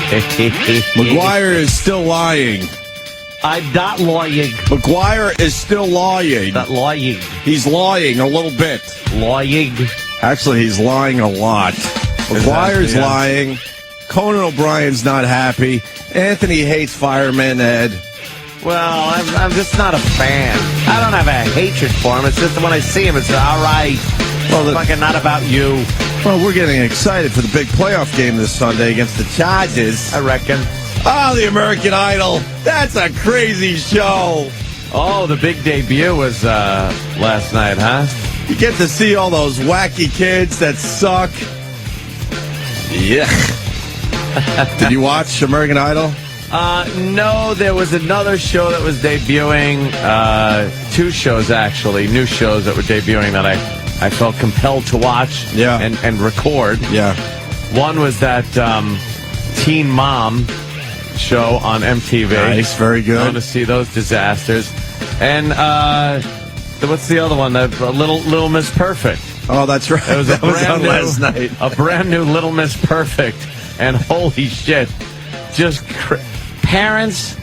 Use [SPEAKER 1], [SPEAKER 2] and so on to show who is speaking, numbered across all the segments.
[SPEAKER 1] McGuire is still lying.
[SPEAKER 2] I'm not lying.
[SPEAKER 1] McGuire is still lying.
[SPEAKER 2] Not lying.
[SPEAKER 1] He's lying a little bit.
[SPEAKER 2] Lying.
[SPEAKER 1] Actually, he's lying a lot. McGuire's lying. Conan O'Brien's not happy. Anthony hates Fireman Ed.
[SPEAKER 2] Well, I'm just not a fan. I don't have a hatred for him. It's just when I see him, it's all right. Well, it's fucking not about you.
[SPEAKER 1] Well, we're getting excited for the big playoff game this Sunday against the Chargers.
[SPEAKER 2] I reckon.
[SPEAKER 1] Oh, the American Idol. That's a crazy show.
[SPEAKER 2] Oh, the big debut was last night, huh?
[SPEAKER 1] You get to see all those wacky kids that suck. Yeah. Did you watch American Idol?
[SPEAKER 2] No, there was another show that was debuting. Two shows, actually. New shows that were debuting that I felt compelled to watch and record.
[SPEAKER 1] Yeah.
[SPEAKER 2] One was that Teen Mom show on MTV.
[SPEAKER 1] Nice, very good.
[SPEAKER 2] I want to see those disasters. And what's the other one? Little Miss Perfect.
[SPEAKER 1] Oh, that's right.
[SPEAKER 2] It was
[SPEAKER 1] that was on last night.
[SPEAKER 2] A brand new Little Miss Perfect. And holy shit. Just parents,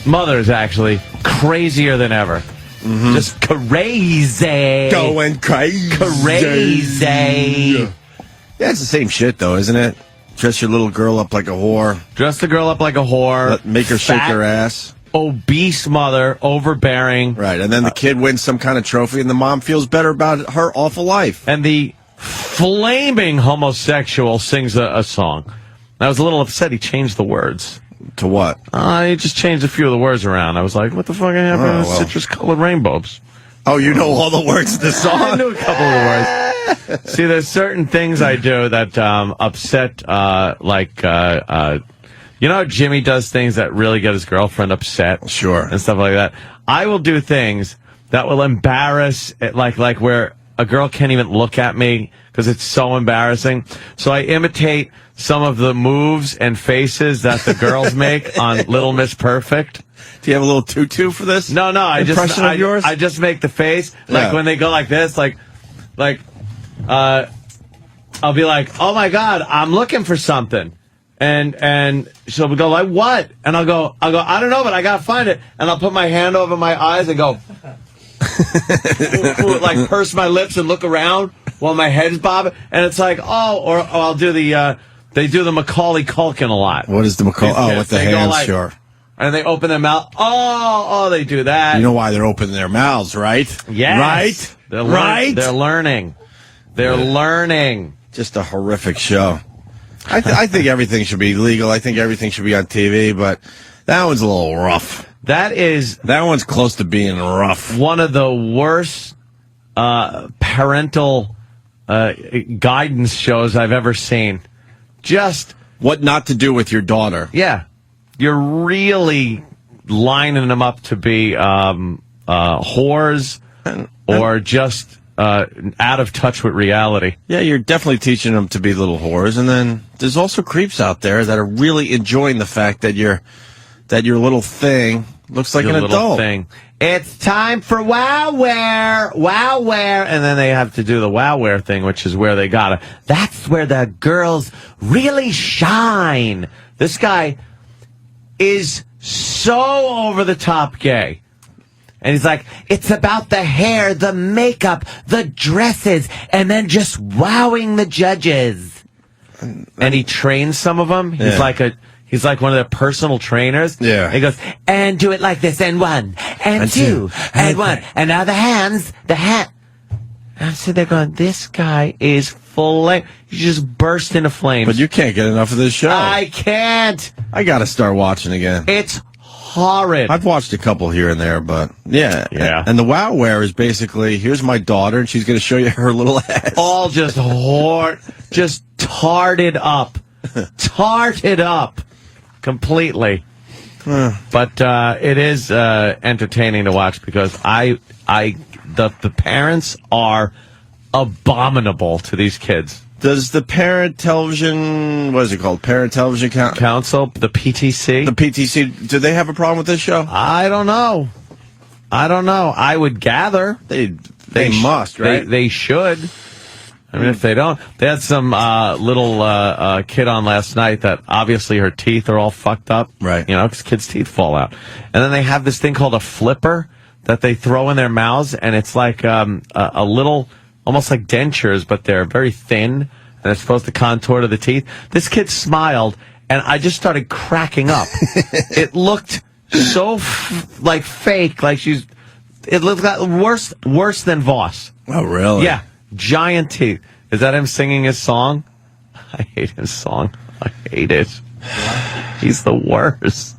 [SPEAKER 2] mothers actually, crazier than ever. Mm-hmm. Just crazy.
[SPEAKER 1] Going crazy.
[SPEAKER 2] Crazy.
[SPEAKER 1] Yeah, it's the same shit, though, isn't it? Dress your little girl up like a whore.
[SPEAKER 2] Dress the girl up like a whore.
[SPEAKER 1] Make her shake her ass.
[SPEAKER 2] Obese mother, overbearing.
[SPEAKER 1] Right, and then the kid wins some kind of trophy, and the mom feels better about her awful life.
[SPEAKER 2] And the flaming homosexual sings a song. I was a little upset he changed the words.
[SPEAKER 1] To what?
[SPEAKER 2] He just changed a few of the words around. I was like, what the fuck happened to citrus-colored rainbows?
[SPEAKER 1] Oh, you know all the words of the song?
[SPEAKER 2] I knew a couple of the words. See, there's certain things I do that upset, you know how Jimmy does things that really get his girlfriend upset?
[SPEAKER 1] Sure.
[SPEAKER 2] And stuff like that. I will do things that will embarrass, like where a girl can't even look at me because it's so embarrassing. So I imitate some of the moves and faces that the girls make on Little Miss Perfect.
[SPEAKER 1] Do you have a little tutu for this?
[SPEAKER 2] No. I just make the face when they go like this, I'll be like, oh my God, I'm looking for something. And she'll go like, what? And I'll go, I don't know, but I gotta find it. And I'll put my hand over my eyes and go, like purse my lips and look around while my head's bobbing. And it's like, or I'll do they do the Macaulay Culkin a lot.
[SPEAKER 1] What is the Macaulay? Oh, with the hands,
[SPEAKER 2] like,
[SPEAKER 1] sure.
[SPEAKER 2] And they open their mouth. Oh, they do that.
[SPEAKER 1] You know why they're opening their mouths, right?
[SPEAKER 2] Yes.
[SPEAKER 1] Right?
[SPEAKER 2] They're learning. They're learning.
[SPEAKER 1] Just a horrific show. I think everything should be legal. I think everything should be on TV, but that one's a little rough.
[SPEAKER 2] That
[SPEAKER 1] one's close to being rough.
[SPEAKER 2] One of the worst parental guidance shows I've ever seen. Just
[SPEAKER 1] what not to do with your daughter.
[SPEAKER 2] Yeah. You're really lining them up to be whores or just out of touch with reality.
[SPEAKER 1] Yeah, you're definitely teaching them to be little whores, and then there's also creeps out there that are really enjoying the fact that your little thing looks like an adult.
[SPEAKER 2] Thing. It's time for WowWare, and then they have to do the WowWare thing, which is where they gotta. That's where the girls really shine. This guy is so over the top gay. And he's like, it's about the hair, the makeup, the dresses, and then just wowing the judges. And he trains some of them. He's like one of their personal trainers.
[SPEAKER 1] Yeah.
[SPEAKER 2] And he goes, and do it like this, and one, and two, and one. And now the hand. And so they're going, this guy is he just burst into flames.
[SPEAKER 1] But you can't get enough of this show.
[SPEAKER 2] I can't.
[SPEAKER 1] I got to start watching again.
[SPEAKER 2] It's horrid.
[SPEAKER 1] I've watched a couple here and there, but yeah. And the WowWare is basically, here's my daughter, and she's going to show you her little ass.
[SPEAKER 2] All just just tarted up. Tarted up. Completely. But it is entertaining to watch because the parents are abominable to these kids.
[SPEAKER 1] Does the Parent Television, what is it called? Parent Television
[SPEAKER 2] Council, the PTC?
[SPEAKER 1] The PTC, do they have a problem with this show?
[SPEAKER 2] I don't know. I would gather.
[SPEAKER 1] They must, right?
[SPEAKER 2] They should. I mean, if they don't, they had some little kid on last night that obviously her teeth are all fucked up.
[SPEAKER 1] Right.
[SPEAKER 2] You know, because kids' teeth fall out. And then they have this thing called a flipper that they throw in their mouths, and it's like a little, almost like dentures, but they're very thin, and it's supposed to contour to the teeth. This kid smiled, and I just started cracking up. It looked so like fake, like it looked like worse than Voss.
[SPEAKER 1] Oh, really?
[SPEAKER 2] Yeah. Giant teeth. Is that him singing his song? I hate his song. I hate it. He's the worst.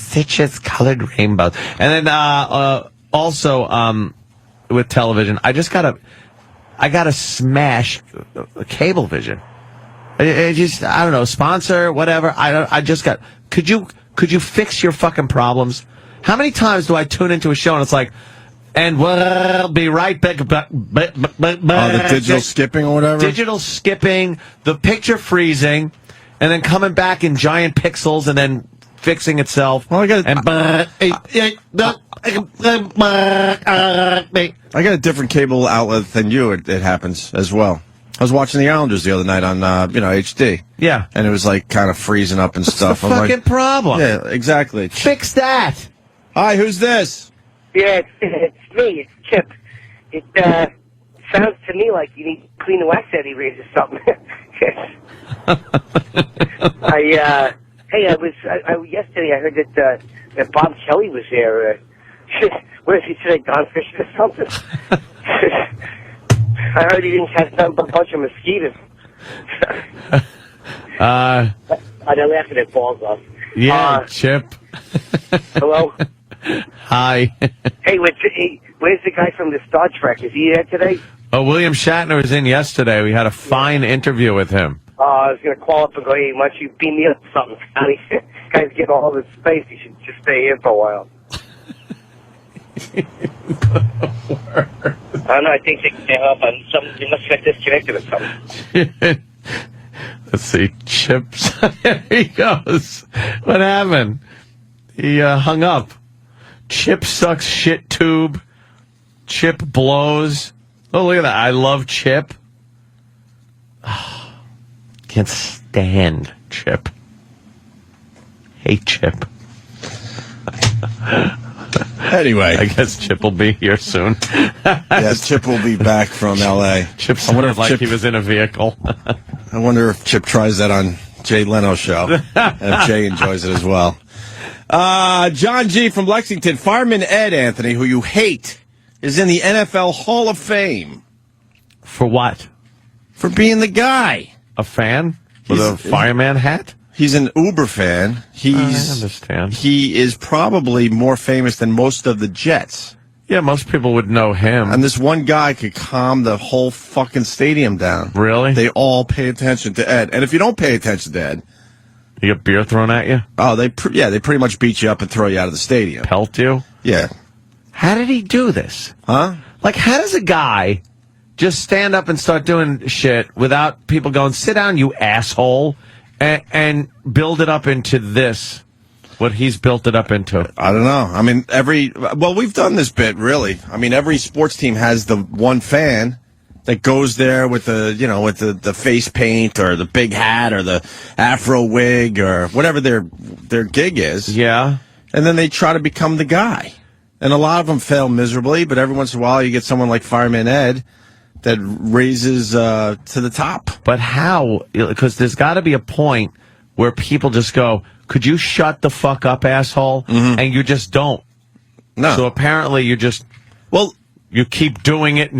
[SPEAKER 2] Citrus colored rainbows. And then also with television, I gotta smash Cablevision. I don't know, sponsor, whatever. Could you fix your fucking problems? How many times do I tune into a show and it's like, and we'll be right back.
[SPEAKER 1] The digital skipping or whatever?
[SPEAKER 2] Digital skipping, the picture freezing, and then coming back in giant pixels and then fixing itself.
[SPEAKER 1] Well, I got a different cable outlet than you. It happens as well. I was watching the Islanders the other night on HD.
[SPEAKER 2] Yeah.
[SPEAKER 1] And it was like kind of freezing up and stuff.
[SPEAKER 2] What's the fucking problem?
[SPEAKER 1] Yeah, exactly.
[SPEAKER 2] Fix that.
[SPEAKER 1] Hi, who's this?
[SPEAKER 3] Yeah, it's me. It's Chip. It sounds to me like you need to clean the wax eddy rays or something. Yesterday I heard that Bob Kelly was there. Where is he today? Gone fishing or something? I heard he didn't catch nothing but a bunch of mosquitoes. I know laughing at balls off.
[SPEAKER 2] Yeah, Chip.
[SPEAKER 3] Hello?
[SPEAKER 2] Hi.
[SPEAKER 3] Hey, where's the guy from the Star Trek? Is he there today?
[SPEAKER 2] Oh, William Shatner was in yesterday. We had a fine interview with him.
[SPEAKER 3] I was going to call up and go, hey, why don't you beam me up something, Scotty? Guy's getting all this space. You should just stay here for a while. I don't know. I think they can help on something. They must have got disconnected or something.
[SPEAKER 2] Let's see. Chips. There he goes. What happened? He hung up. Chip sucks shit tube. Chip blows. Oh, look at that. I love Chip. Can't stand Chip. Hate Chip.
[SPEAKER 1] Anyway.
[SPEAKER 2] I guess Chip will be here soon.
[SPEAKER 1] Yes, Chip will be back from L.A.
[SPEAKER 2] Chip sounded like he was in a vehicle.
[SPEAKER 1] I wonder if Chip tries that on Jay Leno's show. And if Jay enjoys it as well. John G. from Lexington. Fireman Ed, Anthony, who you hate, is in the NFL Hall of Fame.
[SPEAKER 2] For what?
[SPEAKER 1] For being the guy.
[SPEAKER 2] A fan? With a fireman hat?
[SPEAKER 1] He's an Uber fan.
[SPEAKER 2] I understand.
[SPEAKER 1] He is probably more famous than most of the Jets.
[SPEAKER 2] Yeah, most people would know him.
[SPEAKER 1] And this one guy could calm the whole fucking stadium down.
[SPEAKER 2] Really?
[SPEAKER 1] They all pay attention to Ed. And if you don't pay attention to Ed...
[SPEAKER 2] You get beer thrown at you?
[SPEAKER 1] Oh, they pretty much beat you up and throw you out of the stadium.
[SPEAKER 2] Pelt you?
[SPEAKER 1] Yeah.
[SPEAKER 2] How did he do this?
[SPEAKER 1] Huh?
[SPEAKER 2] Like, how does a guy just stand up and start doing shit without people going, sit down, you asshole, and build it up into this, what he's built it up into?
[SPEAKER 1] I don't know. I mean, we've done this bit, really. I mean, every sports team has the one fan that goes there with the face paint or the big hat or the afro wig or whatever their gig is.
[SPEAKER 2] Yeah.
[SPEAKER 1] And then they try to become the guy. And a lot of them fail miserably, but every once in a while you get someone like Fireman Ed that raises to the top.
[SPEAKER 2] But how? Because there's got to be a point where people just go, could you shut the fuck up, asshole? Mm-hmm. And you just don't.
[SPEAKER 1] No.
[SPEAKER 2] So apparently you keep doing it,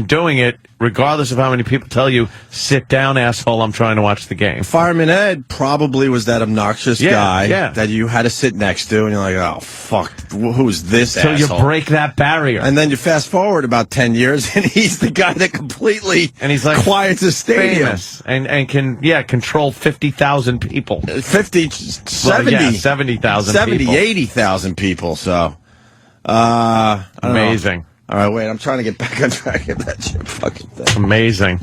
[SPEAKER 2] regardless of how many people tell you, sit down, asshole, I'm trying to watch the game.
[SPEAKER 1] Fireman Ed probably was that obnoxious guy that you had to sit next to, and you're like, oh, fuck, who's this asshole?
[SPEAKER 2] So you break that barrier.
[SPEAKER 1] And then you fast forward about 10 years, and he's the guy that completely quiets the stadium.
[SPEAKER 2] Famous and can, control 50,000 people.
[SPEAKER 1] 70,000
[SPEAKER 2] people.
[SPEAKER 1] 80,000 people, so.
[SPEAKER 2] Amazing.
[SPEAKER 1] All right, wait, I'm trying to get back on track of that shit fucking thing.
[SPEAKER 2] Amazing.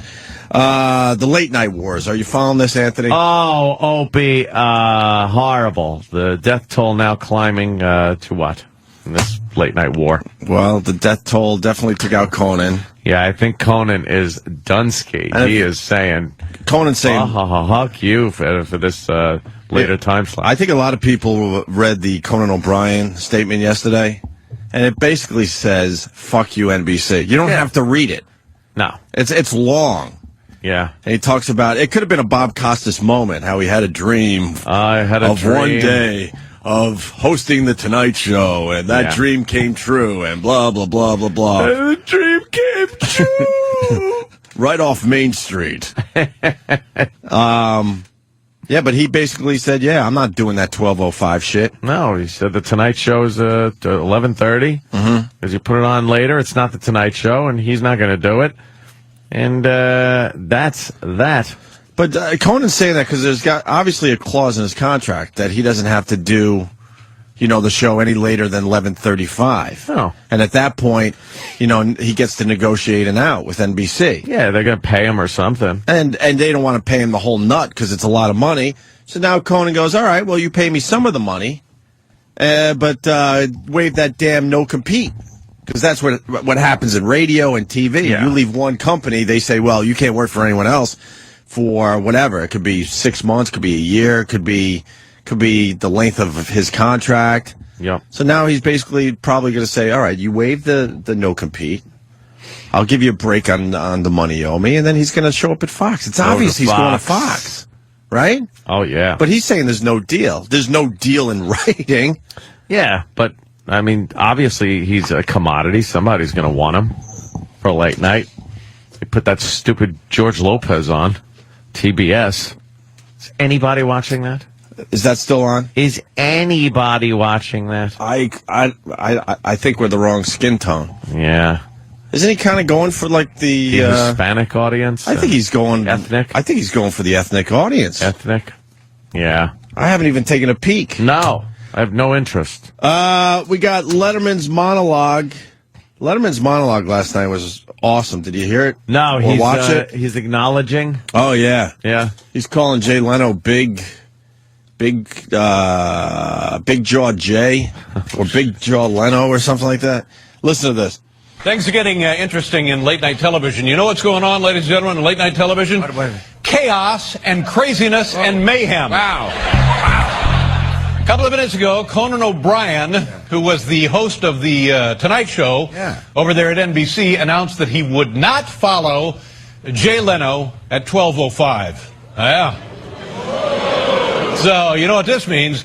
[SPEAKER 1] The late night wars. Are you following this, Anthony?
[SPEAKER 2] Oh, Opie, horrible. The death toll now climbing to what? In this late night war.
[SPEAKER 1] Well, the death toll definitely took out Conan.
[SPEAKER 2] Yeah, I think Conan is Dunsky. He is saying,
[SPEAKER 1] Conan's saying,
[SPEAKER 2] fuck you for this later time slot.
[SPEAKER 1] I think a lot of people read the Conan O'Brien statement yesterday, and it basically says, fuck you, NBC. You don't have to read it.
[SPEAKER 2] No.
[SPEAKER 1] It's long.
[SPEAKER 2] Yeah.
[SPEAKER 1] And he talks about, it could have been a Bob Costas moment, how he had a dream of one day of hosting the Tonight Show, and that dream came true, and blah, blah, blah, blah, blah.
[SPEAKER 2] And the dream came true!
[SPEAKER 1] Right off Main Street. Yeah, but he basically said, I'm not doing that 12:05 shit.
[SPEAKER 2] No, he said the Tonight Show is 11:30. Because you put it on later, it's not the Tonight Show, and he's not going to do it. And that's that.
[SPEAKER 1] But Conan's saying that because there's got obviously a clause in his contract that he doesn't have to do, the show any later than 11:35.
[SPEAKER 2] Oh.
[SPEAKER 1] And at that point, he gets to negotiate an out with NBC.
[SPEAKER 2] Yeah, they're going to pay him or something.
[SPEAKER 1] And they don't want to pay him the whole nut because it's a lot of money. So now Conan goes, all right, well, you pay me some of the money, but waive that damn no-compete. Because that's what happens in radio and TV.
[SPEAKER 2] Yeah.
[SPEAKER 1] You leave one company, they say, well, you can't work for anyone else for whatever. It could be 6 months, could be a year, could be the length of his contract.
[SPEAKER 2] Yep.
[SPEAKER 1] So now he's basically probably going to say, all right, you waive the no-compete. I'll give you a break on the money you owe me, and then he's going to show up at Fox. It's obvious he's going to Fox, right?
[SPEAKER 2] Oh, yeah.
[SPEAKER 1] But he's saying there's no deal. There's no deal in writing.
[SPEAKER 2] Yeah, but, I mean, obviously he's a commodity. Somebody's going to want him for late night. They put that stupid George Lopez on TBS. Is anybody watching that?
[SPEAKER 1] Is that still on?
[SPEAKER 2] Is anybody watching that?
[SPEAKER 1] I think we're the wrong skin tone.
[SPEAKER 2] Yeah.
[SPEAKER 1] Isn't he kind of going for like the
[SPEAKER 2] Hispanic audience?
[SPEAKER 1] I think he's going
[SPEAKER 2] ethnic.
[SPEAKER 1] I think he's going for the ethnic audience.
[SPEAKER 2] Ethnic? Yeah.
[SPEAKER 1] I haven't even taken a peek.
[SPEAKER 2] No, I have no interest.
[SPEAKER 1] We got Letterman's monologue. Letterman's monologue last night was awesome. Did you hear it?
[SPEAKER 2] No,
[SPEAKER 1] or watch it?
[SPEAKER 2] He's acknowledging.
[SPEAKER 1] Oh yeah,
[SPEAKER 2] yeah.
[SPEAKER 1] He's calling Jay Leno big jaw Jay or big jaw Leno or something like that. Listen to this.
[SPEAKER 4] Things are getting interesting in late-night television. You know what's going on, ladies and gentlemen, in late-night television?
[SPEAKER 5] What?
[SPEAKER 4] Chaos and craziness and mayhem.
[SPEAKER 5] Wow.
[SPEAKER 4] A couple of minutes ago, Conan O'Brien, who was the host of the Tonight Show over there at NBC, announced that he would not follow Jay Leno at 12:05. Yeah. So, you know what this means?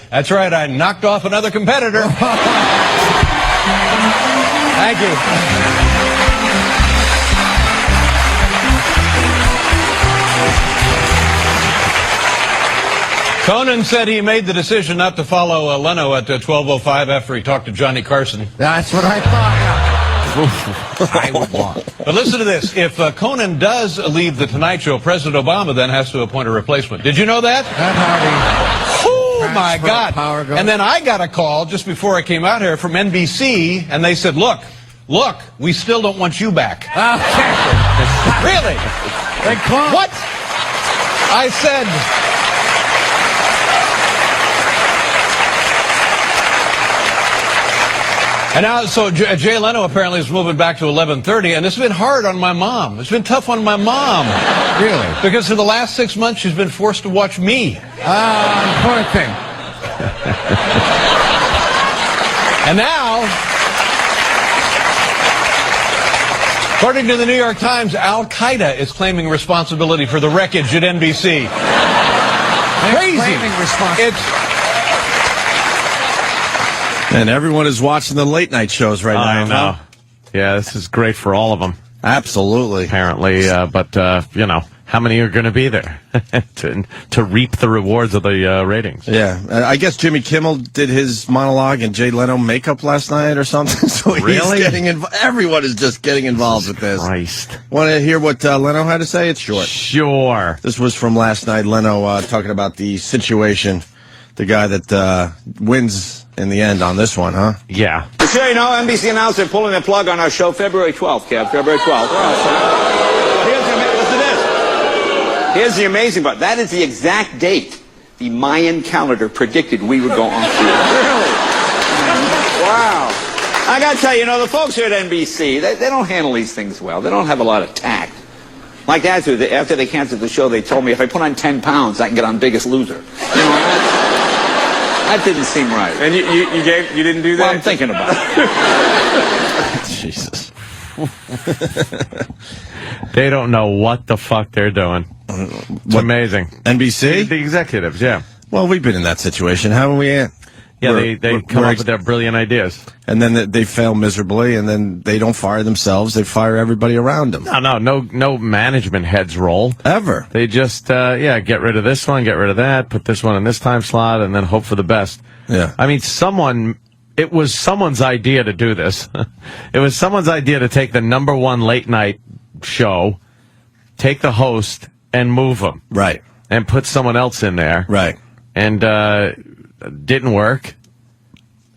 [SPEAKER 4] That's right, I knocked off another competitor. Thank you. Conan said he made the decision not to follow Leno at 12:05 after he talked to Johnny Carson.
[SPEAKER 5] That's what I thought. I would want.
[SPEAKER 4] But listen to this. If Conan does leave the Tonight Show, President Obama then has to appoint a replacement. Did you know that? Oh, my God. And then I got a call just before I came out here from NBC, and they said, look, we still don't want you back. Really? What? I said... And now, so Jay Leno apparently is moving back to 11:30, and it's been hard on my mom. It's been tough on my mom.
[SPEAKER 5] Really?
[SPEAKER 4] Because for the last 6 months, she's been forced to watch me.
[SPEAKER 5] Poor thing.
[SPEAKER 4] And now, according to the New York Times, Al-Qaeda is claiming responsibility for the wreckage at NBC. Crazy.
[SPEAKER 5] Claiming responsibility.
[SPEAKER 1] And everyone is watching the late night shows right now.
[SPEAKER 2] I know.
[SPEAKER 1] Huh?
[SPEAKER 2] Yeah, this is great for all of them.
[SPEAKER 1] Absolutely.
[SPEAKER 2] Apparently, but how many are going to be there to reap the rewards of the ratings?
[SPEAKER 1] Yeah, I guess Jimmy Kimmel did his monologue and Jay Leno makeup last night or something. So
[SPEAKER 2] Really?
[SPEAKER 1] He's getting involved. Everyone is just getting involved with this.
[SPEAKER 2] Christ.
[SPEAKER 1] Want to hear what Leno had to say? It's short.
[SPEAKER 2] Sure.
[SPEAKER 1] This was from last night. Leno talking about the situation, the guy that wins in the end on this one, huh?
[SPEAKER 2] Yeah.
[SPEAKER 6] Sure, you know, NBC announced they're pulling the plug on our show February 12th, Kev. February 12th. Listen to this. Here's the amazing part. That is the exact date the Mayan calendar predicted we would go on to. Really? Wow. I got to tell you, the folks here at NBC, they don't handle these things well. They don't have a lot of tact. Like after they canceled the show, they told me if I put on 10 pounds, I can get on Biggest Loser. That didn't seem right.
[SPEAKER 7] And you didn't do that?
[SPEAKER 6] Well, I'm thinking about it.
[SPEAKER 1] Jesus.
[SPEAKER 2] They don't know what the fuck they're doing. It's amazing.
[SPEAKER 1] NBC?
[SPEAKER 2] The executives, yeah.
[SPEAKER 1] Well, we've been in that situation, haven't we, Ant?
[SPEAKER 2] Yeah, they come up with their brilliant ideas.
[SPEAKER 1] And then they fail miserably, and then they don't fire themselves. They fire everybody around them.
[SPEAKER 2] No management heads roll.
[SPEAKER 1] Ever.
[SPEAKER 2] They just, get rid of this one, get rid of that, put this one in this time slot, and then hope for the best.
[SPEAKER 1] Yeah.
[SPEAKER 2] I mean, it was someone's idea to do this. It was someone's idea to take the #1 late night show, take the host, and move them.
[SPEAKER 1] Right.
[SPEAKER 2] And put someone else in there.
[SPEAKER 1] Right.
[SPEAKER 2] And, didn't work.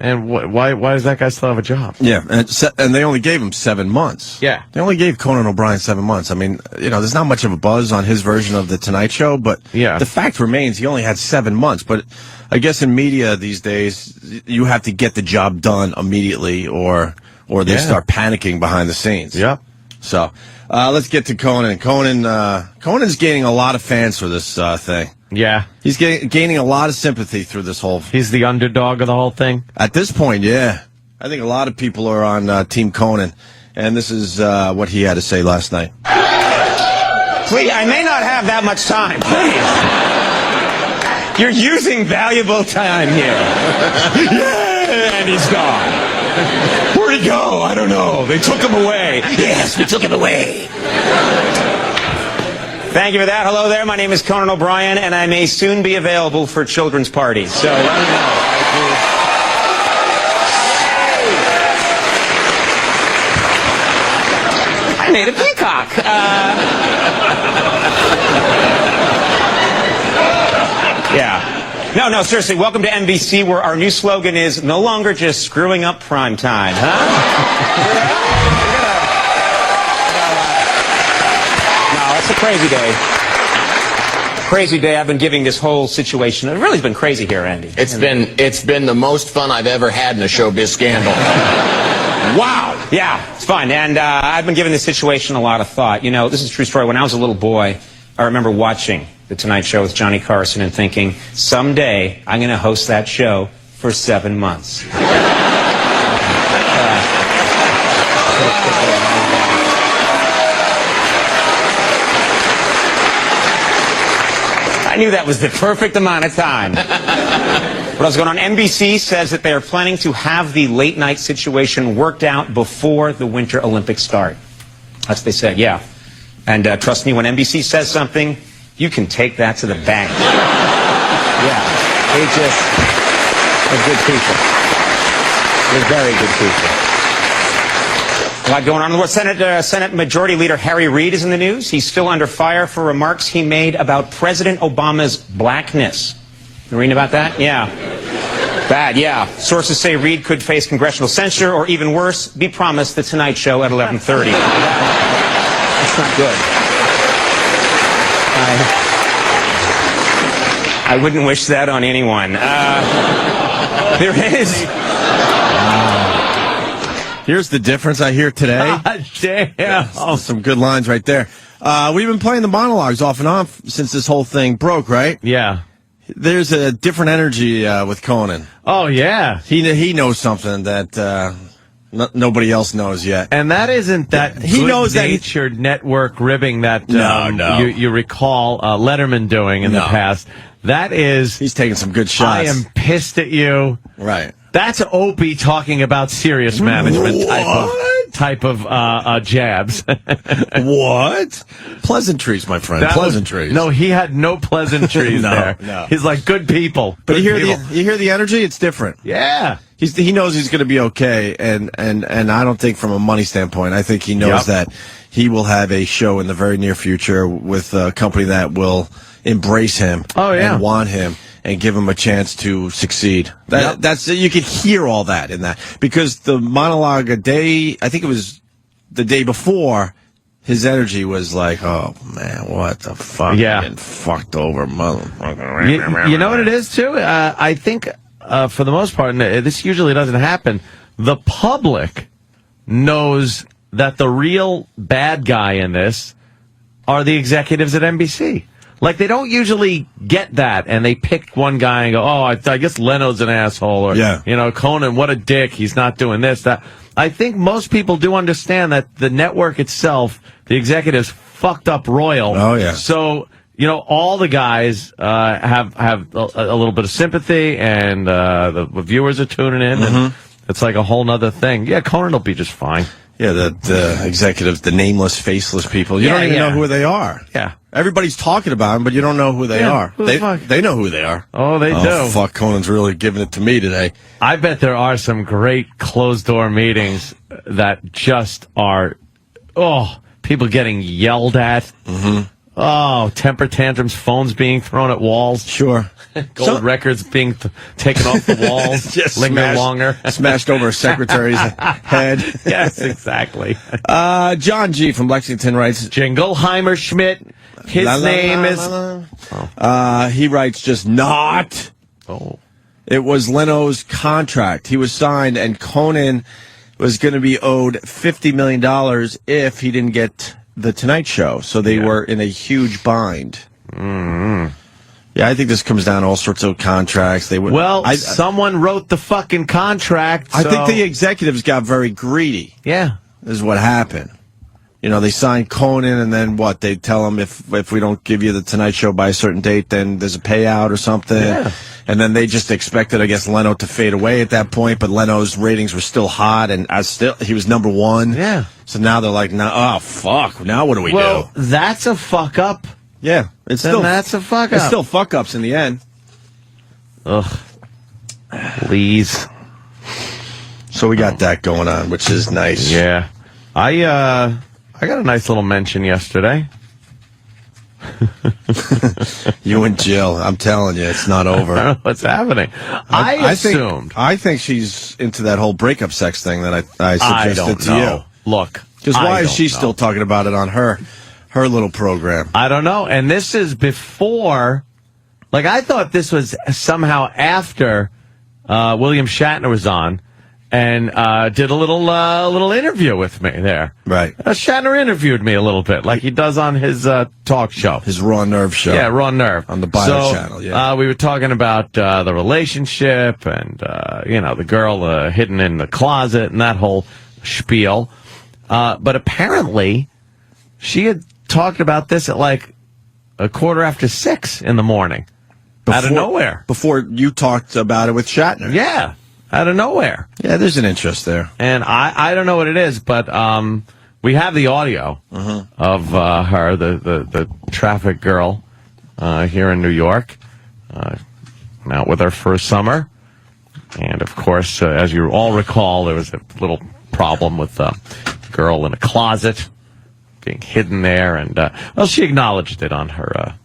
[SPEAKER 2] And why does that guy still have a job?
[SPEAKER 1] Yeah, and they only gave him 7 months.
[SPEAKER 2] Yeah.
[SPEAKER 1] They only gave Conan O'Brien 7 months. I mean, there's not much of a buzz on his version of The Tonight Show, but the fact remains he only had 7 months. But I guess in media these days, you have to get the job done immediately or they start panicking behind the scenes.
[SPEAKER 2] Yep.
[SPEAKER 1] So let's get to Conan. Conan's gaining a lot of fans for this thing.
[SPEAKER 2] Yeah.
[SPEAKER 1] He's gaining a lot of sympathy through this whole...
[SPEAKER 2] He's the underdog of the whole thing?
[SPEAKER 1] At this point, yeah. I think a lot of people are on Team Conan. And this is what he had to say last night.
[SPEAKER 8] Please, I may not have that much time. Please. You're using valuable time here. Yeah, and he's gone. Where'd he go? I don't know. They took him away. Yes, we took him away. Thank you for that. Hello there. My name is Conan O'Brien, and I may soon be available for children's parties. So let me know. I made a peacock. Yeah. No, seriously, welcome to NBC, where our new slogan is no longer just screwing up prime time, huh? It's a crazy day. Crazy day. I've been giving this whole situation. It really has been crazy here, Andy.
[SPEAKER 5] It's been the most fun I've ever had in a showbiz scandal.
[SPEAKER 8] Wow. Yeah, it's fun. And I've been giving this situation a lot of thought. This is a true story. When I was a little boy, I remember watching The Tonight Show with Johnny Carson and thinking, someday I'm going to host that show for 7 months. I knew that was the perfect amount of time. What else is going on? NBC says that they are planning to have the late night situation worked out before the Winter Olympics start. That's what they said, yeah. And trust me, when NBC says something, you can take that to the bank. Yeah, they're good people. They're very good people. A lot going on in the world. Senate Majority Leader Harry Reid is in the news. He's still under fire for remarks he made about President Obama's blackness. You reading about that? Yeah. Bad, yeah. Sources say Reid could face congressional censure, or even worse, be promised The Tonight Show at 11:30. That's not good. I wouldn't wish that on anyone. There is...
[SPEAKER 1] Here's the difference I hear today.
[SPEAKER 2] Damn.
[SPEAKER 1] Oh, some good lines right there. We've been playing the monologues off and on since this whole thing broke, right?
[SPEAKER 2] Yeah.
[SPEAKER 1] There's a different energy with Conan.
[SPEAKER 2] Oh, yeah.
[SPEAKER 1] He knows something that nobody else knows yet.
[SPEAKER 2] And that isn't that
[SPEAKER 1] he knows
[SPEAKER 2] natured network ribbing that
[SPEAKER 1] no.
[SPEAKER 2] You recall Letterman doing in the past. That is...
[SPEAKER 1] He's taking some good shots.
[SPEAKER 2] I am pissed at you.
[SPEAKER 1] Right.
[SPEAKER 2] That's Opie talking about serious management type of jabs.
[SPEAKER 1] What? Pleasantries, my friend. Pleasantries.
[SPEAKER 2] No, he had no pleasantries there.
[SPEAKER 1] No.
[SPEAKER 2] He's like, good people.
[SPEAKER 1] But you hear the energy? It's different.
[SPEAKER 2] Yeah.
[SPEAKER 1] He knows he's going to be okay, and I don't think from a money standpoint, I think he knows that he will have a show in the very near future with a company that will embrace him and want him and give him a chance to succeed. That's you can hear all that in that, because the monologue I think it was the day before, his energy was like, oh man, what the fuck?
[SPEAKER 2] Yeah.
[SPEAKER 1] Getting fucked over, motherfucker.
[SPEAKER 2] You know what it is too? I think for the most part, and this usually doesn't happen, the public knows that the real bad guy in this are the executives at NBC. Like, they don't usually get that, and they pick one guy and go, oh, I guess Leno's an asshole, or, Conan, what a dick, he's not doing this, that. I think most people do understand that the network itself, the executives, fucked up royal.
[SPEAKER 1] Oh, yeah.
[SPEAKER 2] So, all the guys have a little bit of sympathy, and the viewers are tuning in, and it's like a whole nother thing. Yeah, Conan will be just fine.
[SPEAKER 1] Yeah, the executives, the nameless, faceless people. You don't even know who they are.
[SPEAKER 2] Yeah.
[SPEAKER 1] Everybody's talking about them, but you don't know who they are. They know who they are.
[SPEAKER 2] Oh, they do.
[SPEAKER 1] Oh, fuck, Conan's really giving it to me today.
[SPEAKER 2] I bet there are some great closed-door meetings that just are, people getting yelled at. Oh, temper tantrums, phones being thrown at walls.
[SPEAKER 1] Sure.
[SPEAKER 2] Gold records being taken off the walls.
[SPEAKER 1] Just
[SPEAKER 2] linger longer.
[SPEAKER 1] Smashed over a secretary's head.
[SPEAKER 2] Yes, exactly.
[SPEAKER 1] John G. from Lexington writes,
[SPEAKER 2] Jingleheimer Schmidt. His name is...
[SPEAKER 1] he writes, just not.
[SPEAKER 2] Oh.
[SPEAKER 1] It was Leno's contract. He was signed, and Conan was going to be owed $50 million if he didn't get The Tonight Show. So they were in a huge bind. Yeah, I think this comes down to all sorts of contracts.
[SPEAKER 2] Someone wrote the fucking contract.
[SPEAKER 1] I think the executives got very greedy.
[SPEAKER 2] Yeah.
[SPEAKER 1] This is what happened. They signed Conan, and then what? They tell him if we don't give you The Tonight Show by a certain date, then there's a payout or something.
[SPEAKER 2] Yeah.
[SPEAKER 1] And then they just expected, I guess, Leno to fade away at that point, but Leno's ratings were still hot, and he was number one.
[SPEAKER 2] Yeah.
[SPEAKER 1] So now they're like, oh, fuck, now what do we do?
[SPEAKER 2] That's a fuck up.
[SPEAKER 1] Yeah.
[SPEAKER 2] That's a fuck up.
[SPEAKER 1] It's still fuck ups in the end.
[SPEAKER 2] Ugh. Please.
[SPEAKER 1] So we got that going on, which is nice.
[SPEAKER 2] Yeah. I got a nice little mention yesterday.
[SPEAKER 1] You and Jill, I'm telling you, it's not over.
[SPEAKER 2] I don't know what's happening. I assumed.
[SPEAKER 1] I think she's into that whole breakup sex thing that I suggested to you.
[SPEAKER 2] Look.
[SPEAKER 1] Because why is she still talking about it on her little program?
[SPEAKER 2] I don't know. And this is before, I thought this was somehow after William Shatner was on and did a little interview with me there.
[SPEAKER 1] Right.
[SPEAKER 2] Shatner interviewed me a little bit, like he does on his talk show.
[SPEAKER 1] His Raw Nerve show.
[SPEAKER 2] Yeah, Raw Nerve.
[SPEAKER 1] On the Bio channel, yeah.
[SPEAKER 2] We were talking about the relationship and, the girl hidden in the closet and that whole spiel. But apparently, she had talked about this at 6:15 in the morning. Out of nowhere.
[SPEAKER 1] Before you talked about it with Shatner.
[SPEAKER 2] Yeah. Out of nowhere.
[SPEAKER 1] Yeah, there's an interest there.
[SPEAKER 2] And I don't know what it is, but we have the audio of her, the traffic girl here in New York, out with her for summer. And, of course, as you all recall, there was a little problem with a girl in a closet being hidden there. And, she acknowledged it on her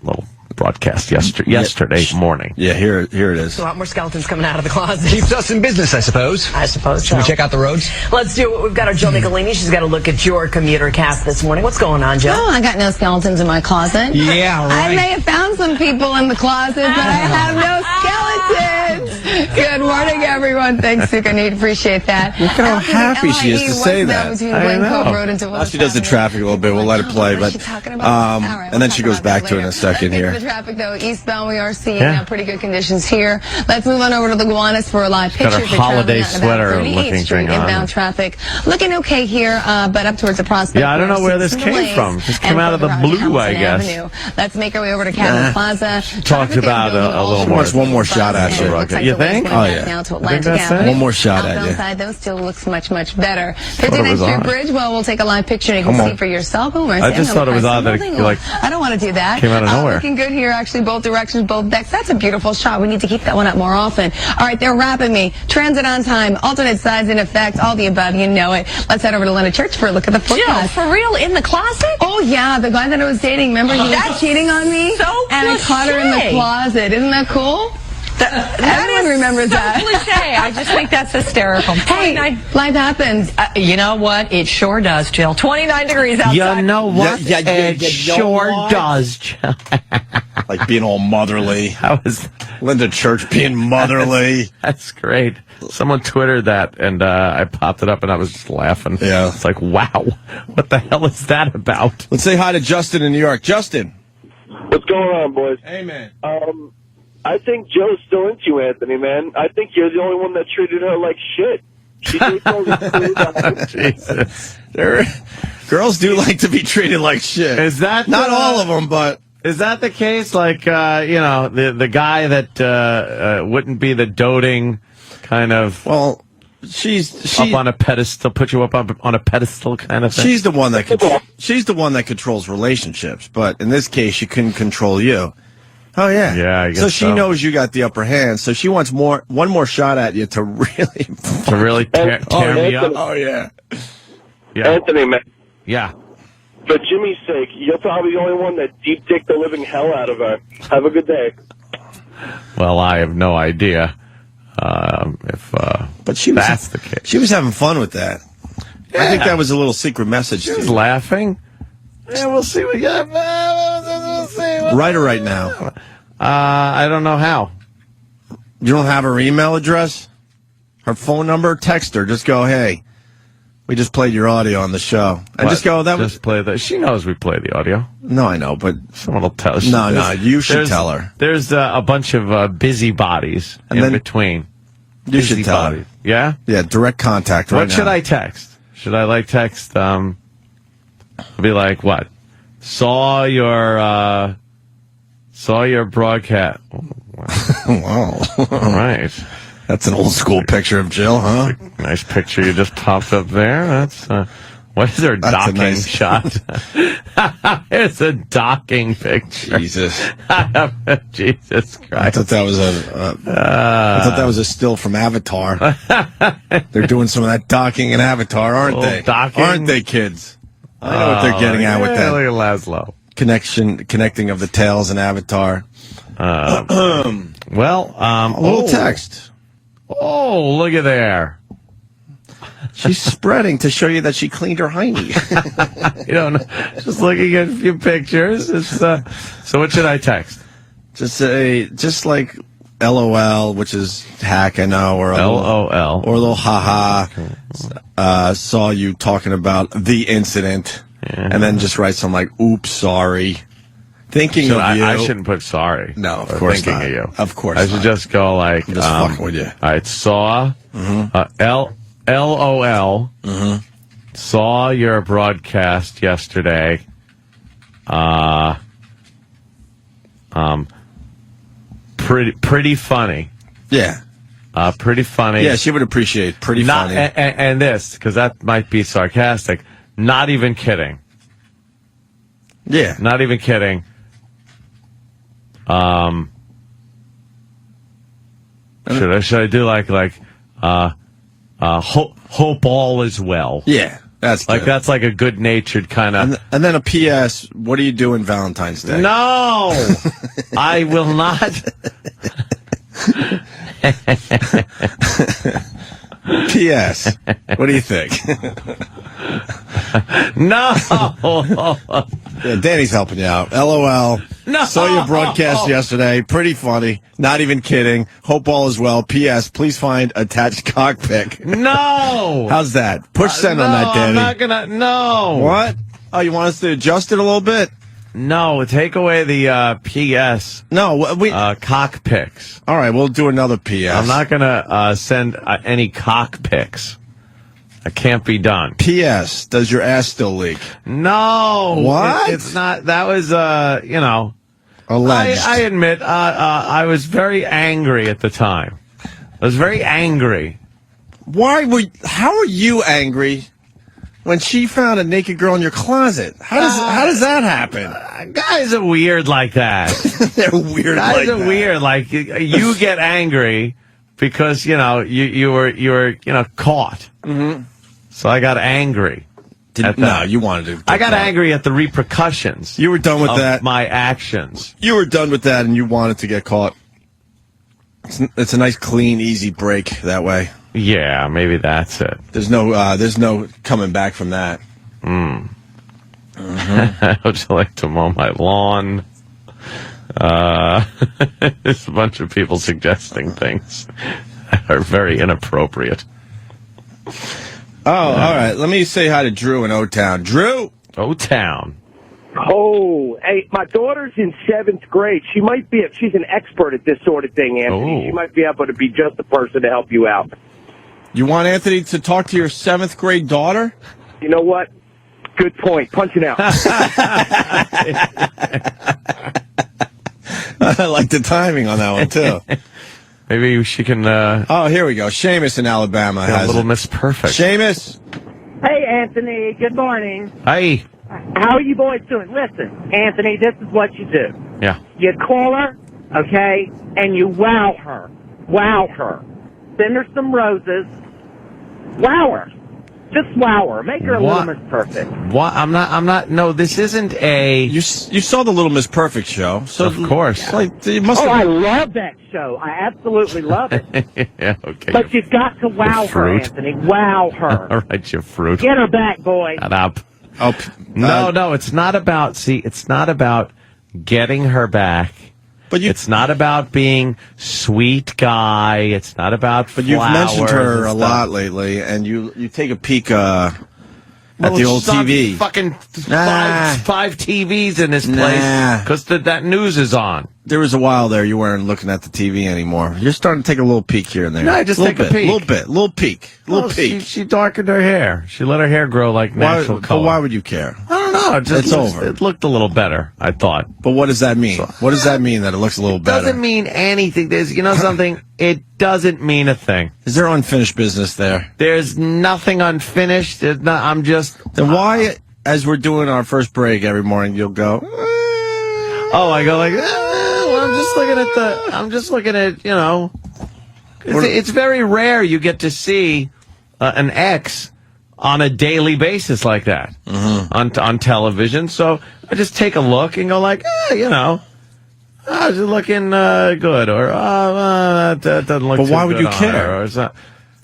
[SPEAKER 2] little broadcast yesterday morning.
[SPEAKER 1] Yeah, here it is.
[SPEAKER 9] A lot more skeletons coming out of the closet.
[SPEAKER 5] Keeps us in business, I suppose.
[SPEAKER 9] I suppose so.
[SPEAKER 5] Should we check out the roads?
[SPEAKER 9] Let's do it. We've got our Jill Nicolini. She's got a look at your commuter cast this morning. What's going on, Jill?
[SPEAKER 10] Oh, I got no skeletons in my closet.
[SPEAKER 5] Yeah, right.
[SPEAKER 10] I may have found some people in the closet, but I have no skeletons. Good morning, everyone. Thanks, Suka. Appreciate that.
[SPEAKER 1] Look at how happy she is to say that.
[SPEAKER 2] I know.
[SPEAKER 1] Now she does the traffic a little bit. We'll let it play, but and then she goes back to it in a second here.
[SPEAKER 10] The traffic, though, eastbound, we are seeing pretty good conditions here. Let's move on over to the Gowanus for a live picture.
[SPEAKER 2] Got her holiday sweater looking thing on.
[SPEAKER 10] Inbound traffic looking okay here, but up towards the Prospect.
[SPEAKER 2] Yeah, I don't know where this came from. This came out of the blue, I guess.
[SPEAKER 10] Avenue. Let's make our way over to Cabot Plaza.
[SPEAKER 2] Talked about a little more.
[SPEAKER 1] One more shot at you.
[SPEAKER 2] You think?
[SPEAKER 1] Oh, yeah.
[SPEAKER 10] Now to
[SPEAKER 2] I think that's
[SPEAKER 10] Avenue.
[SPEAKER 2] it.
[SPEAKER 1] One more shot at you.
[SPEAKER 10] Outside, though, still looks much, much better.
[SPEAKER 2] it
[SPEAKER 10] 59th
[SPEAKER 2] was
[SPEAKER 10] Street
[SPEAKER 2] odd.
[SPEAKER 10] Bridge, well, we'll take a live picture and you can see for yourself.
[SPEAKER 2] I just thought it was odd that it,
[SPEAKER 10] I don't want to do that.
[SPEAKER 2] Came out of nowhere.
[SPEAKER 10] Looking good here, actually, both directions, both decks. That's a beautiful shot. We need to keep that one up more often. All right, they're wrapping me. Transit on time, alternate sides in effect, all the above, you know it. Let's head over to Lena Church for a look at the forecast.
[SPEAKER 9] Jill, for real, in the closet?
[SPEAKER 10] Oh, yeah, the guy that I was dating, remember, he was cheating on me?
[SPEAKER 9] So
[SPEAKER 10] and I caught her in the closet. Isn't that cool? Everyone remembers that.
[SPEAKER 9] Cliche. I just think that's hysterical.
[SPEAKER 10] Hey, life happens.
[SPEAKER 9] You know what? It sure does, Jill. 29 degrees outside.
[SPEAKER 2] You know what? It sure does.
[SPEAKER 1] Like being all motherly.
[SPEAKER 2] That was
[SPEAKER 1] Linda Church being motherly.
[SPEAKER 2] That's great. Someone Twittered that, and I popped it up, and I was just laughing.
[SPEAKER 1] Yeah.
[SPEAKER 2] It's like, wow, what the hell is that about?
[SPEAKER 1] Let's say hi to Justin in New York. Justin.
[SPEAKER 11] What's going on, boys?
[SPEAKER 1] Hey, man.
[SPEAKER 11] I think Joe's still into you, Anthony, man. I think you're the only one that treated her like shit. She dates all these crews.
[SPEAKER 2] Jesus.
[SPEAKER 1] Girls do like to be treated like shit.
[SPEAKER 2] Is that
[SPEAKER 1] not all of them, but
[SPEAKER 2] is that the case? Like, the guy that wouldn't be the doting kind of.
[SPEAKER 1] Well, she's
[SPEAKER 2] up on a pedestal, put you up on a pedestal kind of thing.
[SPEAKER 1] She's the one that controls relationships, but in this case, she couldn't control you. Oh yeah,
[SPEAKER 2] yeah. I guess
[SPEAKER 1] so she knows you got the upper hand. So she wants one more shot at you to really
[SPEAKER 2] tear me up.
[SPEAKER 1] Oh yeah.
[SPEAKER 11] Anthony, man.
[SPEAKER 2] Yeah.
[SPEAKER 11] For Jimmy's sake, you're probably the only one that deep dicked the living hell out of her. Have a good day.
[SPEAKER 2] Well, I have no idea
[SPEAKER 1] but she was,
[SPEAKER 2] that's the case.
[SPEAKER 1] She was having fun with that. Yeah. I think that was a little secret message.
[SPEAKER 2] She was laughing. Yeah, we'll see. We'll see.
[SPEAKER 1] Write her right now.
[SPEAKER 2] I don't know how.
[SPEAKER 1] You don't have her email address? Her phone number? Text her. Just go, hey, we just played your audio on the show. And just go, that was...
[SPEAKER 2] play the... She knows we play the audio.
[SPEAKER 1] No, I know, but...
[SPEAKER 2] Someone will tell her.
[SPEAKER 1] No, you should tell her.
[SPEAKER 2] There's a bunch of busybodies in between.
[SPEAKER 1] You should tell her.
[SPEAKER 2] Yeah?
[SPEAKER 1] Yeah, direct contact right now.
[SPEAKER 2] What should I text? Should I, text, be like, what? Saw your broadcast. Oh, wow.
[SPEAKER 1] Wow.
[SPEAKER 2] All right.
[SPEAKER 1] That's an old school picture of Jill, huh?
[SPEAKER 2] Nice picture you just popped up there. That's what is her docking shot? It's a docking picture.
[SPEAKER 1] Jesus.
[SPEAKER 2] Jesus Christ.
[SPEAKER 1] I thought that was a still from Avatar. They're doing some of that docking in Avatar, aren't they?
[SPEAKER 2] Docking?
[SPEAKER 1] Aren't they, kids? I know what they're getting at with that.
[SPEAKER 2] Look at Laszlo.
[SPEAKER 1] Connecting of the tails in Avatar.
[SPEAKER 2] A
[SPEAKER 1] little text.
[SPEAKER 2] Oh, look at there.
[SPEAKER 1] She's spreading to show you that she cleaned her hiney.
[SPEAKER 2] You don't know. Just looking at a few pictures. It's, so what should I text?
[SPEAKER 1] Just like LOL, which is hack, I know, or
[SPEAKER 2] LOL,
[SPEAKER 1] or a little haha. Saw you talking about the incident, and then just write something like, "Oops, sorry." Thinking of you.
[SPEAKER 2] I shouldn't put sorry.
[SPEAKER 1] No, of course
[SPEAKER 2] thinking
[SPEAKER 1] not.
[SPEAKER 2] of you.
[SPEAKER 1] Of course
[SPEAKER 2] I should just go like,
[SPEAKER 1] I'm just fucking with you.
[SPEAKER 2] All right, saw, LOL, saw your broadcast yesterday. Pretty funny.
[SPEAKER 1] Yeah.
[SPEAKER 2] Pretty funny.
[SPEAKER 1] Yeah, she would appreciate pretty funny.
[SPEAKER 2] And this, because that might be sarcastic. Not even kidding.
[SPEAKER 1] Yeah.
[SPEAKER 2] Not even kidding. Should I do hope all is well?
[SPEAKER 1] Yeah, that's good.
[SPEAKER 2] That's like a good-natured kind of.
[SPEAKER 1] And then a P.S. What are you doing Valentine's Day?
[SPEAKER 2] No, I will not.
[SPEAKER 1] P.S. What do you think?
[SPEAKER 2] No.
[SPEAKER 1] Yeah, Danny's helping you out. LOL.
[SPEAKER 2] No.
[SPEAKER 1] Saw your broadcast yesterday. Pretty funny. Not even kidding. Hope all is well. P.S. Please find attached cock pic.
[SPEAKER 2] No.
[SPEAKER 1] How's that? Push send on that, Danny.
[SPEAKER 2] I'm not gonna. No.
[SPEAKER 1] What? Oh, you want us to adjust it a little bit?
[SPEAKER 2] No. Take away the P.S.
[SPEAKER 1] No,
[SPEAKER 2] cock pics.
[SPEAKER 1] All right, we'll do another P.S.
[SPEAKER 2] I'm not gonna send any cock pics. That can't be done.
[SPEAKER 1] P.S. Does your ass still leak?
[SPEAKER 2] No.
[SPEAKER 1] What?
[SPEAKER 2] It's not. That was,
[SPEAKER 1] alleged.
[SPEAKER 2] I admit, I was very angry at the time. I was very angry.
[SPEAKER 1] How are you angry when she found a naked girl in your closet? How does that happen?
[SPEAKER 2] Guys are weird like that.
[SPEAKER 1] They're weird
[SPEAKER 2] Guys
[SPEAKER 1] like
[SPEAKER 2] are
[SPEAKER 1] that.
[SPEAKER 2] weird. Like, you get angry because, you were caught. Mm-hmm. So I got angry.
[SPEAKER 1] No, you wanted to.
[SPEAKER 2] I got angry at the repercussions.
[SPEAKER 1] You were done with that.
[SPEAKER 2] My actions.
[SPEAKER 1] You were done with that, and you wanted to get caught. It's a nice, clean, easy break that way.
[SPEAKER 2] Yeah, maybe that's it.
[SPEAKER 1] There's no coming back from that.
[SPEAKER 2] Would you like to mow my lawn? There's a bunch of people suggesting things. are very inappropriate.
[SPEAKER 1] Oh, all right. Let me say hi to Drew in O-Town. Drew!
[SPEAKER 2] O-Town.
[SPEAKER 3] Oh, hey, my daughter's in 7th grade. She might be, she's an expert at this sort of thing, Anthony.
[SPEAKER 2] Oh.
[SPEAKER 3] She might be able to be just the person to help you out.
[SPEAKER 1] You want Anthony to talk to your 7th grade daughter?
[SPEAKER 3] You know what? Good point. Punching out.
[SPEAKER 1] I like the timing on that one, too.
[SPEAKER 2] Maybe she can
[SPEAKER 1] Oh, here we go. Seamus in Alabama
[SPEAKER 2] get a
[SPEAKER 1] has
[SPEAKER 2] little
[SPEAKER 1] it.
[SPEAKER 2] Miss Perfect.
[SPEAKER 1] Seamus!
[SPEAKER 3] Hey, Anthony. Good morning.
[SPEAKER 2] Hey.
[SPEAKER 3] How are you boys doing? Listen, Anthony, this is what you do.
[SPEAKER 2] Yeah.
[SPEAKER 3] You call her, okay, and you wow her. Wow her. Send her some roses. Wow her. Just wow her. Make her a
[SPEAKER 2] What?
[SPEAKER 3] little Miss Perfect.
[SPEAKER 2] What? I'm not. No, this isn't a.
[SPEAKER 1] You saw the Little Miss Perfect show. So
[SPEAKER 2] Of course.
[SPEAKER 1] it's like, you must
[SPEAKER 3] Oh,
[SPEAKER 1] have...
[SPEAKER 3] I love that show. I absolutely love it.
[SPEAKER 2] Yeah. Okay.
[SPEAKER 3] But you've got to wow her,
[SPEAKER 2] fruit.
[SPEAKER 3] Anthony. Wow her.
[SPEAKER 2] All right, you fruit.
[SPEAKER 3] Get her back, boy.
[SPEAKER 2] Shut up.
[SPEAKER 1] Oh,
[SPEAKER 2] No, it's not about. See, it's not about getting her back.
[SPEAKER 1] But
[SPEAKER 2] It's not about being sweet guy. It's not about.
[SPEAKER 1] But you've mentioned her
[SPEAKER 2] flowers
[SPEAKER 1] a
[SPEAKER 2] and
[SPEAKER 1] lot
[SPEAKER 2] stuff.
[SPEAKER 1] lately, and you take a peek at
[SPEAKER 2] Well,
[SPEAKER 1] the old
[SPEAKER 2] it's not
[SPEAKER 1] TV.
[SPEAKER 2] Fucking
[SPEAKER 1] Nah.
[SPEAKER 2] five TVs in this place
[SPEAKER 1] Nah.
[SPEAKER 2] because that news is on.
[SPEAKER 1] There was a while there you weren't looking at the TV anymore. You're starting to take a little peek here and there.
[SPEAKER 2] No, I just
[SPEAKER 1] Little
[SPEAKER 2] take a
[SPEAKER 1] bit,
[SPEAKER 2] peek.
[SPEAKER 1] little peek.
[SPEAKER 2] Well, she darkened her hair. She let her hair grow like
[SPEAKER 1] Why,
[SPEAKER 2] natural
[SPEAKER 1] but
[SPEAKER 2] color.
[SPEAKER 1] why would you care?
[SPEAKER 2] I don't know.
[SPEAKER 1] It's over.
[SPEAKER 2] It looked a little better, I thought.
[SPEAKER 1] But what does that mean? What does that mean that it looks a little better?
[SPEAKER 2] Doesn't mean anything. There's, something. It doesn't mean a thing.
[SPEAKER 1] Is there unfinished business there?
[SPEAKER 2] There's nothing unfinished. There's not, I'm just.
[SPEAKER 1] Then why, as we're doing our first break every morning, you'll go,
[SPEAKER 2] Oh, I go like. Well, I'm just looking at. It's very rare you get to see an ex on a daily basis like that on television. So I just take a look and go like, is it looking good? Or, that doesn't look
[SPEAKER 1] But
[SPEAKER 2] too
[SPEAKER 1] why would
[SPEAKER 2] good
[SPEAKER 1] you
[SPEAKER 2] on
[SPEAKER 1] care?
[SPEAKER 2] her, or is that,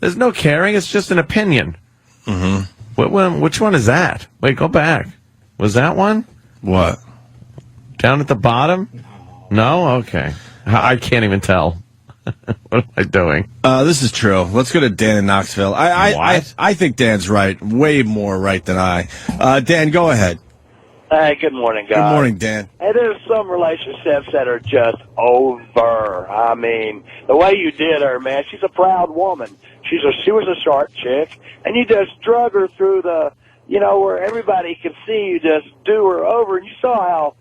[SPEAKER 2] there's no caring. It's just an opinion.
[SPEAKER 1] Mm-hmm.
[SPEAKER 2] Which one is that? Wait, go back. Was that one?
[SPEAKER 1] What?
[SPEAKER 2] Down at the bottom? No? Okay. I can't even tell. What am I doing?
[SPEAKER 1] This is true. Let's go to Dan in Knoxville. I think Dan's right. Way more right than I. Dan, go ahead.
[SPEAKER 11] Hey, good morning, guys.
[SPEAKER 1] Good morning, Dan.
[SPEAKER 11] Hey, there's some relationships that are just over. I mean, the way you did her, man, she's a proud woman. She was a sharp chick, and you just drug her through the, where everybody could see you just do her over, and you saw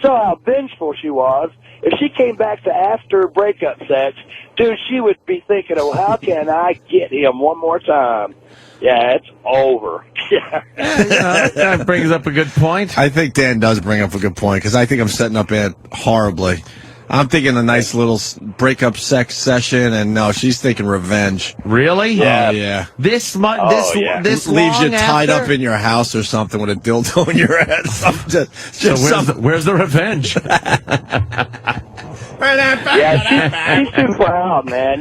[SPEAKER 11] how vengeful she was. If she came back to after breakup sex, dude, she would be thinking, oh, how can I get him one more time? Yeah, it's over. Yeah.
[SPEAKER 2] That brings up a good point.
[SPEAKER 1] I think Dan does bring up a good point because I think I'm setting up Ant horribly. I'm thinking a nice little breakup sex session, and no, she's thinking revenge.
[SPEAKER 2] Really?
[SPEAKER 1] Yeah. Yeah.
[SPEAKER 2] This
[SPEAKER 1] Leaves you tied up in your house or something with a dildo in your head.
[SPEAKER 2] Where's the revenge?
[SPEAKER 11] Yeah, she's too proud, man.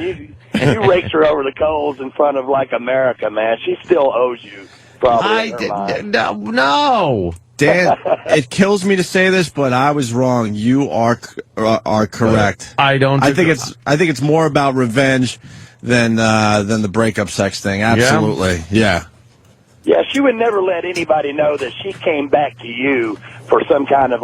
[SPEAKER 11] You raked her over the coals in front of America, man. She still owes you. Probably.
[SPEAKER 2] No.
[SPEAKER 1] Dan, it kills me to say this, but I was wrong. You are correct.
[SPEAKER 2] I don't.
[SPEAKER 1] I think it's more about revenge than the breakup sex thing. Absolutely. Yeah.
[SPEAKER 11] Yeah, she would never let anybody know that she came back to you for some kind of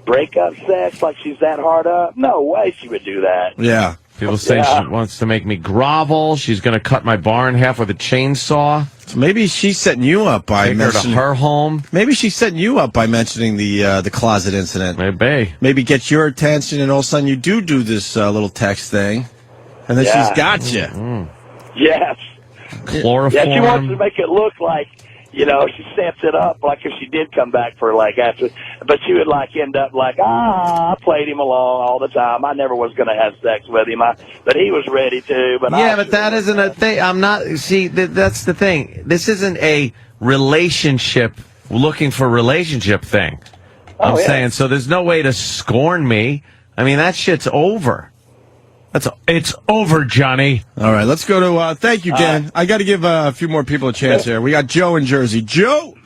[SPEAKER 11] breakup sex, like she's that hard up. No way she would do that.
[SPEAKER 1] Yeah.
[SPEAKER 2] People say she wants to make me grovel. She's going to cut my bar in half with a chainsaw.
[SPEAKER 1] So maybe she's setting you up by
[SPEAKER 2] mentioning her home.
[SPEAKER 1] Maybe she's setting you up by mentioning the closet incident.
[SPEAKER 2] Maybe
[SPEAKER 1] get your attention, and all of a sudden you do this little text thing, and then she's got you.
[SPEAKER 11] Yes.
[SPEAKER 2] Chloroform.
[SPEAKER 11] Yeah, she wants to make it look like, she sets it up like if she did come back for after, but she would end up I played him along all the time. I never was going to have sex with him, but he was ready to. But
[SPEAKER 2] that isn't a thing. I'm not. See, that's the thing. This isn't a relationship looking for relationship thing. I'm saying so. There's no way to scorn me. I mean, that shit's over. It's over, Johnny.
[SPEAKER 1] All right, let's go to. Thank you, Dan. I got to give a few more people a chance here. We got Joe in Jersey. Joe,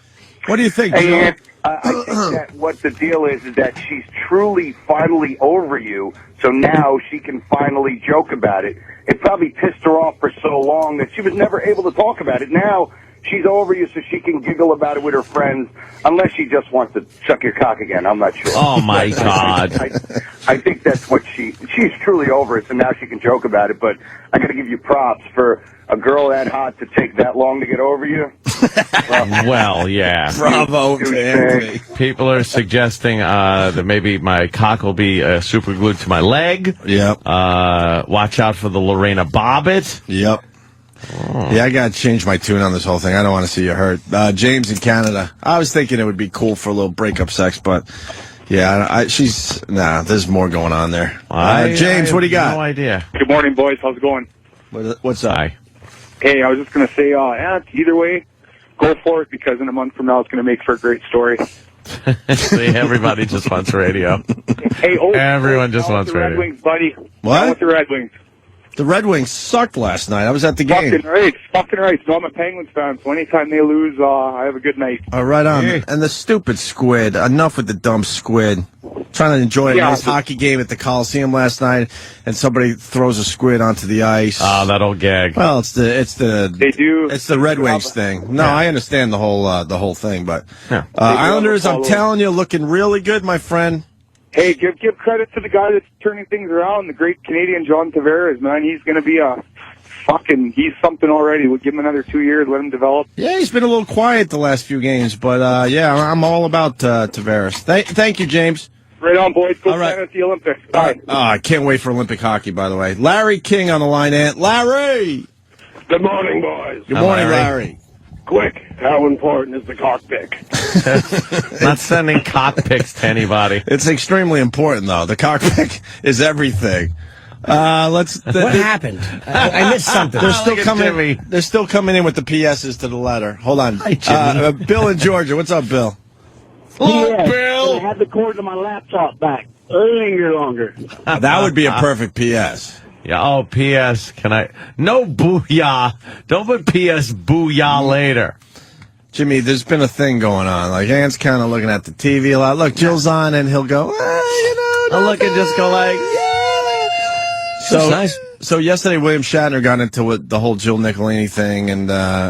[SPEAKER 1] what do you think, Joe?
[SPEAKER 12] Hey, I think that what the deal is that she's truly finally over you, so now she can finally joke about it. it probably pissed her off for so long that she was never able to talk about it. Now she's over you so she can giggle about it with her friends, unless she just wants to suck your cock again. I'm not sure.
[SPEAKER 2] Oh, my God.
[SPEAKER 12] I think that's what she's truly over it, so now she can joke about it. But I got to give you props for a girl that hot to take that long to get over you.
[SPEAKER 2] Well, yeah.
[SPEAKER 1] Bravo to Anthony.
[SPEAKER 2] People are suggesting that maybe my cock will be super glued to my leg.
[SPEAKER 1] Yep.
[SPEAKER 2] Watch out for the Lorena Bobbitt.
[SPEAKER 1] Yep. Oh. Yeah, I got to change my tune on this whole thing. I don't want to see you hurt. James in Canada. I was thinking it would be cool for a little breakup sex, but yeah, there's more going on there. James, what do you got?
[SPEAKER 2] No idea.
[SPEAKER 7] Good morning, boys. How's it going?
[SPEAKER 1] What's up?
[SPEAKER 2] Hi.
[SPEAKER 7] Hey, I was just going to say, either way, go for it, because in a month from now it's going to make for a great story.
[SPEAKER 2] See, everybody just wants radio.
[SPEAKER 7] Hey,
[SPEAKER 2] everyone just wants
[SPEAKER 7] the Red
[SPEAKER 2] radio.
[SPEAKER 7] Wings, buddy.
[SPEAKER 1] What?
[SPEAKER 7] Down with the Red Wings.
[SPEAKER 1] The Red Wings sucked last night. I was at the game.
[SPEAKER 7] Fucking right. No, I'm a Penguins fan, so anytime they lose, I have a good night.
[SPEAKER 1] Right on.
[SPEAKER 2] Hey.
[SPEAKER 1] And the stupid squid. Enough with the dumb squid. Trying to enjoy a nice hockey game at the Coliseum last night, and somebody throws a squid onto the ice.
[SPEAKER 2] Oh, that old gag.
[SPEAKER 1] Well, it's the Red Wings thing. No, I understand the whole thing, but Islanders, I'm telling you, looking really good, my friend.
[SPEAKER 7] Hey, give credit to the guy that's turning things around, the great Canadian John Tavares, man. He's going to be he's something already. We'll give him another 2 years, let him develop.
[SPEAKER 1] Yeah, he's been a little quiet the last few games, but yeah, I'm all about Tavares. Thank you, James.
[SPEAKER 7] Right on, boys. Go
[SPEAKER 1] all right.
[SPEAKER 7] at the Olympics. Bye.
[SPEAKER 1] I can't wait for Olympic hockey, by the way. Larry King on the line, Ant. Larry!
[SPEAKER 11] Good morning, boys.
[SPEAKER 1] Good morning, Larry.
[SPEAKER 11] Quick, how important is the cock pick?
[SPEAKER 2] Not sending cock pics to anybody.
[SPEAKER 1] It's extremely important, though. The cock pick is everything. What
[SPEAKER 5] happened? I missed something.
[SPEAKER 1] They're still coming in with the PSs to the letter. Hold on.
[SPEAKER 5] Hi,
[SPEAKER 1] Bill in Georgia. What's up, Bill?
[SPEAKER 2] Hello, Bill.
[SPEAKER 11] I had the cord to my laptop back. Linger longer.
[SPEAKER 1] That would be a perfect PS.
[SPEAKER 2] Yeah. Oh, PS. Can I? No booyah. Don't put PS booyah later.
[SPEAKER 1] Jimmy, there's been a thing going on. Like, Ant's kind of looking at the TV a lot. Look, Jill's on, and he'll go,
[SPEAKER 2] I'll look and just go like, yeah.
[SPEAKER 1] So
[SPEAKER 5] nice.
[SPEAKER 1] So yesterday, William Shatner got into the whole Jill Nicolini thing and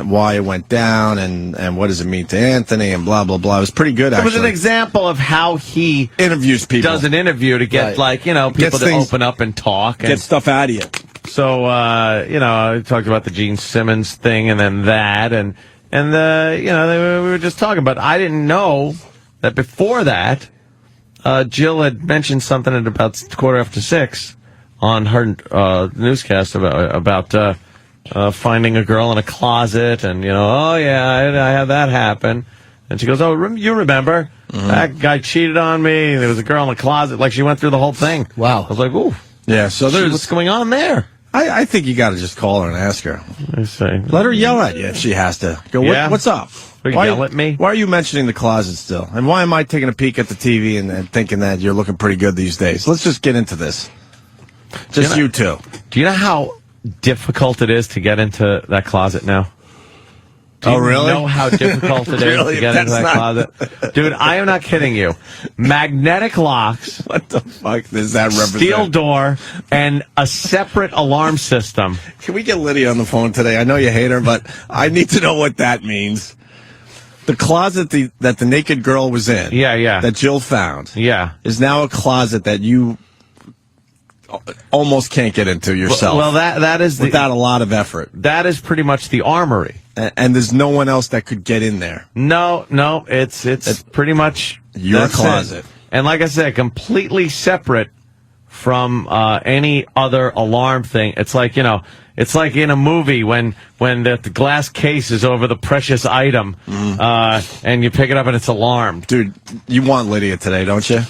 [SPEAKER 1] why it went down and what does it mean to Anthony and blah, blah, blah. It was pretty good, actually.
[SPEAKER 2] It was an example of how he
[SPEAKER 1] interviews people.
[SPEAKER 2] Does an interview to get, people to open up and talk.
[SPEAKER 1] Get stuff out of you.
[SPEAKER 2] So, I talked about the Gene Simmons thing and then that. And we were just talking about, I didn't know that before that, Jill had mentioned something at about 6:15 on her newscast about finding a girl in a closet and, I had that happen. And she goes, you remember? Mm-hmm. That guy cheated on me. There was a girl in the closet. Like, she went through the whole thing.
[SPEAKER 5] Wow.
[SPEAKER 2] I was like, ooh.
[SPEAKER 1] Yeah, so there's...
[SPEAKER 2] What's going on there?
[SPEAKER 1] I think you got to just call her and ask her.
[SPEAKER 2] I say,
[SPEAKER 1] let her yell at you if she has to. Go, what's up?
[SPEAKER 2] Yell at me?
[SPEAKER 1] Why are you mentioning the closet still? And why am I taking a peek at the TV and thinking that you're looking pretty good these days? Let's just get into this. Just you two.
[SPEAKER 2] Do you know how difficult it is to get into that closet now? Do you
[SPEAKER 1] really?
[SPEAKER 2] know how difficult it is to get into that closet? Dude, I am not kidding you. Magnetic locks.
[SPEAKER 1] What the fuck does that represent?
[SPEAKER 2] Steel door and a separate alarm system.
[SPEAKER 1] Can we get Lydia on the phone today? I know you hate her, but I need to know what that means. The closet that the naked girl was in.
[SPEAKER 2] Yeah.
[SPEAKER 1] That Jill found.
[SPEAKER 2] Yeah.
[SPEAKER 1] Is now a closet that you almost can't get into yourself.
[SPEAKER 2] Well, that is
[SPEAKER 1] without a lot of effort.
[SPEAKER 2] That is pretty much the armory.
[SPEAKER 1] And there's no one else that could get in there.
[SPEAKER 2] No, it's pretty much
[SPEAKER 1] your closet.
[SPEAKER 2] And like I said, completely separate from any other alarm thing. It's like, it's like in a movie when the glass case is over the precious item, and you pick it up and it's alarmed.
[SPEAKER 1] Dude, you want Lydia today, don't you?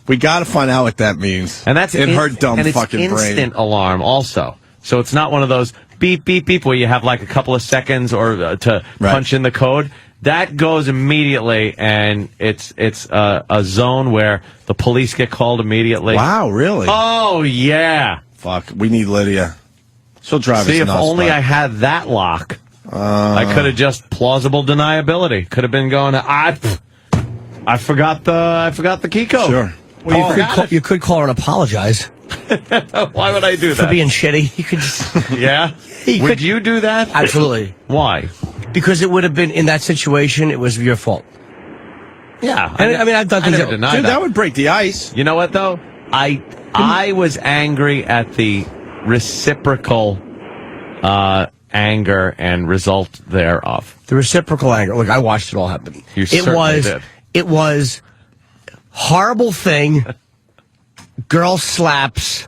[SPEAKER 1] We got to find out what that means.
[SPEAKER 2] And that's
[SPEAKER 1] in her dumb fucking brain.
[SPEAKER 2] And it's instant alarm also. So it's not one of those beep, beep, beep where you have like a couple of seconds or to punch in the code. That goes immediately, and it's a zone where the police get called immediately.
[SPEAKER 1] Wow, really?
[SPEAKER 2] Oh, yeah.
[SPEAKER 1] Fuck, we need Lydia. She'll drive us nuts.
[SPEAKER 2] See, if only I had that lock, I could have just plausible deniability. Could have been going, I forgot the key code.
[SPEAKER 1] Sure.
[SPEAKER 5] Well, you could call her and apologize.
[SPEAKER 2] Why would I do
[SPEAKER 5] For
[SPEAKER 2] that?
[SPEAKER 5] being shitty. You could just...
[SPEAKER 2] Yeah? Would you do that?
[SPEAKER 5] Absolutely.
[SPEAKER 2] Why?
[SPEAKER 5] Because it would have been, in that situation, it was your fault.
[SPEAKER 2] Yeah.
[SPEAKER 5] And, I mean, I've done
[SPEAKER 2] I
[SPEAKER 5] things
[SPEAKER 2] never deny
[SPEAKER 1] Dude,
[SPEAKER 2] that.
[SPEAKER 1] that would break the ice.
[SPEAKER 2] You know what, though? I was angry at the reciprocal anger and result thereof.
[SPEAKER 5] The reciprocal anger. Look, I watched it all happen.
[SPEAKER 2] You certainly did.
[SPEAKER 5] It was horrible thing. Girl slaps.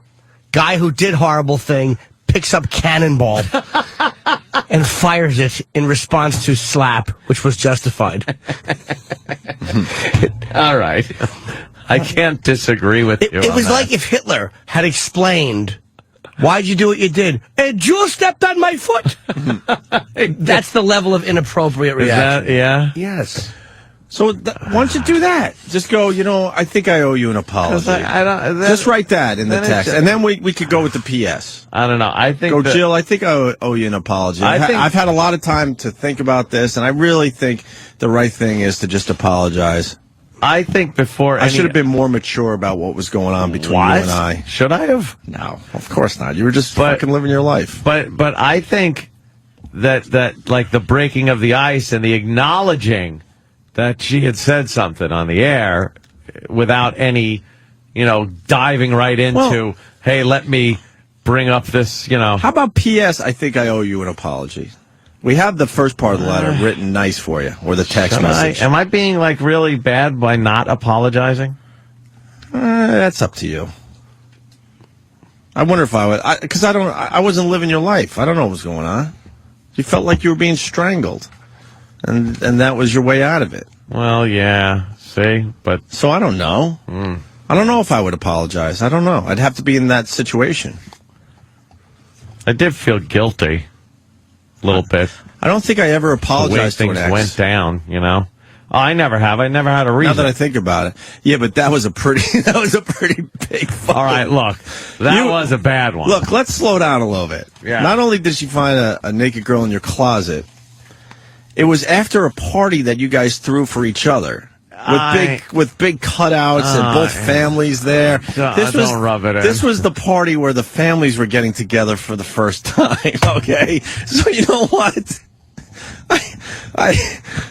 [SPEAKER 5] Guy who did horrible thing picks up cannonball and fires it in response to slap, which was justified.
[SPEAKER 2] All right. I can't disagree with you.
[SPEAKER 5] It was
[SPEAKER 2] on
[SPEAKER 5] like
[SPEAKER 2] that.
[SPEAKER 5] if Hitler had explained, why'd you do what you did? A Jew stepped on my foot. That's the level of inappropriate
[SPEAKER 2] Is
[SPEAKER 5] reaction.
[SPEAKER 2] that, yeah?
[SPEAKER 5] Yes.
[SPEAKER 1] So why don't you do that? Just go, I think I owe you an apology.
[SPEAKER 2] I don't,
[SPEAKER 1] Just write that in the
[SPEAKER 2] then
[SPEAKER 1] text.
[SPEAKER 2] it's-
[SPEAKER 1] And then we could go with the PS.
[SPEAKER 2] I don't know. I think
[SPEAKER 1] Go,
[SPEAKER 2] that-
[SPEAKER 1] Jill, I think I owe you an apology. I've had a lot of time to think about this, and I really think the right thing is to just apologize.
[SPEAKER 2] I think before
[SPEAKER 1] I should have been more mature about what was going on between
[SPEAKER 2] What?
[SPEAKER 1] you and I.
[SPEAKER 2] Should I have?
[SPEAKER 1] No, of course not. You were just fucking living your life.
[SPEAKER 2] But I think that like the breaking of the ice and the acknowledging that she had said something on the air without any, diving right into, hey, let me bring up this,
[SPEAKER 1] How about P.S. I think I owe you an apology. We have the first part of the letter written nice for you, or the text message.
[SPEAKER 2] Am I being like really bad by not apologizing?
[SPEAKER 1] That's up to you. I wonder if I would, because I wasn't living your life. I don't know what was going on. You felt like you were being strangled, and that was your way out of it.
[SPEAKER 2] Well, yeah. See, but
[SPEAKER 1] so I don't know. I don't know if I would apologize. I don't know. I'd have to be in that situation.
[SPEAKER 2] I did feel guilty a little bit.
[SPEAKER 1] I don't think I ever apologized
[SPEAKER 2] the way
[SPEAKER 1] to an
[SPEAKER 2] things
[SPEAKER 1] ex.
[SPEAKER 2] went down. Oh, I never have. I never had a reason.
[SPEAKER 1] Now that I think about it, yeah, but that was a pretty big fuck.
[SPEAKER 2] All right, look, that was a bad one.
[SPEAKER 1] Look, let's slow down a little bit.
[SPEAKER 2] Yeah.
[SPEAKER 1] Not only did she find a naked girl in your closet, it was after a party that you guys threw for each other. With big cutouts and both families there.
[SPEAKER 2] Don't rub it in.
[SPEAKER 1] This was the party where the families were getting together for the first time. Okay, so you know what?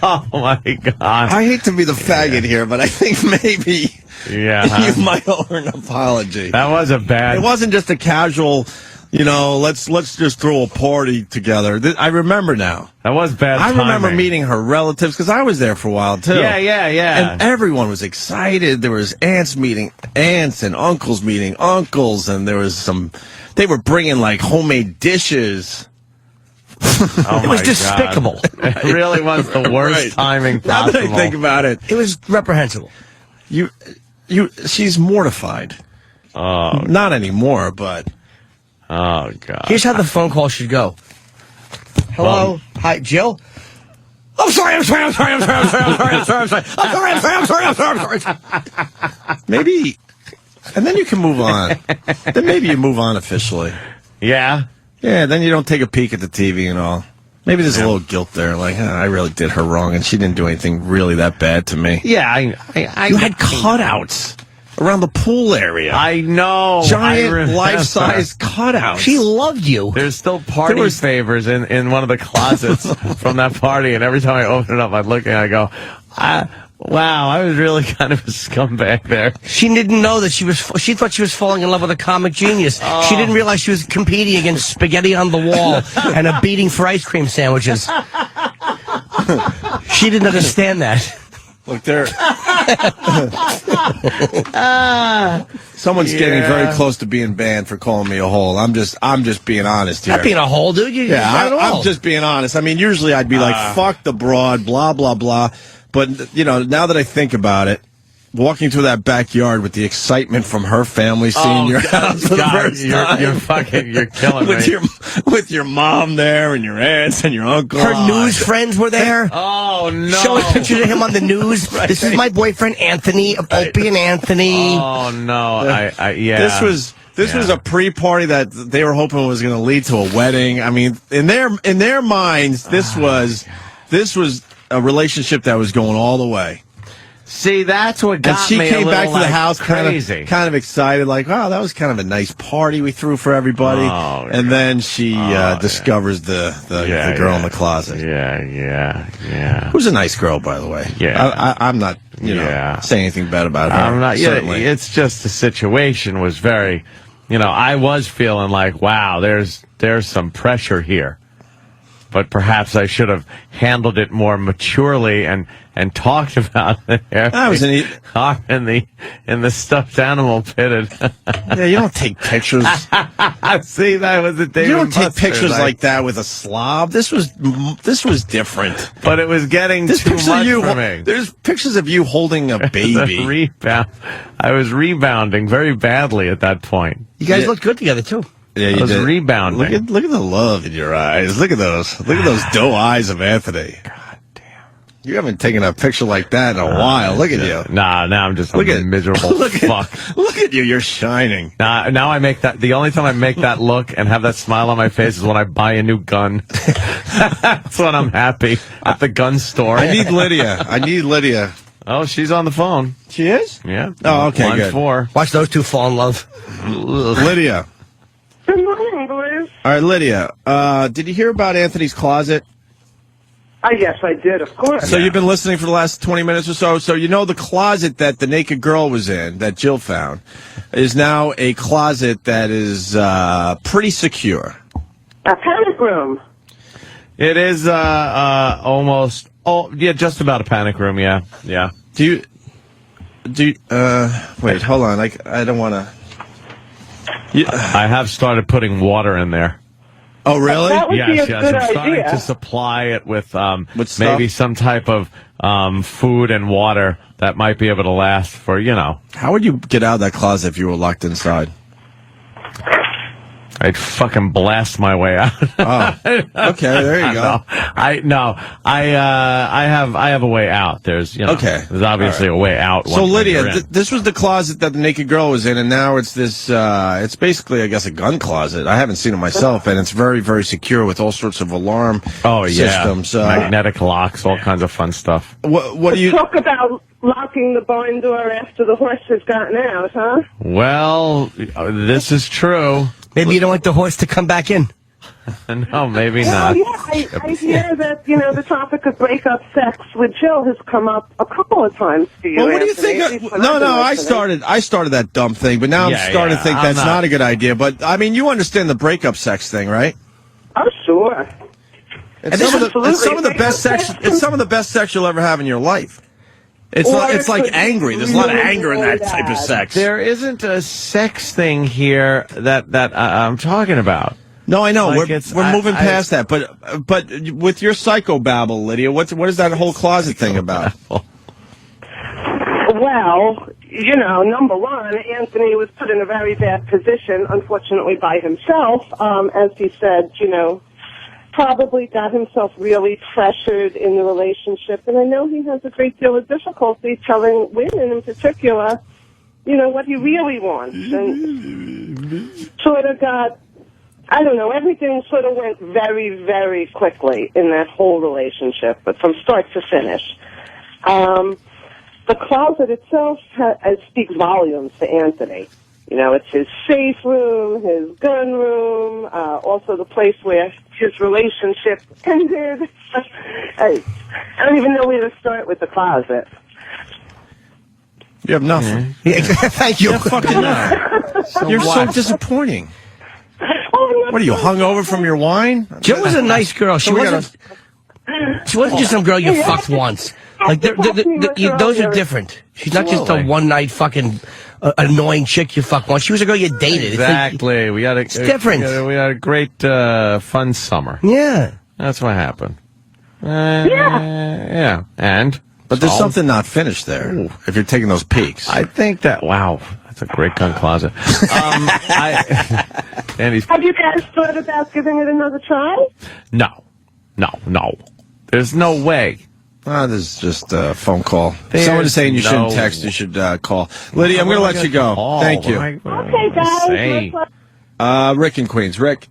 [SPEAKER 2] Oh my God!
[SPEAKER 1] I hate to be the faggot here, but I think maybe you might owe her an apology.
[SPEAKER 2] That was a bad.
[SPEAKER 1] It wasn't just a casual. Let's just throw a party together. I remember now.
[SPEAKER 2] That was bad
[SPEAKER 1] I remember
[SPEAKER 2] timing.
[SPEAKER 1] meeting her relatives because I was there for a while too.
[SPEAKER 2] Yeah.
[SPEAKER 1] And everyone was excited. There was aunts meeting aunts and uncles meeting uncles, and there was they were bringing like homemade dishes.
[SPEAKER 2] Oh
[SPEAKER 5] It was
[SPEAKER 2] my
[SPEAKER 5] despicable.
[SPEAKER 2] God. It really was the worst timing
[SPEAKER 1] Now
[SPEAKER 2] possible.
[SPEAKER 1] that I think about it,
[SPEAKER 5] It was reprehensible.
[SPEAKER 1] she's mortified.
[SPEAKER 2] Oh,
[SPEAKER 1] Not anymore, but.
[SPEAKER 2] oh God!
[SPEAKER 5] Here's how the phone call should go. Hello? Hi, Jill? I'm sorry.
[SPEAKER 1] Maybe, and then you can move on. Then maybe you move on officially.
[SPEAKER 2] Yeah.
[SPEAKER 1] Yeah, then you don't take a peek at the TV and all. Maybe there's a little guilt there, like, I really did her wrong, and she didn't do anything really that bad to me.
[SPEAKER 2] Yeah, I
[SPEAKER 1] You had cutouts around the pool area.
[SPEAKER 2] I know.
[SPEAKER 1] Giant, life-size cutouts.
[SPEAKER 5] She loved you.
[SPEAKER 2] There's still party favors in one of the closets from that party, and every time I open it up, I look and I go, wow, I was really kind of a scumbag there.
[SPEAKER 5] She didn't know that she thought she was falling in love with a comic genius.
[SPEAKER 2] Oh.
[SPEAKER 5] She didn't realize she was competing against spaghetti on the wall and a beating for ice cream sandwiches. She didn't understand that.
[SPEAKER 1] Look, there. Someone's getting very close to being banned for calling me a hole. I'm just being honest here.
[SPEAKER 5] Not being a hole, dude.
[SPEAKER 1] I'm just being honest. I mean, usually I'd be like, fuck the broad, blah, blah, blah. But, now that I think about it, walking through that backyard with the excitement from her family seeing your house for the first time.
[SPEAKER 2] You're killing me.
[SPEAKER 1] With your mom there and your aunts and your uncle.
[SPEAKER 5] Her news friends were there.
[SPEAKER 2] Oh, no.
[SPEAKER 5] Showing pictures of him on the news. Right. This is my boyfriend, Anthony, of Opie and Anthony.
[SPEAKER 2] Oh, no. Yeah.
[SPEAKER 1] This was a pre-party that they were hoping was going to lead to a wedding. I mean, in their minds, this was a relationship that was going all the way.
[SPEAKER 2] See, that's what got
[SPEAKER 1] And she
[SPEAKER 2] me
[SPEAKER 1] came
[SPEAKER 2] a
[SPEAKER 1] back to
[SPEAKER 2] little,
[SPEAKER 1] the house
[SPEAKER 2] crazy.
[SPEAKER 1] kind of excited, like, wow, that was kind of a nice party we threw for everybody.
[SPEAKER 2] Oh,
[SPEAKER 1] and then she discovers the girl in the closet.
[SPEAKER 2] Yeah.
[SPEAKER 1] Who's a nice girl, by the way.
[SPEAKER 2] Yeah.
[SPEAKER 1] I'm not, saying anything bad about her.
[SPEAKER 2] I'm not. Yeah,
[SPEAKER 1] certainly.
[SPEAKER 2] it's just the situation was very, I was feeling like, wow, there's some pressure here. But perhaps I should have handled it more maturely and talked about it.
[SPEAKER 1] I was in
[SPEAKER 2] the stuffed animal pitted.
[SPEAKER 1] Yeah, you don't take pictures.
[SPEAKER 2] See, that was a David
[SPEAKER 1] You don't take
[SPEAKER 2] Buster,
[SPEAKER 1] pictures like that with a slob. This was different.
[SPEAKER 2] But it was getting too much for me.
[SPEAKER 1] There's pictures of you holding a baby.
[SPEAKER 2] Rebound. I was rebounding very badly at that point.
[SPEAKER 5] You guys look good together, too.
[SPEAKER 1] Yeah,
[SPEAKER 2] I was rebounding.
[SPEAKER 1] Look at the love in your eyes. Look at those doe eyes of Anthony.
[SPEAKER 2] God damn.
[SPEAKER 1] You haven't taken a picture like that in a while. Look at you.
[SPEAKER 2] Nah, now I'm just a miserable fuck.
[SPEAKER 1] Look at you. You're shining.
[SPEAKER 2] Now I make that. The only time I make that look and have that smile on my face is when I buy a new gun. That's when I'm happy at the gun store.
[SPEAKER 1] I need Lydia.
[SPEAKER 2] Oh, she's on the phone.
[SPEAKER 1] She is?
[SPEAKER 2] Yeah.
[SPEAKER 1] Oh, okay,
[SPEAKER 2] Line
[SPEAKER 1] good.
[SPEAKER 2] 4.
[SPEAKER 5] Watch those two fall in love.
[SPEAKER 1] Lydia.
[SPEAKER 3] Good morning, boys.
[SPEAKER 1] All right, Lydia. Did you hear about Anthony's closet?
[SPEAKER 3] Yes, I did, of course.
[SPEAKER 1] So you've been listening for the last 20 minutes or so. So you know the closet that the naked girl was in, that Jill found, is now a closet that is pretty secure.
[SPEAKER 3] A panic room.
[SPEAKER 2] It is almost. Oh, yeah, just about a panic room. Yeah.
[SPEAKER 1] Do you? Wait, hold on. I don't want to.
[SPEAKER 2] I have started putting water in there.
[SPEAKER 1] Oh, really?
[SPEAKER 3] That would be a good
[SPEAKER 2] I'm starting
[SPEAKER 3] idea.
[SPEAKER 2] to supply it with
[SPEAKER 1] With
[SPEAKER 2] maybe
[SPEAKER 1] stuff?
[SPEAKER 2] some type of food and water that might be able to last for,
[SPEAKER 1] How would you get out of that closet if you were locked inside?
[SPEAKER 2] I'd fucking blast my way out.
[SPEAKER 1] Oh, okay, there you go.
[SPEAKER 2] I have a way out. There's there's obviously a way out.
[SPEAKER 1] So
[SPEAKER 2] once
[SPEAKER 1] Lydia,
[SPEAKER 2] you're in.
[SPEAKER 1] this was the closet that the naked girl was in, and now it's this. It's basically, I guess, a gun closet. I haven't seen it myself, and it's very, very secure with all sorts of alarm systems,
[SPEAKER 2] magnetic locks, all kinds of fun stuff.
[SPEAKER 1] What do you
[SPEAKER 3] talk about locking the barn door after the horse has gotten out, huh?
[SPEAKER 2] Well, this is true.
[SPEAKER 5] Maybe you don't want the horse to come back in.
[SPEAKER 2] No, maybe not.
[SPEAKER 3] Yeah, I hear that, the topic of breakup sex with Jill has come up a couple of times for you.
[SPEAKER 1] Well, what do you
[SPEAKER 3] Anthony, at
[SPEAKER 1] think?
[SPEAKER 3] least when I've been
[SPEAKER 1] I started that dumb thing, but now I'm starting to think
[SPEAKER 2] I'm
[SPEAKER 1] that's not a good idea. But I mean, you understand the breakup sex thing, right?
[SPEAKER 3] Oh, sure.
[SPEAKER 1] It's some of the best sex. It's some of the best sex you'll ever have in your life. It's like angry. There's a lot of anger in that type of sex.
[SPEAKER 2] There isn't a sex thing here that I'm talking about.
[SPEAKER 1] No, I know.
[SPEAKER 2] Like
[SPEAKER 1] we're moving past that. But with your psychobabble, Lydia, what is that whole closet thing about?
[SPEAKER 3] Well, number one, Anthony was put in a very bad position, unfortunately, by himself. As he said, probably got himself really pressured in the relationship. And I know he has a great deal of difficulty telling women in particular, what he really wants. And sort of got, I don't know, everything sort of went very, very quickly in that whole relationship, but from start to finish. The closet itself speaks volumes to Anthony. It's his safe room, his gun room, also the place where his relationship ended. I don't even know where to start with the closet.
[SPEAKER 1] You have nothing.
[SPEAKER 5] Thank you.
[SPEAKER 1] Yeah, fucking no. You're so disappointing. What are you, hungover from your wine?
[SPEAKER 5] Jill was a nice girl. She wasn't just some girl you fucked once. Like those are different. She's not just a one night fucking annoying chick you fuck once. She was a girl you dated.
[SPEAKER 2] Exactly.
[SPEAKER 5] It's different.
[SPEAKER 2] We had a great fun summer.
[SPEAKER 5] Yeah.
[SPEAKER 2] That's what happened.
[SPEAKER 3] Yeah.
[SPEAKER 2] But
[SPEAKER 1] there's something not finished there. Ooh. If you're taking those peeks.
[SPEAKER 2] I think that that's a great gun closet.
[SPEAKER 3] Have you guys thought about giving it another try?
[SPEAKER 2] No. There's no way.
[SPEAKER 1] This is just a phone call. Someone is saying you shouldn't text, you should call. Lydia, I'm going to let you go. Thank you.
[SPEAKER 3] Okay, guys.
[SPEAKER 1] Rick in Queens. Rick.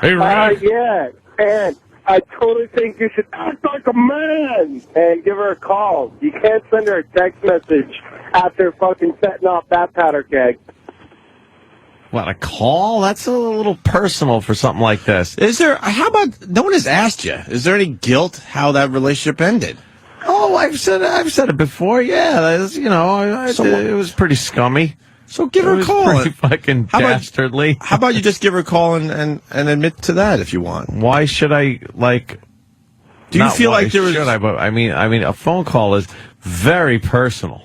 [SPEAKER 2] Hey, Rick.
[SPEAKER 13] Yeah, and
[SPEAKER 11] I totally think you should act like a man and give her a call. You can't send her a text message after fucking setting off that powder keg.
[SPEAKER 2] What, a call? That's a little personal for something like this.
[SPEAKER 1] Is there? How about? No one has asked you. Is there any guilt how that relationship ended?
[SPEAKER 2] Oh, I've said it before. Yeah, that's, it was pretty scummy.
[SPEAKER 1] So give her a call.
[SPEAKER 2] Pretty fucking dastardly.
[SPEAKER 1] How about you just give her a call and admit to that if you want?
[SPEAKER 2] Why should I
[SPEAKER 1] Do you feel like there was?
[SPEAKER 2] Should I? But I mean, a phone call is very personal.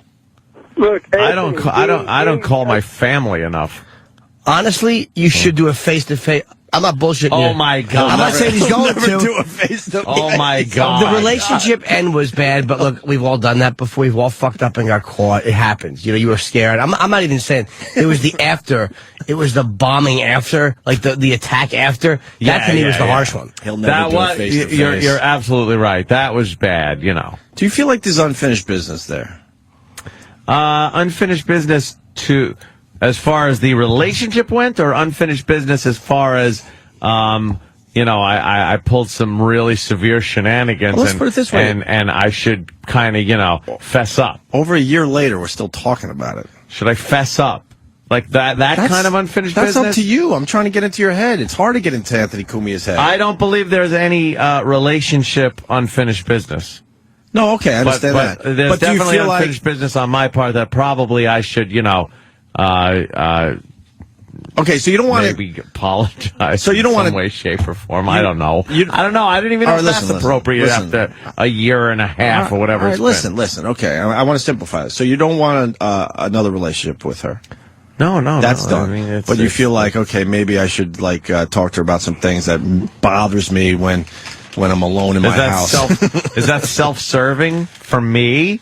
[SPEAKER 11] Look,
[SPEAKER 2] I don't call my family enough.
[SPEAKER 5] Honestly, you should do a face-to-face. I'm not bullshitting you.
[SPEAKER 2] Oh, my God.
[SPEAKER 5] I'm not saying he's going to.
[SPEAKER 1] Do a face-to-face.
[SPEAKER 2] Oh, my God.
[SPEAKER 5] The relationship end was bad, but look, we've all done that before. We've all fucked up and got caught. It happens. You were scared. I'm not even saying it was the after. It was the bombing after, like the attack after. That to me was the harsh one.
[SPEAKER 1] He'll never do a face-to-face.
[SPEAKER 2] You're absolutely right. That was bad,
[SPEAKER 1] Do you feel like there's unfinished business there?
[SPEAKER 2] Unfinished business as far as the relationship went, or unfinished business as far as, I pulled some really severe shenanigans.
[SPEAKER 1] Well, let's put it this way.
[SPEAKER 2] And I should kind of, fess up.
[SPEAKER 1] Over a year later, we're still talking about it.
[SPEAKER 2] Should I fess up? Like that's kind of unfinished business?
[SPEAKER 1] That's up to you. I'm trying to get into your head. It's hard to get into Anthony Cumia's head.
[SPEAKER 2] I don't believe there's any relationship unfinished business.
[SPEAKER 1] No, okay, I understand
[SPEAKER 2] but
[SPEAKER 1] that.
[SPEAKER 2] There's
[SPEAKER 1] but do you
[SPEAKER 2] definitely
[SPEAKER 1] feel
[SPEAKER 2] unfinished business on my part that probably I should,
[SPEAKER 1] okay, so you don't want to
[SPEAKER 2] maybe apologize.
[SPEAKER 1] So you don't
[SPEAKER 2] in
[SPEAKER 1] want
[SPEAKER 2] some way, shape, or form. I don't know. I don't know. I didn't even know if that's appropriate after a year and a half or whatever.
[SPEAKER 1] All right, listen. Okay, I want to simplify this. So you don't want another relationship with her.
[SPEAKER 2] No,
[SPEAKER 1] that's done.
[SPEAKER 2] I mean,
[SPEAKER 1] but you feel like, okay, maybe I should talk to her about some things that bothers me when I'm alone in my house.
[SPEAKER 2] Is that self-serving for me,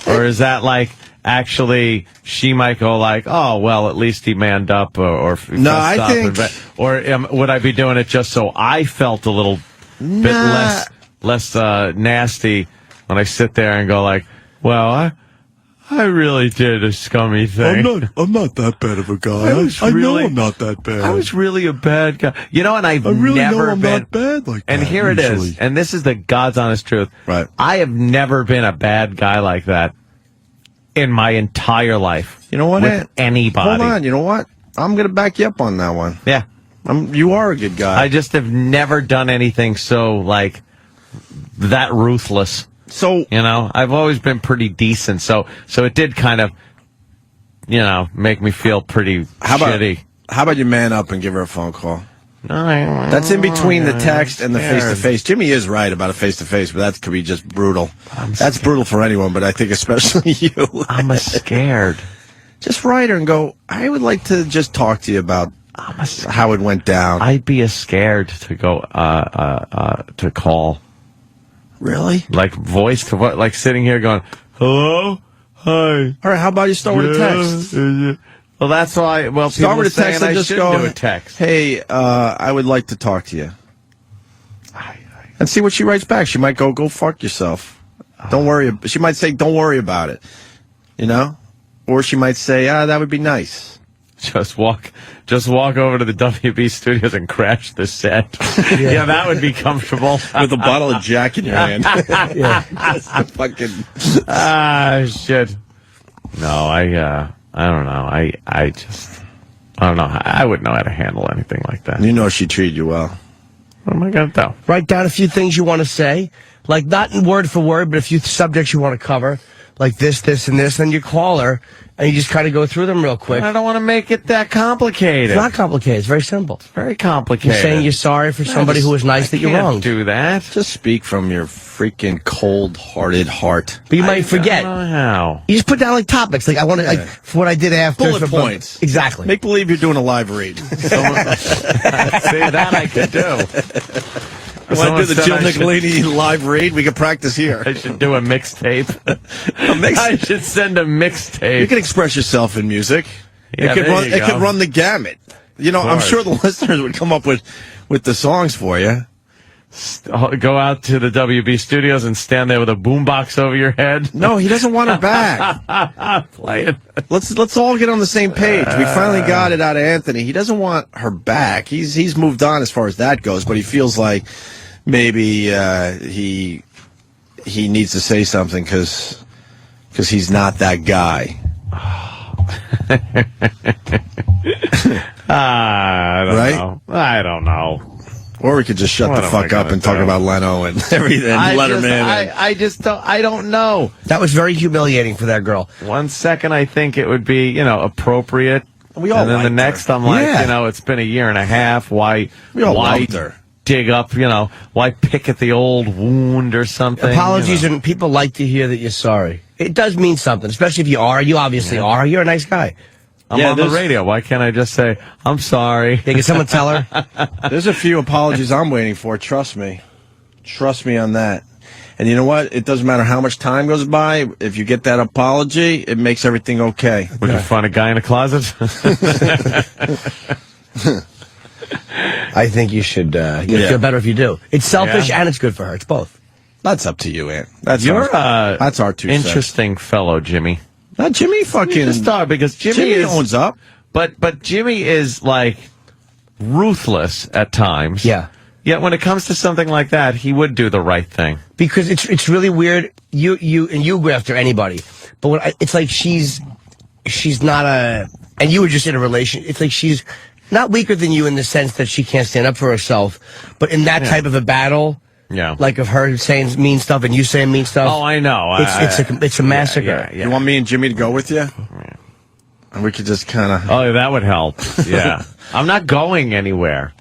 [SPEAKER 2] or is that like actually she might go like, oh well, at least he manned up or
[SPEAKER 1] no? I think,
[SPEAKER 2] would I be doing it just so I felt a little bit less nasty when I sit there and go like, well, I really did a scummy thing.
[SPEAKER 1] I'm not that bad of a guy. I know I'm not that bad.
[SPEAKER 2] I was really a bad guy. And I've never been
[SPEAKER 1] not bad like that.
[SPEAKER 2] And here
[SPEAKER 1] usually.
[SPEAKER 2] it is. And this is the God's honest truth.
[SPEAKER 1] Right.
[SPEAKER 2] I have never been a bad guy like that in my entire life.
[SPEAKER 1] You know what?
[SPEAKER 2] With anybody.
[SPEAKER 1] Hold on. You know what? I'm going to back you up on that one.
[SPEAKER 2] Yeah.
[SPEAKER 1] You are a good guy.
[SPEAKER 2] I just have never done anything so, that ruthless.
[SPEAKER 1] So
[SPEAKER 2] I've always been pretty decent. So it did kind of, make me feel pretty shitty.
[SPEAKER 1] How about you man up and give her a phone call? That's in between the text and the face-to-face. Jimmy is right about a face-to-face, but that could be just brutal. That's brutal for anyone, but I think especially you.
[SPEAKER 2] I'm scared.
[SPEAKER 1] Just write her and go, I would like to just talk to you about how it went down.
[SPEAKER 2] I'd be scared to go to call.
[SPEAKER 1] Really?
[SPEAKER 2] Like voice to what? Like sitting here going, hello? Hi.
[SPEAKER 1] All right, how about you start with a text?
[SPEAKER 2] Well, that's why. Well,
[SPEAKER 1] start with a text and
[SPEAKER 2] I
[SPEAKER 1] just
[SPEAKER 2] should
[SPEAKER 1] go,
[SPEAKER 2] do a text.
[SPEAKER 1] Hey, I would like to talk to you. And see what she writes back. She might go fuck yourself. Don't worry. She might say, don't worry about it. Or she might say, that would be nice.
[SPEAKER 2] Just walk over to the WB studios and crash the set. Yeah, that would be comfortable.
[SPEAKER 1] With a bottle of Jack in your hand. Just fucking...
[SPEAKER 2] shit. No, I don't know. I don't know. I wouldn't know how to handle anything like that.
[SPEAKER 1] She treated you well.
[SPEAKER 2] What am I going to do?
[SPEAKER 5] Write down a few things you want to say, like not in word for word, but a few subjects you want to cover, like this, and this. Then you call her, and you just kind of go through them real quick.
[SPEAKER 2] I don't want to make it that complicated.
[SPEAKER 5] It's not complicated. It's very simple. It's
[SPEAKER 2] very complicated.
[SPEAKER 5] You're saying you're sorry for somebody who was nice that you're wrong.
[SPEAKER 2] Do that.
[SPEAKER 1] Just speak from your freaking cold-hearted heart.
[SPEAKER 5] But you might forget.
[SPEAKER 2] I don't know how.
[SPEAKER 5] You just put down topics. Like I want to, for what I did after.
[SPEAKER 1] Bullet points.
[SPEAKER 5] Exactly.
[SPEAKER 1] Make believe you're doing a live read.
[SPEAKER 2] See, that I could do.
[SPEAKER 1] I want to do the Jill Nicolini live read. We can practice here.
[SPEAKER 2] I should do a mixtape. I should send a mixtape.
[SPEAKER 1] You can express yourself in music.
[SPEAKER 2] Yeah,
[SPEAKER 1] it could run the gamut. I'm sure the listeners would come up with the songs for you.
[SPEAKER 2] Go out to the WB studios and stand there with a boombox over your head.
[SPEAKER 1] No, he doesn't want her back.
[SPEAKER 2] Play it.
[SPEAKER 1] Let's all get on the same page. We finally got it out of Anthony. He doesn't want her back. He's moved on as far as that goes, but he feels like maybe he needs to say something because he's not that guy.
[SPEAKER 2] I don't know.
[SPEAKER 1] Or we could just shut the fuck up and talk about Leno and everything. Let him in.
[SPEAKER 2] I don't know.
[SPEAKER 5] That was very humiliating for that girl.
[SPEAKER 2] 1 second, I think it would be, appropriate.
[SPEAKER 1] We all
[SPEAKER 2] and then the
[SPEAKER 1] liked
[SPEAKER 2] next,
[SPEAKER 1] her.
[SPEAKER 2] I'm like,
[SPEAKER 1] Yeah.
[SPEAKER 2] it's been a year and a half. Why
[SPEAKER 1] loved her.
[SPEAKER 2] dig up, why pick at the old wound or something?
[SPEAKER 5] Apologies, and people like to hear that you're sorry. It does mean something, especially if you are. You obviously are. You're a nice guy.
[SPEAKER 2] I'm on the radio. Why can't I just say, I'm sorry?
[SPEAKER 5] Yeah, can someone tell her?
[SPEAKER 1] There's a few apologies I'm waiting for. Trust me. Trust me on that. And you know what? It doesn't matter how much time goes by. If you get that apology, it makes everything okay.
[SPEAKER 2] Would you find a guy in a closet?
[SPEAKER 5] I think you should feel better if you do. It's selfish and it's good for her. It's both.
[SPEAKER 1] That's up to you, Ant. That's
[SPEAKER 2] You're
[SPEAKER 1] our 2 cents.
[SPEAKER 2] interesting fellow, Jimmy.
[SPEAKER 1] Not Jimmy fucking...
[SPEAKER 2] Just start, because Jimmy
[SPEAKER 1] owns up.
[SPEAKER 2] But Jimmy is, like, ruthless at times.
[SPEAKER 5] Yeah.
[SPEAKER 2] Yet when it comes to something like that, he would do the right thing.
[SPEAKER 5] Because it's really weird. You go after anybody, but it's like she's not and you were just in a relation. It's like she's not weaker than you in the sense that she can't stand up for herself, but in that type of a battle, like of her saying mean stuff and you saying mean stuff.
[SPEAKER 2] Oh, I know.
[SPEAKER 5] It's a massacre.
[SPEAKER 1] You want me and Jimmy to go with you? And we could just kind of...
[SPEAKER 2] Oh, that would help. Yeah. I'm not going anywhere.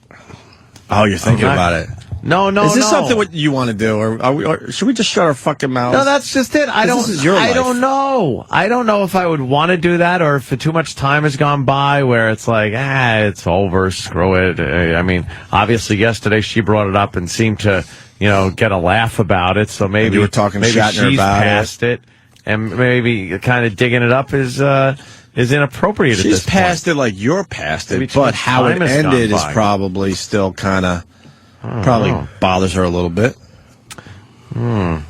[SPEAKER 1] Oh, you're thinking about it.
[SPEAKER 2] No.
[SPEAKER 1] Is this something what you want to do, or should we just shut our fucking mouths?
[SPEAKER 2] No, that's just it. I don't know. I don't know if I would want to do that, or if too much time has gone by where it's like, it's over, screw it. I mean, obviously yesterday she brought it up and seemed to, get a laugh about it. So maybe
[SPEAKER 1] you were talking
[SPEAKER 2] maybe
[SPEAKER 1] Shatner
[SPEAKER 2] she's
[SPEAKER 1] about
[SPEAKER 2] past it, and maybe kind of digging it up is inappropriate at this
[SPEAKER 1] She's past it like you're past it, but how it ended is probably still kind of bothers her a little bit. You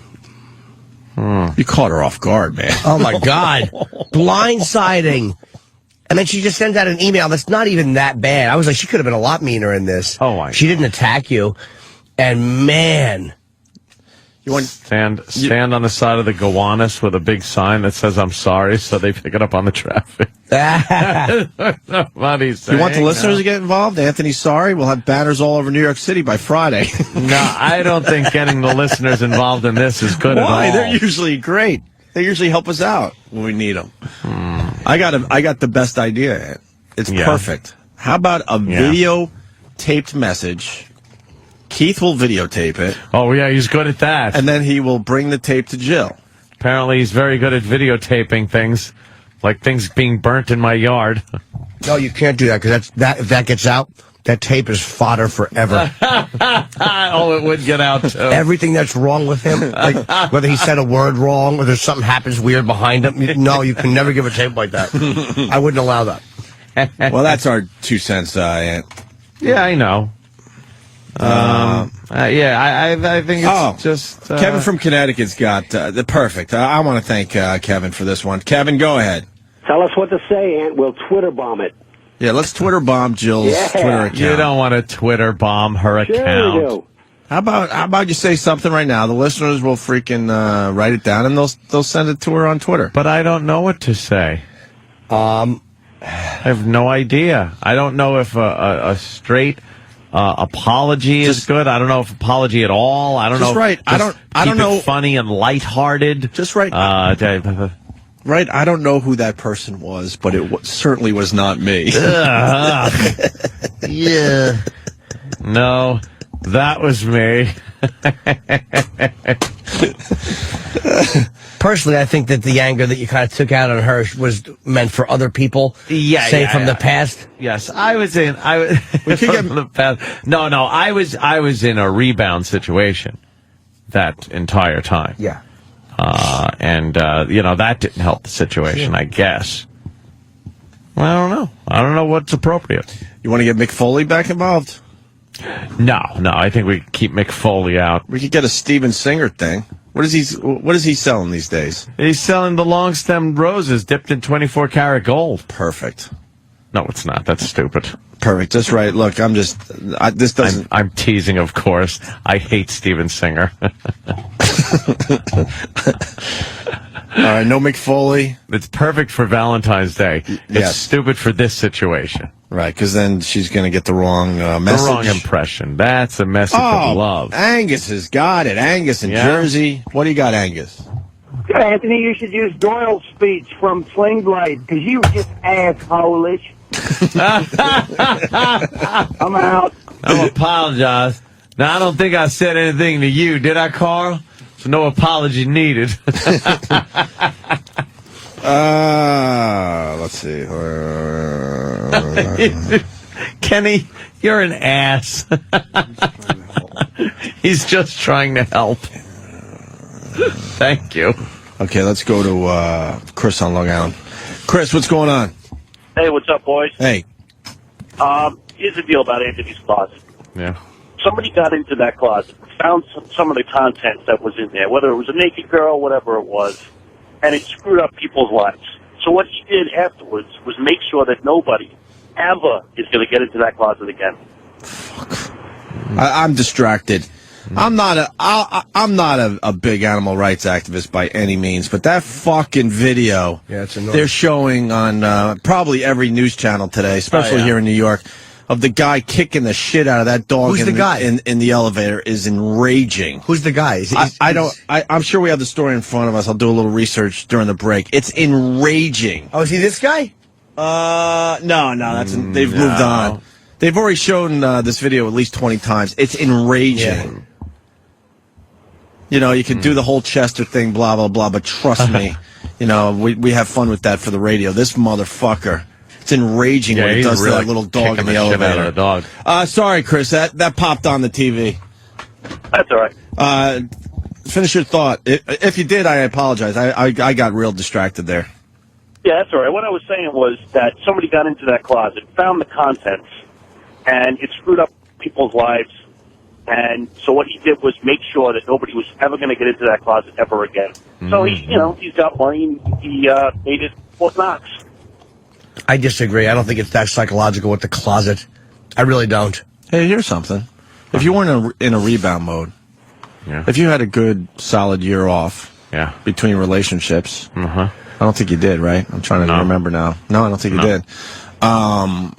[SPEAKER 1] caught her off guard, man.
[SPEAKER 5] Oh my God, blindsiding. And then she just sends out an email that's not even that bad. I was like, she could have been a lot meaner in this. She didn't attack you, and man.
[SPEAKER 2] You want stand on the side of the Gowanus with a big sign that says "I'm sorry," so they pick it up on the traffic. What he's saying,
[SPEAKER 1] you want the listeners to get involved? Anthony's sorry. We'll have banners all over New York City by Friday.
[SPEAKER 2] No, I don't think getting the listeners involved in this is good at all.
[SPEAKER 1] Why? They're usually great. They usually help us out when we need them. I got the best idea. It's perfect. How about a video taped message? Keith will videotape it.
[SPEAKER 2] Oh, yeah, he's good at that.
[SPEAKER 1] And then he will bring the tape to Jill.
[SPEAKER 2] Apparently he's very good at videotaping things, like things being burnt in my yard.
[SPEAKER 5] No, you can't do that, because if that gets out, that tape is fodder forever.
[SPEAKER 2] Oh, it would get out, too. Everything
[SPEAKER 5] that's wrong with him, like whether he said a word wrong or there's something happens weird behind him, no, you can never give a tape like that. I wouldn't allow that.
[SPEAKER 1] Well, that's our 2 cents, Ant.
[SPEAKER 2] Yeah, I know. I think it's just...
[SPEAKER 1] Kevin from Connecticut's got the perfect. I want to thank Kevin for this one. Kevin, go ahead.
[SPEAKER 13] Tell us what to say, Ant. We'll Twitter bomb it.
[SPEAKER 1] Yeah, let's Twitter bomb Jill's Twitter account.
[SPEAKER 2] You don't want to Twitter bomb her account.
[SPEAKER 13] We do.
[SPEAKER 1] How about you say something right now? The listeners will freaking write it down and they'll send it to her on Twitter.
[SPEAKER 2] But I don't know what to say. I have no idea. I don't know if a straight apology is good. I don't know if apology at all. I don't know.
[SPEAKER 1] I don't know.
[SPEAKER 2] Funny and lighthearted.
[SPEAKER 1] Just right. Right. I don't know who that person was, but it certainly was not me.
[SPEAKER 5] Yeah.
[SPEAKER 2] No, that was me.
[SPEAKER 5] Personally, I think that the anger that you kind of took out on her was meant for other people. From the past.
[SPEAKER 2] Yes, I was in the past. No, I was in a rebound situation that entire time.
[SPEAKER 5] Yeah.
[SPEAKER 2] And that didn't help the situation, I guess. Well, I don't know. I don't know what's appropriate.
[SPEAKER 1] You want to get Mick Foley back involved?
[SPEAKER 2] No, I think we keep Mick Foley out.
[SPEAKER 1] We could get a Steven Singer thing. What is he selling these days?
[SPEAKER 2] He's selling the long-stemmed roses dipped in 24-karat gold.
[SPEAKER 1] Perfect.
[SPEAKER 2] No, it's not. That's stupid.
[SPEAKER 1] Perfect. That's right. Look, this doesn't.
[SPEAKER 2] I'm teasing, of course. I hate Steven Singer.
[SPEAKER 1] All right, no McFoley.
[SPEAKER 2] It's perfect for Valentine's Day. It's
[SPEAKER 1] Yes.
[SPEAKER 2] stupid for this situation.
[SPEAKER 1] Right, because then she's going to get the wrong message.
[SPEAKER 2] The wrong impression. That's a message of love.
[SPEAKER 1] Angus has got it. Angus in Jersey. What do you got, Angus?
[SPEAKER 11] Anthony, you should use Doyle's speech from Sling Blade, because you were just asshole-ish. I'm out.
[SPEAKER 2] I apologize. Now, I don't think I said anything to you, did I, Carl? So no apology needed.
[SPEAKER 1] Let's see.
[SPEAKER 2] Kenny, you're an ass. He's just trying to help. Thank you.
[SPEAKER 1] Okay, let's go to Chris on Long Island. Chris, what's going on?
[SPEAKER 11] Hey, what's up, boys?
[SPEAKER 1] Hey.
[SPEAKER 11] Here's the deal about Anthony's closet.
[SPEAKER 2] Yeah.
[SPEAKER 11] Somebody got into that closet, found some of the content that was in there, whether it was a naked girl, whatever it was, and it screwed up people's lives. So what he did afterwards was make sure that nobody ever is going to get into that closet again.
[SPEAKER 1] I'm distracted. I'm not a big animal rights activist by any means, but that fucking video
[SPEAKER 5] it's annoying.
[SPEAKER 1] they're showing on probably every news channel today, especially here in New York, of the guy kicking the shit out of that dog.
[SPEAKER 5] Who's the guy?
[SPEAKER 1] In the elevator is enraging.
[SPEAKER 5] Who's the guy?
[SPEAKER 1] I'm sure we have the story in front of us. I'll do a little research during the break. It's enraging.
[SPEAKER 5] Oh, is he this guy?
[SPEAKER 1] No, they've moved on. They've already shown this video at least 20 times. It's enraging.
[SPEAKER 5] Yeah.
[SPEAKER 1] You know, you can do the whole Chester thing, blah, blah, blah, but trust me, you know, we have fun with that for the radio. This motherfucker, it's enraging when he does
[SPEAKER 2] really
[SPEAKER 1] that little dog in the
[SPEAKER 2] shit out of
[SPEAKER 1] elevator.
[SPEAKER 2] the dog.
[SPEAKER 1] Sorry, Chris, that popped on the TV.
[SPEAKER 11] That's all right.
[SPEAKER 1] Finish your thought. If you did, I apologize. I got real distracted there.
[SPEAKER 11] Yeah, that's all right. What I was saying was that somebody got into that closet, found the contents, and it screwed up people's lives. And so what he did was make sure that nobody was ever going to get into that closet ever again. So he's got money, and he made it Fort Knox.
[SPEAKER 5] I disagree. I don't think it's that psychological with the closet. I really don't.
[SPEAKER 1] Hey, here's something. If you weren't in a rebound mode, if you had a good, solid year off between relationships, I don't think you did, right? I'm trying to remember now. No, I don't think you did.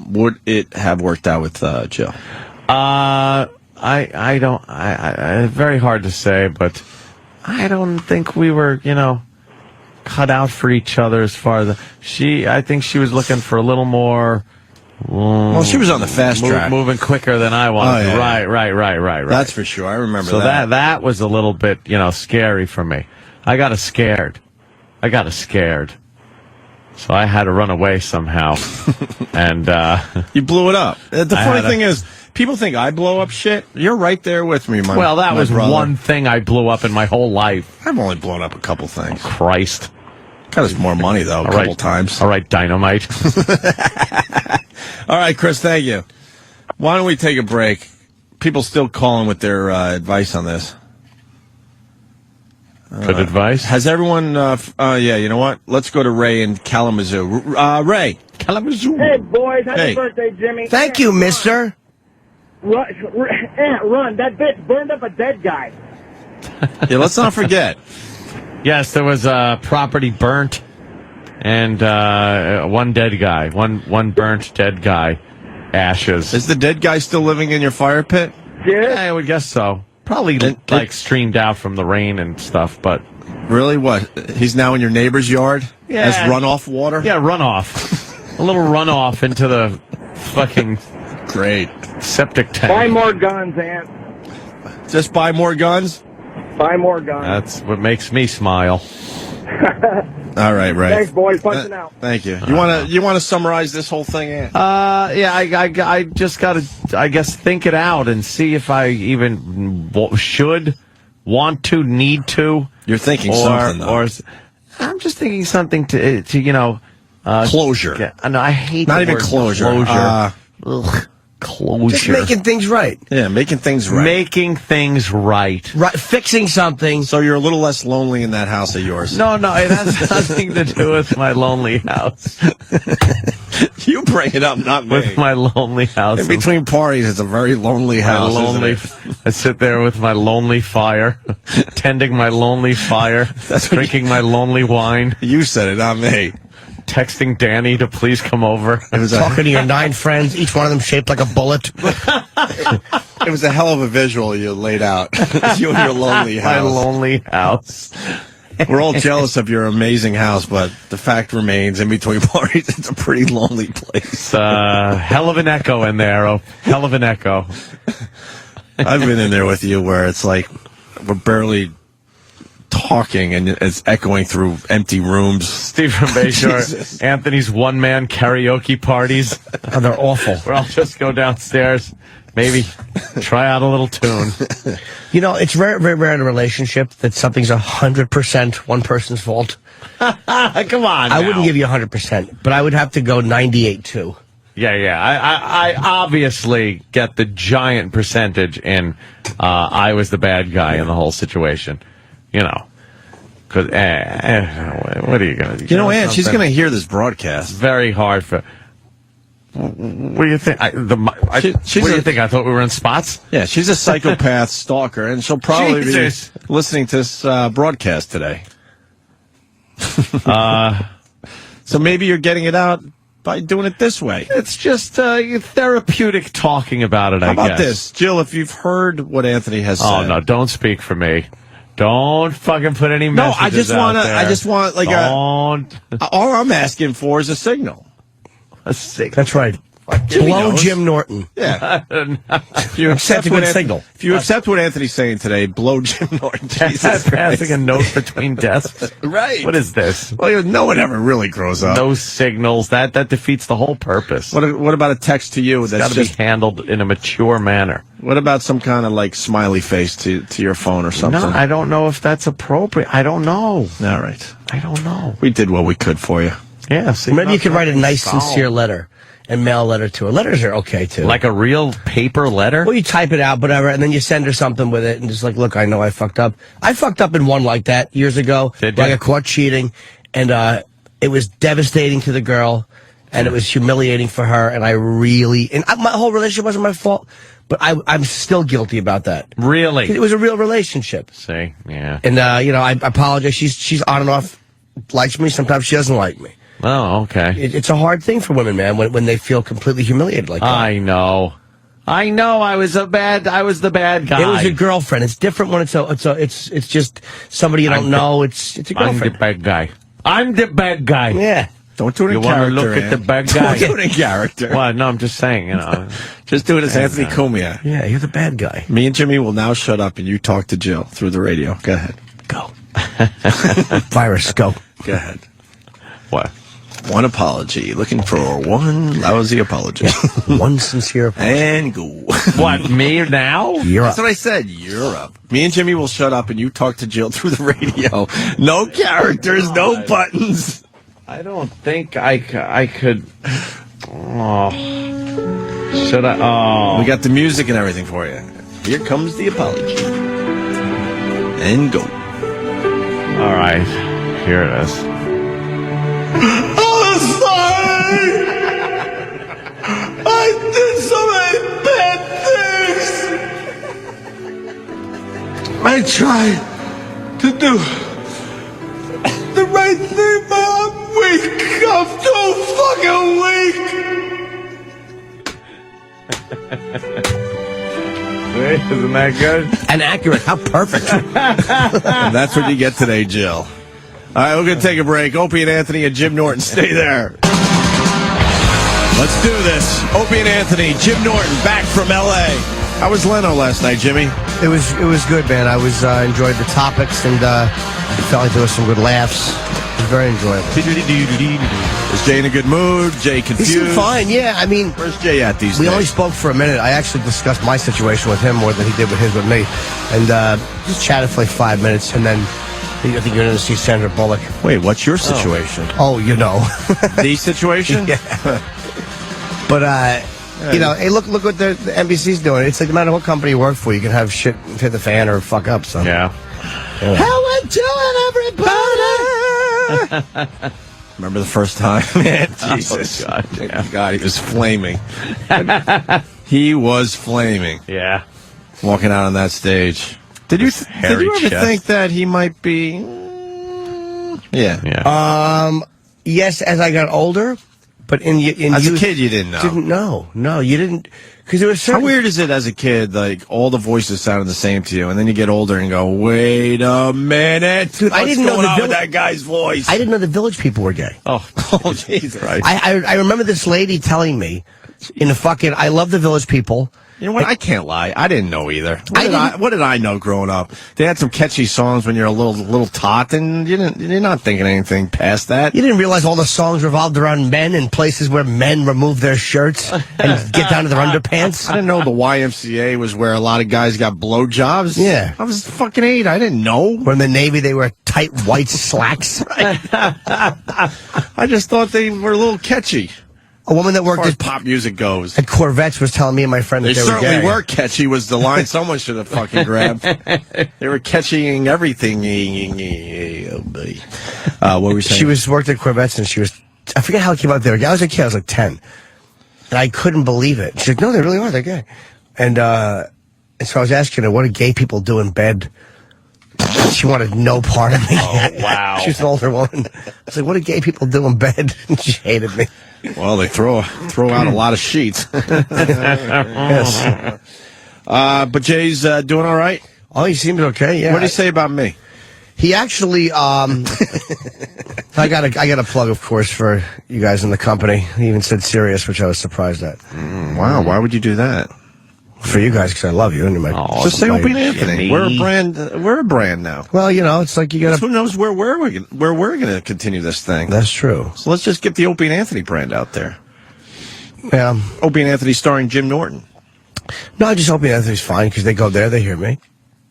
[SPEAKER 1] Would it have worked out with Jill?
[SPEAKER 2] I don't. Very hard to say, but I don't think we were, cut out for each other as far as I think she was looking for a little more.
[SPEAKER 1] Well, she was on the fast track,
[SPEAKER 2] moving quicker than I was. Right.
[SPEAKER 1] That's for sure. I remember
[SPEAKER 2] so
[SPEAKER 1] that.
[SPEAKER 2] that was a little bit, scary for me. I got scared. So I had to run away somehow, and
[SPEAKER 1] you blew it up. The funny thing is, people think I blow up shit. You're right there with me, my
[SPEAKER 2] Well, that
[SPEAKER 1] my
[SPEAKER 2] was
[SPEAKER 1] brother.
[SPEAKER 2] one thing I blew up in my whole life.
[SPEAKER 1] I've only blown up a couple things.
[SPEAKER 2] Christ.
[SPEAKER 1] Got us more money, though, a couple times.
[SPEAKER 2] All right, Dynamite.
[SPEAKER 1] All right, Chris, thank you. Why don't we take a break? People still calling with their advice on this.
[SPEAKER 2] Good advice?
[SPEAKER 1] Has everyone... you know what? Let's go to Ray in Kalamazoo. Ray. Kalamazoo.
[SPEAKER 14] Hey, boys. Happy birthday, Jimmy.
[SPEAKER 5] Thank you, mister.
[SPEAKER 14] Run. That bitch burned up a dead guy.
[SPEAKER 1] Yeah, let's not forget.
[SPEAKER 2] Yes, there was property burnt and one dead guy. One burnt dead guy. Ashes.
[SPEAKER 1] Is the dead guy still living in your fire pit?
[SPEAKER 14] Yeah,
[SPEAKER 2] I would guess so. Probably streamed out from the rain and stuff, but...
[SPEAKER 1] Really? What? He's now in your neighbor's yard?
[SPEAKER 2] Yeah.
[SPEAKER 1] As runoff water?
[SPEAKER 2] Yeah, runoff. A little runoff into the fucking...
[SPEAKER 1] Great.
[SPEAKER 2] Septic tank.
[SPEAKER 14] Buy more guns, Ant.
[SPEAKER 1] Just buy more guns?
[SPEAKER 14] Buy more guns.
[SPEAKER 2] That's what makes me smile.
[SPEAKER 1] All right, Ray.
[SPEAKER 14] Thanks, boys. Punching out.
[SPEAKER 1] Thank you. You want to summarize this whole thing, Ant?
[SPEAKER 2] I just got to, I guess, think it out and see if I even should, want to, need to.
[SPEAKER 1] You're thinking something, though.
[SPEAKER 2] Or I'm just thinking something to
[SPEAKER 1] closure.
[SPEAKER 2] No, I hate
[SPEAKER 1] not
[SPEAKER 2] the
[SPEAKER 1] even
[SPEAKER 2] word
[SPEAKER 1] closure.
[SPEAKER 2] Closure.
[SPEAKER 5] Just making things right.
[SPEAKER 1] Yeah, making things right.
[SPEAKER 2] Making things right.
[SPEAKER 5] Right, fixing something.
[SPEAKER 1] So you're a little less lonely in that house of yours.
[SPEAKER 2] No, it has nothing to do with my lonely house.
[SPEAKER 1] You bring it up, not me.
[SPEAKER 2] With my lonely house.
[SPEAKER 1] In between parties, it's a very lonely house.
[SPEAKER 2] I sit there with my lonely fire, tending my lonely fire, drinking my lonely wine.
[SPEAKER 1] You said it, not me.
[SPEAKER 2] Texting Danny to please come over.
[SPEAKER 5] Talking to your 9 friends, each one of them shaped like a bullet.
[SPEAKER 1] It was a hell of a visual you laid out. You and your lonely house.
[SPEAKER 2] My lonely house.
[SPEAKER 1] We're all jealous of your amazing house, but the fact remains, in between parties, it's a pretty lonely place.
[SPEAKER 2] Hell of an echo in there. Oh, hell of an echo.
[SPEAKER 1] I've been in there with you where it's like we're barely talking and it's echoing through empty rooms.
[SPEAKER 2] Steve from Bayshore, Anthony's one-man karaoke parties.
[SPEAKER 5] Oh, they're awful.
[SPEAKER 2] Where I'll just go downstairs, maybe try out a little tune.
[SPEAKER 5] You know, it's very, very rare in a relationship that something's 100% one person's fault.
[SPEAKER 2] Come on,
[SPEAKER 5] I wouldn't give you 100%, but I would have to go 98 too.
[SPEAKER 2] Yeah. I obviously get the giant percentage in I was the bad guy in the whole situation. You know, because what are you going to do?
[SPEAKER 1] You know, Ann, she's going to hear this broadcast.
[SPEAKER 2] It's very hard for. What do you think? What do you think? I thought we were in spots?
[SPEAKER 1] Yeah, she's a psychopath stalker, and she'll probably be listening to this broadcast today. So maybe you're getting it out by doing it this way.
[SPEAKER 2] It's just therapeutic talking about it, I guess.
[SPEAKER 1] How about this? Jill, if you've heard what Anthony has said.
[SPEAKER 2] Oh, no, don't speak for me. Don't fucking put any messages
[SPEAKER 1] I just want like all I'm asking for is a signal.
[SPEAKER 2] A signal.
[SPEAKER 5] That's right. Blow Jim Norton.
[SPEAKER 1] Yeah.
[SPEAKER 5] If you accept a good signal.
[SPEAKER 1] If you accept what Anthony's saying today, blow Jim Norton. Jesus
[SPEAKER 2] passing a note between desks.
[SPEAKER 1] Right.
[SPEAKER 2] What is this?
[SPEAKER 1] Well, no one ever really grows up.
[SPEAKER 2] No signals. That defeats the whole purpose.
[SPEAKER 1] What about a text to you that's
[SPEAKER 2] got to be handled in a mature manner?
[SPEAKER 1] What about some kind of like smiley face to your phone or something?
[SPEAKER 2] No, I don't know if that's appropriate. I don't know.
[SPEAKER 1] All right.
[SPEAKER 2] I don't know.
[SPEAKER 1] We did what we could for you.
[SPEAKER 2] Yeah. See,
[SPEAKER 5] maybe you could write a nice, sincere letter and mail a letter to her. Letters are okay, too.
[SPEAKER 2] Like a real paper letter?
[SPEAKER 5] Well, you type it out, whatever, and then you send her something with it, and just like, look, I know I fucked up. I fucked up in one like that years ago.
[SPEAKER 2] Did you?
[SPEAKER 5] I got caught cheating, and it was devastating to the girl, and it was humiliating for her, and my whole relationship wasn't my fault, but I'm still guilty about that.
[SPEAKER 2] Really?
[SPEAKER 5] It was a real relationship.
[SPEAKER 2] See? Yeah.
[SPEAKER 5] And, I apologize. She's on and off, likes me. Sometimes she doesn't like me.
[SPEAKER 2] Oh, okay.
[SPEAKER 5] It's a hard thing for women, man, when they feel completely humiliated like that.
[SPEAKER 2] I know. I was the bad guy.
[SPEAKER 5] It was a girlfriend. It's different when it's just somebody you don't know. It's a girlfriend.
[SPEAKER 2] I'm the bad guy. I'm the bad guy.
[SPEAKER 5] Yeah.
[SPEAKER 1] Don't do it in character.
[SPEAKER 2] You want to look at the bad guy?
[SPEAKER 1] Don't do it in character.
[SPEAKER 2] Well, no, I'm just saying,
[SPEAKER 1] Just do it as Anthony Cumia.
[SPEAKER 5] Yeah, you're the bad guy.
[SPEAKER 1] Me and Jimmy will now shut up and you talk to Jill through the radio. Go ahead.
[SPEAKER 5] Go. Virus, go.
[SPEAKER 1] Go ahead.
[SPEAKER 2] What?
[SPEAKER 1] One apology. Looking for one lousy apology.
[SPEAKER 5] One sincere apology.
[SPEAKER 1] And go.
[SPEAKER 2] What, me now?
[SPEAKER 5] You're
[SPEAKER 1] That's
[SPEAKER 5] up.
[SPEAKER 1] what I said. You're up. Me and Jimmy will shut up and you talk to Jill through the radio. No characters, no buttons.
[SPEAKER 2] I don't think I could. Oh. Should I? Oh.
[SPEAKER 1] We got the music and everything for you. Here comes the apology. And go.
[SPEAKER 2] All right. Here it is.
[SPEAKER 15] I'm sorry. I did so many bad things. I tried to do the right thing, but I'm weak. I'm too fucking weak.
[SPEAKER 2] Isn't that good?
[SPEAKER 5] And accurate. How perfect.
[SPEAKER 1] And that's what you get today, Jill. All right, we're going to take a break. Opie and Anthony and Jim Norton, stay there. Let's do this. Opie and Anthony, Jim Norton, back from L.A. How was Leno last night, Jimmy?
[SPEAKER 5] It was good, man. I enjoyed the topics, and it felt like there was some good laughs. It was very enjoyable.
[SPEAKER 1] Is Jay in a good mood? Jay confused?
[SPEAKER 5] He seemed fine, yeah. I mean,
[SPEAKER 1] where's Jay at these days?
[SPEAKER 5] We only spoke for a minute. I actually discussed my situation with him more than he did with his with me. And just chatted for like 5 minutes, and then I think you're going to see Sandra Bullock.
[SPEAKER 1] Wait, what's your situation?
[SPEAKER 5] Oh, you know.
[SPEAKER 1] The situation?
[SPEAKER 5] Yeah. But, hey, look what the NBC's doing. It's like no matter what company you work for, you can have shit hit the fan or fuck up. So.
[SPEAKER 2] Yeah.
[SPEAKER 5] How we doing, everybody?
[SPEAKER 1] Remember the first time? Man, Jesus.
[SPEAKER 2] God, yeah.
[SPEAKER 1] God, he was flaming. He was flaming.
[SPEAKER 2] Yeah.
[SPEAKER 1] Walking out on that stage. Did you ever think that he might be... Yeah.
[SPEAKER 5] Yes, as I got older, but in
[SPEAKER 1] as
[SPEAKER 5] youth,
[SPEAKER 1] a kid, you didn't know.
[SPEAKER 5] Didn't know. No, you didn't. Because there was certain...
[SPEAKER 1] How weird is it as a kid, like, all the voices sounded the same to you, and then you get older and go, wait a minute.
[SPEAKER 5] Dude, I didn't know
[SPEAKER 1] with that guy's voice?
[SPEAKER 5] I didn't know the Village people were gay.
[SPEAKER 1] Oh, Jesus Christ.
[SPEAKER 5] I remember this lady telling me in the fucking... I love the Village people.
[SPEAKER 1] You know what? I can't lie. I didn't know either. What did I know growing up? They had some catchy songs when you're a little tot, and you're not thinking anything past that.
[SPEAKER 5] You didn't realize all the songs revolved around men and places where men remove their shirts and get down to their underpants.
[SPEAKER 1] I didn't know the YMCA was where a lot of guys got blowjobs.
[SPEAKER 5] Yeah.
[SPEAKER 1] I was fucking 8. I didn't know.
[SPEAKER 5] Or in the Navy, they wear tight white slacks.
[SPEAKER 1] I just thought they were a little catchy.
[SPEAKER 5] A woman that worked
[SPEAKER 1] as pop music goes
[SPEAKER 5] at Corvettes was telling me and my friend that they were gay.
[SPEAKER 1] They certainly were catchy was the line someone should have fucking grabbed. They were catching everything. What were we saying?
[SPEAKER 5] She worked at Corvettes and she was, I forget how it came out there. I was a kid, I was like 10. And I couldn't believe it. She's like, no, they really are, they're gay. And so I was asking her, what do gay people do in bed? She wanted no part of me.
[SPEAKER 2] Oh, wow.
[SPEAKER 5] She was an older woman. I was like, what do gay people do in bed? And she hated me.
[SPEAKER 1] Well, they throw out a lot of sheets.
[SPEAKER 5] Yes.
[SPEAKER 1] But Jay's doing all right?
[SPEAKER 5] Oh, he seems okay, yeah.
[SPEAKER 1] What did he say about me?
[SPEAKER 5] He actually, I got a plug, of course, for you guys in the company. He even said Sirius, which I was surprised at.
[SPEAKER 1] Wow, why would you do that?
[SPEAKER 5] For you guys, because I love you. And you're
[SPEAKER 1] just say Opie and Anthony. We're a brand now.
[SPEAKER 5] Well, you know, it's like you got to...
[SPEAKER 1] Who knows where we're going to continue this thing.
[SPEAKER 5] That's true.
[SPEAKER 1] So let's just get the Opie and Anthony brand out there.
[SPEAKER 5] Yeah.
[SPEAKER 1] Opie and Anthony starring Jim Norton.
[SPEAKER 5] No, I just Opie and Anthony's fine, because they go there, they hear me.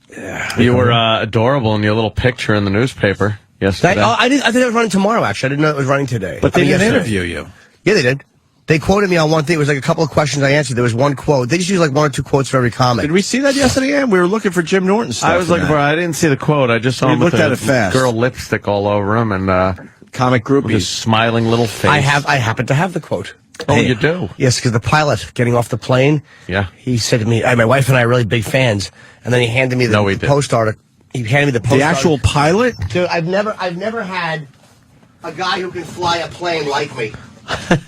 [SPEAKER 2] Yeah. You were adorable in your little picture in the newspaper yesterday.
[SPEAKER 5] I think it was running tomorrow, actually. I didn't know it was running today.
[SPEAKER 1] But they didn't interview you.
[SPEAKER 5] Yeah, they did. They quoted me on one thing. It was like a couple of questions I answered. There was one quote. They just use like 1 or 2 quotes for every comic.
[SPEAKER 1] Did we see that yesterday, Ann? We were looking for Jim Norton stuff.
[SPEAKER 2] I was looking for it. I didn't see the quote. I just saw him with
[SPEAKER 1] looked at it fast.
[SPEAKER 2] Girl lipstick all over him and
[SPEAKER 1] comic groupies.
[SPEAKER 2] With his smiling little face.
[SPEAKER 5] I happen to have the quote.
[SPEAKER 2] Oh, you do?
[SPEAKER 5] Yes, because the pilot getting off the plane.
[SPEAKER 2] Yeah.
[SPEAKER 5] He said to me, my wife and I are really big fans. And then he handed me the post article. He handed me the post.
[SPEAKER 1] The actual pilot?
[SPEAKER 5] Dude, I've never had a guy who can fly a plane like me.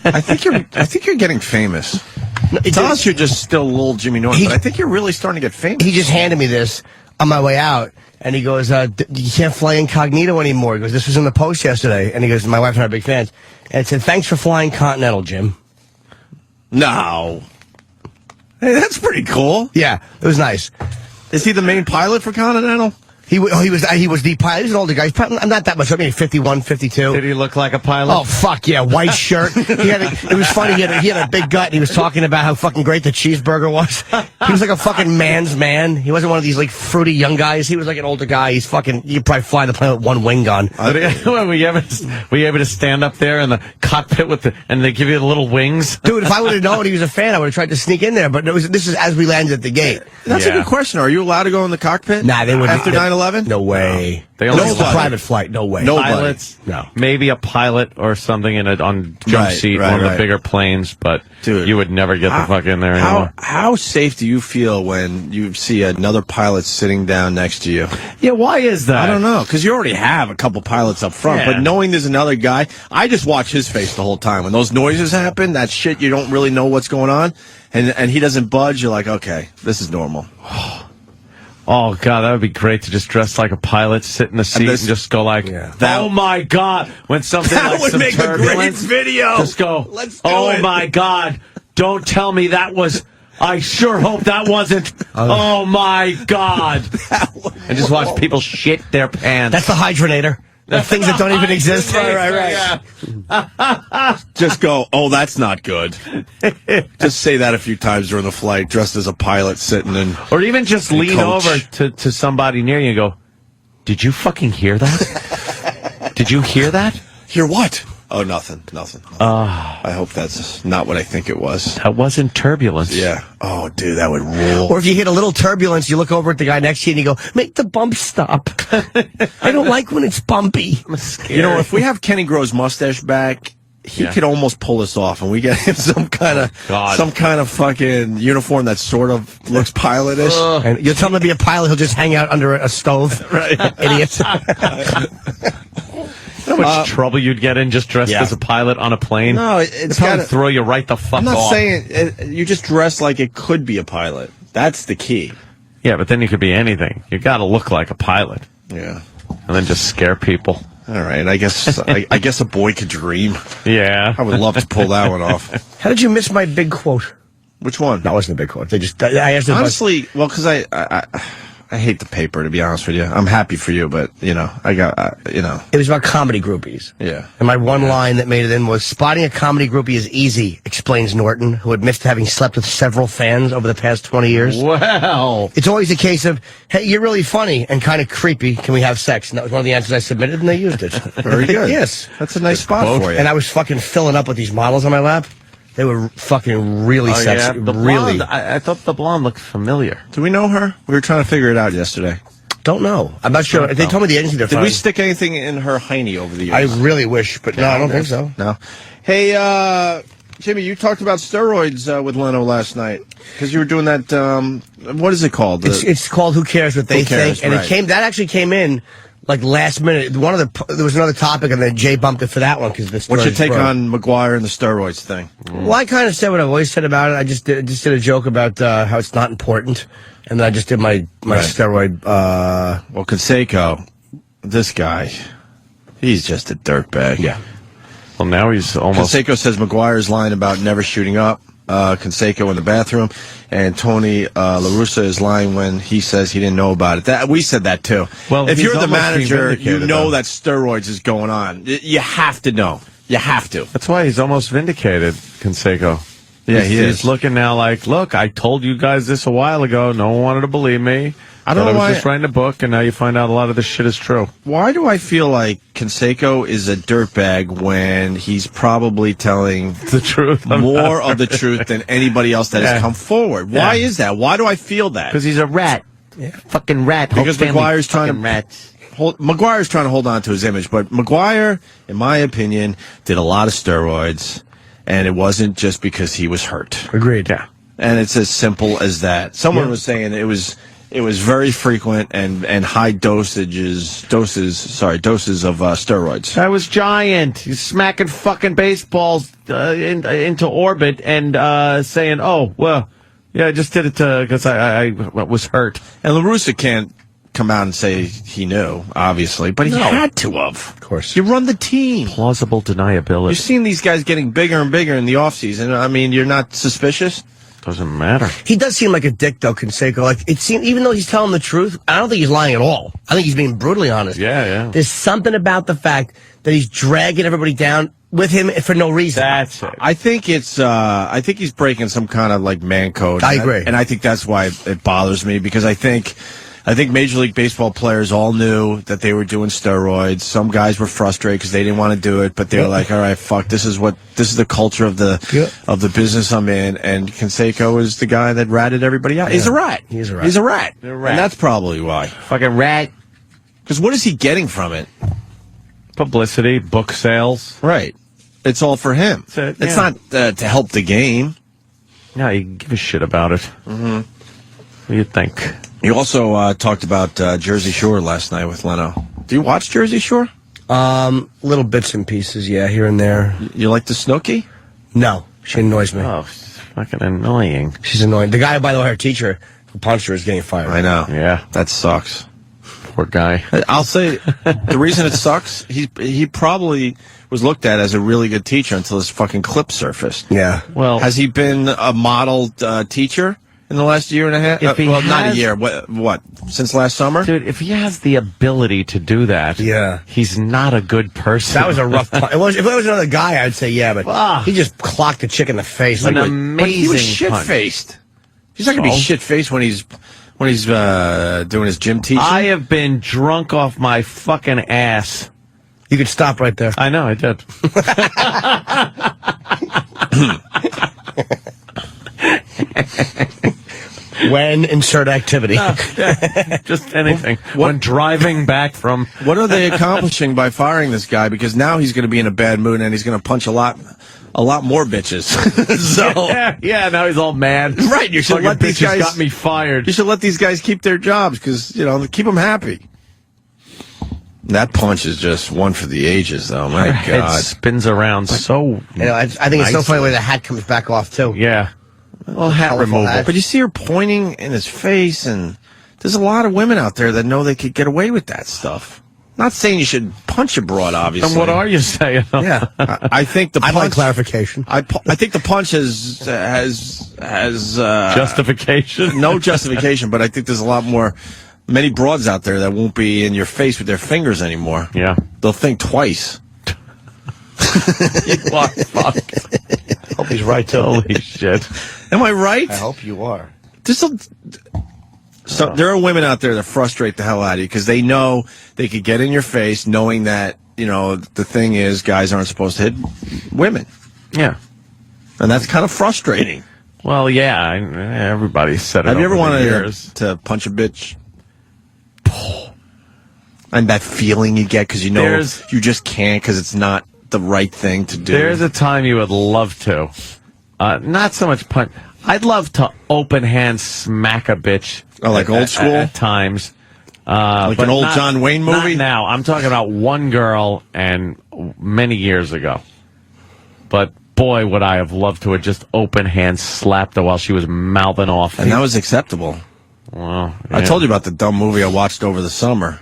[SPEAKER 1] I think you're getting famous. To us, you're just still a little Jimmy Norton, but I think you're really starting to get famous.
[SPEAKER 5] He just handed me this on my way out, and he goes, you can't fly incognito anymore. He goes, this was in the Post yesterday. And he goes, my wife and I are big fans. And it said, thanks for flying Continental, Jim.
[SPEAKER 1] No. Hey, that's pretty cool.
[SPEAKER 5] Yeah, it was nice.
[SPEAKER 1] Is he the main pilot for Continental?
[SPEAKER 5] He was the pilot. He was an older guy. He's probably, I'm not that much. I mean, 51, 52.
[SPEAKER 2] Did he look like a pilot?
[SPEAKER 5] Oh, fuck yeah. White shirt. It was funny. He had a big gut, and he was talking about how fucking great the cheeseburger was. He was like a fucking man's man. He wasn't one of these, like, fruity young guys. He was like an older guy. He's fucking, you could probably fly the plane with one wing gun.
[SPEAKER 2] Were you able to stand up there in the cockpit and they give you the little wings?
[SPEAKER 5] Dude, if I would have known he was a fan, I would have tried to sneak in there. But this is as we landed at the gate.
[SPEAKER 1] That's a good question. Are you allowed to go in the cockpit?
[SPEAKER 5] Nah, they wouldn't.
[SPEAKER 1] After 9/11?
[SPEAKER 5] No way.
[SPEAKER 2] They only
[SPEAKER 5] no private flight. No way.
[SPEAKER 1] Nobody.
[SPEAKER 2] Pilots.
[SPEAKER 5] No.
[SPEAKER 2] Maybe a pilot or something on jump seat, one of the bigger planes, but
[SPEAKER 1] dude,
[SPEAKER 2] you would never get the fuck in there anymore.
[SPEAKER 1] How safe do you feel when you see another pilot sitting down next to you?
[SPEAKER 2] Yeah, why is that?
[SPEAKER 1] I don't know, because you already have a couple pilots up front, but knowing there's another guy, I just watch his face the whole time. When those noises happen, that shit, you don't really know what's going on, and he doesn't budge, you're like, okay, this is normal.
[SPEAKER 2] Oh, God, that would be great to just dress like a pilot, sit in the seat, and just go like, oh, my God. When something
[SPEAKER 1] that
[SPEAKER 2] like
[SPEAKER 1] would
[SPEAKER 2] some
[SPEAKER 1] make a great
[SPEAKER 2] turbulence,
[SPEAKER 1] video.
[SPEAKER 2] Just go,
[SPEAKER 1] let's do
[SPEAKER 2] oh,
[SPEAKER 1] it.
[SPEAKER 2] my God, don't tell me that was, I sure hope that wasn't, oh, my God. And just watch people shit their pants.
[SPEAKER 5] That's the hydronator. The things that don't even exist.
[SPEAKER 1] Right. Just go, oh, that's not good. Just say that a few times during the flight, dressed as a pilot sitting in.
[SPEAKER 2] Or even just lean
[SPEAKER 1] coach.
[SPEAKER 2] over to somebody near you and go, did you fucking hear that? Did you hear that?
[SPEAKER 1] Hear what? Oh, nothing. I hope that's not what I think it was.
[SPEAKER 2] That wasn't turbulence.
[SPEAKER 1] Yeah. Oh, dude, that would rule.
[SPEAKER 5] Or if you hit a little turbulence, you look over at the guy next to you and you go, make the bump stop. I don't like when it's bumpy.
[SPEAKER 2] I'm scared.
[SPEAKER 1] You know, if we have Kenny Grove's mustache back, he could almost pull us off, and we get him some kind of fucking uniform that sort of looks pilot-ish.
[SPEAKER 5] And you'll tell him to be a pilot, he'll just hang out under a stove.
[SPEAKER 1] Right.
[SPEAKER 5] Idiot.
[SPEAKER 2] You know how much trouble you'd get in just dressed as a pilot on a plane?
[SPEAKER 1] No, it's
[SPEAKER 2] They'd probably
[SPEAKER 1] gotta
[SPEAKER 2] throw you right the fuck
[SPEAKER 1] I'm not
[SPEAKER 2] off.
[SPEAKER 1] saying you just dress like it could be a pilot. That's the key.
[SPEAKER 2] Yeah, but then you could be anything. You got to look like a pilot.
[SPEAKER 1] Yeah.
[SPEAKER 2] And then just scare people.
[SPEAKER 1] All right. I guess I guess a boy could dream.
[SPEAKER 2] Yeah.
[SPEAKER 1] I would love to pull that one off.
[SPEAKER 5] How did you miss my big quote?
[SPEAKER 1] Which one?
[SPEAKER 5] That wasn't a big quote. I asked them
[SPEAKER 1] honestly, well, because I hate the paper, to be honest with you. I'm happy for you, but, you know,
[SPEAKER 5] It was about comedy groupies.
[SPEAKER 1] Yeah.
[SPEAKER 5] And my one line that made it in was, spotting a comedy groupie is easy, explains Norton, who admits to having slept with several fans over the past 20 years.
[SPEAKER 2] Wow.
[SPEAKER 5] It's always a case of, hey, you're really funny and kind of creepy. Can we have sex? And that was one of the answers I submitted, and they used it.
[SPEAKER 1] Very good.
[SPEAKER 5] Yes.
[SPEAKER 1] That's a nice spot for you.
[SPEAKER 5] And I was fucking filling up with these models on my lap. They were fucking really sexy.
[SPEAKER 2] Yeah. The
[SPEAKER 5] really.
[SPEAKER 2] blonde, I thought the blonde looked familiar.
[SPEAKER 1] Do we know her? We were trying to figure it out yesterday.
[SPEAKER 5] Don't know. I'm not sure. They told me the agency they're
[SPEAKER 1] Did
[SPEAKER 5] fine.
[SPEAKER 1] we stick anything in her hiney over the
[SPEAKER 5] I
[SPEAKER 1] years?
[SPEAKER 5] really wish, but no, I don't think so.
[SPEAKER 1] No. Hey, Jimmy, you talked about steroids with Leno last night because you were doing that. What is it called?
[SPEAKER 5] It's called Who Cares What They
[SPEAKER 1] Who Cares,
[SPEAKER 5] Think, and
[SPEAKER 1] right.
[SPEAKER 5] that actually came in like last minute. There was another topic, and then Jay bumped it for that one because this.
[SPEAKER 1] What's your take on McGuire and the steroids thing?
[SPEAKER 5] Well, I kind of said what I've always said about it. I just did a joke about how it's not important, and then I just did my steroid.
[SPEAKER 1] Well, Canseco, this guy, he's just a dirtbag.
[SPEAKER 5] Yeah.
[SPEAKER 2] Well, now he's almost...
[SPEAKER 1] Canseco says McGuire's lying about never shooting up. Canseco in the bathroom, and Tony La Russa is lying when he says he didn't know about it. We said that too.
[SPEAKER 2] Well,
[SPEAKER 1] if
[SPEAKER 2] he's
[SPEAKER 1] you're the
[SPEAKER 2] almost
[SPEAKER 1] manager, you
[SPEAKER 2] vindicated,
[SPEAKER 1] know
[SPEAKER 2] though.
[SPEAKER 1] that steroids is going on. You have to know. You have to.
[SPEAKER 2] That's why he's almost vindicated, Canseco.
[SPEAKER 1] Yeah,
[SPEAKER 2] He's looking now like, look, I told you guys this a while ago. No one wanted to believe me.
[SPEAKER 1] I don't know
[SPEAKER 2] I was
[SPEAKER 1] why.
[SPEAKER 2] just writing a book, and now you find out a lot of this shit is true.
[SPEAKER 1] Why do I feel like Canseco is a dirtbag when he's probably telling
[SPEAKER 2] The truth.
[SPEAKER 1] more of the truth than anybody else that has come forward? Why is that? Why do I feel that?
[SPEAKER 2] Because he's a rat. Yeah. Fucking rat.
[SPEAKER 1] Because McGuire's trying to
[SPEAKER 2] rats.
[SPEAKER 1] McGuire's trying to hold on to his image, but McGuire, in my opinion, did a lot of steroids, and it wasn't just because he was hurt.
[SPEAKER 5] Agreed.
[SPEAKER 2] Yeah.
[SPEAKER 1] And it's as simple as that. Someone was saying it was very frequent and high doses of steroids.
[SPEAKER 2] Guy was giant. He's smacking fucking baseballs into orbit and saying, "Oh, well, yeah, I just did it because I was hurt."
[SPEAKER 1] And La Russa can't come out and say he knew, obviously, but he had to have.
[SPEAKER 5] Of course.
[SPEAKER 1] You run the team.
[SPEAKER 2] Plausible deniability.
[SPEAKER 1] You've seen these guys getting bigger and bigger in the offseason. I mean, you're not suspicious?
[SPEAKER 2] Doesn't matter.
[SPEAKER 5] He does seem like a dick, though, Canseco. Like, it seemed, even though he's telling the truth, I don't think he's lying at all. I think he's being brutally honest.
[SPEAKER 2] Yeah.
[SPEAKER 5] There's something about the fact that he's dragging everybody down with him for no reason.
[SPEAKER 2] That's it.
[SPEAKER 1] I think it's. I think he's breaking some kind of like man code.
[SPEAKER 5] I agree,
[SPEAKER 1] and I think that's why it bothers me because I think Major League Baseball players all knew that they were doing steroids. Some guys were frustrated because they didn't want to do it, but they were like, "All right, fuck, this is the culture of the business I'm in." And Canseco is the guy that ratted everybody out. He's a rat.
[SPEAKER 5] He's a rat.
[SPEAKER 1] He's a rat.
[SPEAKER 2] You're a rat.
[SPEAKER 1] And that's probably why.
[SPEAKER 2] Fucking rat.
[SPEAKER 1] Because what is he getting from it?
[SPEAKER 2] Publicity, book sales.
[SPEAKER 1] Right. It's all for him. It's not to help the game.
[SPEAKER 2] Yeah, you give a shit about it. Mm-hmm. What do you think?
[SPEAKER 1] You also talked about Jersey Shore last night with Leno. Do you watch Jersey Shore?
[SPEAKER 5] Little bits and pieces, yeah, here and there.
[SPEAKER 1] You like the Snooki?
[SPEAKER 5] No, she annoys me.
[SPEAKER 2] Oh, she's fucking annoying.
[SPEAKER 5] She's annoying. The guy, by the way, her teacher who punched her is getting fired.
[SPEAKER 1] I know.
[SPEAKER 2] Yeah.
[SPEAKER 1] That sucks.
[SPEAKER 2] Poor guy.
[SPEAKER 1] I'll say the reason it sucks, he probably was looked at as a really good teacher until his fucking clip surfaced.
[SPEAKER 5] Yeah.
[SPEAKER 2] Well,
[SPEAKER 1] has he been a model teacher in the last year and a half?
[SPEAKER 2] If he
[SPEAKER 1] not a year. What? Since last summer?
[SPEAKER 2] Dude, if he has the ability to do that, he's not a good person.
[SPEAKER 5] That was a rough punch. If it was another guy, I'd say yeah, but he just clocked the chick in the face.
[SPEAKER 2] An
[SPEAKER 5] Like,
[SPEAKER 2] amazing
[SPEAKER 1] but he was
[SPEAKER 2] punch.
[SPEAKER 1] shit-faced. He's not going to be shit-faced when he's doing his gym teaching.
[SPEAKER 2] I have been drunk off my fucking ass
[SPEAKER 5] You could stop right there.
[SPEAKER 2] I know, I did.
[SPEAKER 5] When insert activity.
[SPEAKER 2] Just anything. When driving back from...
[SPEAKER 1] What are they accomplishing by firing this guy? Because now he's going to be in a bad mood and he's going to punch a lot more bitches. So
[SPEAKER 2] yeah, now he's all mad.
[SPEAKER 1] Right, you should
[SPEAKER 2] Fucking
[SPEAKER 1] let these
[SPEAKER 2] bitches
[SPEAKER 1] guys
[SPEAKER 2] got me fired.
[SPEAKER 1] You should let these guys keep their jobs because keep them happy. That punch is just one for the ages, though. My God,
[SPEAKER 2] it spins around so.
[SPEAKER 5] I think it's so funny when the hat comes back off too.
[SPEAKER 2] Yeah.
[SPEAKER 1] Well, hat
[SPEAKER 5] Colorful
[SPEAKER 1] removal.
[SPEAKER 5] hat.
[SPEAKER 1] But you see her pointing in his face, and there's a lot of women out there that know they could get away with that stuff. Not saying you should punch a broad, obviously.
[SPEAKER 2] And what are you saying?
[SPEAKER 1] Yeah, I think the punch.
[SPEAKER 5] I'd like clarification.
[SPEAKER 1] I think the punch has
[SPEAKER 2] justification.
[SPEAKER 1] No justification, but I think there's a lot more. Many broads out there that won't be in your face with their fingers anymore.
[SPEAKER 2] Yeah,
[SPEAKER 1] they'll think twice.
[SPEAKER 2] You are fucked.
[SPEAKER 5] I hope he's right too.
[SPEAKER 2] Holy shit!
[SPEAKER 1] Am I right?
[SPEAKER 5] I hope you are.
[SPEAKER 1] So there are women out there that frustrate the hell out of you because they know they could get in your face, knowing that the thing is guys aren't supposed to hit women.
[SPEAKER 2] Yeah,
[SPEAKER 1] and that's kind of frustrating.
[SPEAKER 2] Well, yeah, everybody said it.
[SPEAKER 1] Have you ever wanted
[SPEAKER 2] to
[SPEAKER 1] punch a bitch? And that feeling you get because you just can't because it's not the right thing to do.
[SPEAKER 2] There's a time you would love to. Not so much punch. I'd love to open hand smack a bitch.
[SPEAKER 1] Oh, like old school?
[SPEAKER 2] At times.
[SPEAKER 1] Like
[SPEAKER 2] but
[SPEAKER 1] an old
[SPEAKER 2] not,
[SPEAKER 1] John Wayne movie?
[SPEAKER 2] Not now. I'm talking about one girl and many years ago. But boy, would I have loved to have just open hand slapped her while she was mouthing off.
[SPEAKER 1] And that was acceptable.
[SPEAKER 2] Well, yeah.
[SPEAKER 1] I told you about the dumb movie I watched over the summer.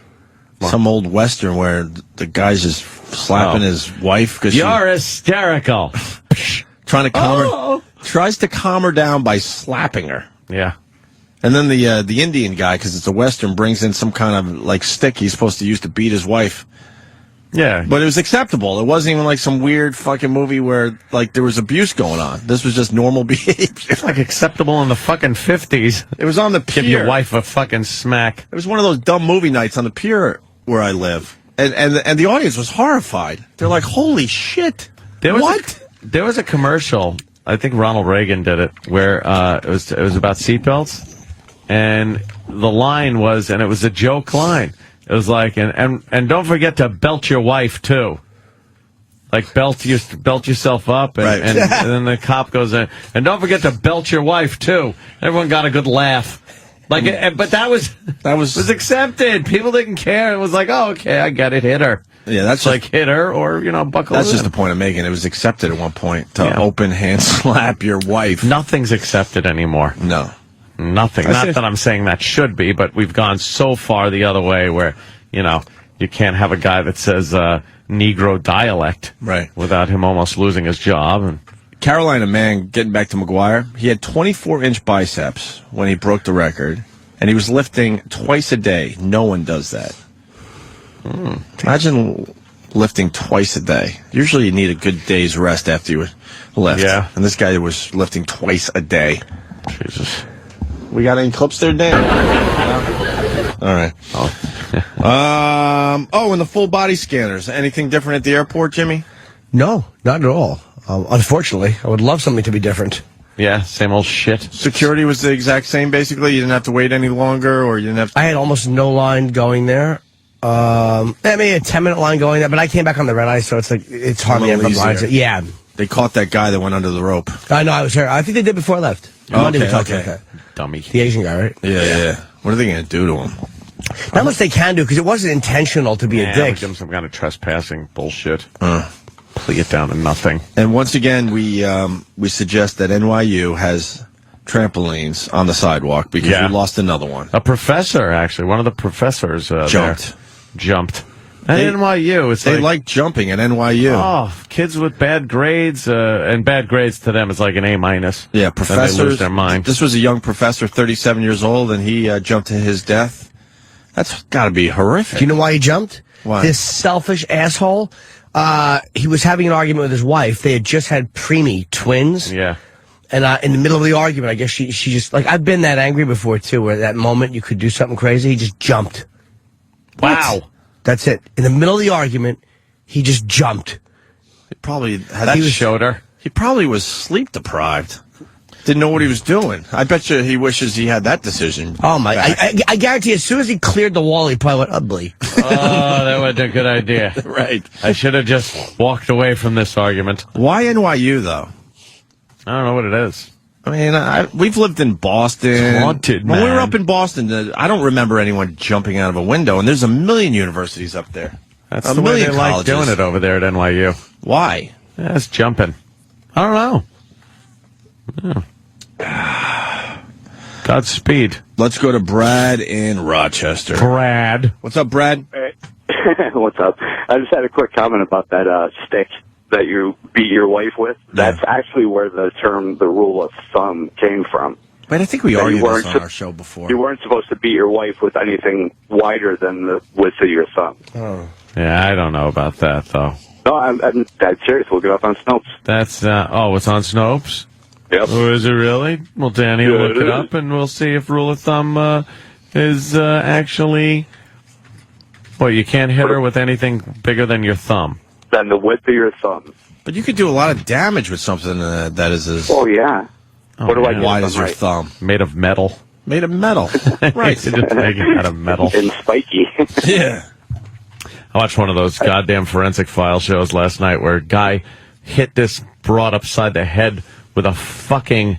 [SPEAKER 1] Some old Western where the guy's just slapping his wife because
[SPEAKER 2] you're hysterical.
[SPEAKER 1] Trying to calm her, tries to calm her down by slapping her.
[SPEAKER 2] Yeah.
[SPEAKER 1] And then the Indian guy, because it's a Western, brings in some kind of like stick he's supposed to use to beat his wife.
[SPEAKER 2] Yeah.
[SPEAKER 1] But it was acceptable. It wasn't even like some weird fucking movie where like there was abuse going on. This was just normal behavior.
[SPEAKER 2] It's like acceptable in the fucking 50s.
[SPEAKER 1] It was on the pier.
[SPEAKER 2] Give your wife a fucking smack.
[SPEAKER 1] It was one of those dumb movie nights on the pier where I live. And the audience was horrified. They're like, holy shit.
[SPEAKER 2] There was a commercial, I think Ronald Reagan did it, where it was about seatbelts. And the line was, and it was a joke line. It was like, and don't forget to belt your wife too. Like belt yourself up, and then the cop goes in, and don't forget to belt your wife too. Everyone got a good laugh. Like, but that was accepted. People didn't care. It was like, oh, okay, I get it. Hit her.
[SPEAKER 1] Yeah, that's
[SPEAKER 2] like hit her or buckle.
[SPEAKER 1] That's
[SPEAKER 2] in.
[SPEAKER 1] just the point I'm making. It was accepted at one point to open hand slap your wife.
[SPEAKER 2] Nothing's accepted anymore.
[SPEAKER 1] No.
[SPEAKER 2] Nothing. Not that I'm saying that should be, but we've gone so far the other way where, you can't have a guy that says Negro dialect without him almost losing his job. And
[SPEAKER 1] Carolina man, getting back to McGuire, he had 24-inch biceps when he broke the record, and he was lifting twice a day. No one does that. Imagine lifting twice a day. Usually you need a good day's rest after you lift.
[SPEAKER 2] Yeah.
[SPEAKER 1] And this guy was lifting twice a day.
[SPEAKER 2] Jesus.
[SPEAKER 1] We got any clips there, Dan? All right. And the full body scanners. Anything different at the airport, Jimmy?
[SPEAKER 5] No, not at all. Unfortunately, I would love something to be different.
[SPEAKER 2] Yeah, same old shit.
[SPEAKER 1] Security was the exact same, basically? You didn't have to wait any longer, or you didn't have to...
[SPEAKER 5] I had almost no line going there. I mean, a 10-minute line going there, but I came back on the red eye, so it's like, it's hardly ever lines. Yeah.
[SPEAKER 1] They caught that guy that went under the rope.
[SPEAKER 5] I know, I was here. I think they did before I left. Monday we talked about that.
[SPEAKER 2] Dummy.
[SPEAKER 5] The Asian guy, right?
[SPEAKER 1] Yeah. What are they going to do to him?
[SPEAKER 5] Not much they can do, because it wasn't intentional to be a dick.
[SPEAKER 2] Give him some kind of trespassing bullshit. Plea it down to nothing.
[SPEAKER 1] And once again, we suggest that NYU has trampolines on the sidewalk because we lost another one.
[SPEAKER 2] A professor, actually, one of the professors jumped. At NYU, it's
[SPEAKER 1] they like jumping at NYU.
[SPEAKER 2] Oh, kids with bad grades, and bad grades to them is like an A-.
[SPEAKER 1] Yeah, professors.
[SPEAKER 2] They lose their mind.
[SPEAKER 1] This was a young professor, 37 years old, and he jumped to his death. That's got to be horrific.
[SPEAKER 5] Do you know why he jumped?
[SPEAKER 1] Why?
[SPEAKER 5] This selfish asshole. He was having an argument with his wife. They had just had preemie twins.
[SPEAKER 2] Yeah.
[SPEAKER 5] And in the middle of the argument, I guess she just, like, I've been that angry before, too, where that moment you could do something crazy. He just jumped.
[SPEAKER 2] Wow.
[SPEAKER 5] That's it. In the middle of the argument, he just jumped.
[SPEAKER 1] He probably had
[SPEAKER 2] That showed her.
[SPEAKER 1] He probably was sleep deprived. Didn't know what he was doing. I bet you he wishes he had that decision.
[SPEAKER 5] Oh, my.
[SPEAKER 1] back.
[SPEAKER 5] I guarantee as soon as he cleared the wall, he probably went ugly.
[SPEAKER 2] Oh, that was a good idea.
[SPEAKER 1] Right.
[SPEAKER 2] I should have just walked away from this argument.
[SPEAKER 1] Why NYU, though?
[SPEAKER 2] I don't know what it is.
[SPEAKER 1] I mean, we've lived in Boston.
[SPEAKER 2] It's haunted,
[SPEAKER 1] When we
[SPEAKER 2] man.
[SPEAKER 1] were up in Boston, I don't remember anyone jumping out of a window, and there's a million universities up there.
[SPEAKER 2] That's
[SPEAKER 1] a
[SPEAKER 2] the way they
[SPEAKER 1] million
[SPEAKER 2] like
[SPEAKER 1] colleges.
[SPEAKER 2] doing it over there at NYU.
[SPEAKER 1] Why?
[SPEAKER 2] Yeah, it's jumping. I don't know. Yeah. Godspeed.
[SPEAKER 1] Let's go to Brad in Rochester.
[SPEAKER 2] Brad.
[SPEAKER 1] What's up, Brad?
[SPEAKER 16] Hey. What's up? I just had a quick comment about that stick that you beat your wife with. That's actually where the term, the rule of thumb, came from.
[SPEAKER 1] Wait, I think we
[SPEAKER 16] That
[SPEAKER 1] argued
[SPEAKER 16] you weren't
[SPEAKER 1] this on our show before.
[SPEAKER 16] You weren't supposed to beat your wife with anything wider than the width of your thumb.
[SPEAKER 1] Oh.
[SPEAKER 2] Yeah, I don't know about that, though.
[SPEAKER 16] No, I'm dead serious. Look it up on Snopes.
[SPEAKER 2] That's, it's on Snopes?
[SPEAKER 16] Yep.
[SPEAKER 2] Oh, is it really? Well, Danny will
[SPEAKER 16] Yeah,
[SPEAKER 2] look
[SPEAKER 16] it
[SPEAKER 2] it
[SPEAKER 16] is.
[SPEAKER 2] up, and we'll see if rule of thumb is actually... Well, you can't hit her with anything bigger than your thumb.
[SPEAKER 16] Than the width of your thumb.
[SPEAKER 1] But you could do a lot of damage with something that is as
[SPEAKER 16] Oh, yeah. What do I do?
[SPEAKER 1] wide
[SPEAKER 16] if
[SPEAKER 1] as
[SPEAKER 16] I'm
[SPEAKER 1] your
[SPEAKER 16] right?
[SPEAKER 1] thumb.
[SPEAKER 2] Made of metal.
[SPEAKER 1] Made of metal. Right.
[SPEAKER 2] Just make it out of metal.
[SPEAKER 16] And spiky.
[SPEAKER 1] Yeah.
[SPEAKER 2] I watched one of those goddamn forensic file shows last night where a guy hit this broad upside the head with a fucking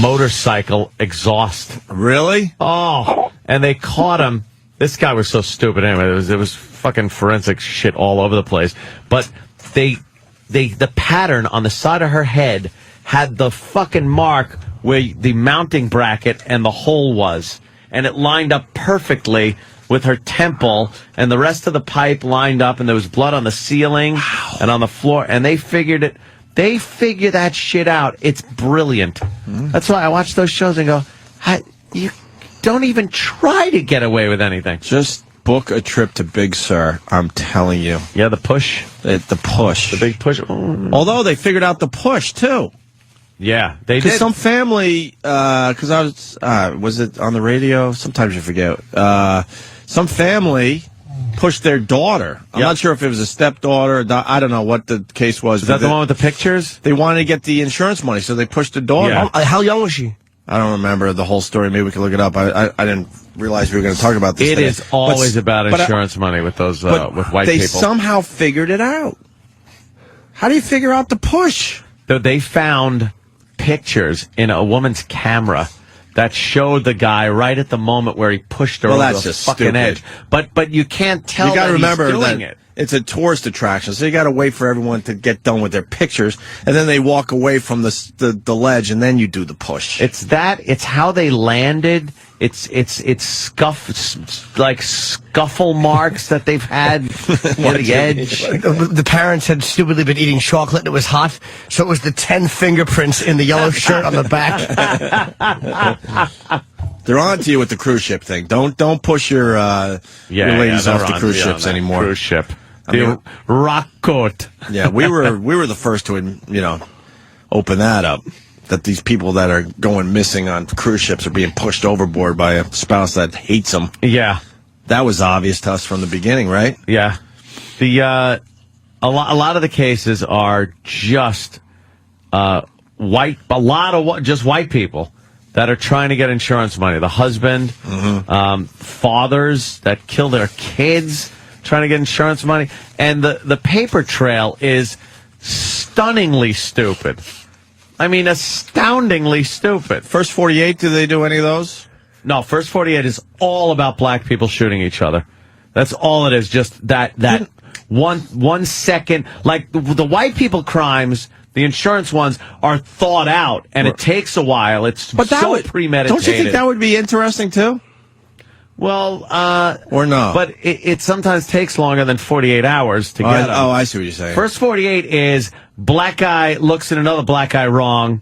[SPEAKER 2] motorcycle exhaust.
[SPEAKER 1] Really?
[SPEAKER 2] Oh, and they caught him. This guy was so stupid. Anyway, it was fucking forensic shit all over the place. But the pattern on the side of her head had the fucking mark where the mounting bracket and the hole was, and it lined up perfectly with her temple, and the rest of the pipe lined up, and there was blood on the ceiling and on the floor, and they figured it. They figure that shit out. It's brilliant. That's why I watch those shows and go, you don't even try to get away with anything.
[SPEAKER 1] Just book a trip to Big Sur. I'm telling you.
[SPEAKER 2] Yeah, the push.
[SPEAKER 1] The push.
[SPEAKER 2] The big push. Oh.
[SPEAKER 1] Although they figured out the push, too.
[SPEAKER 2] Yeah, they
[SPEAKER 1] Because
[SPEAKER 2] did.
[SPEAKER 1] some family, because I was it on the radio? Sometimes you forget. Some family pushed their daughter. I'm not sure if it was a stepdaughter. I don't know what the case was.
[SPEAKER 2] Is that the one with the pictures?
[SPEAKER 1] They wanted to get the insurance money, so they pushed the daughter.
[SPEAKER 2] Yeah.
[SPEAKER 5] How young was she?
[SPEAKER 1] I don't remember the whole story. Maybe we can look it up. I didn't realize we were going to talk about this
[SPEAKER 2] It
[SPEAKER 1] today.
[SPEAKER 2] is always about
[SPEAKER 1] but
[SPEAKER 2] insurance money with those
[SPEAKER 1] but
[SPEAKER 2] with white
[SPEAKER 1] they
[SPEAKER 2] people.
[SPEAKER 1] somehow figured it out. How do you figure out the push?
[SPEAKER 2] They found pictures in a woman's camera that showed the guy right at the moment where he pushed her
[SPEAKER 1] Well,
[SPEAKER 2] over
[SPEAKER 1] that's
[SPEAKER 2] the
[SPEAKER 1] just
[SPEAKER 2] fucking
[SPEAKER 1] stupid.
[SPEAKER 2] edge. But you can't tell.
[SPEAKER 1] You got to
[SPEAKER 2] that
[SPEAKER 1] remember
[SPEAKER 2] he's doing
[SPEAKER 1] that
[SPEAKER 2] it.
[SPEAKER 1] it's a tourist attraction, so you got to wait for everyone to get done with their pictures, and then they walk away from the ledge, and then you do the push.
[SPEAKER 2] It's how they landed. It's scuffle marks that they've had near the edge.
[SPEAKER 5] The parents had stupidly been eating chocolate and it was hot, so it was the 10 fingerprints in the yellow shirt on the back.
[SPEAKER 1] They're on to you with the cruise ship thing. Don't push your ladies off the cruise ships anymore.
[SPEAKER 2] Cruise ship.
[SPEAKER 1] I mean,
[SPEAKER 2] rock coat.
[SPEAKER 1] Yeah, we were the first to open that up. That these people that are going missing on cruise ships are being pushed overboard by a spouse that hates them.
[SPEAKER 2] Yeah,
[SPEAKER 1] that was obvious to us from the beginning, right?
[SPEAKER 2] Yeah, a lot of the cases are just white. A lot of just white people that are trying to get insurance money. The husband, fathers that kill their kids trying to get insurance money, and the paper trail is stunningly stupid. I mean, astoundingly stupid.
[SPEAKER 1] First 48, do they do any of those?
[SPEAKER 2] No, First 48 is all about black people shooting each other. That's all it is, just that 1 second. Like, the white people crimes, the insurance ones, are thought out, and it takes a while. It's premeditated.
[SPEAKER 1] Don't you think that would be interesting, too?
[SPEAKER 2] Well,
[SPEAKER 1] or no?
[SPEAKER 2] But it sometimes takes longer than 48 hours to get them.
[SPEAKER 1] Oh, I see what you're saying.
[SPEAKER 2] First 48 is black guy looks at another black guy wrong.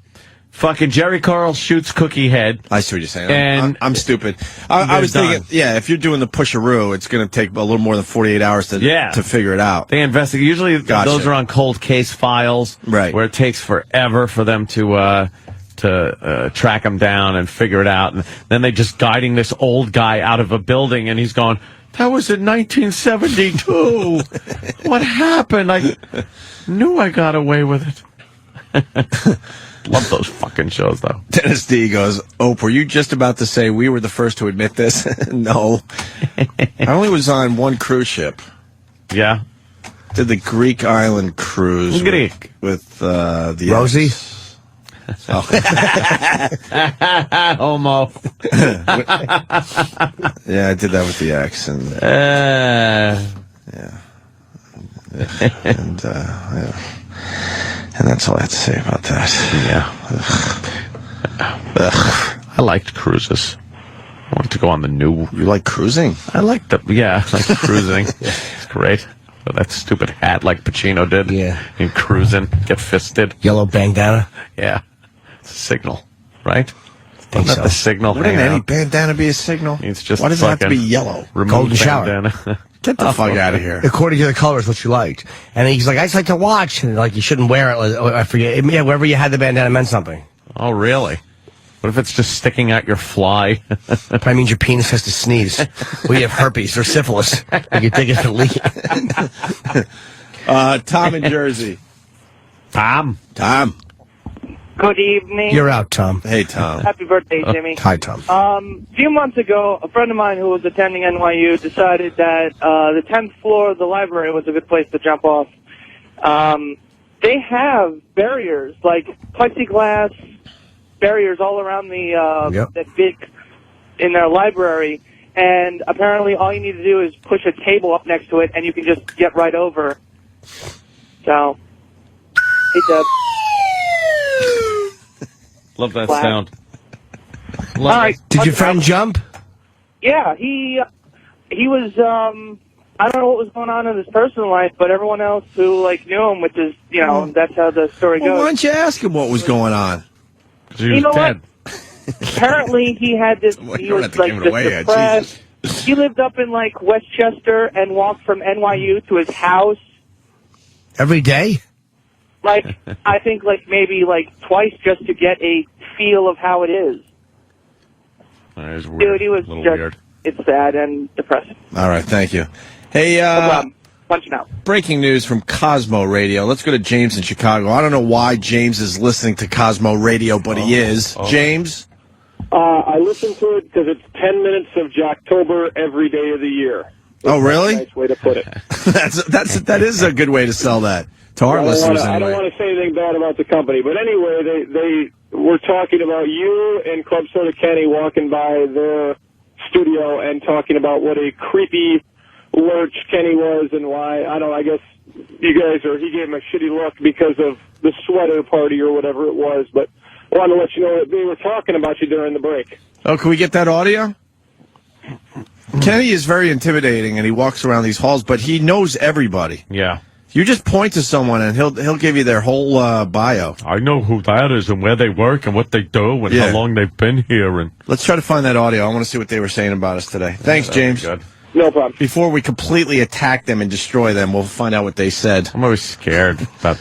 [SPEAKER 2] Fucking Jerry Carl shoots Cookie Head.
[SPEAKER 1] I see what you're saying.
[SPEAKER 2] And
[SPEAKER 1] I'm stupid. I was thinking, if you're doing the pusheroo, it's going to take a little more than 48 hours to figure it out.
[SPEAKER 2] They investigate. Usually those are on cold case files,
[SPEAKER 1] right?
[SPEAKER 2] Where it takes forever for them to track him down and figure it out. And then they just guiding this old guy out of a building, and he's going, That was in 1972. What happened? I knew I got away with it. Love those fucking shows, though.
[SPEAKER 1] Dennis D goes, Ope, were you just about to say we were the first to admit this? No. I only was on one cruise ship.
[SPEAKER 2] Yeah.
[SPEAKER 1] Did the Greek island cruise.
[SPEAKER 2] Greek.
[SPEAKER 1] With the...
[SPEAKER 5] Rosie?
[SPEAKER 1] Oh.
[SPEAKER 2] Homo.
[SPEAKER 1] Yeah, I did that with the ex. And, yeah. And, yeah. And that's all I have to say about that.
[SPEAKER 2] Yeah. I liked cruises. I wanted to go on the new...
[SPEAKER 1] You like cruising?
[SPEAKER 2] I like cruising. It's great. With that stupid hat like Pacino did.
[SPEAKER 5] Yeah.
[SPEAKER 2] And cruising, get fisted.
[SPEAKER 5] Yellow bandana?
[SPEAKER 2] Yeah. It's a signal, right?
[SPEAKER 5] Think
[SPEAKER 2] Not
[SPEAKER 5] so.
[SPEAKER 2] the signal.
[SPEAKER 1] Wouldn't
[SPEAKER 2] hanging
[SPEAKER 1] any
[SPEAKER 2] out.
[SPEAKER 1] bandana be a signal?
[SPEAKER 2] It's just
[SPEAKER 1] Why does it have to be
[SPEAKER 2] fucking
[SPEAKER 1] yellow?
[SPEAKER 5] Golden shower.
[SPEAKER 2] Bandana.
[SPEAKER 1] Get the fuck out of here.
[SPEAKER 5] According to the colors, what you liked. And he's like, I just like to watch. And like, you shouldn't wear it. I forget. Yeah, wherever you had the bandana meant something.
[SPEAKER 2] Oh, really? What if it's just sticking out your fly?
[SPEAKER 5] Probably means your penis has to sneeze. Or you have herpes or syphilis. You can take it for leak.
[SPEAKER 1] Tom in Jersey.
[SPEAKER 2] Tom.
[SPEAKER 14] Good evening.
[SPEAKER 5] You're out, Tom.
[SPEAKER 1] Hey, Tom.
[SPEAKER 14] Happy birthday, Jimmy.
[SPEAKER 5] Hi, Tom.
[SPEAKER 14] A few months ago, a friend of mine who was attending NYU decided that the 10th floor of the library was a good place to jump off. They have barriers, like plexiglass barriers all around the that big in their library, and apparently all you need to do is push a table up next to it, and you can just get right over. So, hey, Deb.
[SPEAKER 2] Love that
[SPEAKER 14] Wow.
[SPEAKER 2] sound.
[SPEAKER 14] All right.
[SPEAKER 5] Did your friend jump?
[SPEAKER 14] Yeah, he was. I don't know what was going on in his personal life, but everyone else who knew him, which is that's how the story
[SPEAKER 1] Well,
[SPEAKER 14] goes.
[SPEAKER 1] why don't you ask him what was going on?
[SPEAKER 2] He was dead.
[SPEAKER 14] Apparently, he had this.
[SPEAKER 1] Well, you
[SPEAKER 14] he
[SPEAKER 1] don't
[SPEAKER 14] was
[SPEAKER 1] have to give it away yet,
[SPEAKER 14] depressed. He lived up in Westchester and walked from NYU to his house.
[SPEAKER 5] Every day?
[SPEAKER 14] I think maybe twice just to get a feel of how it is.
[SPEAKER 2] That is weird.
[SPEAKER 14] Dude, he was
[SPEAKER 2] a little
[SPEAKER 14] just.
[SPEAKER 2] weird.
[SPEAKER 14] It's sad and depressing.
[SPEAKER 1] All right, thank you. Hey,
[SPEAKER 14] Punching out.
[SPEAKER 1] breaking news from Cosmo Radio. Let's go to James in Chicago. I don't know why James is listening to Cosmo Radio, but he is. James?
[SPEAKER 13] I listen to it because it's 10 minutes of Jocktober every day of the year.
[SPEAKER 1] Oh, really?
[SPEAKER 13] Nice way to put it.
[SPEAKER 1] that is a good way to sell that to our listeners.
[SPEAKER 13] I don't
[SPEAKER 1] Anyway,
[SPEAKER 13] want to say anything bad about the company, but anyway, they were talking about you and Club Soda Kenny walking by their studio and talking about what a creepy lurch Kenny was and why. I don't know, I guess you guys he gave him a shitty look because of the sweater party or whatever it was, but I wanted to let you know that they were talking about you during the break.
[SPEAKER 1] oh, can we get that audio? Kenny is very intimidating, and he walks around these halls, but he knows everybody.
[SPEAKER 2] Yeah.
[SPEAKER 1] You just point to someone, and he'll give you their whole bio.
[SPEAKER 2] I know who that is and where they work and what they do and
[SPEAKER 1] Yeah.
[SPEAKER 2] how long they've been here. And
[SPEAKER 1] Let's try to find that audio. I want to see what they were saying about us today. Thanks, James.
[SPEAKER 2] Good.
[SPEAKER 13] No problem.
[SPEAKER 1] Before we completely attack them and destroy them, we'll find out what they said.
[SPEAKER 2] I'm always scared about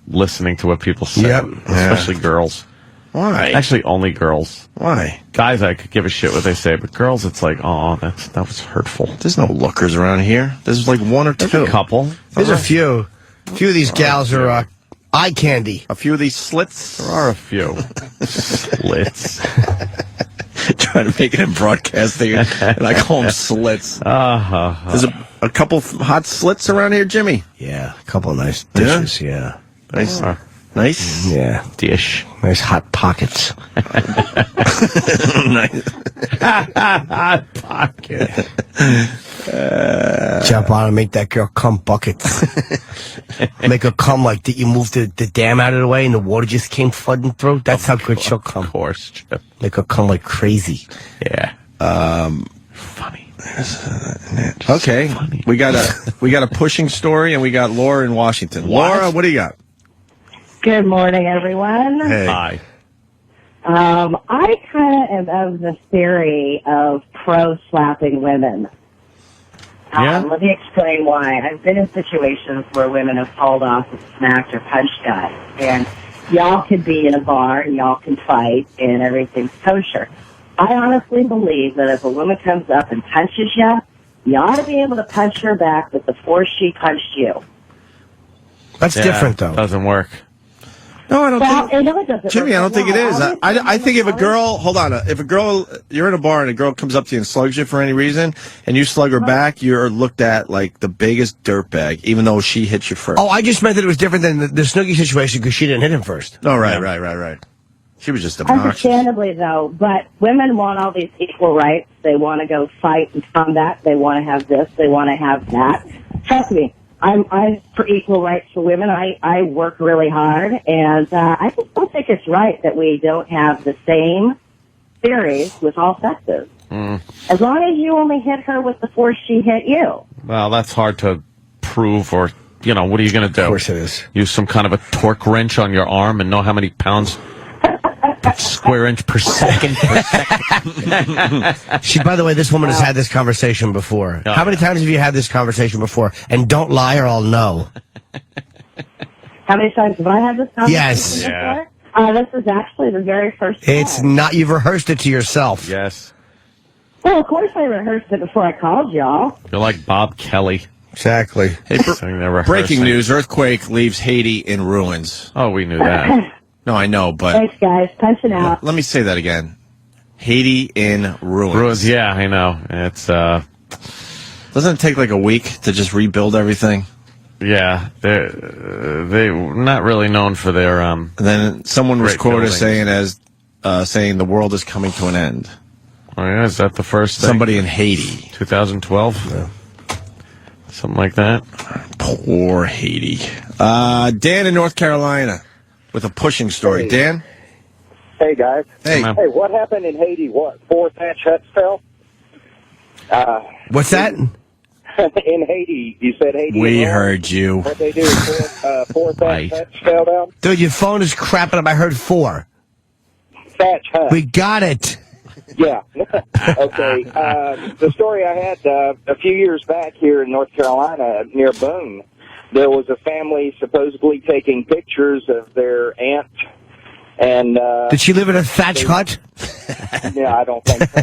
[SPEAKER 2] listening to what people say,
[SPEAKER 1] Yep.
[SPEAKER 2] especially girls.
[SPEAKER 1] Why?
[SPEAKER 2] Actually, only girls.
[SPEAKER 1] Why?
[SPEAKER 2] Guys, I could give a shit what they say, but girls, it's like, oh, that was hurtful.
[SPEAKER 1] There's no lookers around here. There's one or two.
[SPEAKER 2] A couple.
[SPEAKER 5] There's a few. A few of these gals are eye candy.
[SPEAKER 1] A few of these slits.
[SPEAKER 2] There are a few slits.
[SPEAKER 1] Trying to make it in broadcasting, and I call them slits. There's a couple hot slits around here, Jimmy.
[SPEAKER 5] Yeah, a couple of nice dishes, yeah.
[SPEAKER 1] Nice. Nice.
[SPEAKER 5] Yeah.
[SPEAKER 2] Dish.
[SPEAKER 5] Nice hot pockets.
[SPEAKER 1] Nice.
[SPEAKER 2] Hot pocket.
[SPEAKER 5] Jump on and make that girl come buckets. Make her come like that. You moved the dam out of the way and the water just came flooding through. That's how good she'll come.
[SPEAKER 2] Of course, Chip.
[SPEAKER 5] Make her come like crazy.
[SPEAKER 2] Yeah. Funny.
[SPEAKER 1] Okay.
[SPEAKER 2] Funny.
[SPEAKER 1] We got a pushing story, and we got Laura in Washington. Laura, what do you got?
[SPEAKER 17] Good morning, everyone.
[SPEAKER 1] Hey.
[SPEAKER 2] Hi.
[SPEAKER 17] I kind of am of the theory of pro-slapping women.
[SPEAKER 2] Yeah?
[SPEAKER 17] Let me explain why. I've been in situations where women have hauled off and smacked or punched guys. And y'all could be in a bar and y'all can fight and everything's kosher. I honestly believe that if a woman comes up and punches you, You ought to be able to punch her back with the force she punched you.
[SPEAKER 5] That's different, though.
[SPEAKER 2] Doesn't work.
[SPEAKER 1] No, I don't think.
[SPEAKER 17] I know it doesn't
[SPEAKER 1] Jimmy,
[SPEAKER 17] work
[SPEAKER 1] I don't think it is.
[SPEAKER 17] well.
[SPEAKER 1] I think if a girl, hold on, if a girl, you're in a bar and a girl comes up to you and slugs you for any reason, and you slug her back, you're looked at like the biggest dirtbag, even though she hit you first.
[SPEAKER 5] Oh, I just meant that it was different than the Snooki situation because she didn't hit him first.
[SPEAKER 1] Oh, right. She was just obnoxious.
[SPEAKER 17] Understandably, though, but women want all these equal rights. They want to go fight and combat. They want to have this. They want to have that. Trust me, I'm for equal rights for women. I work really hard, and I just don't think it's right that we don't have the same theories with all sexes. As long as you only hit her with the force she hit you.
[SPEAKER 2] Well, that's hard to prove, or, what are you going to do? Of
[SPEAKER 5] course it is.
[SPEAKER 2] Use some kind of a torque wrench on your arm and know how many pounds square inch per second.
[SPEAKER 5] She, by the way, this woman has had this conversation before. How many times have you had this conversation before? And don't lie or I'll know.
[SPEAKER 17] How many times have I had this conversation
[SPEAKER 5] Yes.
[SPEAKER 17] before? This is actually the very first time.
[SPEAKER 5] It's not, you've rehearsed it to yourself.
[SPEAKER 2] Yes.
[SPEAKER 17] Well, of course I rehearsed it before I called y'all.
[SPEAKER 2] You're like Bob Kelly.
[SPEAKER 5] Exactly.
[SPEAKER 1] Hey, breaking news, earthquake leaves Haiti in ruins.
[SPEAKER 2] Oh, we knew that.
[SPEAKER 1] No, I know, but...
[SPEAKER 17] Thanks, guys. Punching out.
[SPEAKER 1] Let me say that again. Haiti in ruins.
[SPEAKER 2] Yeah, I know. It's,
[SPEAKER 1] Doesn't it take like a week to just rebuild everything?
[SPEAKER 2] Yeah, they're not really known for their,
[SPEAKER 1] And then someone was
[SPEAKER 2] great
[SPEAKER 1] quoted
[SPEAKER 2] buildings.
[SPEAKER 1] saying the world is coming to an end.
[SPEAKER 2] Oh, yeah, is that the first thing?
[SPEAKER 1] Somebody in Haiti.
[SPEAKER 2] 2012? Yeah. Something like that.
[SPEAKER 1] Poor Haiti. Dan in North Carolina with a pushing story.
[SPEAKER 18] Hey.
[SPEAKER 1] Dan?
[SPEAKER 18] Hey, guys.
[SPEAKER 1] Hey.
[SPEAKER 18] Hey, what happened in Haiti? What? 4 thatch huts fell?
[SPEAKER 5] What's that?
[SPEAKER 18] In Haiti. You said Haiti.
[SPEAKER 1] We heard you.
[SPEAKER 18] What they do? 4 thatch huts fell down?
[SPEAKER 5] Dude, your phone is crapping up. I heard 4.
[SPEAKER 18] Thatch huts.
[SPEAKER 5] We got it.
[SPEAKER 18] Yeah. Okay. The story I had a few years back here in North Carolina near Boone, there was a family supposedly taking pictures of their aunt. And
[SPEAKER 5] did she live in a thatch hut?
[SPEAKER 18] Yeah, I don't think so.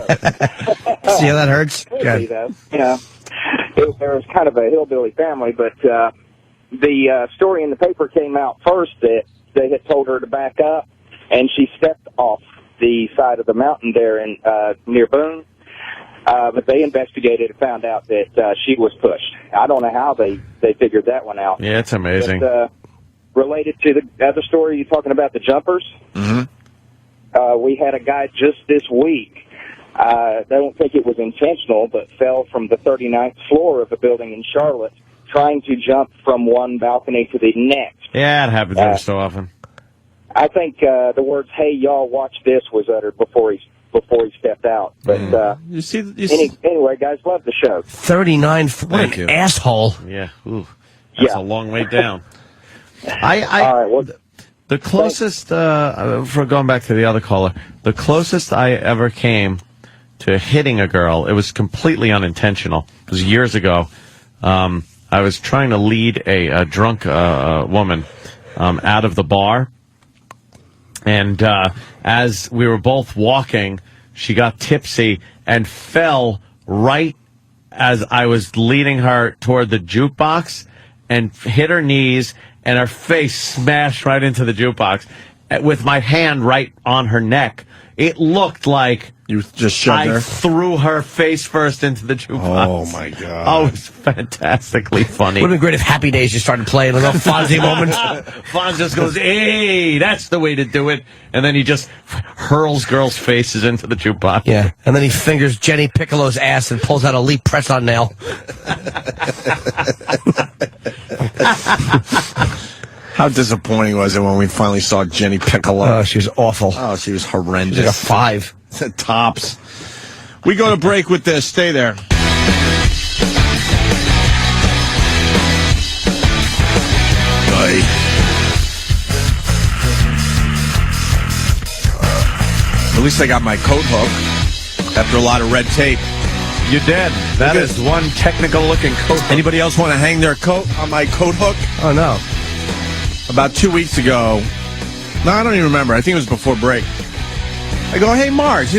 [SPEAKER 5] See how that hurts?
[SPEAKER 18] Could be, though. There was kind of a hillbilly family, but the story in the paper came out first that they had told her to back up, and she stepped off the side of the mountain there in near Boone. But they investigated and found out that she was pushed. I don't know how they figured that one out.
[SPEAKER 2] Yeah, it's amazing.
[SPEAKER 18] But, related to the other story, you're talking about the jumpers.
[SPEAKER 1] Mm-hmm.
[SPEAKER 18] We had a guy just this week. I don't think it was intentional, but fell from the 39th floor of a building in Charlotte, trying to jump from one balcony to the next.
[SPEAKER 2] Yeah, it happens every so often.
[SPEAKER 18] I think the words "Hey, y'all, watch this" was uttered before he stepped out. But anyway, guys, love the show.
[SPEAKER 5] 39. What an asshole.
[SPEAKER 2] Yeah. Ooh, that's a long way down. The closest, for going back to the other caller, the closest I ever came to hitting a girl, it was completely unintentional. It was years ago. I was trying to lead a drunk woman out of the bar. And as we were both walking, she got tipsy and fell right as I was leading her toward the jukebox and hit her knees, and her face smashed right into the jukebox with my hand right on her neck. It looked like
[SPEAKER 1] you just shoved her.
[SPEAKER 2] I threw her face first into the jukebox.
[SPEAKER 1] Oh, my God.
[SPEAKER 2] Oh, it was fantastically funny.
[SPEAKER 5] Would have been great if Happy Days just started playing, a little Fonzie moment.
[SPEAKER 2] Fonz just goes, hey, that's the way to do it. And then he just hurls girls' faces into the jukebox.
[SPEAKER 5] Yeah, and then he fingers Jenny Piccolo's ass and pulls out a Lee press-on nail.
[SPEAKER 1] How disappointing was it when we finally saw Jenny Piccolo?
[SPEAKER 5] Oh, she was awful.
[SPEAKER 1] Oh, she was horrendous.
[SPEAKER 5] She's like a 5.
[SPEAKER 1] Tops. We go to break with this. Stay there. At least I got my coat hook after a lot of red tape.
[SPEAKER 2] You did. That is one technical-looking coat hook.
[SPEAKER 1] Anybody else want to hang their coat on my coat hook?
[SPEAKER 5] Oh, no.
[SPEAKER 1] About 2 weeks ago, no, I don't even remember. I think it was before break. I go, hey, Mars,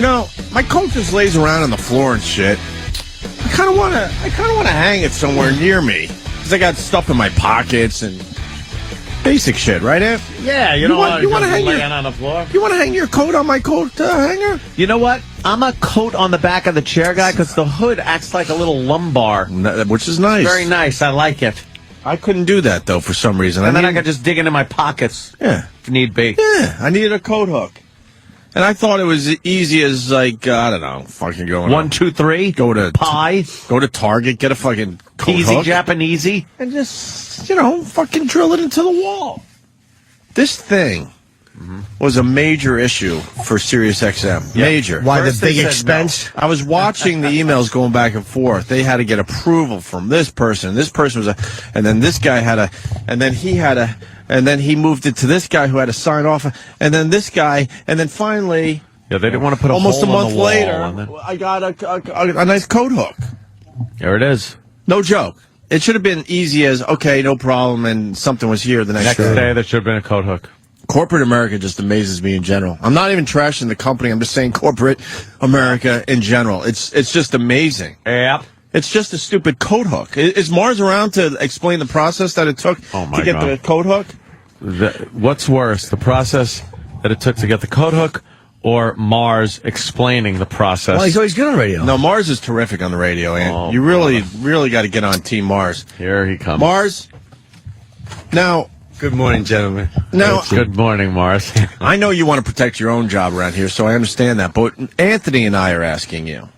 [SPEAKER 1] my coat just lays around on the floor and shit. I kind kind of want to hang it somewhere near me because I got stuff in my pockets and basic shit, right, Ant?
[SPEAKER 2] Yeah, you want to hang on the floor.
[SPEAKER 1] You want to hang your coat on my coat hanger?
[SPEAKER 2] You know what? I'm a coat on the back of the chair guy because the hood acts like a little lumbar,
[SPEAKER 1] which is nice.
[SPEAKER 2] Very nice. I like it.
[SPEAKER 1] I couldn't do that though for some reason.
[SPEAKER 2] And then I could just dig into my pockets.
[SPEAKER 1] Yeah,
[SPEAKER 2] if need be.
[SPEAKER 1] Yeah, I needed a coat hook. And I thought it was easy as, like, I don't know, fucking going
[SPEAKER 2] 1, 2, 3.
[SPEAKER 1] Go to
[SPEAKER 2] Pie.
[SPEAKER 1] Go to Target, get a fucking coat
[SPEAKER 2] Easy
[SPEAKER 1] hook.
[SPEAKER 2] Japanesey.
[SPEAKER 1] And just, fucking drill it into the wall. This thing was a major issue for Sirius XM.
[SPEAKER 5] Yep.
[SPEAKER 1] Major.
[SPEAKER 5] Why,
[SPEAKER 1] First
[SPEAKER 5] the
[SPEAKER 1] they
[SPEAKER 5] big
[SPEAKER 1] said
[SPEAKER 5] expense?
[SPEAKER 1] no. I was watching the emails going back and forth. They had to get approval from this person. This person was and then this guy had and then he had and then he moved it to this guy who had to sign off, and then this guy, and then finally...
[SPEAKER 2] Yeah, they didn't want to put
[SPEAKER 1] almost
[SPEAKER 2] hole
[SPEAKER 1] a month
[SPEAKER 2] on the wall,
[SPEAKER 1] later, I got a nice coat hook.
[SPEAKER 2] There it is.
[SPEAKER 1] No joke. It should have been easy as, okay, no problem, and something was here the next
[SPEAKER 2] day. There should have been a coat hook.
[SPEAKER 1] Corporate America just amazes me in general. I'm not even trashing the company. I'm just saying corporate America in general. It's just amazing.
[SPEAKER 2] Yep.
[SPEAKER 1] It's just a stupid coat hook. Is Mars around to explain the process that it took to get the coat hook?
[SPEAKER 2] What's worse, the process that it took to get the coat hook, or Mars explaining the process?
[SPEAKER 5] Well, he's always good on radio.
[SPEAKER 1] No, Mars is terrific on the radio, and you really got to get on Team Mars.
[SPEAKER 2] Here he comes.
[SPEAKER 1] Mars, now...
[SPEAKER 19] Good morning, gentlemen.
[SPEAKER 1] Now,
[SPEAKER 2] good morning, Mars.
[SPEAKER 1] I know you want to protect your own job around here, so I understand that. But Anthony and I are asking you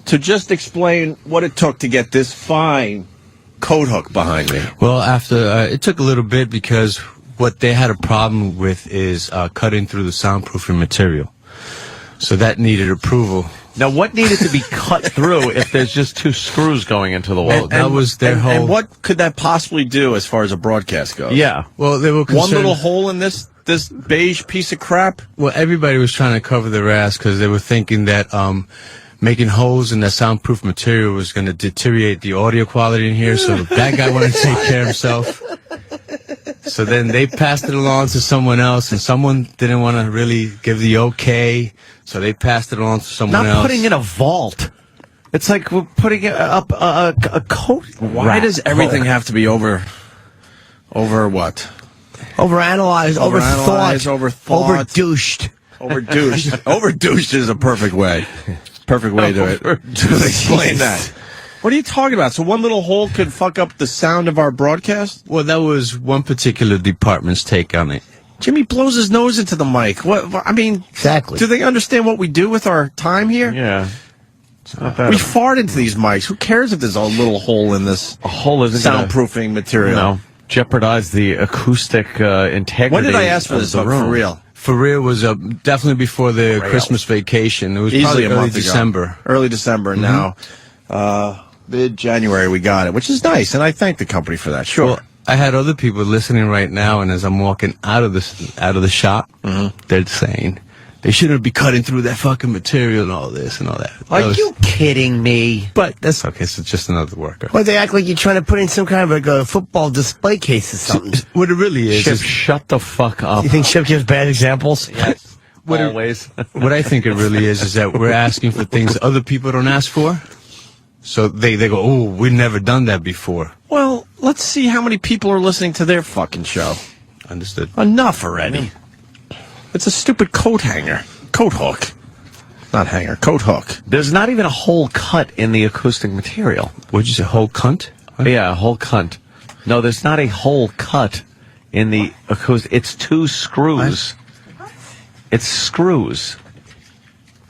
[SPEAKER 1] to just explain what it took to get this fine coat hook behind me.
[SPEAKER 19] Well, after it took a little bit because what they had a problem with is cutting through the soundproofing material. So that needed approval.
[SPEAKER 2] Now, what needed to be cut through if there's just 2 screws going into the wall?
[SPEAKER 19] That was their whole...
[SPEAKER 1] And what could that possibly do as far as a broadcast goes?
[SPEAKER 2] Yeah.
[SPEAKER 19] Well, they were concerned...
[SPEAKER 1] One little hole in this beige piece of crap?
[SPEAKER 19] Well, everybody was trying to cover their ass because they were thinking that making holes in that soundproof material was going to deteriorate the audio quality in here, so that guy wanted to take care of himself. So then they passed it along to someone else, and someone didn't want to really give the okay, so they passed it along to someone else.
[SPEAKER 2] Not putting in a vault. It's like we're putting up a coat.
[SPEAKER 1] Why does everything have to be over what?
[SPEAKER 5] Overanalyzed, overthought,
[SPEAKER 1] overdouched. Overdouched is a perfect way. Perfect way to explain that. What are you talking about? So one little hole could fuck up the sound of our broadcast?
[SPEAKER 19] Well, that was one particular department's take on it.
[SPEAKER 1] Jimmy blows his nose into the mic. What? I mean,
[SPEAKER 5] exactly.
[SPEAKER 1] Do they understand what we do with our time here?
[SPEAKER 2] Yeah. It's not that
[SPEAKER 1] we fart into these mics. Who cares if there's a little hole in this soundproofing material?
[SPEAKER 2] No. Jeopardize the acoustic integrity.
[SPEAKER 1] When did I ask for this
[SPEAKER 19] for
[SPEAKER 1] real?
[SPEAKER 19] For real was definitely before the Christmas vacation. It was
[SPEAKER 1] easily
[SPEAKER 19] probably
[SPEAKER 1] a month
[SPEAKER 19] December.
[SPEAKER 1] Ago. Early December. Now, mid-January we got it, which is nice, and I thank the company for that. Sure.
[SPEAKER 19] Well, I had other people listening right now, and as I'm walking out of the shop, they're saying they shouldn't be cutting through that fucking material and all this and all that.
[SPEAKER 5] Are you kidding me?
[SPEAKER 19] But that's okay. So it's just another worker.
[SPEAKER 5] Well, they act like you're trying to put in some kind of like a football display case or something.
[SPEAKER 19] What it really is,
[SPEAKER 2] Chip, shut the fuck up.
[SPEAKER 5] You think Chip gives bad examples?
[SPEAKER 2] Yes. Always.
[SPEAKER 19] What I think it really is that we're asking for things other people don't ask for. So they go, oh, we've never done that before.
[SPEAKER 1] Well, let's see how many people are listening to their fucking show.
[SPEAKER 19] Understood.
[SPEAKER 1] Enough already. It's a stupid coat hook. Not hanger, coat hook.
[SPEAKER 2] There's not even a whole cut in the acoustic material.
[SPEAKER 19] What'd you say, whole cunt? What?
[SPEAKER 2] Yeah, a whole cunt. No, there's not a whole cut in the acoustic. It's 2 screws. It's screws.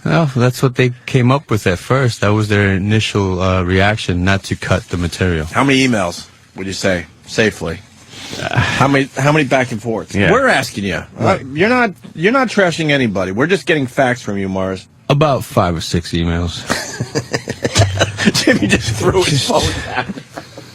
[SPEAKER 19] Well, that's what they came up with at first. That was their initial reaction, not to cut the material.
[SPEAKER 1] How many emails would you say safely? How many back and forths?
[SPEAKER 2] Yeah.
[SPEAKER 1] We're asking you.
[SPEAKER 19] Right.
[SPEAKER 1] You're not trashing anybody. We're just getting facts from you, Mars.
[SPEAKER 19] About 5 or 6 emails.
[SPEAKER 1] Jimmy just threw his phone down.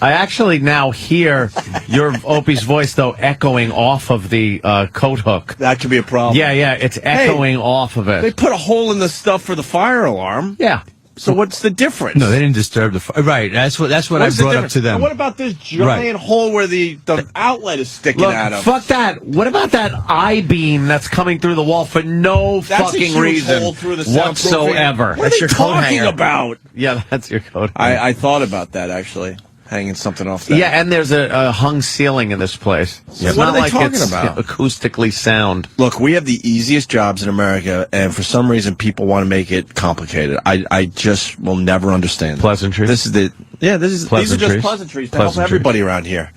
[SPEAKER 2] I actually now hear your Opie's voice, though, echoing off of the coat hook.
[SPEAKER 1] That could be a problem.
[SPEAKER 2] Yeah, it's echoing off of it.
[SPEAKER 1] They put a hole in the stuff for the fire alarm.
[SPEAKER 2] Yeah.
[SPEAKER 1] So what's the difference?
[SPEAKER 19] No, they didn't disturb the right. That's what I brought up to them.
[SPEAKER 1] And what about this giant hole where the outlet is sticking out of?
[SPEAKER 2] Fuck that. What about that I-beam that's coming through the wall for no fucking reason whatsoever?
[SPEAKER 1] What are they talking about?
[SPEAKER 2] Yeah, that's your coat.
[SPEAKER 1] I thought about that, actually. Hanging something off there.
[SPEAKER 2] Yeah, and there's a hung ceiling in this place. It's
[SPEAKER 1] what
[SPEAKER 2] not
[SPEAKER 1] are they
[SPEAKER 2] like
[SPEAKER 1] talking
[SPEAKER 2] it's
[SPEAKER 1] about?
[SPEAKER 2] Acoustically sound.
[SPEAKER 1] Look, we have the easiest jobs in America, and for some reason, people want to make it complicated. I just will never understand.
[SPEAKER 2] Pleasantries.
[SPEAKER 1] These are just pleasantries to help everybody around here.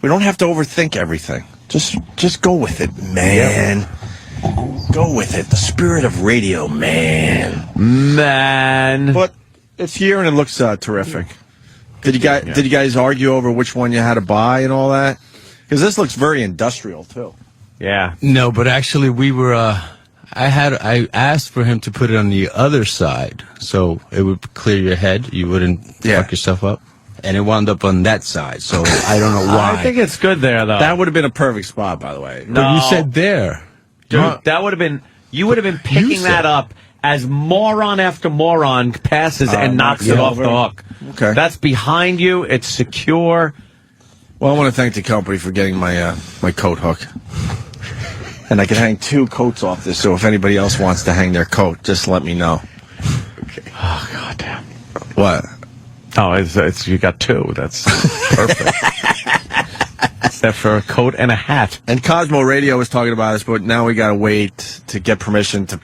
[SPEAKER 1] We don't have to overthink everything. Just go with it, man. Yep. Go with it. The spirit of radio, man. But it's here and it looks terrific. Did you guys argue over which one you had to buy and all that? Because this looks very industrial too.
[SPEAKER 2] Yeah.
[SPEAKER 19] No, but actually we were. I asked for him to put it on the other side, so it would clear your head. You wouldn't fuck yourself up. And it wound up on that side, so I don't know why.
[SPEAKER 2] I think it's good there, though.
[SPEAKER 1] That would have been a perfect spot, by the way.
[SPEAKER 19] No, but you said there.
[SPEAKER 2] Dude, that would have been. You would have been picking that up as moron after moron passes and knocks it off the hook.
[SPEAKER 1] Okay.
[SPEAKER 2] That's behind you. It's secure.
[SPEAKER 1] Well, I want to thank the company for getting my my coat hook. And I can hang 2 coats off this, so if anybody else wants to hang their coat, just let me know.
[SPEAKER 2] Okay. Oh, goddamn.
[SPEAKER 1] What?
[SPEAKER 2] Oh, it's you got 2. That's perfect. Except for a coat and a hat.
[SPEAKER 1] And Cosmo Radio was talking about this, but now we got to wait to get permission to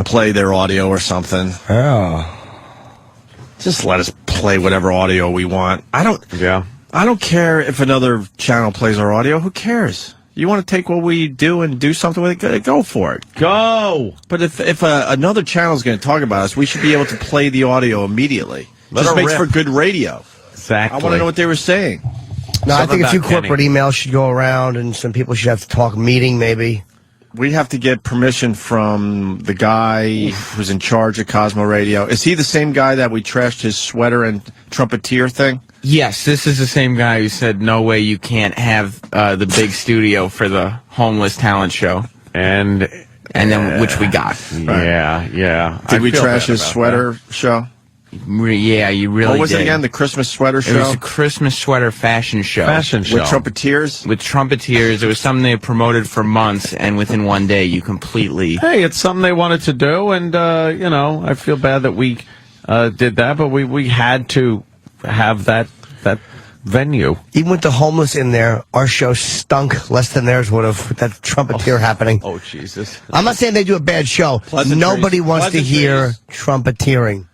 [SPEAKER 1] play their audio or something.
[SPEAKER 5] Oh.
[SPEAKER 1] Just let us play whatever audio we want. I don't care if another channel plays our audio. Who cares? You want to take what we do and do something with it? Go for it.
[SPEAKER 2] Go!
[SPEAKER 1] But if another channel is going to talk about us, we should be able to play the audio immediately. Just makes for good radio.
[SPEAKER 2] Exactly.
[SPEAKER 1] I want to know what they were saying.
[SPEAKER 5] No, I think a few corporate emails should go around, and some people should have to talk meeting, maybe.
[SPEAKER 1] We have to get permission from the guy who's in charge of Cosmo Radio. Is he the same guy that we trashed his sweater and trumpeteer thing?
[SPEAKER 20] Yes, this is the same guy who said, no way you can't have the big studio for the homeless talent show.
[SPEAKER 2] And
[SPEAKER 20] then, which we got.
[SPEAKER 2] Right. Yeah.
[SPEAKER 1] Did we trash his sweater show?
[SPEAKER 20] Yeah, you really did.
[SPEAKER 1] What was it again? The Christmas sweater show?
[SPEAKER 20] It was a Christmas sweater fashion show.
[SPEAKER 1] With trumpeteers?
[SPEAKER 20] With trumpeteers. It was something they promoted for months, and within one day, you completely...
[SPEAKER 2] Hey, it's something they wanted to do, and, I feel bad that we did that, but we had to have that venue.
[SPEAKER 5] Even with the homeless in there, our show stunk less than theirs would have with that trumpeteer happening.
[SPEAKER 2] Oh, Jesus.
[SPEAKER 5] I'm not saying they do a bad show. Nobody wants to hear trumpeteering.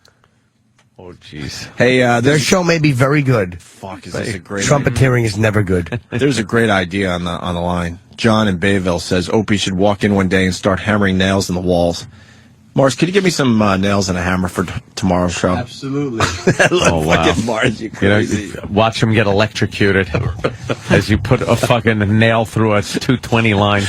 [SPEAKER 2] Oh, jeez.
[SPEAKER 1] Hey,
[SPEAKER 5] their show may be very good.
[SPEAKER 1] Fuck, is this a great
[SPEAKER 5] trumpeteering is never good.
[SPEAKER 1] There's a great idea on the line. John in Bayville says Opie should walk in one day and start hammering nails in the walls. Mars, could you give me some nails and a hammer for tomorrow's show?
[SPEAKER 19] Absolutely.
[SPEAKER 2] Oh, wow.
[SPEAKER 1] Fucking Mars, you crazy.
[SPEAKER 2] Watch him get electrocuted as you put a fucking nail through a 220 line.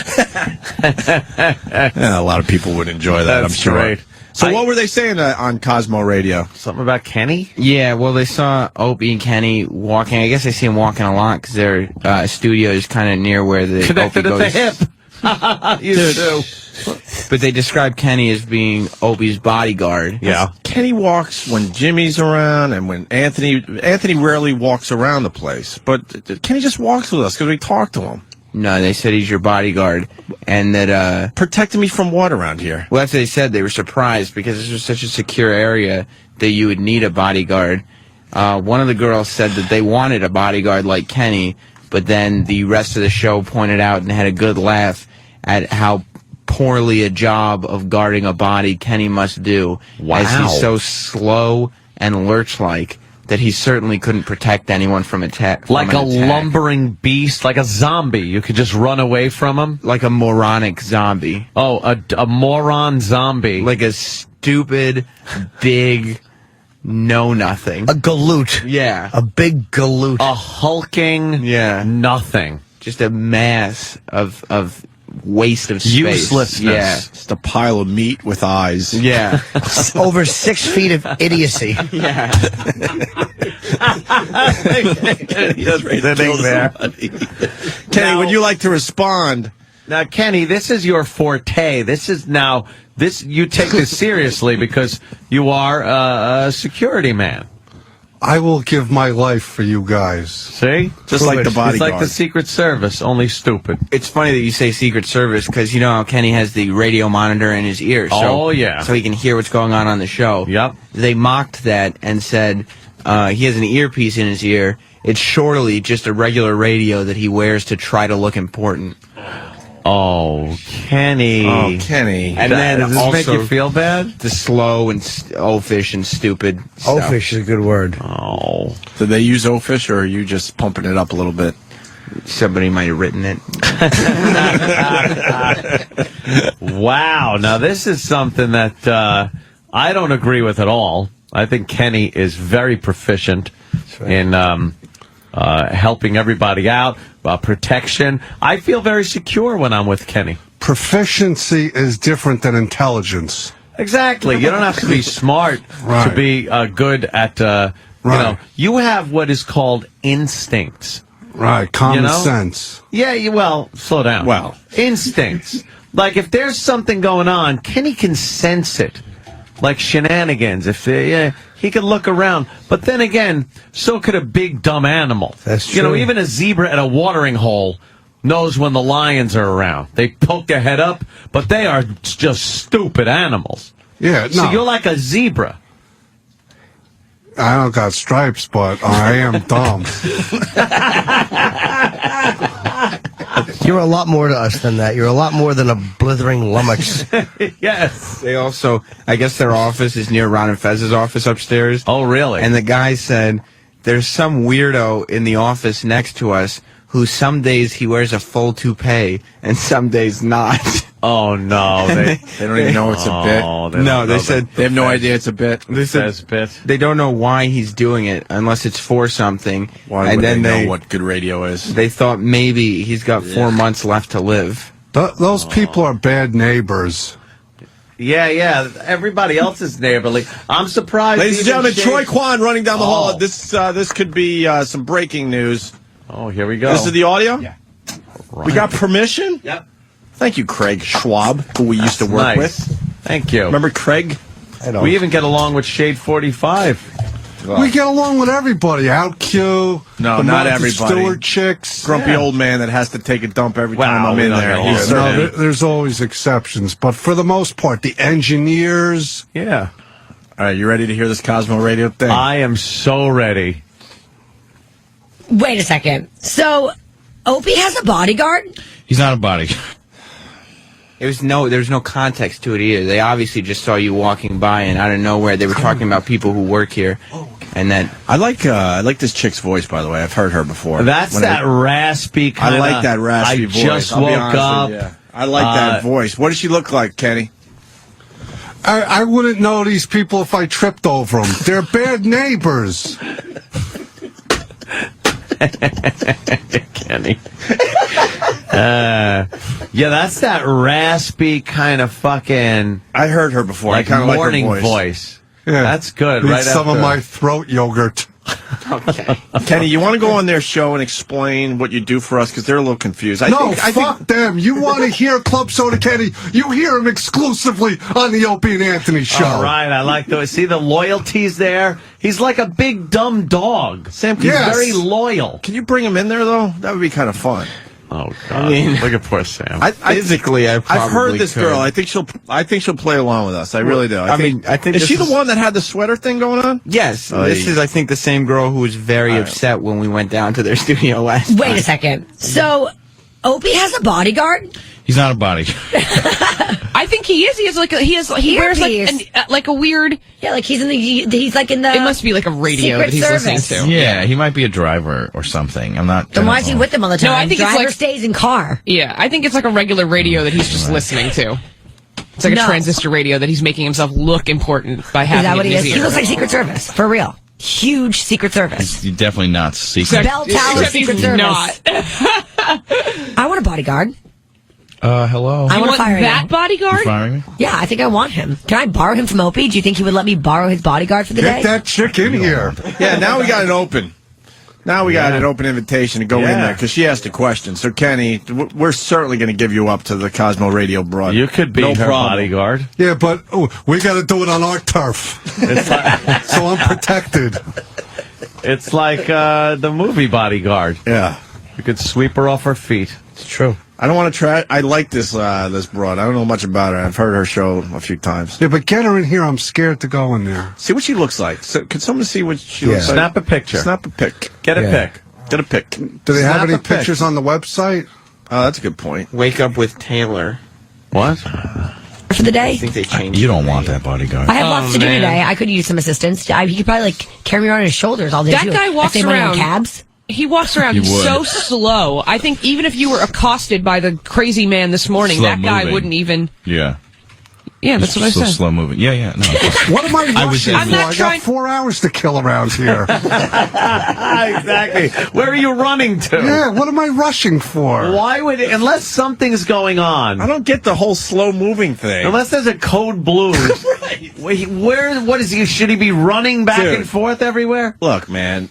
[SPEAKER 1] Yeah, a lot of people would enjoy that, I'm sure.
[SPEAKER 2] Great.
[SPEAKER 1] So what were they saying on Cosmo Radio?
[SPEAKER 2] Something about Kenny?
[SPEAKER 20] Yeah, well, they saw Opie and Kenny walking. I guess they see them walking a lot because their studio is kind of near where the
[SPEAKER 2] connected
[SPEAKER 20] Opie
[SPEAKER 2] at the hip. You do.
[SPEAKER 20] But they describe Kenny as being Opie's bodyguard.
[SPEAKER 2] Yeah.
[SPEAKER 1] Kenny walks when Jimmy's around and when Anthony rarely walks around the place. But Kenny just walks with us because we talk to him.
[SPEAKER 20] No, they said he's your bodyguard, and that
[SPEAKER 1] protecting me from what around here?
[SPEAKER 20] Well, that's what they said. They were surprised because this was such a secure area that you would need a bodyguard. One of the girls said that they wanted a bodyguard like Kenny, but then the rest of the show pointed out and had a good laugh at how poorly a job of guarding a body Kenny must do, as he's so slow and lurch-like that he certainly couldn't protect anyone from attack.
[SPEAKER 2] Like a lumbering beast, like a zombie. You could just run away from him.
[SPEAKER 20] Like a moronic zombie.
[SPEAKER 2] Oh, a moron zombie.
[SPEAKER 20] Like a stupid, big, know-nothing.
[SPEAKER 5] A galoot.
[SPEAKER 20] Yeah.
[SPEAKER 5] A big galoot.
[SPEAKER 2] A hulking nothing.
[SPEAKER 20] Just a mass of waste of space.
[SPEAKER 2] Uselessness.
[SPEAKER 20] Yeah.
[SPEAKER 1] Just a pile of meat with eyes.
[SPEAKER 20] Yeah.
[SPEAKER 5] Over 6 feet of idiocy.
[SPEAKER 20] Yeah.
[SPEAKER 1] Kenny, would you like to respond
[SPEAKER 2] Now, Kenny, this is your forte. You take this seriously because you are a security man.
[SPEAKER 15] I will give my life for you guys.
[SPEAKER 2] See?
[SPEAKER 1] Just like the bodyguard.
[SPEAKER 2] It's like the Secret Service, only stupid.
[SPEAKER 20] It's funny that you say Secret Service because you know how Kenny has the radio monitor in his ear. So he can hear what's going on the show.
[SPEAKER 2] Yep.
[SPEAKER 20] They mocked that and said he has an earpiece in his ear. It's surely just a regular radio that he wears to try to look important.
[SPEAKER 2] Oh, Kenny.
[SPEAKER 20] And then
[SPEAKER 2] does this
[SPEAKER 20] also
[SPEAKER 2] make you feel bad?
[SPEAKER 20] The slow and oafish and stupid stuff.
[SPEAKER 5] Oafish is a good word.
[SPEAKER 2] Oh.
[SPEAKER 1] Did they use oafish, or are you just pumping it up a little bit?
[SPEAKER 20] Somebody might have written it.
[SPEAKER 2] Wow. Now, this is something that I don't agree with at all. I think Kenny is very proficient in helping everybody out, protection. I feel very secure when I'm with Kenny.
[SPEAKER 15] Proficiency is different than intelligence.
[SPEAKER 2] Exactly. You don't have to be smart to be good at, you know, you have what is called instincts.
[SPEAKER 15] Right, common sense.
[SPEAKER 2] Yeah, well, slow down.
[SPEAKER 1] Well,
[SPEAKER 2] instincts. Like if there's something going on, Kenny can sense it. Like shenanigans. If he could look around. But then again, so could a big dumb animal.
[SPEAKER 5] That's true.
[SPEAKER 2] You know, even a zebra at a watering hole knows when the lions are around. They poke their head up, but they are just stupid animals.
[SPEAKER 15] Yeah, no.
[SPEAKER 2] So you're like a zebra.
[SPEAKER 15] I don't got stripes, but I am dumb.
[SPEAKER 5] You're a lot more to us than that. You're a lot more than a blithering lummox.
[SPEAKER 2] Yes.
[SPEAKER 20] They also, I guess their office is near Ron and Fez's office upstairs.
[SPEAKER 2] Oh, really?
[SPEAKER 20] And the guy said, there's some weirdo in the office next to us who some days he wears a full toupee and some days not.
[SPEAKER 2] Oh, no.
[SPEAKER 1] They don't even know it's a bit.
[SPEAKER 20] They said
[SPEAKER 1] they have no idea it's a bit.
[SPEAKER 20] They said they don't know why he's doing it unless it's for something.
[SPEAKER 1] Why would they know what good radio is?
[SPEAKER 20] They thought maybe he's got 4 months left to live.
[SPEAKER 15] Those people are bad neighbors.
[SPEAKER 2] Yeah. Everybody else is neighborly. I'm surprised.
[SPEAKER 1] Ladies and gentlemen,
[SPEAKER 2] Shane-
[SPEAKER 1] Troy Kwan running down the hall. This could be some breaking news.
[SPEAKER 2] Oh, here we go.
[SPEAKER 1] This is the audio?
[SPEAKER 2] Yeah.
[SPEAKER 1] We got permission?
[SPEAKER 2] Yep.
[SPEAKER 1] Thank you, Craig Schwab, who we used to work with.
[SPEAKER 2] Thank you.
[SPEAKER 1] Remember Craig?
[SPEAKER 2] We even get along with Shade 45.
[SPEAKER 15] We get along with everybody. Out Q.
[SPEAKER 1] No,
[SPEAKER 15] the
[SPEAKER 1] not
[SPEAKER 15] Martha
[SPEAKER 1] everybody.
[SPEAKER 15] Stewart chicks.
[SPEAKER 1] Grumpy old man that has to take a dump every time I'm in there.
[SPEAKER 15] There's always exceptions, but for the most part, the engineers.
[SPEAKER 2] Yeah.
[SPEAKER 1] All right, you ready to hear this Cosmo Radio thing?
[SPEAKER 2] I am so ready.
[SPEAKER 21] Wait a second. So, Opie has a bodyguard?
[SPEAKER 19] He's not a bodyguard.
[SPEAKER 20] There's no context to it either. They obviously just saw you walking by, and out of nowhere, they were talking about people who work here, and that
[SPEAKER 1] I like this chick's voice. By the way, I've heard her before.
[SPEAKER 2] That's raspy kind of.
[SPEAKER 1] I like that raspy voice.
[SPEAKER 2] I just
[SPEAKER 1] I'll be
[SPEAKER 2] woke
[SPEAKER 1] honest
[SPEAKER 2] up.
[SPEAKER 1] with you. I like that voice. What does she look like, Kenny?
[SPEAKER 15] I wouldn't know these people if I tripped over them. They're bad neighbors.
[SPEAKER 2] Kenny. Yeah, that's that raspy kind of fucking.
[SPEAKER 1] I heard her before.
[SPEAKER 2] Like
[SPEAKER 1] I kind of like her
[SPEAKER 2] morning
[SPEAKER 1] voice.
[SPEAKER 15] Yeah.
[SPEAKER 2] That's good.
[SPEAKER 15] Need
[SPEAKER 2] Right
[SPEAKER 15] some
[SPEAKER 2] after
[SPEAKER 15] of my throat yogurt.
[SPEAKER 20] Okay.
[SPEAKER 1] Kenny, you want to go on their show and explain what you do for us? Because they're a little confused. I
[SPEAKER 15] Fuck them. You want to hear Club Soda Kenny? You hear him exclusively on the Opie and Anthony show.
[SPEAKER 2] All right, I like those. See the loyalties there. He's like a big dumb dog.
[SPEAKER 1] Sam,
[SPEAKER 2] he's very loyal.
[SPEAKER 1] Can you bring him in there though? That would be kind of fun.
[SPEAKER 2] Oh God! Look at poor Sam.
[SPEAKER 1] I've heard this
[SPEAKER 20] could.
[SPEAKER 1] girl. I think she'll play along with us. I really do.
[SPEAKER 20] I think
[SPEAKER 1] is
[SPEAKER 20] this
[SPEAKER 1] she the one that had the sweater thing going on?
[SPEAKER 20] Yes, this is I think the same girl who was very upset when we went down to their studio last time.
[SPEAKER 21] Wait a second. So, Opie has a bodyguard?
[SPEAKER 19] He's not a bodyguard.
[SPEAKER 22] I think he is. He wears like a weird.
[SPEAKER 21] Yeah, like he's like in the.
[SPEAKER 22] It must be like a radio
[SPEAKER 21] Secret
[SPEAKER 22] that he's
[SPEAKER 21] Service.
[SPEAKER 22] listening to.
[SPEAKER 19] Yeah, he might be a driver or something. I'm not.
[SPEAKER 21] Then why is he with them all the time?
[SPEAKER 22] No, I think
[SPEAKER 21] Driver
[SPEAKER 22] it's like
[SPEAKER 21] stays in car.
[SPEAKER 22] Yeah, I think it's like a regular radio that he's just listening to. It's like a transistor radio that he's making himself look important by having.
[SPEAKER 21] Is that what
[SPEAKER 22] it
[SPEAKER 21] he
[SPEAKER 22] in
[SPEAKER 21] is?
[SPEAKER 22] his
[SPEAKER 21] He
[SPEAKER 22] ear.
[SPEAKER 21] looks like Secret Service for real. Huge Secret Service.
[SPEAKER 19] You're definitely not secret.
[SPEAKER 21] Bell Tower
[SPEAKER 22] Except
[SPEAKER 21] Secret
[SPEAKER 22] he's
[SPEAKER 21] Service.
[SPEAKER 22] not.
[SPEAKER 21] I want a bodyguard.
[SPEAKER 19] Hello.
[SPEAKER 21] I want to fire
[SPEAKER 22] that
[SPEAKER 21] him.
[SPEAKER 22] bodyguard?
[SPEAKER 19] You firing me?
[SPEAKER 21] Yeah, I think I want him. Can I borrow him from Opie? Do you think he would let me borrow his bodyguard for the
[SPEAKER 15] Get
[SPEAKER 21] day?
[SPEAKER 15] that chick in here.
[SPEAKER 1] Yeah, now we got it open. Now we got an open invitation to go in there because she asked a question. So, Kenny, we're certainly going to give you up to the Cosmo Radio broad.
[SPEAKER 2] You could be her bodyguard.
[SPEAKER 4] Yeah, but we got to do it on our turf. So I'm protected.
[SPEAKER 2] It's like the movie Bodyguard.
[SPEAKER 1] Yeah.
[SPEAKER 2] You could sweep her off her feet.
[SPEAKER 5] It's true.
[SPEAKER 1] I don't want to try. I like this this broad. I don't know much about her. I've heard her show a few times.
[SPEAKER 4] Yeah, but get her in here. I'm scared to go in there.
[SPEAKER 1] See what she looks like. So, can someone see what she looks like?
[SPEAKER 2] Snap a picture.
[SPEAKER 1] Snap a pic.
[SPEAKER 2] Get a pic.
[SPEAKER 1] Get a pic.
[SPEAKER 4] Do they have any pictures on the website?
[SPEAKER 1] Oh, that's a good point.
[SPEAKER 20] Wake up with Taylor.
[SPEAKER 2] What?
[SPEAKER 21] For the day?
[SPEAKER 20] I think they changed.
[SPEAKER 6] You don't want that bodyguard.
[SPEAKER 21] I have lots to do today. I could use some assistance. He could probably carry me around his shoulders all day.
[SPEAKER 22] That
[SPEAKER 21] too.
[SPEAKER 22] guy walks
[SPEAKER 21] I save money on
[SPEAKER 22] around.
[SPEAKER 21] cabs.
[SPEAKER 22] He walks around so slow. I think even if you were accosted by the crazy man this morning,
[SPEAKER 6] Slow
[SPEAKER 22] that guy
[SPEAKER 6] moving.
[SPEAKER 22] wouldn't even.
[SPEAKER 6] Yeah.
[SPEAKER 22] Yeah, that's what I
[SPEAKER 6] So
[SPEAKER 22] said.
[SPEAKER 6] slow moving. Yeah. No.
[SPEAKER 4] What am I rushing
[SPEAKER 22] I'm
[SPEAKER 4] for?
[SPEAKER 22] not
[SPEAKER 4] I
[SPEAKER 22] trying-
[SPEAKER 4] got 4 hours to kill around here.
[SPEAKER 2] Exactly. Where are you running to?
[SPEAKER 4] Yeah, what am I rushing for?
[SPEAKER 2] Why would unless something's going on?
[SPEAKER 1] I don't get the whole slow moving thing.
[SPEAKER 2] Unless there's a code blue. What is he? Should he be running back and forth everywhere?
[SPEAKER 1] Look, man,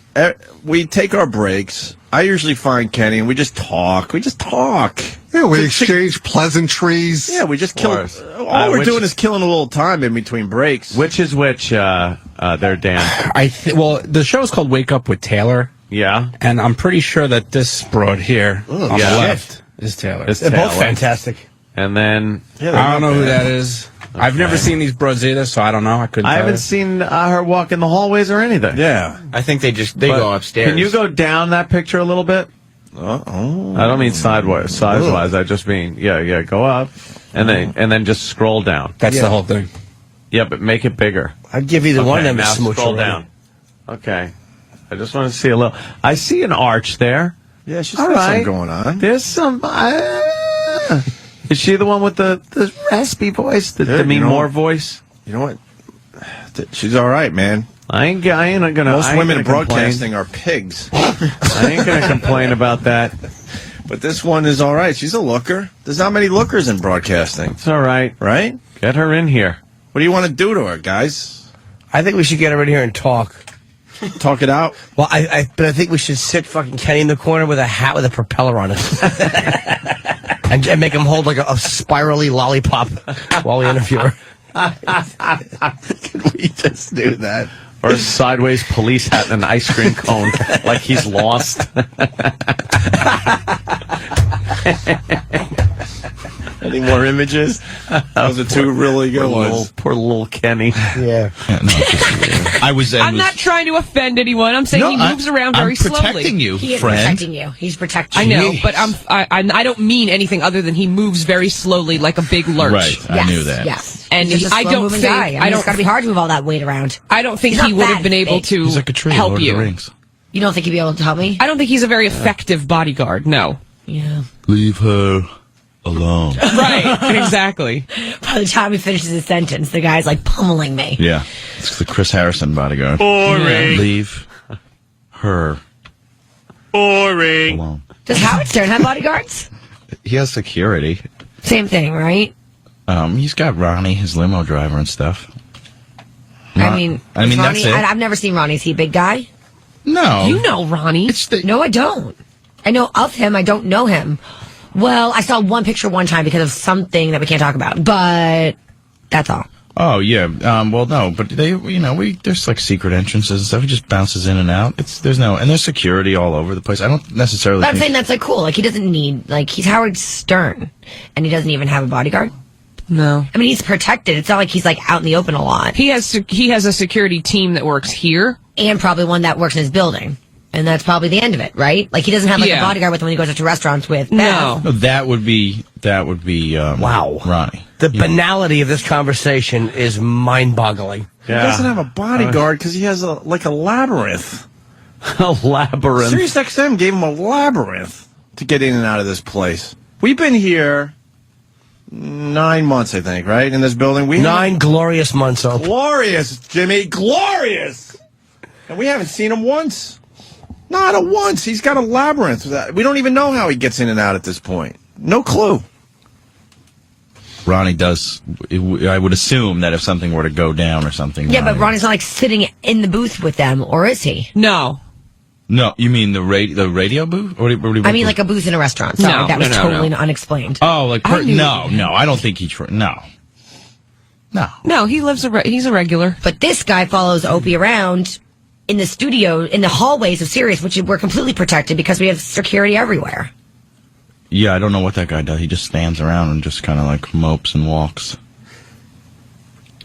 [SPEAKER 1] we take our breaks. I usually find Kenny and we just talk.
[SPEAKER 4] Yeah, we exchange pleasantries.
[SPEAKER 1] Yeah, we just kill. All we're doing is killing a little time in between breaks.
[SPEAKER 2] Which is which, there, Dan?
[SPEAKER 6] Well, the show's called Wake Up with Taylor.
[SPEAKER 2] Yeah.
[SPEAKER 6] And I'm pretty sure that this broad here on the left is Taylor.
[SPEAKER 2] It's
[SPEAKER 5] They're both
[SPEAKER 2] Taylor.
[SPEAKER 5] fantastic.
[SPEAKER 2] And then
[SPEAKER 6] I don't know who that is. I've never seen these broads either, so I don't know. I couldn't.
[SPEAKER 2] I
[SPEAKER 6] tell
[SPEAKER 2] haven't
[SPEAKER 6] you.
[SPEAKER 2] seen her walk in the hallways or anything.
[SPEAKER 1] Yeah.
[SPEAKER 20] I think they
[SPEAKER 2] But
[SPEAKER 20] go upstairs.
[SPEAKER 2] Can you go down that picture a little bit?
[SPEAKER 1] Uh-oh.
[SPEAKER 2] I don't mean size-wise. I just mean, go up, and then just scroll down.
[SPEAKER 6] That's the whole thing.
[SPEAKER 2] Yeah, but make it bigger.
[SPEAKER 5] I'd give either one of them a
[SPEAKER 2] now
[SPEAKER 5] smooch
[SPEAKER 2] scroll
[SPEAKER 5] already.
[SPEAKER 2] down. Okay. I just want to see a little. I see an arch there.
[SPEAKER 1] Yeah, she's
[SPEAKER 2] All
[SPEAKER 1] got
[SPEAKER 2] right.
[SPEAKER 1] something going on.
[SPEAKER 2] There's some. Is she the one with the raspy voice? The Demi Moore voice?
[SPEAKER 1] You know what? She's all right, man.
[SPEAKER 2] I ain't gonna.
[SPEAKER 1] Most women in
[SPEAKER 2] complain.
[SPEAKER 1] broadcasting are pigs.
[SPEAKER 2] I ain't gonna complain about that.
[SPEAKER 1] But this one is all right. She's a looker. There's not many lookers in broadcasting.
[SPEAKER 2] It's all right.
[SPEAKER 1] Right?
[SPEAKER 2] Get her in here.
[SPEAKER 1] What do you want to do to her, guys?
[SPEAKER 5] I think we should get her in here and talk.
[SPEAKER 1] Talk it out?
[SPEAKER 5] Well, but I think we should sit fucking Kenny in the corner with a hat with a propeller on it. and make him hold like a spirally lollipop while we interview her.
[SPEAKER 1] Can we just do that?
[SPEAKER 2] Or a sideways police hat and an ice cream cone, like he's lost.
[SPEAKER 1] Any more images? Those are two really good ones.
[SPEAKER 2] Poor little Kenny.
[SPEAKER 5] Yeah.
[SPEAKER 22] I'm not trying to offend anyone. I'm saying he moves around very slowly.
[SPEAKER 6] protecting you,
[SPEAKER 21] He is
[SPEAKER 6] friend.
[SPEAKER 21] protecting you. He's protecting
[SPEAKER 22] I
[SPEAKER 21] you.
[SPEAKER 22] know, but I don't mean anything other than he moves very slowly, like a big lurch.
[SPEAKER 6] Right, I knew that.
[SPEAKER 21] Yes.
[SPEAKER 22] And
[SPEAKER 21] He's just a
[SPEAKER 22] I don't
[SPEAKER 21] slow-moving
[SPEAKER 22] think
[SPEAKER 21] guy. I mean, it's got to be hard to move all that weight around.
[SPEAKER 22] I don't think
[SPEAKER 21] He's
[SPEAKER 22] he
[SPEAKER 21] not
[SPEAKER 22] would have
[SPEAKER 21] that
[SPEAKER 22] been able
[SPEAKER 21] big.
[SPEAKER 22] to
[SPEAKER 6] He's like a tree.
[SPEAKER 22] help
[SPEAKER 6] Lord
[SPEAKER 22] you.
[SPEAKER 6] Of the Rings.
[SPEAKER 21] You don't think he'd be able to help me?
[SPEAKER 22] I don't think he's a very effective bodyguard. No.
[SPEAKER 21] Yeah.
[SPEAKER 6] Leave her alone.
[SPEAKER 22] Right. Exactly.
[SPEAKER 21] By the time he finishes his sentence, the guy's like pummeling me.
[SPEAKER 6] Yeah, it's the Chris Harrison bodyguard.
[SPEAKER 22] Boring.
[SPEAKER 6] Leave her
[SPEAKER 22] Boring.
[SPEAKER 6] alone.
[SPEAKER 21] Does Howard Stern have bodyguards?
[SPEAKER 6] He has security.
[SPEAKER 21] Same thing, right?
[SPEAKER 6] He's got Ronnie, his limo driver, and stuff.
[SPEAKER 21] I mean,
[SPEAKER 6] Ronnie,
[SPEAKER 21] that's
[SPEAKER 6] it.
[SPEAKER 21] I've never seen Ronnie. Is he a big guy?
[SPEAKER 6] No,
[SPEAKER 22] You know Ronnie.
[SPEAKER 21] No, I don't. I know of him. I don't know him. Well, I saw one picture one time because of something that we can't talk about, but that's all.
[SPEAKER 6] Oh yeah. Well, no, but they, there's like secret entrances and stuff. He just bounces in and out. And there's security all over the place. I don't necessarily.
[SPEAKER 21] But I'm
[SPEAKER 6] think
[SPEAKER 21] saying that's like cool. Like he doesn't need he's Howard Stern, and he doesn't even have a bodyguard.
[SPEAKER 22] No.
[SPEAKER 21] I mean, he's protected. It's not like he's out in the open a lot.
[SPEAKER 22] He has a security team that works here.
[SPEAKER 21] And probably one that works in his building. And that's probably the end of it, right? Like he doesn't have a bodyguard with him when he goes out to restaurants with Beth.
[SPEAKER 22] No.
[SPEAKER 6] that would be
[SPEAKER 5] Wow.
[SPEAKER 6] Ronnie.
[SPEAKER 5] The banality of this conversation is mind-boggling.
[SPEAKER 1] He doesn't have a bodyguard because he has a labyrinth.
[SPEAKER 2] A labyrinth.
[SPEAKER 1] Sirius XM gave him a labyrinth to get in and out of this place. We've been here 9 months, I think, right? In this building.
[SPEAKER 5] 9 glorious months, Op.
[SPEAKER 1] Glorious, Jimmy. Glorious. And we haven't seen him once. Not a once. He's got a labyrinth. We don't even know how he gets in and out at this point. No clue.
[SPEAKER 6] Ronnie does. I would assume that if something were to go down or something.
[SPEAKER 21] Yeah, but Ronnie's not sitting in the booth with them, or is he?
[SPEAKER 22] No.
[SPEAKER 6] No, you mean the radio booth? Or what do you
[SPEAKER 21] I mean, like a booth in a restaurant. Sorry,
[SPEAKER 22] No,
[SPEAKER 21] that was
[SPEAKER 22] no,
[SPEAKER 21] totally
[SPEAKER 22] no.
[SPEAKER 21] unexplained.
[SPEAKER 6] Oh, like no, I don't think no.
[SPEAKER 22] No, he's a regular.
[SPEAKER 21] But this guy follows Opie around in the studio, in the hallways of Sirius, which we're completely protected because we have security everywhere.
[SPEAKER 6] Yeah, I don't know what that guy does. He just stands around and just kind of like mopes and walks.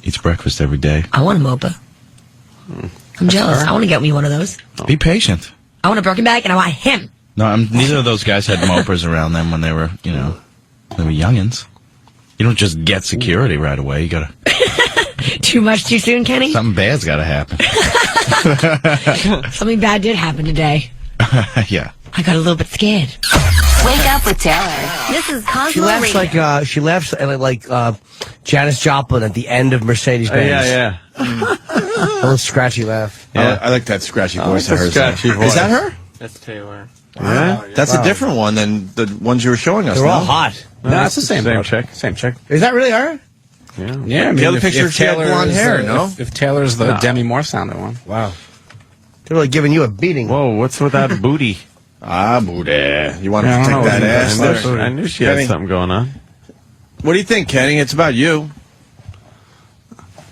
[SPEAKER 6] Eats breakfast every day.
[SPEAKER 21] I want a mopa. I'm jealous. I want to get me one of those.
[SPEAKER 6] Be patient.
[SPEAKER 21] I want a Birkin bag, and I want him.
[SPEAKER 6] No, neither of those guys had mopers around them when they were, they were youngins. You don't just get security right away. You gotta.
[SPEAKER 21] Too much too soon, Kenny?
[SPEAKER 6] Something bad's gotta happen.
[SPEAKER 21] Something bad did happen today.
[SPEAKER 6] Yeah.
[SPEAKER 21] I got a little bit scared.
[SPEAKER 8] Wake up with Taylor. This is Cosmo
[SPEAKER 5] She laughs
[SPEAKER 8] Radio.
[SPEAKER 5] she laughs like Janis Joplin at the end of Mercedes-Benz.
[SPEAKER 2] Yeah.
[SPEAKER 5] A little scratchy laugh.
[SPEAKER 1] Yeah. I like that scratchy voice
[SPEAKER 2] like
[SPEAKER 1] of hers.
[SPEAKER 2] scratchy voice.
[SPEAKER 1] Is that her?
[SPEAKER 22] That's Taylor.
[SPEAKER 1] Yeah. That's a different one than the ones you were showing us.
[SPEAKER 5] They're all
[SPEAKER 1] no?
[SPEAKER 5] hot.
[SPEAKER 10] No, it's the same
[SPEAKER 2] chick.
[SPEAKER 10] Same chick.
[SPEAKER 5] Is that really her?
[SPEAKER 10] Yeah, I
[SPEAKER 1] The
[SPEAKER 10] mean,
[SPEAKER 1] other
[SPEAKER 10] if-
[SPEAKER 1] picture,
[SPEAKER 10] if
[SPEAKER 1] she had
[SPEAKER 10] Taylor
[SPEAKER 1] blonde
[SPEAKER 10] is,
[SPEAKER 1] hair, no?
[SPEAKER 10] If Taylor's the
[SPEAKER 2] No.
[SPEAKER 10] Demi Moore sounding one.
[SPEAKER 5] Wow. They're really giving you a beating.
[SPEAKER 2] Whoa, what's with that booty?
[SPEAKER 1] Booty. You want to
[SPEAKER 10] Yeah, I don't
[SPEAKER 1] protect
[SPEAKER 10] know.
[SPEAKER 1] that ass there?
[SPEAKER 2] I knew she had
[SPEAKER 1] Kenny,
[SPEAKER 2] something going on.
[SPEAKER 1] What do you think, Kenny? It's about you.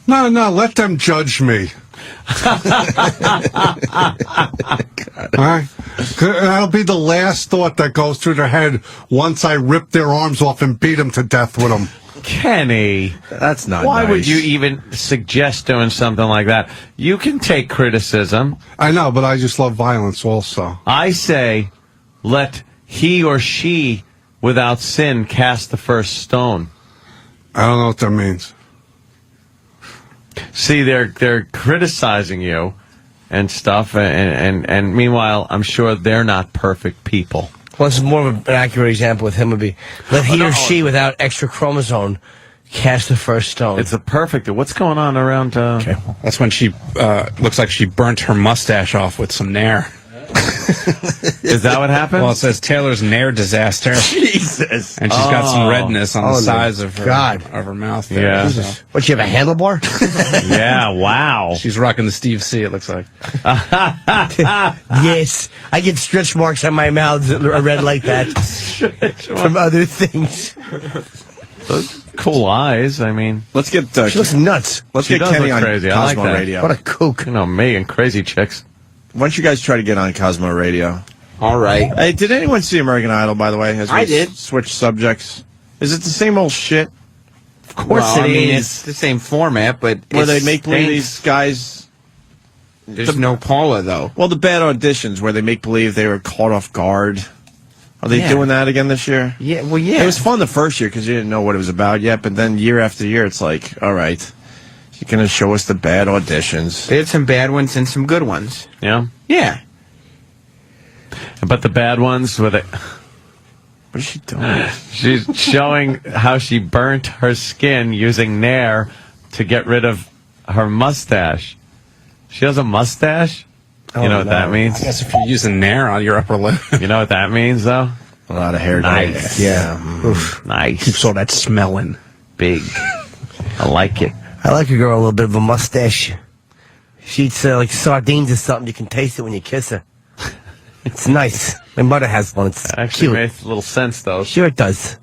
[SPEAKER 4] No, let them judge me. All right? That'll be the last thought that goes through their head once I rip their arms off and beat them to death with them.
[SPEAKER 2] Kenny,
[SPEAKER 1] that's not
[SPEAKER 2] Why
[SPEAKER 1] nice.
[SPEAKER 2] would you even suggest doing something like that? You can take criticism.
[SPEAKER 4] I know, but I just love violence also.
[SPEAKER 2] I say, let he or she without sin cast the first stone.
[SPEAKER 4] I don't know what that means.
[SPEAKER 2] See, they're criticizing you and stuff, and meanwhile, I'm sure they're not perfect people.
[SPEAKER 5] Well, this is more of an accurate example with him would be, let he or she without extra chromosome cast the first stone.
[SPEAKER 2] It's a perfect. What's going on around?
[SPEAKER 10] Okay, that's when she looks like she burnt her mustache off with some Nair.
[SPEAKER 2] Is that what happened?
[SPEAKER 10] Well, it says Taylor's Nair disaster.
[SPEAKER 1] Jesus.
[SPEAKER 10] And she's got some redness on the sides of her of her mouth. There,
[SPEAKER 2] Yeah.
[SPEAKER 10] so.
[SPEAKER 5] What, you have a handlebar?
[SPEAKER 2] Yeah, wow.
[SPEAKER 10] She's rocking the Steve C, it looks like.
[SPEAKER 5] Yes. I get stretch marks on my mouth that are red like that from other things.
[SPEAKER 2] Those cool eyes. I mean,
[SPEAKER 1] let's get.
[SPEAKER 5] She looks nuts.
[SPEAKER 1] Let's
[SPEAKER 2] she
[SPEAKER 1] get
[SPEAKER 2] does
[SPEAKER 1] Kenny
[SPEAKER 2] look
[SPEAKER 1] on
[SPEAKER 2] crazy. I like
[SPEAKER 1] Cosmo
[SPEAKER 2] that.
[SPEAKER 1] Radio.
[SPEAKER 5] What a kook.
[SPEAKER 2] You know, me and crazy chicks.
[SPEAKER 1] Why don't you guys try to get on Cosmo Radio?
[SPEAKER 20] All right.
[SPEAKER 1] Hey, did anyone see American Idol, by the way? As we
[SPEAKER 20] I did.
[SPEAKER 1] Switch subjects. Is it the same old shit?
[SPEAKER 20] Of course
[SPEAKER 1] Well,
[SPEAKER 20] it
[SPEAKER 1] I mean,
[SPEAKER 20] is. It's the same format, but
[SPEAKER 1] Where
[SPEAKER 20] it
[SPEAKER 1] they make believe
[SPEAKER 20] stinks.
[SPEAKER 1] these guys.
[SPEAKER 20] There's no Paula, though.
[SPEAKER 1] Well, the bad auditions where they make believe they were caught off guard. Are they
[SPEAKER 20] Yeah.
[SPEAKER 1] doing that again this year?
[SPEAKER 20] Yeah, well, yeah.
[SPEAKER 1] It was fun the first year because you didn't know what it was about yet, but then year after year, it's like, all right, you're going to show us the bad auditions.
[SPEAKER 20] They had some bad ones and some good ones.
[SPEAKER 2] Yeah.
[SPEAKER 20] Yeah.
[SPEAKER 2] But the bad ones with it.
[SPEAKER 1] What is she doing?
[SPEAKER 2] She's showing how she burnt her skin using Nair to get rid of her mustache. She has a mustache?
[SPEAKER 5] Oh,
[SPEAKER 2] You know what that means?
[SPEAKER 10] I guess if you're using Nair on your upper lip.
[SPEAKER 2] You know what that means, though?
[SPEAKER 1] A lot of hair.
[SPEAKER 2] Nice.
[SPEAKER 5] Yeah. Oof.
[SPEAKER 2] Nice.
[SPEAKER 10] Keeps all that smelling.
[SPEAKER 2] Big. I like it.
[SPEAKER 5] I like a girl with a little bit of a mustache. She eats like sardines or something. You can taste it when you kiss her. It's nice. My mother has one. It's
[SPEAKER 2] Actually
[SPEAKER 5] cute.
[SPEAKER 2] makes a little sense, though.
[SPEAKER 5] Sure it does.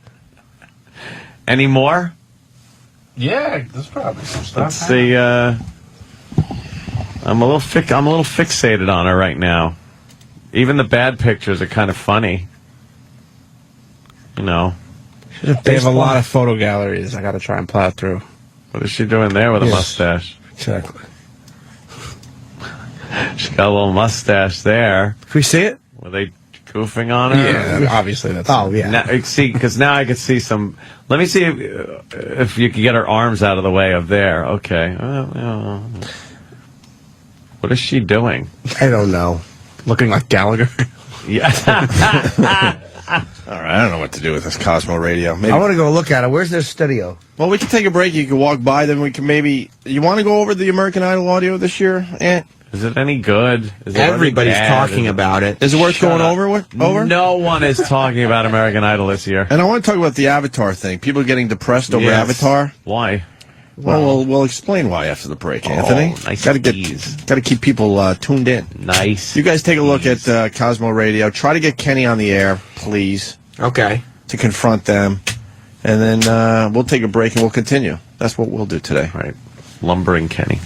[SPEAKER 2] Any more?
[SPEAKER 10] Yeah, there's probably some stuff.
[SPEAKER 2] Let's see. I'm a little fixated on her right now. Even the bad pictures are kind of funny. You know.
[SPEAKER 10] They have a lot of photo galleries I got to try and plow through.
[SPEAKER 2] What is she doing there with a
[SPEAKER 10] Yes.
[SPEAKER 2] mustache?
[SPEAKER 5] Exactly.
[SPEAKER 2] She's got a little mustache there.
[SPEAKER 5] Can we see it?
[SPEAKER 2] Were they goofing on her?
[SPEAKER 10] Yeah, obviously that's.
[SPEAKER 5] Oh, yeah.
[SPEAKER 2] Now, see, because now I can see some. Let me see if you can get her arms out of the way of there. Okay. What is she doing?
[SPEAKER 5] I don't know.
[SPEAKER 10] Looking like Gallagher.
[SPEAKER 2] Yeah.
[SPEAKER 1] All right, I don't know what to do with this Cosmo Radio. Maybe.
[SPEAKER 5] I want to go look at it. Where's their studio?
[SPEAKER 1] Well, we can take a break. You can walk by, then we can maybe. You want to go over the American Idol audio this year, Ant?
[SPEAKER 2] Is it any good? Is it
[SPEAKER 20] Everybody's
[SPEAKER 2] any bad?
[SPEAKER 20] talking about it.
[SPEAKER 1] Is it worth
[SPEAKER 2] Shut
[SPEAKER 1] going
[SPEAKER 2] up.
[SPEAKER 1] over?
[SPEAKER 2] No one is talking about American Idol this year.
[SPEAKER 1] And I want to talk about the Avatar thing. People getting depressed over
[SPEAKER 2] Yes.
[SPEAKER 1] Avatar.
[SPEAKER 2] Why?
[SPEAKER 1] Well, we'll explain why after the break, Anthony.
[SPEAKER 2] Nice.
[SPEAKER 1] Got to keep people tuned in.
[SPEAKER 2] Nice.
[SPEAKER 1] You guys take a look at Cosmo Radio. Try to get Kenny on the air, please.
[SPEAKER 20] Okay.
[SPEAKER 1] To confront them, and then we'll take a break and we'll continue. That's what we'll do today.
[SPEAKER 2] All right. Lumbering Kenny.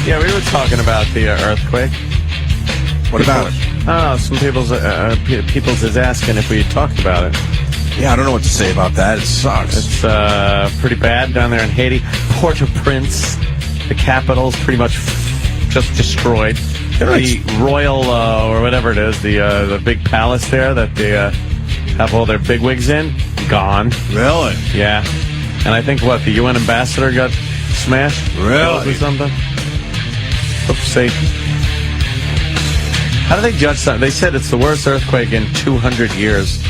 [SPEAKER 2] Yeah, we were talking about the earthquake.
[SPEAKER 1] What about it?
[SPEAKER 2] Oh, some people's is asking if we talked about it.
[SPEAKER 1] Yeah, I don't know what to say about that. It sucks.
[SPEAKER 2] It's pretty bad down there in Haiti. Port-au-Prince, the capital's pretty much just destroyed. The royal, or whatever it is, the big palace there that they have all their bigwigs in, gone.
[SPEAKER 1] Really?
[SPEAKER 2] Yeah. And I think, the UN ambassador got smashed?
[SPEAKER 1] Really?
[SPEAKER 2] Or something? Oopsie. How do they judge that? They said it's the worst earthquake in 200 years.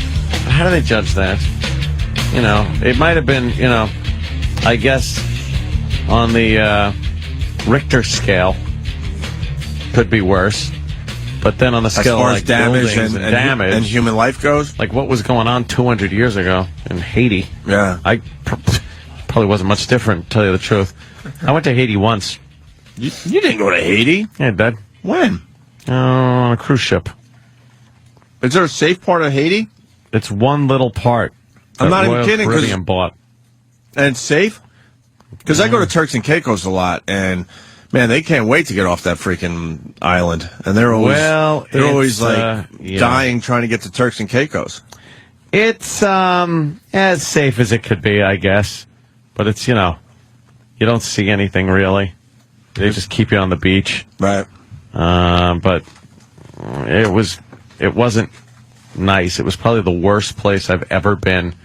[SPEAKER 2] How do they judge that? It might have been, I guess, on the Richter scale, could be worse. But then on the scale
[SPEAKER 1] as far
[SPEAKER 2] of
[SPEAKER 1] as damage and human life goes,
[SPEAKER 2] like what was going on 200 years ago in Haiti?
[SPEAKER 1] Yeah,
[SPEAKER 2] I probably wasn't much different, to tell you the truth. I went to Haiti once.
[SPEAKER 1] You didn't go to Haiti?
[SPEAKER 2] Yeah, Dad.
[SPEAKER 1] When?
[SPEAKER 2] On a cruise ship.
[SPEAKER 1] Is there a safe part of Haiti?
[SPEAKER 2] It's one little part.
[SPEAKER 1] I'm not even kidding.
[SPEAKER 2] Caribbean bought.
[SPEAKER 1] And it's safe? Because I go to Turks and Caicos a lot, and man, they can't wait to get off that freaking island. And they're always dying trying to get to Turks and Caicos.
[SPEAKER 2] It's as safe as it could be, I guess. But it's, you don't see anything really. They just keep you on the beach.
[SPEAKER 1] Right.
[SPEAKER 2] But it wasn't nice. It was probably the worst place I've ever been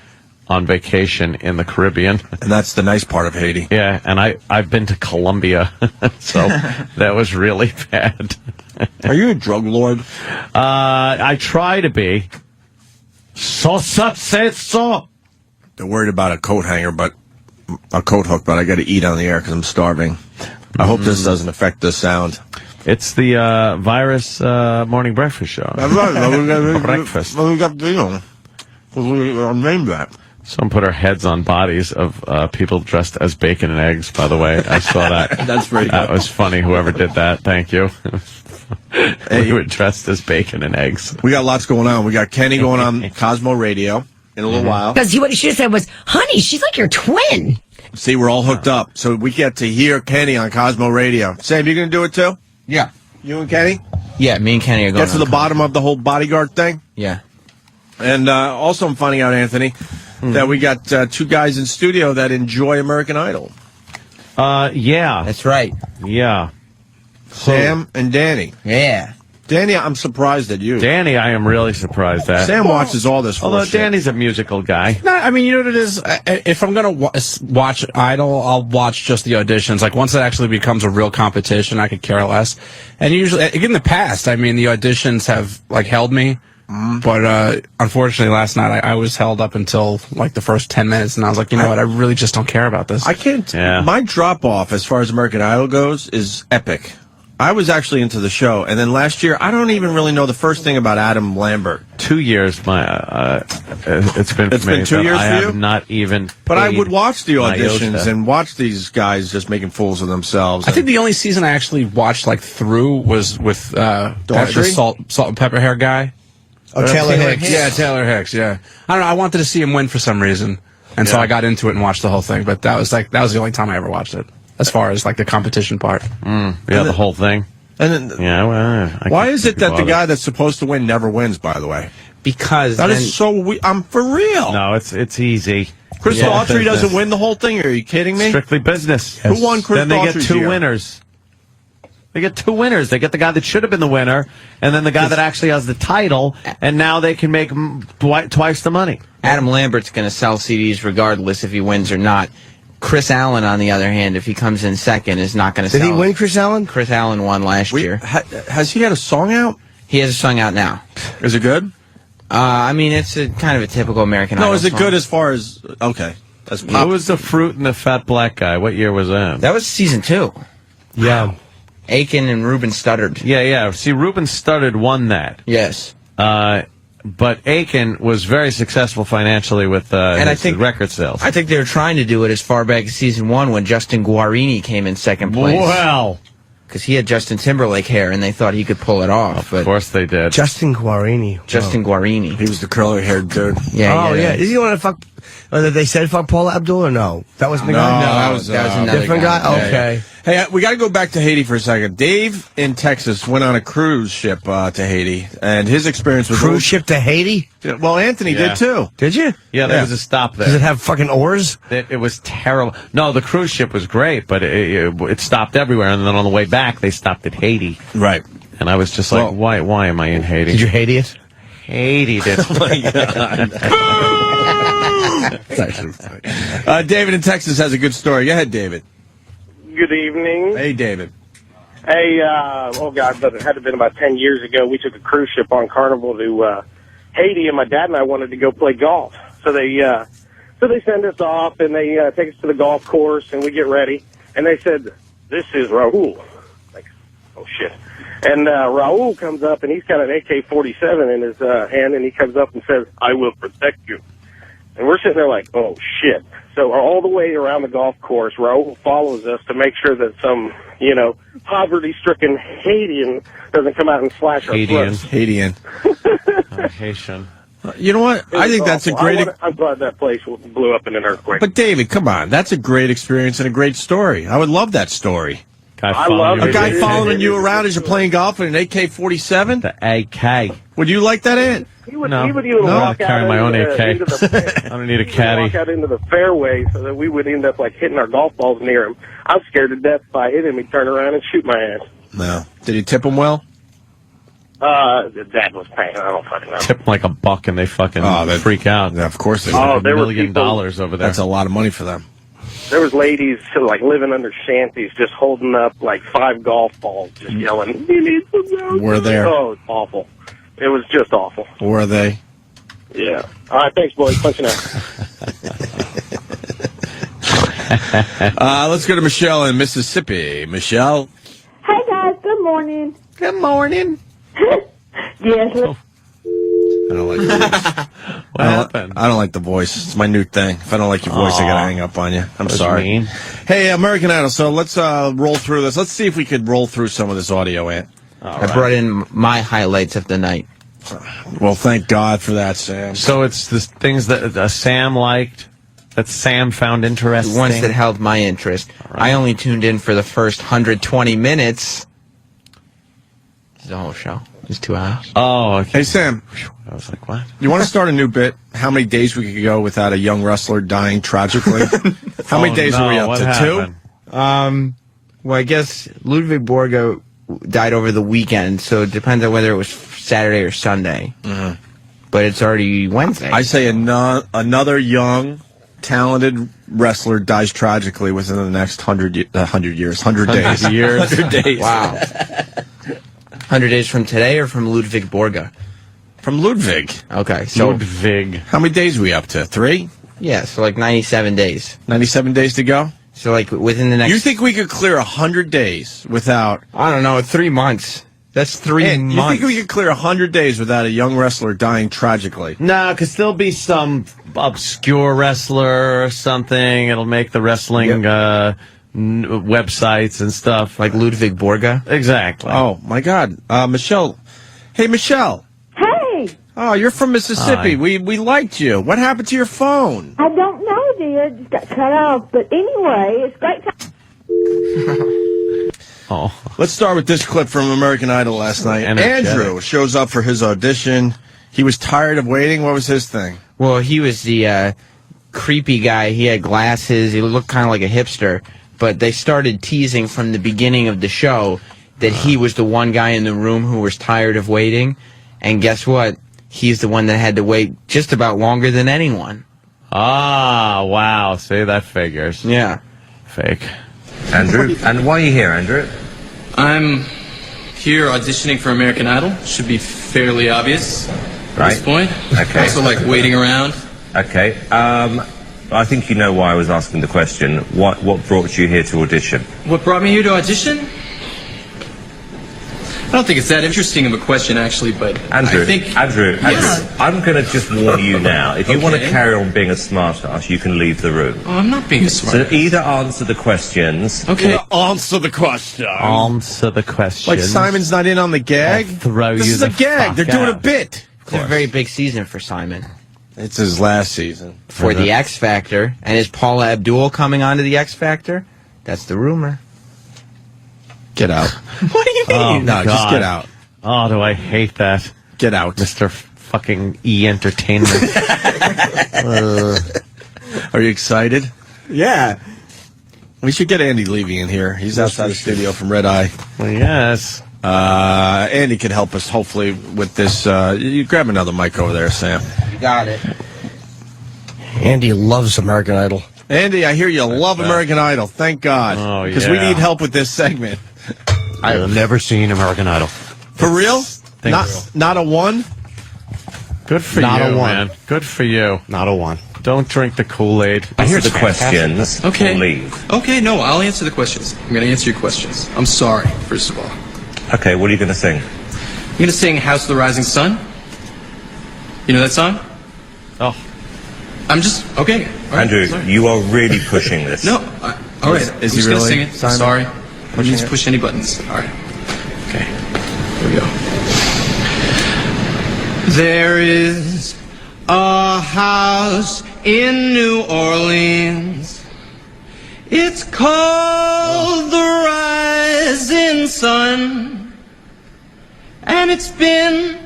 [SPEAKER 2] on vacation in the Caribbean.
[SPEAKER 1] And that's the nice part of Haiti.
[SPEAKER 2] Yeah, and I've been to Colombia, so that was really bad.
[SPEAKER 1] Are you a drug lord?
[SPEAKER 2] I try to be. So.
[SPEAKER 1] They're worried about a coat hook, but I got to eat on the air because I'm starving. I hope this doesn't affect the sound.
[SPEAKER 2] It's the virus morning breakfast show. Breakfast.
[SPEAKER 1] We got, named that.
[SPEAKER 2] Someone put our heads on bodies of people dressed as bacon and eggs, by the way. I saw that.
[SPEAKER 1] That's pretty good.
[SPEAKER 2] That was funny, whoever did that. Thank you. We were dressed as bacon and eggs.
[SPEAKER 1] We got lots going on. We got Kenny going on Cosmo Radio in a little while.
[SPEAKER 21] Because what he should have said was, honey, she's like your twin.
[SPEAKER 1] See, we're all hooked up, so we get to hear Kenny on Cosmo Radio. Sam, you going to do it too?
[SPEAKER 20] Yeah.
[SPEAKER 1] You and Kenny?
[SPEAKER 20] Yeah, me and Kenny are going
[SPEAKER 1] Get to the bottom of the whole bodyguard thing?
[SPEAKER 20] Yeah.
[SPEAKER 1] And also I'm finding out, Anthony, that we got two guys in studio that enjoy American Idol.
[SPEAKER 2] Yeah.
[SPEAKER 20] That's right.
[SPEAKER 2] Yeah.
[SPEAKER 1] Sam and Danny.
[SPEAKER 20] Yeah.
[SPEAKER 1] Danny, I'm surprised at you.
[SPEAKER 2] Danny, I am really surprised at.
[SPEAKER 1] Sam watches all this.
[SPEAKER 2] Although
[SPEAKER 1] shit.
[SPEAKER 2] Danny's a musical guy.
[SPEAKER 10] No, I mean, you know what it is? If I'm going to watch Idol, I'll watch just the auditions. Like, once it actually becomes a real competition, I could care less. And usually, in the past, I mean, the auditions have, held me. But unfortunately, last night, I was held up until, the first 10 minutes, and I was like, you know what? I really just don't care about this.
[SPEAKER 1] I can't. Yeah. My drop-off, as far as American Idol goes, is epic. I was actually into the show, and then last year, I don't even really know the first thing about Adam Lambert.
[SPEAKER 2] 2 years, it's been
[SPEAKER 1] 2 years
[SPEAKER 2] I
[SPEAKER 1] for you?
[SPEAKER 2] have not even.
[SPEAKER 1] But I would watch the auditions
[SPEAKER 2] iota.
[SPEAKER 1] and watch these guys just making fools of themselves.
[SPEAKER 10] I think the only season I actually watched through was with the salt and pepper hair guy.
[SPEAKER 5] Oh, Taylor Hicks.
[SPEAKER 10] Yeah, Taylor Hicks. Yeah, I don't know. I wanted to see him win for some reason, and so I got into it and watched the whole thing. But that was the only time I ever watched it, as far as the competition part.
[SPEAKER 2] The whole thing.
[SPEAKER 1] And then, why is it that the guy that's supposed to win never wins? By the way,
[SPEAKER 20] because
[SPEAKER 1] that is so. I'm for real.
[SPEAKER 2] No, it's easy.
[SPEAKER 1] Chris Daughtry doesn't win the whole thing. Are you kidding me?
[SPEAKER 2] Strictly business.
[SPEAKER 1] Yes. Who won Chris Daughtry's
[SPEAKER 2] Then they get two
[SPEAKER 1] year?
[SPEAKER 2] winners. They get two winners. They get the guy that should have been the winner, and then the guy that actually has the title, and now they can make twice the money.
[SPEAKER 20] Adam Lambert's going to sell CDs regardless if he wins or not. Chris Allen, on the other hand, if he comes in second, is not going to sell.
[SPEAKER 5] Did he win, Chris Allen?
[SPEAKER 20] Chris Allen won last year.
[SPEAKER 1] Has he had a song out?
[SPEAKER 20] He has a song out now.
[SPEAKER 1] Is it good?
[SPEAKER 20] I mean, it's kind of a typical American Idol
[SPEAKER 1] No, is it
[SPEAKER 20] song.
[SPEAKER 1] good as far as... Okay.
[SPEAKER 2] Who was the fruit and the fat black guy? What year was that?
[SPEAKER 20] That was season 2.
[SPEAKER 5] Yeah.
[SPEAKER 20] Aiken and Ruben Studdard.
[SPEAKER 2] Yeah. See, Ruben Studdard won that.
[SPEAKER 20] Yes.
[SPEAKER 2] But Aiken was very successful financially with his record sales.
[SPEAKER 20] I think they were trying to do it as far back as season 1 when Justin Guarini came in second place.
[SPEAKER 2] Well.
[SPEAKER 20] Because he had Justin Timberlake hair, and they thought he could pull it off.
[SPEAKER 2] Of course they did.
[SPEAKER 5] Justin Guarini.
[SPEAKER 20] Guarini.
[SPEAKER 1] He was the curly-haired dude.
[SPEAKER 5] Yeah. Is he the one that fuck? They said fuck Paula Abdul or no? That was the guy.
[SPEAKER 1] No, that was
[SPEAKER 20] another
[SPEAKER 5] different guy.
[SPEAKER 1] Yeah,
[SPEAKER 5] Okay.
[SPEAKER 1] yeah. Hey, we got to go back to Haiti for a second. Dave in Texas went on a cruise ship to Haiti, and his experience was
[SPEAKER 5] Cruise ship to Haiti?
[SPEAKER 1] Well, Anthony did too.
[SPEAKER 5] Did you?
[SPEAKER 2] Yeah, there was a stop there.
[SPEAKER 5] Does it have fucking oars?
[SPEAKER 2] It was terrible. No, the cruise ship was great, but it stopped everywhere, and then on the way back, they stopped at Haiti.
[SPEAKER 1] Right.
[SPEAKER 2] And I was just like, why am I in Haiti?
[SPEAKER 5] Did you hate it?
[SPEAKER 2] Hated it.
[SPEAKER 1] Oh, my God. That's actually funny. David in Texas has a good story. Go ahead, David.
[SPEAKER 9] Good evening.
[SPEAKER 1] Hey, David.
[SPEAKER 9] Hey, God, but it had to have been about 10 years ago. We took a cruise ship on Carnival to Haiti, and my dad and I wanted to go play golf. So they send us off, and they take us to the golf course, and we get ready. And they said, "This is Raul." Like, oh, shit. And Raul comes up, and he's got an AK-47 in his hand, and he comes up and says, "I will protect you." And we're sitting there like, oh, shit. So all the way around the golf course, Raul follows us to make sure that some, poverty-stricken Haitian doesn't come out and slash our throats.
[SPEAKER 1] Haitian.
[SPEAKER 2] Haitian.
[SPEAKER 1] You know what? I think that's a great...
[SPEAKER 9] I'm glad that place blew up in an earthquake.
[SPEAKER 1] But, David, come on. That's a great experience and a great story. I would love that story.
[SPEAKER 9] I love
[SPEAKER 1] a
[SPEAKER 9] it.
[SPEAKER 1] guy following you around as you're playing golf with an AK-47?
[SPEAKER 2] The AK.
[SPEAKER 1] Would you like that, Ant?
[SPEAKER 9] He would
[SPEAKER 2] No.
[SPEAKER 9] even
[SPEAKER 2] No,
[SPEAKER 9] walk
[SPEAKER 2] I carry
[SPEAKER 9] out
[SPEAKER 2] my own
[SPEAKER 9] into
[SPEAKER 2] AK.
[SPEAKER 9] the
[SPEAKER 2] I don't need a
[SPEAKER 9] He would
[SPEAKER 2] caddy.
[SPEAKER 9] walk out into the fairway so that we would end up like hitting our golf balls near him. I'm scared to death if I hit him, he'd turn around and shoot my ass.
[SPEAKER 1] No. Did he tip him well?
[SPEAKER 9] Dad was paying. I don't fucking know.
[SPEAKER 2] Tip them like a buck and they fucking
[SPEAKER 1] they
[SPEAKER 2] freak out.
[SPEAKER 1] Yeah, of course they
[SPEAKER 9] Oh,
[SPEAKER 1] do.
[SPEAKER 2] $1
[SPEAKER 9] there were
[SPEAKER 2] million
[SPEAKER 9] people-
[SPEAKER 2] over there.
[SPEAKER 1] That's a lot of money for them.
[SPEAKER 9] There was ladies like living under shanties, just holding up like 5 golf balls, just yelling, "You need some help."
[SPEAKER 1] Were there?
[SPEAKER 9] Oh, it's awful. It was just awful.
[SPEAKER 1] Were they?
[SPEAKER 9] Yeah. All right, thanks, boys. Punching out.
[SPEAKER 1] Let's go to Michelle in Mississippi. Michelle?
[SPEAKER 12] Hey guys, good morning.
[SPEAKER 2] Good morning.
[SPEAKER 12] Yes.
[SPEAKER 1] I don't like the voice.
[SPEAKER 2] What happened?
[SPEAKER 1] I don't like the voice. It's my new thing. If I don't like your voice, I gotta hang up on you. I'm
[SPEAKER 2] That's
[SPEAKER 1] sorry.
[SPEAKER 2] mean.
[SPEAKER 1] Hey, American Idol. So let's roll through this. Let's see if we could roll through some of this audio, Ant.
[SPEAKER 20] I brought in my highlights of the night.
[SPEAKER 1] Well, thank God for that, Sam.
[SPEAKER 2] So it's the things that Sam liked, that Sam found interesting.
[SPEAKER 20] The ones that held my interest. I only tuned in for the first 120 minutes. This is the whole show. It's 2 hours.
[SPEAKER 2] Oh, okay.
[SPEAKER 1] Hey, Sam.
[SPEAKER 2] I was like, what?
[SPEAKER 1] You want to start a new bit? How many days we could go without a young wrestler dying tragically? How many days are we up
[SPEAKER 2] what
[SPEAKER 1] to?
[SPEAKER 2] happened?
[SPEAKER 1] 2?
[SPEAKER 20] Well, I guess Ludwig Borga died over the weekend, so it depends on whether it was Saturday or Sunday.
[SPEAKER 1] Mm-hmm.
[SPEAKER 20] But it's already Wednesday.
[SPEAKER 1] I say another young, talented wrestler dies tragically within the next 100 years. 100 days. 100 days.
[SPEAKER 20] Wow. 100 days from today or from Ludwig Borga?
[SPEAKER 1] From Ludwig.
[SPEAKER 20] Okay, so...
[SPEAKER 2] Ludwig.
[SPEAKER 1] How many days are we up to? 3?
[SPEAKER 20] Yeah, so like 97 days.
[SPEAKER 1] 97 days to go?
[SPEAKER 20] So like within the next...
[SPEAKER 1] You think we could clear 100 days without...
[SPEAKER 20] I don't know, 3 months. That's 3 months.
[SPEAKER 1] You think we could clear 100 days without a young wrestler dying tragically?
[SPEAKER 2] No, because there'll be some obscure wrestler or something. It'll make the wrestling websites and stuff.
[SPEAKER 20] Like Ludwig Borga?
[SPEAKER 2] Exactly.
[SPEAKER 1] Oh, my God. Michelle. Hey, Michelle.
[SPEAKER 12] Hey,
[SPEAKER 1] Oh, you're from Mississippi.
[SPEAKER 2] Hi.
[SPEAKER 1] We liked you. What happened to your phone?
[SPEAKER 12] I don't know, dear. It just got cut off. But anyway, it's great time.
[SPEAKER 2] Oh.
[SPEAKER 1] Let's start with this clip from American Idol last night.
[SPEAKER 2] Energetic.
[SPEAKER 1] Andrew shows up for his audition. He was tired of waiting. What was his thing?
[SPEAKER 20] Well, he was the creepy guy. He had glasses. He looked kind of like a hipster. But they started teasing from the beginning of the show that he was the one guy in the room who was tired of waiting. And guess what? He's the one that had to wait just about longer than anyone.
[SPEAKER 2] Ah, wow. See, that figures.
[SPEAKER 20] Yeah.
[SPEAKER 2] Fake.
[SPEAKER 23] Andrew, and why are you here, Andrew?
[SPEAKER 24] I'm here auditioning for American Idol. Should be fairly obvious at
[SPEAKER 23] Right.
[SPEAKER 24] this point.
[SPEAKER 23] Okay.
[SPEAKER 24] Also, like waiting around.
[SPEAKER 23] Okay. I think you know why I was asking the question. What brought you here to audition?
[SPEAKER 24] What brought me here to audition? I don't think it's that interesting of a question, actually, but
[SPEAKER 23] Andrew,
[SPEAKER 24] I think...
[SPEAKER 23] Andrew,
[SPEAKER 24] Yes.
[SPEAKER 23] I'm going to just warn you now. If you want to
[SPEAKER 24] Okay.
[SPEAKER 23] carry on being a smartass, you can leave the room.
[SPEAKER 24] Oh, I'm not being a smart.
[SPEAKER 23] So either answer the questions.
[SPEAKER 24] Okay.
[SPEAKER 1] Answer the question.
[SPEAKER 2] Answer the question.
[SPEAKER 1] Like Simon's not in on the gag?
[SPEAKER 2] Throw
[SPEAKER 1] This
[SPEAKER 2] you
[SPEAKER 1] is
[SPEAKER 2] the
[SPEAKER 1] a gag.
[SPEAKER 2] fuck
[SPEAKER 1] They're doing a
[SPEAKER 2] out.
[SPEAKER 1] bit.
[SPEAKER 20] It's a very big season for Simon.
[SPEAKER 1] It's his last season.
[SPEAKER 20] For the X Factor. And is Paula Abdul coming on to the X Factor? That's the rumor.
[SPEAKER 1] Get out.
[SPEAKER 20] What do you mean?
[SPEAKER 2] Oh,
[SPEAKER 1] No, just
[SPEAKER 2] God.
[SPEAKER 1] get out.
[SPEAKER 2] Oh, do I hate that.
[SPEAKER 1] Get out.
[SPEAKER 2] Mr. fucking E Entertainment.
[SPEAKER 1] Are you excited?
[SPEAKER 20] Yeah.
[SPEAKER 1] We should get Andy Levy in here. He's outside the studio from Red Eye.
[SPEAKER 2] Well, yes.
[SPEAKER 1] Andy can help us, hopefully, with this. You grab another mic over there, Sam.
[SPEAKER 20] You got it.
[SPEAKER 5] Andy loves American Idol.
[SPEAKER 1] Andy, I hear you love American Idol. Thank God.
[SPEAKER 2] Oh,
[SPEAKER 1] Because we
[SPEAKER 2] yeah.
[SPEAKER 1] need help with this segment.
[SPEAKER 19] I've never seen American Idol.
[SPEAKER 1] For real?
[SPEAKER 19] Thanks.
[SPEAKER 1] Not a one?
[SPEAKER 2] Good for
[SPEAKER 19] Not
[SPEAKER 2] you,
[SPEAKER 19] a one.
[SPEAKER 2] man. Good for you.
[SPEAKER 19] Not a one.
[SPEAKER 2] Don't drink the Kool-Aid.
[SPEAKER 23] I hear the questions.
[SPEAKER 24] Okay.
[SPEAKER 23] Or leave.
[SPEAKER 24] Okay, no, I'll answer the questions. I'm going to answer your questions. I'm sorry, first of all.
[SPEAKER 23] Okay, what are you going to sing?
[SPEAKER 24] I'm going to sing House of the Rising Sun. You know that song?
[SPEAKER 2] Oh.
[SPEAKER 24] I'm just... Okay. All right,
[SPEAKER 23] Andrew,
[SPEAKER 24] sorry.
[SPEAKER 23] you are really pushing this.
[SPEAKER 24] No. All right.
[SPEAKER 1] Is
[SPEAKER 24] I'm
[SPEAKER 1] he
[SPEAKER 24] just
[SPEAKER 1] really,
[SPEAKER 24] gonna sing it.
[SPEAKER 1] Simon?
[SPEAKER 24] Sorry. I
[SPEAKER 1] Pushing
[SPEAKER 24] need to
[SPEAKER 1] it?
[SPEAKER 24] push any buttons. All right. Okay. Here we go. There is a house in New Orleans. It's called the Rising Sun. And it's been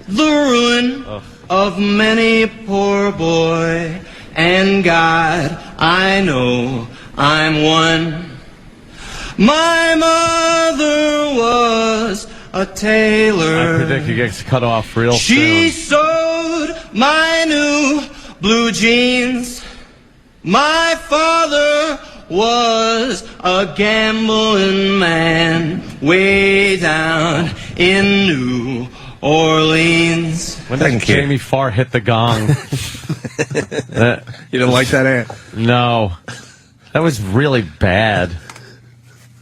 [SPEAKER 24] the ruin of many poor boy. And God, I know I'm one. My mother was a tailor.
[SPEAKER 2] I predict he gets cut off real
[SPEAKER 24] She
[SPEAKER 2] soon.
[SPEAKER 24] sewed my new blue jeans. My father was a gambling man way down in New Orleans.
[SPEAKER 2] When does Jamie Farr hit the gong?
[SPEAKER 1] You didn't like that, Ant?
[SPEAKER 2] No. That was really bad.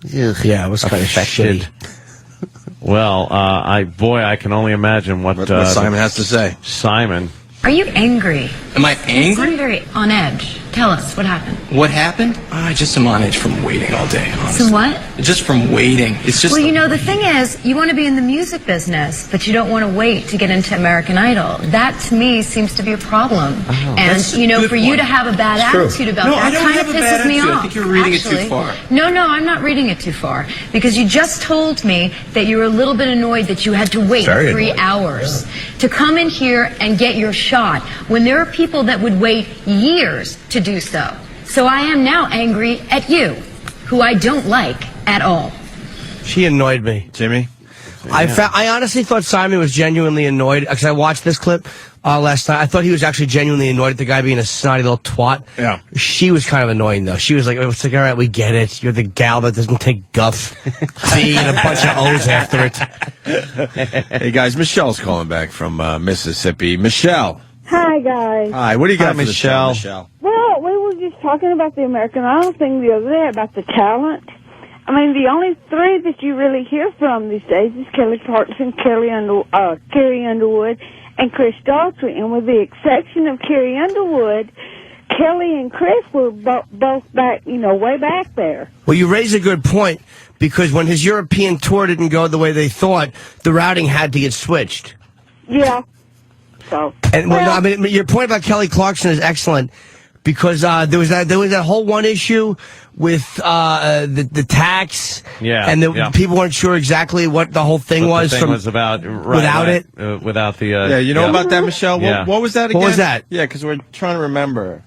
[SPEAKER 5] Yeah, it was kind of
[SPEAKER 2] Affected.
[SPEAKER 5] shitty.
[SPEAKER 2] Well, I can only imagine what
[SPEAKER 1] Simon has to say.
[SPEAKER 2] Simon.
[SPEAKER 21] Are you angry?
[SPEAKER 24] Am I
[SPEAKER 21] You
[SPEAKER 24] angry?
[SPEAKER 21] seem very on edge. Tell us, what happened?
[SPEAKER 24] What happened? I just am on edge from waiting all day, honestly.
[SPEAKER 21] So what?
[SPEAKER 24] Just from waiting. It's just...
[SPEAKER 21] Well, you know, the thing is, you want to be in the music business, but you don't want to wait to get into American Idol. That, to me, seems to be a problem. And,
[SPEAKER 24] That's a
[SPEAKER 21] you know,
[SPEAKER 24] good
[SPEAKER 21] for you
[SPEAKER 24] one.
[SPEAKER 21] to have a bad
[SPEAKER 24] It's true.
[SPEAKER 21] attitude about
[SPEAKER 24] No,
[SPEAKER 21] that
[SPEAKER 24] I don't
[SPEAKER 21] kind
[SPEAKER 24] have
[SPEAKER 21] of
[SPEAKER 24] a bad
[SPEAKER 21] pisses me
[SPEAKER 24] attitude. I
[SPEAKER 21] off.
[SPEAKER 24] think you're reading it too
[SPEAKER 21] actually.
[SPEAKER 24] far.
[SPEAKER 21] No, I'm not reading it too far. Because you just told me that you were a little bit annoyed that you had to wait
[SPEAKER 23] Very
[SPEAKER 21] 3
[SPEAKER 23] annoyed.
[SPEAKER 21] hours to come in here and get your shot when there are people that would wait years to do so. So I am now angry at you, who I don't like at all.
[SPEAKER 5] She annoyed me.
[SPEAKER 1] Jimmy?
[SPEAKER 5] I honestly thought Simon was genuinely annoyed because I watched this clip last night. I thought he was actually genuinely annoyed at the guy being a snotty little twat.
[SPEAKER 1] Yeah.
[SPEAKER 5] She was kind of annoying though. She was like, "It's like, all right, we get it. You're the gal that doesn't take guff." C and a bunch of O's after it.
[SPEAKER 1] Hey, guys, Michelle's calling back from Mississippi. Michelle.
[SPEAKER 12] Hi, guys.
[SPEAKER 1] Hi, what do you got
[SPEAKER 2] Hi,
[SPEAKER 1] for the show,
[SPEAKER 2] Michelle.
[SPEAKER 1] Michelle?
[SPEAKER 12] Well, we were just talking about the American Idol thing the other day about the talent. I mean, the only three that you really hear from these days is Kelly Clarkson, Carrie Underwood, and Chris Daughtry. And with the exception of Carrie Underwood, Kelly and Chris were both back, way back there.
[SPEAKER 5] Well, you raise a good point because when his European tour didn't go the way they thought, the routing had to get switched.
[SPEAKER 12] Yeah. So.
[SPEAKER 5] And your point about Kelly Clarkson is excellent because there was that whole one issue with the tax, and people weren't sure exactly what the whole thing
[SPEAKER 2] What
[SPEAKER 5] was.
[SPEAKER 2] the thing was about
[SPEAKER 5] without it.
[SPEAKER 2] Without the.
[SPEAKER 1] Yeah, you know about that, Michelle?
[SPEAKER 2] Yeah.
[SPEAKER 1] What was that again?
[SPEAKER 5] What was that?
[SPEAKER 1] Yeah, because we're trying to remember.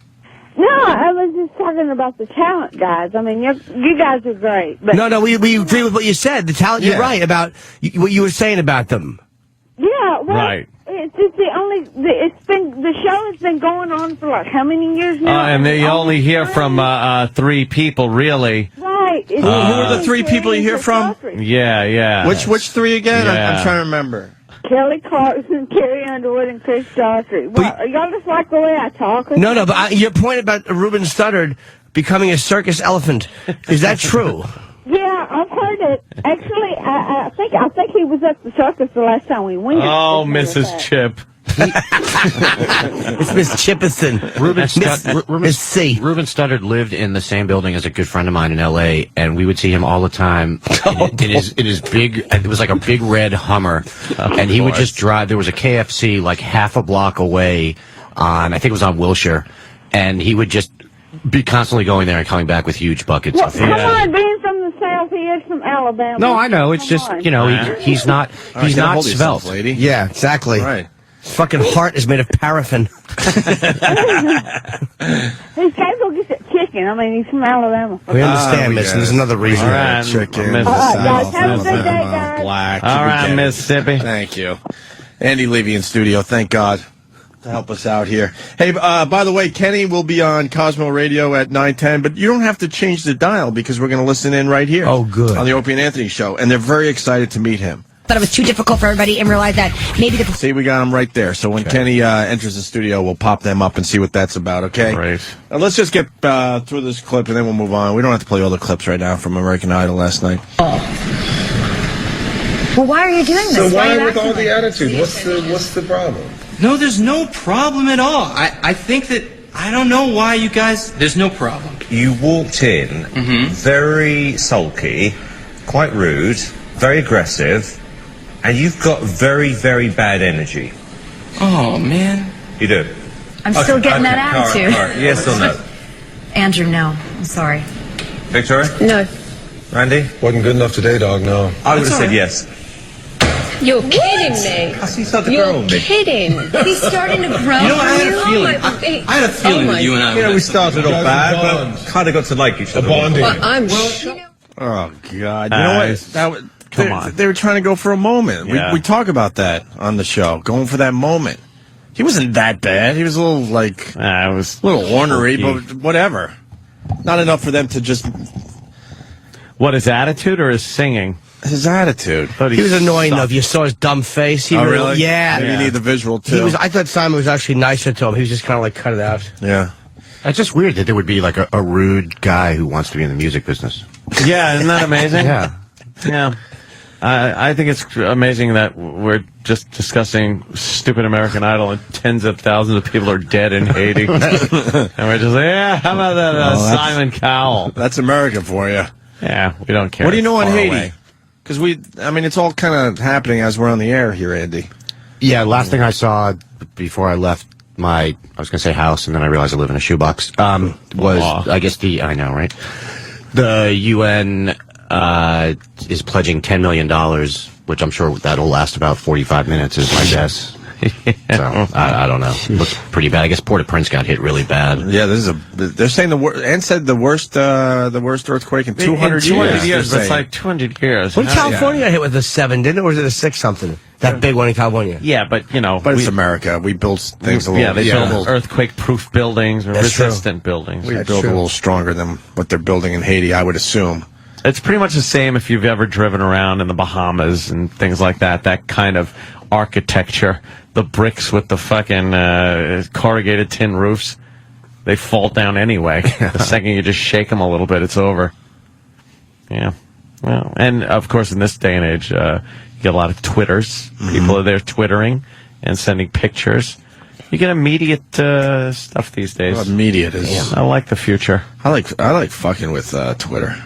[SPEAKER 12] No, I was just talking about the talent, guys. I mean, you guys are great. But
[SPEAKER 5] No, we agree with what you said. The talent,
[SPEAKER 1] Yeah.
[SPEAKER 5] you're right about what you were saying about them.
[SPEAKER 12] Yeah, well,
[SPEAKER 2] Right.
[SPEAKER 12] it's just the show has been going on for like how many years now?
[SPEAKER 2] And you only hear from 3 people, really.
[SPEAKER 12] Right.
[SPEAKER 1] Who are the 3 people you hear from?
[SPEAKER 2] Yeah.
[SPEAKER 1] Which 3 again?
[SPEAKER 2] Yeah.
[SPEAKER 1] I'm trying to remember.
[SPEAKER 12] Kelly Clarkson, Carrie Underwood, and Chris Daughtry. Well, are y'all just like the way I talk?
[SPEAKER 5] No, but your point about Reuben Studdard becoming a circus elephant, is that true?
[SPEAKER 12] Yeah, I've heard it. Actually, I think he was at the circus the last time we went.
[SPEAKER 2] Oh, Mrs. Chip.
[SPEAKER 5] It's Miss Chippison.
[SPEAKER 3] Reuben
[SPEAKER 5] Studdard
[SPEAKER 3] lived in the same building as a good friend of mine in L.A., and we would see him all the time in his big, it was like a big red Hummer, and he would just drive. There was a KFC like half a block away on, I think it was on Wilshire, and he would just be constantly going there and coming back with huge buckets
[SPEAKER 12] Well,
[SPEAKER 3] of
[SPEAKER 12] come on, being from the South, he is from Alabama.
[SPEAKER 3] No, I know. It's
[SPEAKER 12] Come
[SPEAKER 3] just,
[SPEAKER 12] on.
[SPEAKER 3] you know, he's not svelte.
[SPEAKER 1] Lady.
[SPEAKER 5] Yeah, exactly.
[SPEAKER 1] Right.
[SPEAKER 5] His fucking heart is made of paraffin.
[SPEAKER 12] He's capable of get chicken. I mean, he's from Alabama.
[SPEAKER 5] We understand, Miss. There's another reason.
[SPEAKER 2] All right,
[SPEAKER 1] Chicken.
[SPEAKER 2] Miss-
[SPEAKER 12] guys, have a good day, guys.
[SPEAKER 1] Black.
[SPEAKER 2] All right,
[SPEAKER 1] We get it.
[SPEAKER 2] Mississippi.
[SPEAKER 1] Thank you. Andy Levy in studio. Thank God to help us out here. Hey, by the way, Kenny will be on Cosmo Radio at 9:10, but you don't have to change the dial because we're going to listen in right here.
[SPEAKER 5] Oh, good.
[SPEAKER 1] On the Opie and Anthony show, and they're very excited to meet him.
[SPEAKER 7] Thought it was too difficult for everybody and realized that maybe the
[SPEAKER 1] See, we got him right there. So when Kenny enters the studio, we'll pop them up and see what that's about, okay?
[SPEAKER 2] Great.
[SPEAKER 1] Let's just get through this clip, and then we'll move on. We don't have to play all the clips right now from American Idol last night.
[SPEAKER 21] Well, why are you doing this?
[SPEAKER 23] So why
[SPEAKER 21] are you
[SPEAKER 23] with all
[SPEAKER 21] acting
[SPEAKER 23] the
[SPEAKER 21] like
[SPEAKER 23] attitude? What's the problem?
[SPEAKER 11] No, there's no problem at all. I think that, I don't know why you guys, there's no problem.
[SPEAKER 23] You walked in very sulky, quite rude, very aggressive, and you've got very, very bad energy.
[SPEAKER 11] Oh, man.
[SPEAKER 23] You do.
[SPEAKER 21] I'm still getting that attitude.
[SPEAKER 23] All right. Yes or no?
[SPEAKER 21] Andrew, no. I'm sorry.
[SPEAKER 23] Victoria?
[SPEAKER 21] No.
[SPEAKER 23] Randy?
[SPEAKER 16] Wasn't good enough today, dog, no.
[SPEAKER 23] I would have said yes.
[SPEAKER 21] You're kidding me.
[SPEAKER 23] I see something wrong with me.
[SPEAKER 21] Kidding. He's starting to grow.
[SPEAKER 11] You know, I had a
[SPEAKER 21] on
[SPEAKER 11] feeling.
[SPEAKER 21] you.
[SPEAKER 11] I had a feeling that you and I
[SPEAKER 23] You know,
[SPEAKER 11] were
[SPEAKER 23] we started off bad, but kind of got to like each other.
[SPEAKER 16] bonding.
[SPEAKER 21] I'm
[SPEAKER 1] Oh, God. You know what?
[SPEAKER 2] Come on.
[SPEAKER 1] They were trying to go for a moment.
[SPEAKER 2] Yeah.
[SPEAKER 1] We talk about that on the show, going for that moment. He wasn't that bad. He was a little, like,
[SPEAKER 2] it was
[SPEAKER 1] a little ornery,
[SPEAKER 2] quirky.
[SPEAKER 1] but whatever. Not enough for them to just...
[SPEAKER 2] What, his attitude or his singing?
[SPEAKER 1] His attitude.
[SPEAKER 5] He was annoying, though. If you saw his dumb face, he
[SPEAKER 1] Oh, really?
[SPEAKER 5] Yeah.
[SPEAKER 1] Maybe you need the visual, too.
[SPEAKER 5] I thought Simon was actually nicer to him. He was just kind of like, cut it out.
[SPEAKER 1] Yeah.
[SPEAKER 3] It's just weird that there would be like a rude guy who wants to be in the music business.
[SPEAKER 2] Yeah, isn't that amazing?
[SPEAKER 3] Yeah.
[SPEAKER 2] Yeah. I think it's amazing that we're just discussing stupid American Idol and tens of thousands of people are dead in Haiti. And we're just like, yeah, how about that Simon Cowell?
[SPEAKER 1] That's America for you.
[SPEAKER 2] Yeah, we don't care.
[SPEAKER 1] What do you know on
[SPEAKER 2] Far
[SPEAKER 1] Haiti?
[SPEAKER 2] away.
[SPEAKER 1] Because it's all kind of happening as we're on the air here, Andy.
[SPEAKER 3] Yeah, last thing I saw before I left I was going to say house, and then I realized I live in a shoebox, was, I guess I know, right? The UN is pledging $10 million, which I'm sure that'll last about 45 minutes, is my guess. So, I don't know. Looks pretty bad. I guess Port-au-Prince got hit really bad.
[SPEAKER 1] Yeah, they're saying the worst earthquake in 200
[SPEAKER 2] years. It's like 200 years.
[SPEAKER 5] When California got hit with a 7, didn't it? Or was it a 6 something? That big one in California.
[SPEAKER 2] Yeah, but, you know.
[SPEAKER 1] But it's America. We build things a little...
[SPEAKER 2] Yeah, they build earthquake-proof buildings or resistant buildings.
[SPEAKER 1] We build a little stronger than what they're building in Haiti, I would assume.
[SPEAKER 2] It's pretty much the same if you've ever driven around in the Bahamas and things like that. That kind of architecture. The bricks with the fucking corrugated tin roofs. They fall down anyway. The second you just shake them a little bit, it's over. Yeah. Well, and, of course, in this day and age... you get a lot of Twitters. People are there twittering and sending pictures. You get immediate stuff these days.
[SPEAKER 1] Well, immediate is.
[SPEAKER 2] I like the future.
[SPEAKER 1] I like fucking with Twitter.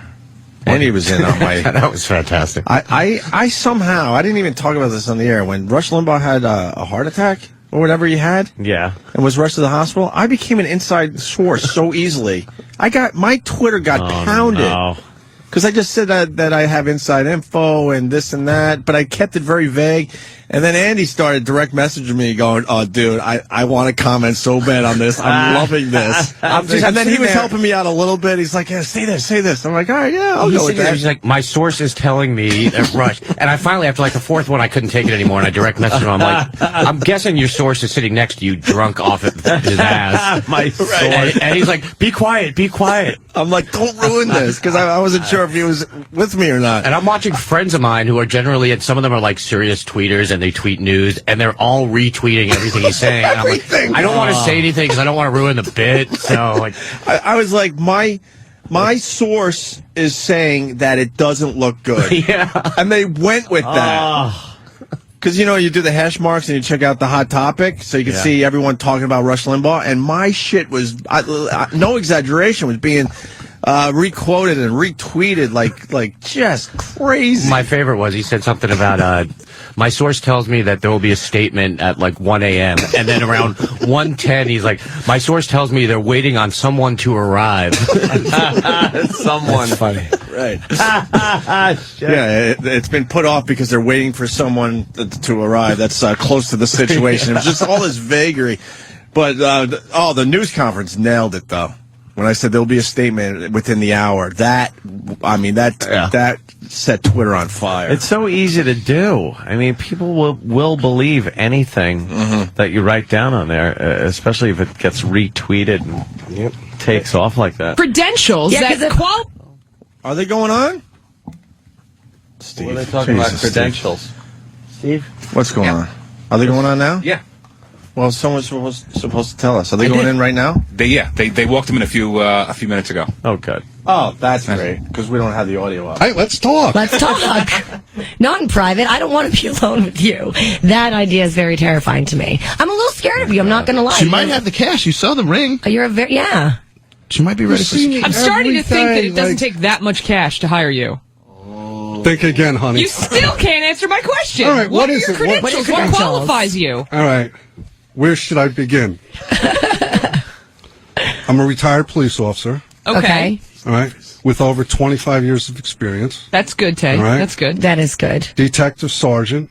[SPEAKER 1] Andy was in on my.
[SPEAKER 3] That was fantastic.
[SPEAKER 1] I somehow, I didn't even talk about this on the air, when Rush Limbaugh had a heart attack or whatever he had.
[SPEAKER 2] Yeah.
[SPEAKER 1] And was rushed to the hospital. I became an inside source so easily. My Twitter got pounded.
[SPEAKER 2] No.
[SPEAKER 1] Because I just said that I have inside info and this and that, but I kept it very vague. And then Andy started direct messaging me going, oh, dude, I want to comment so bad on this. I'm loving this. And then he was helping me out a little bit. He's like, yeah, say this. I'm like, all right, yeah, I'll go with that.
[SPEAKER 3] He's like, my source is telling me that Rush. And I finally, after like the fourth one, I couldn't take it anymore. And I direct messaged him. I'm like, I'm guessing your source is sitting next to you, drunk off his ass.
[SPEAKER 2] My source.
[SPEAKER 3] And he's like, be quiet.
[SPEAKER 1] I'm like, don't ruin this. Because I wasn't sure sure if he was with me or not.
[SPEAKER 3] And I'm watching friends of mine who are generally, and some of them are like serious tweeters, and they tweet news, and they're all retweeting everything he's saying. And I'm like, I don't want to say anything because I don't want to ruin the bit. So, like,
[SPEAKER 1] I was like, my source is saying that it doesn't look good.
[SPEAKER 2] Yeah.
[SPEAKER 1] And they went with that. Because, you do the hash marks and you check out the hot topic, so you can see everyone talking about Rush Limbaugh. And my shit was, no exaggeration, was being requoted and retweeted like just crazy.
[SPEAKER 3] my favorite was he said something about, my source tells me that there will be a statement at like 1 a.m. And then around 1:10, he's like, my source tells me they're waiting on someone to arrive.
[SPEAKER 2] Someone.
[SPEAKER 3] That's funny.
[SPEAKER 1] Right. Yeah, it's been put off because they're waiting for someone to arrive that's close to the situation. It was just all this vagary. But, the news conference nailed it, though. When I said there'll be a statement within the hour, that set Twitter on fire.
[SPEAKER 2] It's so easy to do. I mean, people will believe anything that you write down on there, especially if it gets retweeted and takes off like that.
[SPEAKER 22] Credentials
[SPEAKER 1] Are they going on? Steve,
[SPEAKER 2] what are they talking about? Credentials. Steve?
[SPEAKER 1] What's going on? Are they going on now?
[SPEAKER 13] Yeah.
[SPEAKER 1] Well, someone's supposed to tell us. Are they going in right now?
[SPEAKER 13] They walked him in a few minutes ago.
[SPEAKER 2] Oh, good.
[SPEAKER 1] Oh, that's great, because we don't have the audio up.
[SPEAKER 4] Hey, let's talk.
[SPEAKER 7] Let's talk. Not in private. I don't want to be alone with you. That idea is very terrifying to me. I'm a little scared of you. I'm not going to lie.
[SPEAKER 6] She might have the cash. You saw the ring.
[SPEAKER 7] You're yeah.
[SPEAKER 6] She might be ready for
[SPEAKER 22] I'm starting to think that it doesn't take that much cash to hire you.
[SPEAKER 4] Think again, honey.
[SPEAKER 22] You still can't answer my question.
[SPEAKER 4] All right,
[SPEAKER 22] what
[SPEAKER 4] is
[SPEAKER 22] are your
[SPEAKER 4] it?
[SPEAKER 22] credentials? What qualifies you?
[SPEAKER 4] All right. Where should I begin? I'm a retired police officer.
[SPEAKER 22] Okay.
[SPEAKER 4] All right. With over 25 years of experience.
[SPEAKER 22] That's good, Tay.
[SPEAKER 4] All right.
[SPEAKER 22] That's good.
[SPEAKER 7] That is good.
[SPEAKER 4] Detective Sergeant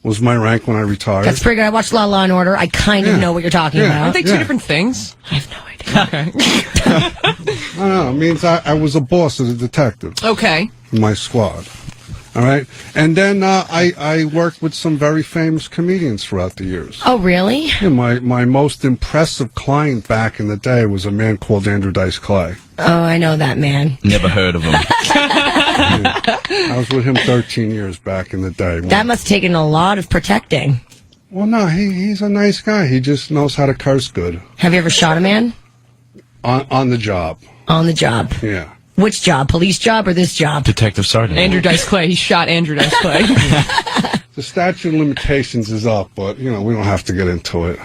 [SPEAKER 4] was my rank when I retired.
[SPEAKER 7] That's pretty good. I watched Law and Order. I kind of know what you're talking about.
[SPEAKER 22] Aren't they two different things?
[SPEAKER 7] I have no idea.
[SPEAKER 22] Okay.
[SPEAKER 4] No, it means I was a boss of the detective.
[SPEAKER 22] Okay.
[SPEAKER 4] In my squad. All right. And then I worked with some very famous comedians throughout the years.
[SPEAKER 7] Oh, really?
[SPEAKER 4] Yeah, my most impressive client back in the day was a man called Andrew Dice Clay.
[SPEAKER 7] Oh, I know that man.
[SPEAKER 6] Never heard of him.
[SPEAKER 4] I was with him 13 years back in the day.
[SPEAKER 7] That must have taken a lot of protecting.
[SPEAKER 4] Well, no, he's a nice guy. He just knows how to curse good.
[SPEAKER 7] Have you ever shot a man?
[SPEAKER 4] On the job.
[SPEAKER 7] On the job.
[SPEAKER 4] Yeah.
[SPEAKER 7] Which job? Police job or this job?
[SPEAKER 6] Detective Sergeant.
[SPEAKER 22] Andrew Dice Clay. He shot Andrew Dice Clay.
[SPEAKER 4] The statute of limitations is up, but, we don't have to get into it.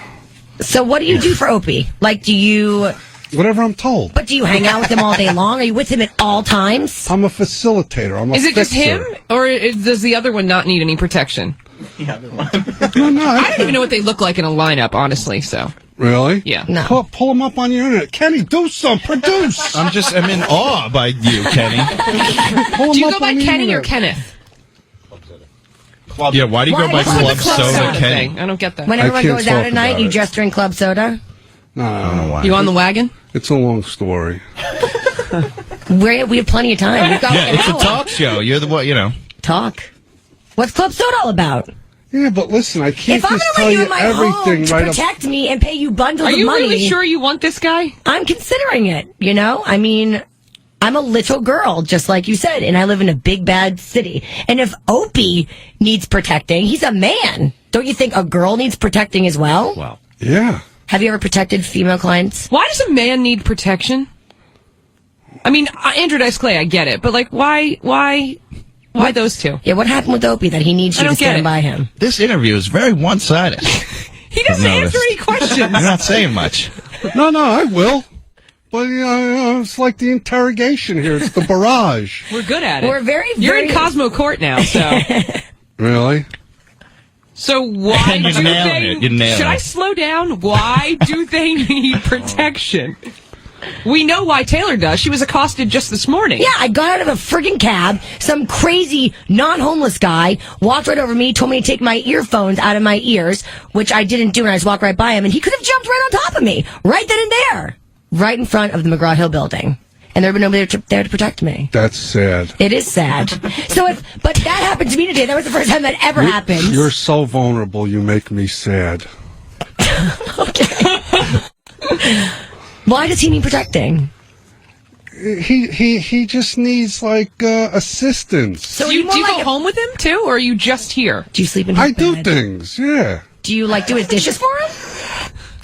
[SPEAKER 7] So what do you do for Opie? Like, do you...
[SPEAKER 4] Whatever I'm told.
[SPEAKER 7] But do you hang out with him all day long? Are you with him at all times?
[SPEAKER 4] I'm a facilitator. I'm a
[SPEAKER 22] Is it just
[SPEAKER 4] fixer.
[SPEAKER 22] him? Or does the other one not need any protection?
[SPEAKER 4] No,
[SPEAKER 22] I don't even know what they look like in a lineup, honestly, so...
[SPEAKER 4] Really?
[SPEAKER 22] Yeah.
[SPEAKER 7] No.
[SPEAKER 4] Pull them up on your internet. Kenny, do some. Produce.
[SPEAKER 6] I'm in awe by you, Kenny.
[SPEAKER 4] Pull
[SPEAKER 22] Do you
[SPEAKER 4] them
[SPEAKER 22] go
[SPEAKER 4] up
[SPEAKER 22] by
[SPEAKER 4] on the
[SPEAKER 22] Kenny or
[SPEAKER 4] internet.
[SPEAKER 22] Kenneth?
[SPEAKER 6] Yeah, why do you go by
[SPEAKER 22] What's
[SPEAKER 6] Club
[SPEAKER 22] the
[SPEAKER 6] Soda, Kenny?
[SPEAKER 22] thing? I don't get that.
[SPEAKER 7] When everyone
[SPEAKER 4] can't
[SPEAKER 7] goes out
[SPEAKER 4] talk
[SPEAKER 7] at night,
[SPEAKER 4] about
[SPEAKER 7] you
[SPEAKER 4] it.
[SPEAKER 7] just drink club soda?
[SPEAKER 4] No.
[SPEAKER 22] You on the wagon?
[SPEAKER 4] It's a long story.
[SPEAKER 7] We have plenty of time. We've got
[SPEAKER 6] Yeah,
[SPEAKER 7] an
[SPEAKER 6] it's a
[SPEAKER 7] hour.
[SPEAKER 6] talk show. You're the one,
[SPEAKER 7] Talk. What's club soda all about?
[SPEAKER 4] Yeah, but listen, I can't
[SPEAKER 7] If I'm
[SPEAKER 4] just
[SPEAKER 7] going to
[SPEAKER 4] tell
[SPEAKER 7] let you
[SPEAKER 4] you
[SPEAKER 7] in my home
[SPEAKER 4] everything
[SPEAKER 7] to
[SPEAKER 4] right up.
[SPEAKER 7] protect me and pay you bundles
[SPEAKER 22] Are
[SPEAKER 7] of
[SPEAKER 22] you
[SPEAKER 7] money...
[SPEAKER 22] really sure you want this guy?
[SPEAKER 7] I'm considering it, I mean, I'm a little girl, just like you said, and I live in a big, bad city. And if Opie needs protecting, he's a man. Don't you think a girl needs protecting as well?
[SPEAKER 2] Well,
[SPEAKER 4] Yeah.
[SPEAKER 7] Have you ever protected female clients?
[SPEAKER 22] Why does a man need protection? I mean, Andrew Dice Clay, I get it, but why those two?
[SPEAKER 7] Yeah, what happened with Opie that he needs you to stand by him?
[SPEAKER 6] This interview is very one-sided.
[SPEAKER 22] He doesn't answer any questions.
[SPEAKER 6] You're not saying much.
[SPEAKER 4] No, I will. But, it's like the interrogation here. It's the barrage.
[SPEAKER 22] We're good at it.
[SPEAKER 7] We're very,
[SPEAKER 22] You're
[SPEAKER 7] very...
[SPEAKER 22] in Cosmo Court now, so...
[SPEAKER 4] Really?
[SPEAKER 22] So why
[SPEAKER 6] And you're
[SPEAKER 22] do
[SPEAKER 6] nailing
[SPEAKER 22] they...
[SPEAKER 6] it. You're nailing
[SPEAKER 22] Should I
[SPEAKER 6] it.
[SPEAKER 22] slow down? Why do they need protection? We know why Taylor does. She was accosted just this morning.
[SPEAKER 7] Yeah, I got out of a friggin' cab. Some crazy non-homeless guy walked right over me, told me to take my earphones out of my ears, which I didn't do, and I just walked right by him, and he could have jumped right on top of me, right then and there, right in front of the McGraw-Hill building. And there would nobody there to protect me.
[SPEAKER 4] That's sad.
[SPEAKER 7] It is sad. But that happened to me today. That was the first time that ever happened.
[SPEAKER 4] You're so vulnerable, you make me sad.
[SPEAKER 7] Okay. Why does he need protecting?
[SPEAKER 4] he just needs like assistance.
[SPEAKER 22] So do you go home with him too, or are you just here?
[SPEAKER 7] Do you sleep in his
[SPEAKER 4] I do
[SPEAKER 7] bed?
[SPEAKER 4] things, yeah.
[SPEAKER 7] Do you do his dishes for him?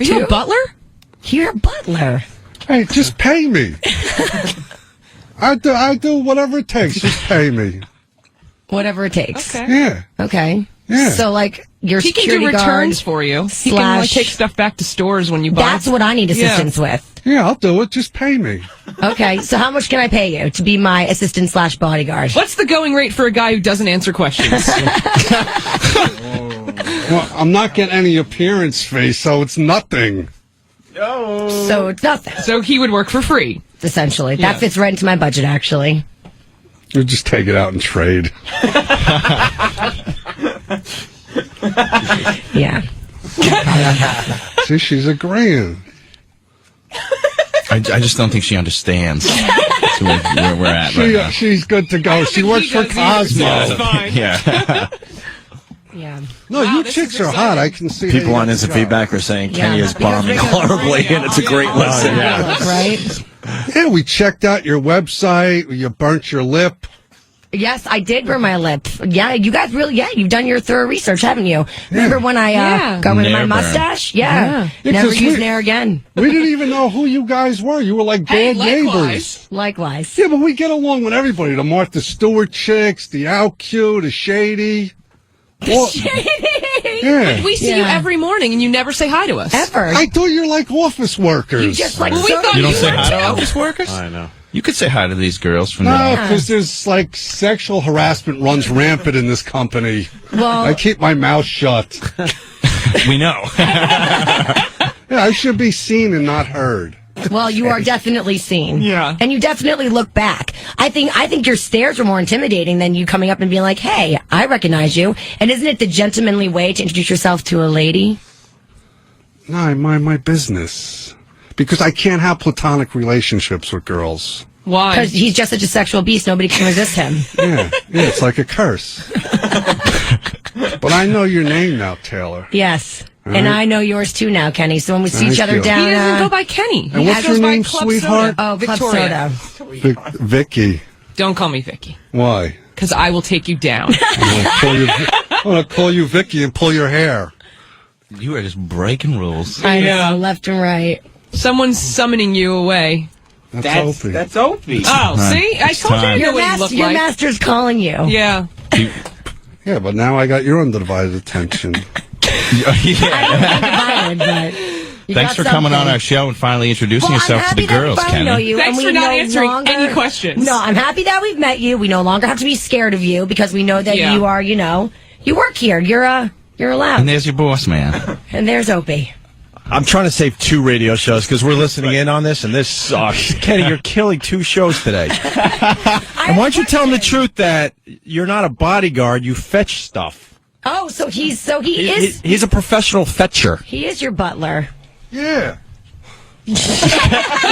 [SPEAKER 22] Are you a butler?
[SPEAKER 7] You're a butler.
[SPEAKER 4] Hey, just pay me. I do whatever it takes. Just pay me.
[SPEAKER 7] Whatever it takes.
[SPEAKER 22] Okay.
[SPEAKER 4] Yeah.
[SPEAKER 7] Okay.
[SPEAKER 4] Yeah.
[SPEAKER 7] So your
[SPEAKER 22] he
[SPEAKER 7] security
[SPEAKER 22] can do
[SPEAKER 7] guard
[SPEAKER 22] returns for you. He can take stuff back to stores when you buy.
[SPEAKER 7] That's what I need assistance with.
[SPEAKER 4] Yeah, I'll do it. Just pay me.
[SPEAKER 7] Okay. So how much can I pay you to be my assistant / bodyguard?
[SPEAKER 22] What's the going rate for a guy who doesn't answer questions?
[SPEAKER 4] Well, I'm not getting any appearance fee, so it's nothing.
[SPEAKER 7] So it's nothing.
[SPEAKER 22] So he would work for free.
[SPEAKER 7] Essentially.
[SPEAKER 22] Yeah.
[SPEAKER 7] That fits right into my budget, actually.
[SPEAKER 4] You just take it out and trade.
[SPEAKER 7] Yeah.
[SPEAKER 4] See, she's agreeing.
[SPEAKER 6] I just don't think she understands where we're at right now.
[SPEAKER 4] She's good to go. She works for Cosmo.
[SPEAKER 6] Yeah.
[SPEAKER 7] Yeah.
[SPEAKER 4] No, you chicks are hot. I can see
[SPEAKER 1] People
[SPEAKER 4] how
[SPEAKER 1] on
[SPEAKER 4] you
[SPEAKER 1] Instant
[SPEAKER 4] go.
[SPEAKER 1] Feedback are saying
[SPEAKER 7] Yeah.
[SPEAKER 1] Kenny is bombing horribly, and it's a great listen.
[SPEAKER 7] Right?
[SPEAKER 4] Yeah, we checked out your website. You burnt your lip.
[SPEAKER 7] Yes, I did burn my lip. Yeah, you guys you've done your thorough research, haven't you? Remember when I got rid of my
[SPEAKER 6] Nair burn.
[SPEAKER 7] mustache? Yeah.
[SPEAKER 4] Yeah,
[SPEAKER 7] Never
[SPEAKER 4] 'cause
[SPEAKER 7] use
[SPEAKER 4] we-
[SPEAKER 7] Nair again.
[SPEAKER 4] We didn't even know who you guys were. You were like bad neighbors.
[SPEAKER 7] Likewise.
[SPEAKER 4] Yeah, but we get along with everybody. The Martha Stewart chicks, the OutQ, the Shady. Well, yeah.
[SPEAKER 22] We see you every morning, and you never say hi to us.
[SPEAKER 7] Ever.
[SPEAKER 4] I thought you're like office workers.
[SPEAKER 7] You just
[SPEAKER 22] Well, we thought
[SPEAKER 6] You don't say
[SPEAKER 22] were
[SPEAKER 6] hi to
[SPEAKER 22] too.
[SPEAKER 6] office workers?
[SPEAKER 3] I know.
[SPEAKER 6] You could say hi to these girls from
[SPEAKER 4] No,
[SPEAKER 6] now.
[SPEAKER 4] because there's like sexual harassment runs rampant in this company.
[SPEAKER 7] Well,
[SPEAKER 4] I keep my mouth shut.
[SPEAKER 6] We know.
[SPEAKER 4] Yeah, I should be seen and not heard.
[SPEAKER 7] well, you are definitely seen.
[SPEAKER 22] Yeah.
[SPEAKER 7] And you definitely look back. I think your stares are more intimidating than you coming up and being like, "Hey, I recognize you." And isn't it the gentlemanly way to introduce yourself to a lady?
[SPEAKER 4] No, I mind my business. Because I can't have platonic relationships with girls.
[SPEAKER 22] Why?
[SPEAKER 7] Because he's just such a sexual beast, nobody can resist him.
[SPEAKER 4] Yeah, it's like a curse. But I know your name now, Taylor.
[SPEAKER 7] Yes.
[SPEAKER 4] All
[SPEAKER 7] And
[SPEAKER 4] right.
[SPEAKER 7] I know yours too now, Kenny. So when we see
[SPEAKER 4] Thank
[SPEAKER 7] each other
[SPEAKER 4] you.
[SPEAKER 7] down,
[SPEAKER 22] He doesn't go by Kenny.
[SPEAKER 4] And
[SPEAKER 22] He
[SPEAKER 4] what's
[SPEAKER 22] goes
[SPEAKER 4] your
[SPEAKER 22] by
[SPEAKER 4] name,
[SPEAKER 22] Club
[SPEAKER 4] sweetheart?
[SPEAKER 7] oh, Club
[SPEAKER 22] Victoria.
[SPEAKER 7] Soda.
[SPEAKER 4] Vicky.
[SPEAKER 22] Don't call me Vicky,
[SPEAKER 4] Why?
[SPEAKER 22] because I will take you down.
[SPEAKER 4] I'm going to call you Vicky and pull your hair.
[SPEAKER 6] You are just breaking rules.
[SPEAKER 7] I know, left and right.
[SPEAKER 22] Someone's summoning you away.
[SPEAKER 4] That's Opie.
[SPEAKER 3] That's Opie.
[SPEAKER 22] Oh, see? I told you I know what he looked
[SPEAKER 7] Your
[SPEAKER 22] like.
[SPEAKER 7] master's calling you.
[SPEAKER 22] Yeah.
[SPEAKER 4] Yeah, but now I got your undivided attention.
[SPEAKER 7] Undivided, but you
[SPEAKER 6] Thanks
[SPEAKER 7] got
[SPEAKER 6] for coming on
[SPEAKER 7] something.
[SPEAKER 6] our show and finally introducing
[SPEAKER 7] Well,
[SPEAKER 6] yourself
[SPEAKER 7] I'm
[SPEAKER 6] to the
[SPEAKER 7] happy that we
[SPEAKER 6] girls,
[SPEAKER 7] finally
[SPEAKER 6] Kenny.
[SPEAKER 7] know you,
[SPEAKER 22] Thanks
[SPEAKER 7] and
[SPEAKER 22] for
[SPEAKER 7] we
[SPEAKER 22] not
[SPEAKER 7] no
[SPEAKER 22] answering
[SPEAKER 7] longer-
[SPEAKER 22] any questions.
[SPEAKER 7] No, I'm happy that we've met you. We no longer have to be scared of you because we know that
[SPEAKER 22] Yeah.
[SPEAKER 7] you are, you work here. You're allowed.
[SPEAKER 6] And there's your boss, man.
[SPEAKER 7] And there's Opie.
[SPEAKER 1] I'm trying to save 2 radio shows because we're listening in on this, and this sucks. Kenny, you're killing 2 shows today. And why don't you tell him the truth that you're not a bodyguard, you fetch stuff.
[SPEAKER 7] Oh, so he is
[SPEAKER 1] He's a professional fetcher.
[SPEAKER 7] he is your butler.
[SPEAKER 4] Yeah.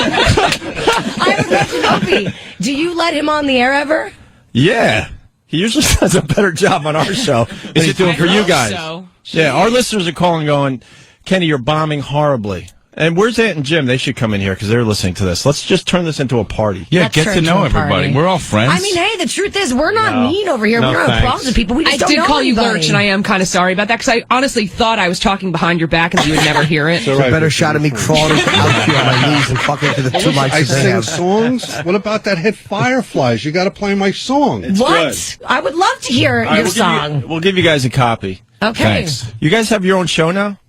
[SPEAKER 7] I have a question, Opie. Do you let him on the air ever?
[SPEAKER 1] Yeah. He usually does a better job on our show than he's doing for you guys.
[SPEAKER 22] So.
[SPEAKER 1] Yeah, our listeners are calling going, Kenny, you're bombing horribly. And where's Aunt and Jim? They should come in here because they're listening to this. Let's just turn this into a party.
[SPEAKER 6] Yeah,
[SPEAKER 7] Let's
[SPEAKER 6] get
[SPEAKER 7] turn
[SPEAKER 6] to
[SPEAKER 7] it
[SPEAKER 6] know
[SPEAKER 7] into a
[SPEAKER 6] everybody.
[SPEAKER 7] party.
[SPEAKER 6] We're all friends.
[SPEAKER 7] I mean, hey, the truth is, we're not
[SPEAKER 1] No.
[SPEAKER 7] mean over here.
[SPEAKER 1] No,
[SPEAKER 7] we don't have
[SPEAKER 1] thanks.
[SPEAKER 7] problems with people. We just
[SPEAKER 22] I
[SPEAKER 7] don't
[SPEAKER 22] did
[SPEAKER 7] know
[SPEAKER 22] call you
[SPEAKER 7] anybody.
[SPEAKER 22] Lurch, and I am kind of sorry about that because I honestly thought I was talking behind your back and that you would never hear it.
[SPEAKER 4] It's a
[SPEAKER 5] better shot of me crawling out here on my knees and fucking to the 2 mics
[SPEAKER 4] I
[SPEAKER 5] they
[SPEAKER 4] sing
[SPEAKER 5] have.
[SPEAKER 4] songs. What about that hit Fireflies? You got to play my song.
[SPEAKER 7] What? I would love to hear
[SPEAKER 1] All right,
[SPEAKER 7] your song.
[SPEAKER 1] we'll give you guys a copy.
[SPEAKER 7] Okay.
[SPEAKER 6] Thanks.
[SPEAKER 1] You guys have your own show now?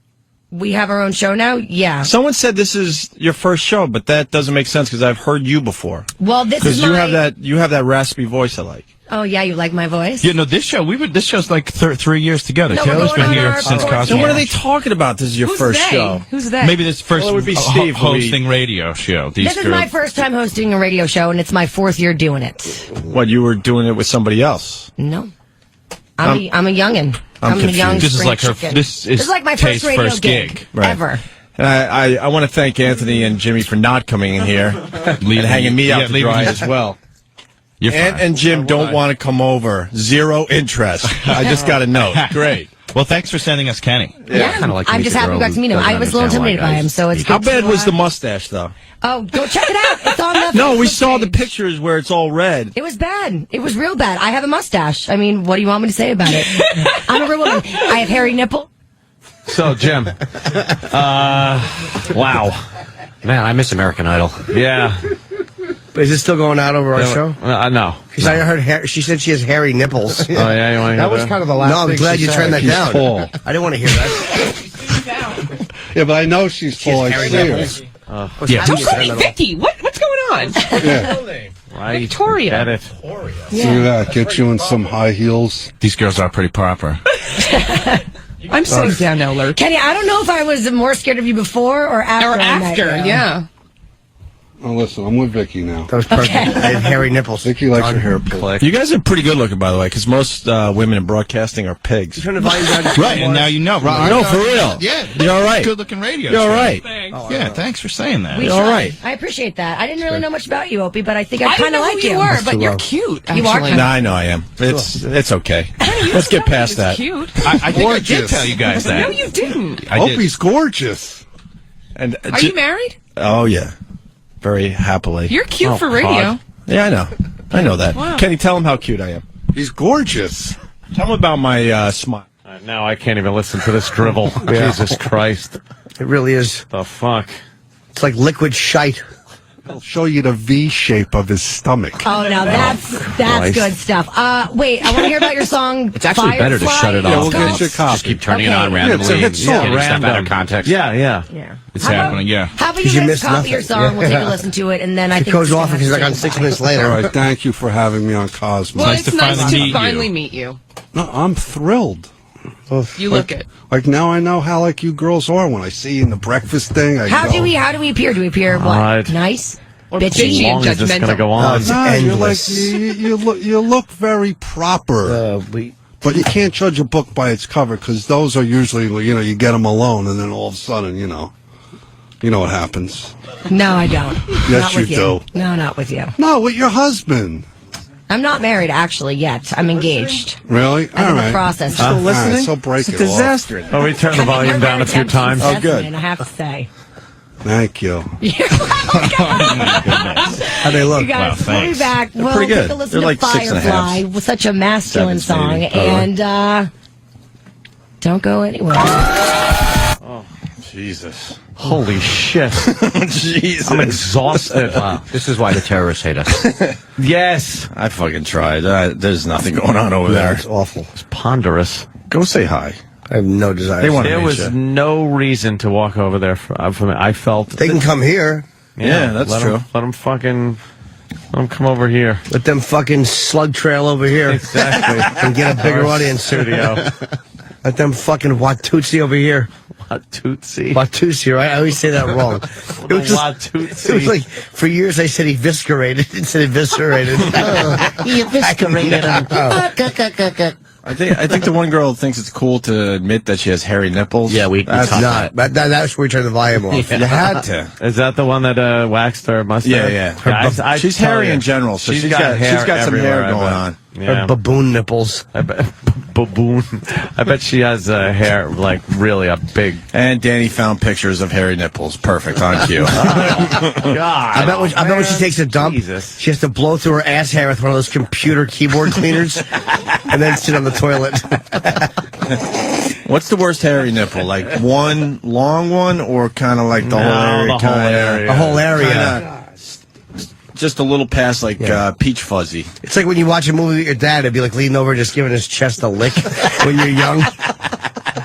[SPEAKER 7] We have our own show now? Yeah.
[SPEAKER 1] Someone said this is your first show, but that doesn't make sense because I've heard you before.
[SPEAKER 7] Well, this
[SPEAKER 1] Because
[SPEAKER 7] is
[SPEAKER 1] you
[SPEAKER 7] my...
[SPEAKER 1] have that raspy voice I like.
[SPEAKER 7] Oh, yeah, you like my voice?
[SPEAKER 6] Yeah, no, this show's like 3 years together.
[SPEAKER 7] No, we're
[SPEAKER 6] Taylor's
[SPEAKER 7] going
[SPEAKER 6] been
[SPEAKER 7] on
[SPEAKER 6] here
[SPEAKER 7] our
[SPEAKER 6] since
[SPEAKER 7] fourth
[SPEAKER 6] Cosmo.
[SPEAKER 1] So what are they talking about? This is your
[SPEAKER 22] Who's
[SPEAKER 1] first
[SPEAKER 22] they?
[SPEAKER 1] show.
[SPEAKER 22] Who's that?
[SPEAKER 6] Maybe this first
[SPEAKER 1] Well, it would be Steve, who we-
[SPEAKER 6] hosting radio show. These
[SPEAKER 7] This is
[SPEAKER 6] girls.
[SPEAKER 7] my first time hosting a radio show, and it's my 4th year doing it.
[SPEAKER 1] What, you were doing it with somebody else?
[SPEAKER 7] No. I'm a youngin'.
[SPEAKER 1] I'm
[SPEAKER 7] a young
[SPEAKER 1] confused.
[SPEAKER 6] This is
[SPEAKER 7] spring
[SPEAKER 6] like her.
[SPEAKER 7] chicken.
[SPEAKER 6] This is
[SPEAKER 7] like my
[SPEAKER 6] Tay's
[SPEAKER 7] first radio
[SPEAKER 6] first
[SPEAKER 7] gig,
[SPEAKER 1] Right.
[SPEAKER 7] ever.
[SPEAKER 1] And I want to thank Anthony and Jimmy for not coming in here and hanging me out to dry as well.
[SPEAKER 6] You're
[SPEAKER 1] Ant
[SPEAKER 6] fine.
[SPEAKER 1] and Jim don't want to come over. 0 interest. I just got a note.
[SPEAKER 6] Great. Well, thanks for sending us Kenny.
[SPEAKER 7] Yeah, I'm just happy we got to meet him. I was a little intimidated by him, so it's good.
[SPEAKER 1] How bad
[SPEAKER 7] to,
[SPEAKER 1] was the mustache, though?
[SPEAKER 7] Oh, go check it out. It's on the
[SPEAKER 1] No, we
[SPEAKER 7] Facebook
[SPEAKER 1] saw the
[SPEAKER 7] page.
[SPEAKER 1] pictures where it's all red.
[SPEAKER 7] It was bad. It was real bad. I have a mustache. I mean, what do you want me to say about it? I'm a real woman. I have hairy nipple.
[SPEAKER 2] So, Jim. Wow.
[SPEAKER 3] Man, I miss American Idol.
[SPEAKER 2] Yeah.
[SPEAKER 5] Is it still going out over our show?
[SPEAKER 2] No.
[SPEAKER 5] Because I heard she said she has hairy nipples.
[SPEAKER 2] Oh, yeah, you want to hear
[SPEAKER 4] That was kind of the last
[SPEAKER 5] No, I'm
[SPEAKER 4] thing
[SPEAKER 5] glad
[SPEAKER 4] she
[SPEAKER 5] you
[SPEAKER 4] said.
[SPEAKER 5] turned that
[SPEAKER 4] She's
[SPEAKER 5] down.
[SPEAKER 4] tall.
[SPEAKER 5] I didn't want to hear that.
[SPEAKER 4] Yeah, but I know she's tall. I
[SPEAKER 5] hairy
[SPEAKER 4] see her.
[SPEAKER 5] nipples.
[SPEAKER 6] Yeah.
[SPEAKER 22] Don't call me Vicky. What's going on?
[SPEAKER 4] Yeah.
[SPEAKER 2] Right.
[SPEAKER 22] Victoria.
[SPEAKER 2] Get it.
[SPEAKER 4] See that? Get you in some high heels.
[SPEAKER 6] These girls are pretty proper.
[SPEAKER 22] I'm sitting down now, Lurch.
[SPEAKER 7] Kenny, I don't know if I was more scared of you before or after.
[SPEAKER 22] Or
[SPEAKER 7] I met
[SPEAKER 22] after,
[SPEAKER 7] you.
[SPEAKER 22] yeah.
[SPEAKER 4] Oh, listen, I'm with Vicky now.
[SPEAKER 5] That was perfect. I had hairy nipples.
[SPEAKER 4] Vicky likes her hair pulled.
[SPEAKER 1] You guys are pretty good looking, by the way, because most women in broadcasting are pigs.
[SPEAKER 5] Turn the volume down.
[SPEAKER 6] Right, and now you know. Right,
[SPEAKER 1] No, for real.
[SPEAKER 6] Yeah,
[SPEAKER 1] You're all right.
[SPEAKER 6] Good-looking radio.
[SPEAKER 1] You're all
[SPEAKER 6] show.
[SPEAKER 1] right.
[SPEAKER 6] Yeah, thanks for saying that.
[SPEAKER 7] We
[SPEAKER 1] All
[SPEAKER 7] tried.
[SPEAKER 1] right.
[SPEAKER 7] I appreciate that. I didn't really know much about you, Opie, but I think I
[SPEAKER 22] I
[SPEAKER 7] kind
[SPEAKER 22] didn't
[SPEAKER 7] of
[SPEAKER 22] know
[SPEAKER 7] like
[SPEAKER 22] who you
[SPEAKER 7] you.
[SPEAKER 22] were, but you're cute.
[SPEAKER 7] You are
[SPEAKER 22] actually.
[SPEAKER 7] cute.
[SPEAKER 1] Nah, I know I am. It's okay. Let's get past that.
[SPEAKER 22] Cute.
[SPEAKER 6] I think I did
[SPEAKER 4] Gorgeous.
[SPEAKER 6] tell you guys that.
[SPEAKER 22] No, you didn't.
[SPEAKER 6] I did.
[SPEAKER 4] Opie's gorgeous.
[SPEAKER 1] And
[SPEAKER 22] Are you married?
[SPEAKER 1] Oh yeah, very happily.
[SPEAKER 22] You're cute
[SPEAKER 2] Oh,
[SPEAKER 22] for radio.
[SPEAKER 2] God.
[SPEAKER 1] Yeah, I know that.
[SPEAKER 22] Wow.
[SPEAKER 1] Kenny, tell him how cute I am.
[SPEAKER 4] He's gorgeous.
[SPEAKER 1] Tell him about my smile.
[SPEAKER 2] Now I can't even listen to this drivel. Jesus Christ.
[SPEAKER 5] It really is.
[SPEAKER 2] The fuck?
[SPEAKER 5] It's like liquid shite.
[SPEAKER 4] He'll show you the V shape of his stomach.
[SPEAKER 7] Oh, now that's
[SPEAKER 2] Christ.
[SPEAKER 7] good stuff. Wait, I want to hear about your song.
[SPEAKER 3] It's actually better to shut it
[SPEAKER 4] Yeah,
[SPEAKER 3] off.
[SPEAKER 4] we'll get you a copy.
[SPEAKER 3] Just keep turning it
[SPEAKER 7] Okay.
[SPEAKER 3] on
[SPEAKER 4] Yeah, it's a
[SPEAKER 3] randomly
[SPEAKER 4] hit
[SPEAKER 3] and
[SPEAKER 4] song.
[SPEAKER 3] getting stuff out
[SPEAKER 2] Random.
[SPEAKER 3] of context.
[SPEAKER 2] Yeah.
[SPEAKER 7] Yeah.
[SPEAKER 6] It's
[SPEAKER 7] How about-
[SPEAKER 6] happening, yeah.
[SPEAKER 7] How about
[SPEAKER 5] 'Cause
[SPEAKER 7] you
[SPEAKER 5] you
[SPEAKER 7] guys
[SPEAKER 5] missed
[SPEAKER 7] copy
[SPEAKER 5] nothing.
[SPEAKER 7] your song? We'll take a listen to it, and then I
[SPEAKER 5] It
[SPEAKER 7] think
[SPEAKER 5] goes
[SPEAKER 7] we're
[SPEAKER 5] off
[SPEAKER 7] gonna
[SPEAKER 5] because
[SPEAKER 7] have
[SPEAKER 5] like
[SPEAKER 7] to
[SPEAKER 5] on
[SPEAKER 7] say
[SPEAKER 5] 6
[SPEAKER 7] goodbye.
[SPEAKER 5] minutes later.
[SPEAKER 4] All right, thank you for having me on Cosmo.
[SPEAKER 22] Well,
[SPEAKER 6] Nice
[SPEAKER 22] it's
[SPEAKER 6] to
[SPEAKER 22] nice
[SPEAKER 6] finally
[SPEAKER 22] to
[SPEAKER 6] meet you.
[SPEAKER 22] finally meet you.
[SPEAKER 4] No, I'm thrilled.
[SPEAKER 22] You look it.
[SPEAKER 4] Like now I know how like you girls are when I see you in the breakfast thing. I
[SPEAKER 7] How
[SPEAKER 4] go,
[SPEAKER 7] do we appear? Do we appear what?
[SPEAKER 2] Right.
[SPEAKER 7] Nice?
[SPEAKER 22] Or
[SPEAKER 7] Bitchy?
[SPEAKER 22] bitchy.
[SPEAKER 2] How long is this going to
[SPEAKER 22] judgmental.
[SPEAKER 2] go on?
[SPEAKER 5] It's
[SPEAKER 4] Nah, you're like
[SPEAKER 5] endless.
[SPEAKER 4] you look very proper, but you can't judge a book by its cover because those are usually you get them alone and then all of a sudden you know what happens.
[SPEAKER 7] No, I don't.
[SPEAKER 4] Yes,
[SPEAKER 7] not
[SPEAKER 4] you
[SPEAKER 7] with
[SPEAKER 4] do.
[SPEAKER 7] No, not with you.
[SPEAKER 4] No, with your husband.
[SPEAKER 7] I'm not married, actually, yet. I'm engaged.
[SPEAKER 4] Really?
[SPEAKER 7] I'm
[SPEAKER 4] All
[SPEAKER 7] in the
[SPEAKER 4] right.
[SPEAKER 7] process.
[SPEAKER 1] Still
[SPEAKER 4] All right,
[SPEAKER 1] listening?
[SPEAKER 4] so break
[SPEAKER 1] It's a
[SPEAKER 4] it off.
[SPEAKER 1] disaster.
[SPEAKER 2] Oh, we turned the volume down a few times.
[SPEAKER 1] Oh, good.
[SPEAKER 7] I have to say.
[SPEAKER 4] Thank you.
[SPEAKER 5] How they look?
[SPEAKER 7] You guys,
[SPEAKER 6] Wow,
[SPEAKER 7] we'll be
[SPEAKER 6] thanks.
[SPEAKER 7] back. We'll
[SPEAKER 1] pretty good.
[SPEAKER 7] take a listen
[SPEAKER 1] They're
[SPEAKER 7] to
[SPEAKER 1] like 6.5s.
[SPEAKER 7] Firefly with such a masculine
[SPEAKER 1] 7s
[SPEAKER 7] song.
[SPEAKER 1] maybe, probably.
[SPEAKER 7] And don't go anywhere.
[SPEAKER 1] Jesus.
[SPEAKER 2] Holy shit.
[SPEAKER 1] Jesus.
[SPEAKER 2] I'm exhausted.
[SPEAKER 3] Wow. This is why the terrorists hate us.
[SPEAKER 2] Yes.
[SPEAKER 1] I fucking tried. There's nothing going on over there.
[SPEAKER 5] It's awful.
[SPEAKER 2] It's ponderous.
[SPEAKER 1] Go say hi.
[SPEAKER 5] I have no desire.
[SPEAKER 1] They want to
[SPEAKER 2] There
[SPEAKER 1] meet
[SPEAKER 2] was
[SPEAKER 1] you.
[SPEAKER 2] no reason to walk over there for me. I felt...
[SPEAKER 5] They can come here.
[SPEAKER 1] Yeah, that's
[SPEAKER 2] let
[SPEAKER 1] true.
[SPEAKER 2] Let them come over here.
[SPEAKER 5] Let them fucking slug trail over here.
[SPEAKER 2] Exactly.
[SPEAKER 5] And get a bigger
[SPEAKER 2] Our
[SPEAKER 5] audience.
[SPEAKER 2] studio.
[SPEAKER 5] Let them fucking Watusi over here.
[SPEAKER 2] Watusi.
[SPEAKER 5] Watusi, right? I always say that wrong. It was just,
[SPEAKER 2] Watusi.
[SPEAKER 5] it was like, for years I said eviscerated instead of eviscerated.
[SPEAKER 7] He eviscerated him.
[SPEAKER 1] I think the one girl thinks it's cool to admit that she has hairy nipples.
[SPEAKER 3] Yeah, we
[SPEAKER 1] That's
[SPEAKER 3] talked
[SPEAKER 1] not.
[SPEAKER 5] That's where we turn the volume off.
[SPEAKER 1] You had to.
[SPEAKER 2] Is that the one that waxed her mustache?
[SPEAKER 1] Yeah.
[SPEAKER 2] I
[SPEAKER 1] She's
[SPEAKER 2] tell
[SPEAKER 1] hairy
[SPEAKER 2] you,
[SPEAKER 1] in general, so she's
[SPEAKER 2] got
[SPEAKER 1] got some hair
[SPEAKER 2] everywhere, I
[SPEAKER 1] going
[SPEAKER 2] bet.
[SPEAKER 1] on.
[SPEAKER 2] Yeah.
[SPEAKER 5] Her baboon nipples.
[SPEAKER 2] I bet, baboon. I bet she has hair like really a big.
[SPEAKER 1] And Danny found pictures of hairy nipples. Perfect on cue.
[SPEAKER 2] God.
[SPEAKER 5] I bet when she takes a dump,
[SPEAKER 2] Jesus.
[SPEAKER 5] she has to blow through her ass hair with one of those computer keyboard cleaners, and then sit on the toilet.
[SPEAKER 1] What's the worst hairy nipple? Like one long one, or kind of like the whole area?
[SPEAKER 2] the whole area.
[SPEAKER 5] The whole area.
[SPEAKER 1] Kinda just a little past like peach fuzzy.
[SPEAKER 5] It's like when you watch a movie with your dad, it'd be like leaning over, just giving his chest a lick when you're young.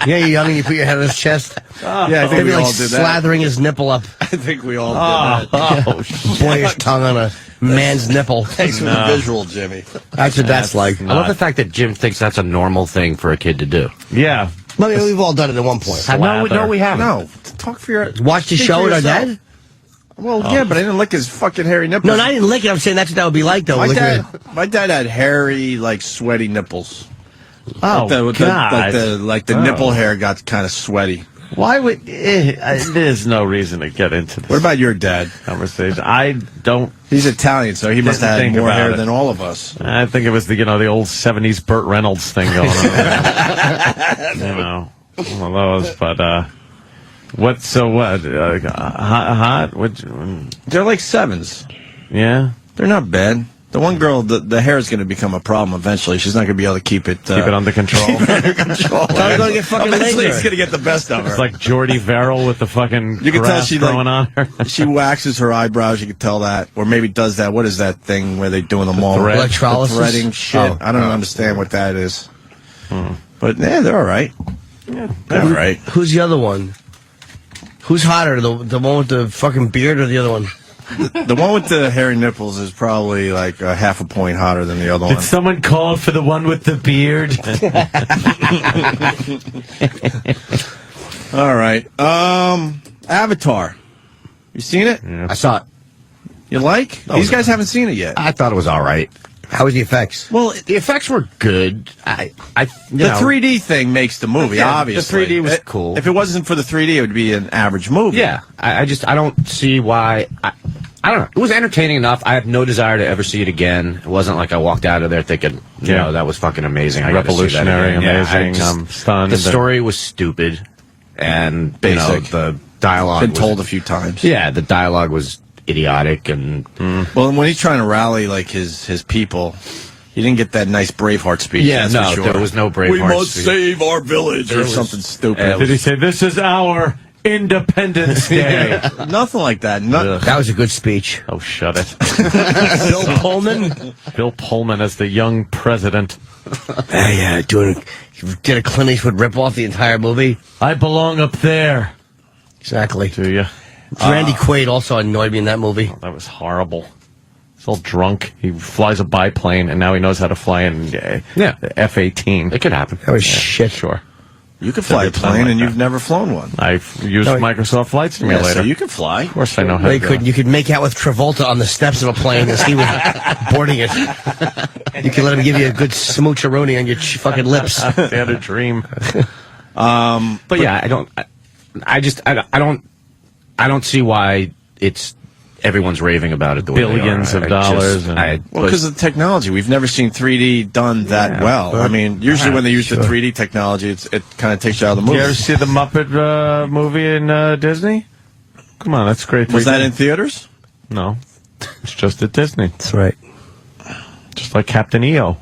[SPEAKER 5] Yeah, you're young and you put your head on his chest.
[SPEAKER 1] Yeah, I think
[SPEAKER 5] They'd be
[SPEAKER 1] we
[SPEAKER 5] like
[SPEAKER 1] all did that.
[SPEAKER 5] slathering his nipple up.
[SPEAKER 1] I think we all did that.
[SPEAKER 2] Oh,
[SPEAKER 5] Boyish tongue on a man's nipple.
[SPEAKER 1] Thanks for the visual, Jimmy.
[SPEAKER 5] That's what that's like.
[SPEAKER 3] I love the fact that Jim thinks that's a normal thing for a kid to do.
[SPEAKER 2] yeah.
[SPEAKER 5] I mean, we've all done it at one point.
[SPEAKER 3] No, we haven't.
[SPEAKER 1] No, talk for your.
[SPEAKER 5] Watch the
[SPEAKER 1] speak
[SPEAKER 5] show
[SPEAKER 1] for
[SPEAKER 5] with our
[SPEAKER 1] yourself.
[SPEAKER 5] dad?
[SPEAKER 1] Well, yeah, but I didn't lick his fucking hairy nipples.
[SPEAKER 5] No, I didn't lick it. I'm saying that's what that would be like, though.
[SPEAKER 1] My
[SPEAKER 5] Lick
[SPEAKER 1] dad,
[SPEAKER 5] it.
[SPEAKER 1] my dad had hairy, like sweaty nipples.
[SPEAKER 2] Oh,
[SPEAKER 1] Like
[SPEAKER 2] God.
[SPEAKER 1] the nipple hair got kind of sweaty.
[SPEAKER 2] Why would... there's no reason to get into this.
[SPEAKER 1] What about your dad?
[SPEAKER 2] Conversation. I don't...
[SPEAKER 1] He's Italian, so he must have had more hair than all of us.
[SPEAKER 2] I think it was the old 70s Burt Reynolds thing going on. One of those, but... hot?
[SPEAKER 1] They're like 7s.
[SPEAKER 2] Yeah?
[SPEAKER 1] They're not bad. The one girl, the hair is going to become a problem eventually. She's not going to be able to keep it
[SPEAKER 2] under control.
[SPEAKER 1] Under control.
[SPEAKER 5] Gonna get fucking
[SPEAKER 1] Eventually,
[SPEAKER 5] laser.
[SPEAKER 1] it's going to get the best of her.
[SPEAKER 2] It's like Jordy Verrill with the fucking
[SPEAKER 1] you can tell she
[SPEAKER 2] growing on her.
[SPEAKER 1] She waxes her eyebrows. You can tell that, or maybe does that. What is that thing where they doing them all?
[SPEAKER 5] Electrolysis?
[SPEAKER 1] The threading shit.
[SPEAKER 5] Oh.
[SPEAKER 1] I don't understand what that is. But yeah, they're all right. Yeah, they're all right.
[SPEAKER 5] Who's the other one? Who's hotter, the one with the fucking beard or the other one?
[SPEAKER 1] The one with the hairy nipples is probably like a half a point hotter than the other one.
[SPEAKER 2] Did someone call for the one with the beard?
[SPEAKER 1] All right. Avatar. You seen it?
[SPEAKER 3] Yeah. I saw it.
[SPEAKER 1] You like? These guys haven't seen it yet.
[SPEAKER 3] I thought it was all right.
[SPEAKER 5] How was the effects?
[SPEAKER 3] Well, the effects were good.
[SPEAKER 1] The 3D thing makes the movie,
[SPEAKER 3] Yeah,
[SPEAKER 1] obviously.
[SPEAKER 3] the 3D was cool.
[SPEAKER 1] If it wasn't for the 3D, it would be an average movie.
[SPEAKER 3] Yeah, I don't see why. I don't know. It was entertaining enough. I have no desire to ever see it again. It wasn't like I walked out of there thinking, you know, that was fucking amazing. I gotta see that
[SPEAKER 2] Revolutionary,
[SPEAKER 3] again.
[SPEAKER 2] amazing. I'm stunned.
[SPEAKER 3] The story was stupid, and
[SPEAKER 1] Basic.
[SPEAKER 3] the dialogue
[SPEAKER 1] Been
[SPEAKER 3] was,
[SPEAKER 1] told a few times.
[SPEAKER 3] Yeah, the dialogue was idiotic, and
[SPEAKER 1] Well, when he's trying to rally like his people, he didn't get that nice Braveheart speech.
[SPEAKER 3] Yeah,
[SPEAKER 1] that's
[SPEAKER 3] no,
[SPEAKER 1] for sure.
[SPEAKER 3] there was no Braveheart
[SPEAKER 1] We must
[SPEAKER 3] speech.
[SPEAKER 1] save our village or something stupid.
[SPEAKER 2] Did he say, "This is our Independence Day"?
[SPEAKER 1] Nothing like that.
[SPEAKER 5] That was a good speech.
[SPEAKER 2] Oh, shut it.
[SPEAKER 5] Bill Pullman?
[SPEAKER 2] Bill Pullman as the young president.
[SPEAKER 5] Yeah, did a Clint Eastwood ripoff the entire movie.
[SPEAKER 2] I belong up there.
[SPEAKER 5] Exactly.
[SPEAKER 2] Do you?
[SPEAKER 5] Randy Quaid also annoyed me in that movie.
[SPEAKER 2] That was horrible. He's all drunk. He flies a biplane, and now he knows how to fly in F-18.
[SPEAKER 3] It could happen.
[SPEAKER 5] That was shit.
[SPEAKER 2] Sure.
[SPEAKER 1] You can fly a plane, and you've never flown one.
[SPEAKER 2] I've used Microsoft Flight Simulator.
[SPEAKER 1] Yeah, so you can fly.
[SPEAKER 2] Of course I know how to do it.
[SPEAKER 5] You could make out with Travolta on the steps of a plane as he was boarding it. You could let him give you a good smoocheroni on your fucking lips.
[SPEAKER 2] They had a dream.
[SPEAKER 3] But yeah, I don't see why everyone's raving about it the way
[SPEAKER 2] Billions
[SPEAKER 3] they are.
[SPEAKER 2] of dollars.
[SPEAKER 1] Because of the technology. We've never seen 3D done that well. I mean, usually when they use the 3D technology, it kind of takes you out of the movie.
[SPEAKER 2] You ever see the Muppet movie in Disney? Come on, that's great.
[SPEAKER 1] Was that in theaters?
[SPEAKER 2] No. It's just at Disney.
[SPEAKER 5] That's right.
[SPEAKER 2] Just like Captain EO.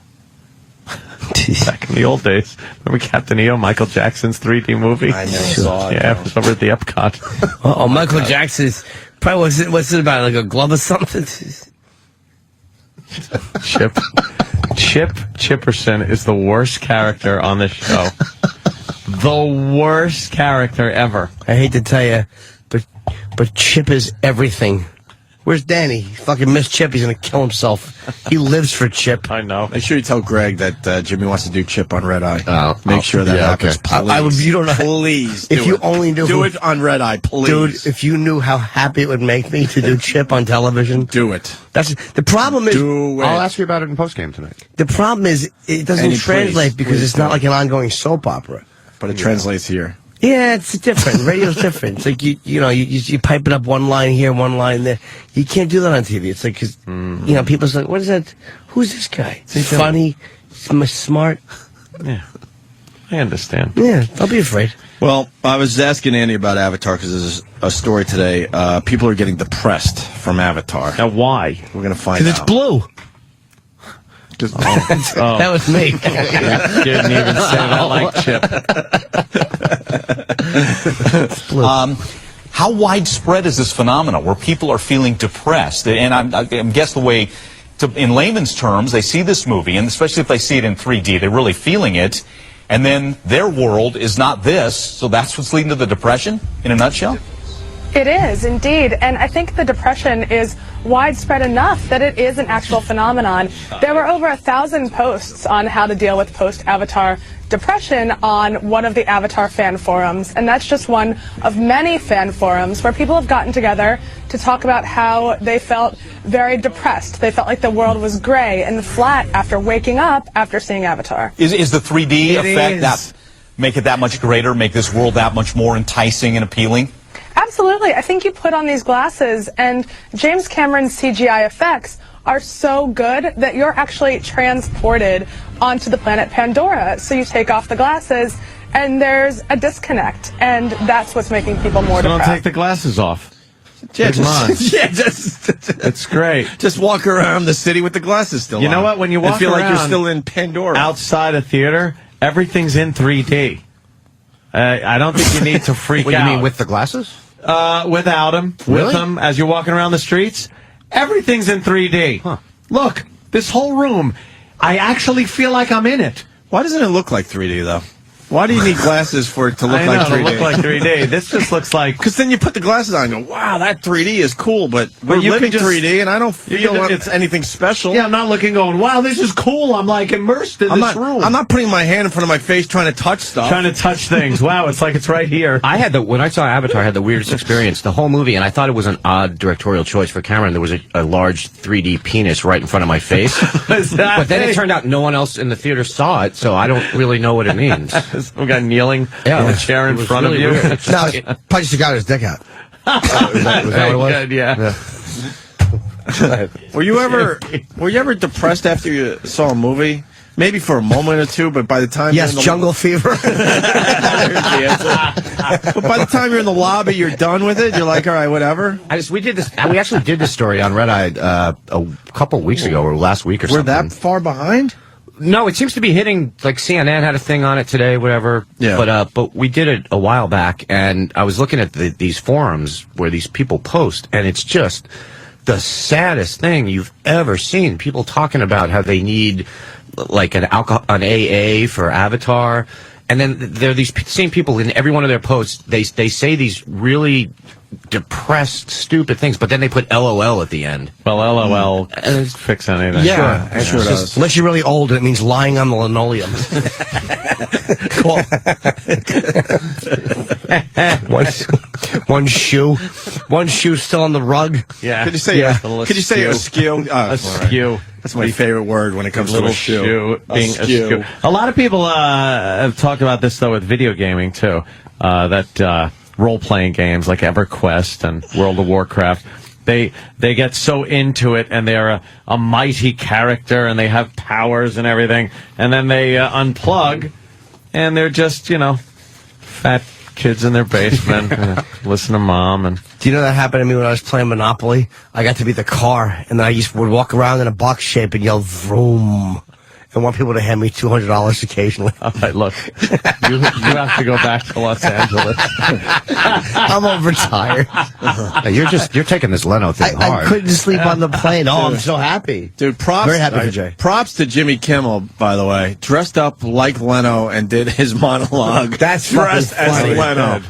[SPEAKER 2] Back in the old days. Remember Captain EO, Michael Jackson's 3D movie?
[SPEAKER 1] I never saw it.
[SPEAKER 2] Yeah, it was over at the Epcot.
[SPEAKER 5] Michael Jackson's... Probably what's it about, like a glove or something?
[SPEAKER 2] Chip Chipperson is the worst character on the show. The worst character ever.
[SPEAKER 5] I hate to tell you, but Chip is everything. Where's Danny? He fucking missed Chip. He's going to kill himself. He lives for Chip.
[SPEAKER 2] I know.
[SPEAKER 1] Make sure you tell Greg that Jimmy wants to do Chip on Red Eye.
[SPEAKER 3] Oh,
[SPEAKER 1] Make sure that happens.
[SPEAKER 3] Okay.
[SPEAKER 1] Please.
[SPEAKER 5] You don't know.
[SPEAKER 1] Please.
[SPEAKER 5] If you only knew.
[SPEAKER 1] Do it on Red Eye, please.
[SPEAKER 5] Dude, if you knew how happy it would make me to do Chip on television.
[SPEAKER 1] Do it.
[SPEAKER 5] That's the problem is.
[SPEAKER 1] Do it.
[SPEAKER 3] I'll ask you about it in postgame tonight.
[SPEAKER 5] The problem is it doesn't
[SPEAKER 1] Annie,
[SPEAKER 5] translate because
[SPEAKER 1] please
[SPEAKER 5] it's
[SPEAKER 1] do
[SPEAKER 5] not
[SPEAKER 1] it.
[SPEAKER 5] like an ongoing soap opera.
[SPEAKER 1] But it translates here.
[SPEAKER 5] Yeah, it's different. Radio's different. It's like you pipe it up one line here, one line there. You can't do that on TV. It's like 'cause, people's like, what is that? Who's this guy? Is he funny? Smart?
[SPEAKER 2] Yeah, I understand.
[SPEAKER 5] Yeah, don't be afraid.
[SPEAKER 1] Well, I was asking Andy about Avatar because there's a story today. People are getting depressed from Avatar.
[SPEAKER 2] Now, why?
[SPEAKER 1] We're going to find out.
[SPEAKER 5] Because it's blue. That was me.
[SPEAKER 2] You didn't even say that like Chip.
[SPEAKER 13] How widespread is this phenomenon where people are feeling depressed? And I guess the way, in layman's terms, they see this movie, and especially if they see it in 3D, they're really feeling it, and then their world is not this, so that's what's leading to the depression, in a nutshell?
[SPEAKER 14] It is, indeed. And I think the depression is widespread enough that it is an actual phenomenon. There were over 1,000 posts on how to deal with post-Avatar depression on one of the Avatar fan forums. And that's just one of many fan forums where people have gotten together to talk about how they felt very depressed. They felt like the world was gray and flat after waking up after seeing Avatar.
[SPEAKER 13] Is the 3D effect make it that much greater, make this world that much more enticing and appealing?
[SPEAKER 14] Absolutely. I think you put on these glasses, and James Cameron's CGI effects are so good that you're actually transported onto the planet Pandora. So you take off the glasses, and there's a disconnect, and that's what's making people more
[SPEAKER 2] So don't
[SPEAKER 14] depressed.
[SPEAKER 2] take the glasses off.
[SPEAKER 1] Yeah,
[SPEAKER 2] Come on.
[SPEAKER 1] just
[SPEAKER 2] It's great.
[SPEAKER 1] Just walk around the city with the glasses still on.
[SPEAKER 2] You know what? When you walk
[SPEAKER 1] and feel like you're
[SPEAKER 2] around
[SPEAKER 1] still in Pandora.
[SPEAKER 2] outside a theater, everything's in 3D. I don't think you need to freak
[SPEAKER 3] What do
[SPEAKER 2] out.
[SPEAKER 3] you mean, with the glasses?
[SPEAKER 2] Without them,
[SPEAKER 3] Really?
[SPEAKER 2] with them, as you're walking around the streets, everything's in 3D.
[SPEAKER 3] Huh.
[SPEAKER 2] Look, this whole room, I actually feel like I'm in it.
[SPEAKER 1] Why doesn't it look like 3D, though? Why do you need glasses for it to look
[SPEAKER 2] I
[SPEAKER 1] like
[SPEAKER 2] know,
[SPEAKER 1] 3D?
[SPEAKER 2] to look like 3D. This just looks like...
[SPEAKER 1] Because then you put the glasses on and go, wow, that 3D is cool, but we're
[SPEAKER 2] you
[SPEAKER 1] living
[SPEAKER 2] can just-
[SPEAKER 1] 3D, and I don't feel
[SPEAKER 2] can-
[SPEAKER 1] it's anything special.
[SPEAKER 2] Yeah, I'm not looking going, wow, this is cool. I'm like immersed in this room.
[SPEAKER 1] I'm not putting my hand in front of my face trying to touch stuff.
[SPEAKER 2] Trying to touch things. Wow, it's like it's right here.
[SPEAKER 3] When I saw Avatar, I had the weirdest experience. The whole movie, and I thought it was an odd directorial choice for Cameron. There was a large 3D penis right in front of my face. But then it turned out no one else in the theater saw it, so I don't really know what it means.
[SPEAKER 2] We got kneeling in a chair in
[SPEAKER 3] it was
[SPEAKER 2] front
[SPEAKER 3] really
[SPEAKER 2] of you.
[SPEAKER 3] weird.
[SPEAKER 5] No, Punch got his dick out.
[SPEAKER 3] Was that what it was?
[SPEAKER 2] Good, yeah.
[SPEAKER 1] Were you ever depressed after you saw a movie? Maybe for a moment or two, but by the time
[SPEAKER 5] Yes,
[SPEAKER 1] you're in the
[SPEAKER 5] Jungle Fever.
[SPEAKER 1] There's the answer. But by the time you're in the lobby, you're done with it. You're like, all right, whatever.
[SPEAKER 3] We actually did this story on Red Eye a couple weeks ago, or last week or
[SPEAKER 1] We're
[SPEAKER 3] something.
[SPEAKER 1] that far behind?
[SPEAKER 3] No, it seems to be hitting, like CNN had a thing on it today, whatever.
[SPEAKER 1] Yeah.
[SPEAKER 3] But we did it a while back, and I was looking at these forums where these people post, and it's just the saddest thing you've ever seen. People talking about how they need like an AA for Avatar, and then there are these same people in every one of their posts. They say these really depressed, stupid things, but then they put LOL at the end.
[SPEAKER 2] Well, LOL doesn't fix anything.
[SPEAKER 1] Yeah,
[SPEAKER 5] Sure.
[SPEAKER 1] sure does.
[SPEAKER 5] Unless you're really old, it means lying on the linoleum. Cool. One shoe still on the rug.
[SPEAKER 2] Yeah.
[SPEAKER 1] Could you say askew?
[SPEAKER 2] Askew.
[SPEAKER 1] That's my favorite word when it comes to
[SPEAKER 2] Little
[SPEAKER 1] a shoe.
[SPEAKER 2] being askew. A lot of people have talked about this though with video gaming too. That role-playing games like EverQuest and World of Warcraft, they get so into it, and they're a mighty character, and they have powers and everything, and then they unplug, and they're just fat kids in their basement, listen to mom. And
[SPEAKER 5] Do you know that happened to me when I was playing Monopoly? I got to be the car, and then I would walk around in a box shape and yell vroom. I want people to hand me $200 occasionally.
[SPEAKER 2] All right, look, you have to go back to Los Angeles.
[SPEAKER 5] I'm overtired.
[SPEAKER 3] You're taking this Leno thing hard.
[SPEAKER 5] I couldn't sleep on the plane. Oh, I'm so happy.
[SPEAKER 1] Dude, props.
[SPEAKER 5] Very happy for Jay.
[SPEAKER 1] Props to Jimmy Kimmel, by the way. Dressed up like Leno and did his monologue.
[SPEAKER 5] That's
[SPEAKER 1] dressed
[SPEAKER 5] fucking
[SPEAKER 1] as
[SPEAKER 5] funny.
[SPEAKER 1] Leno.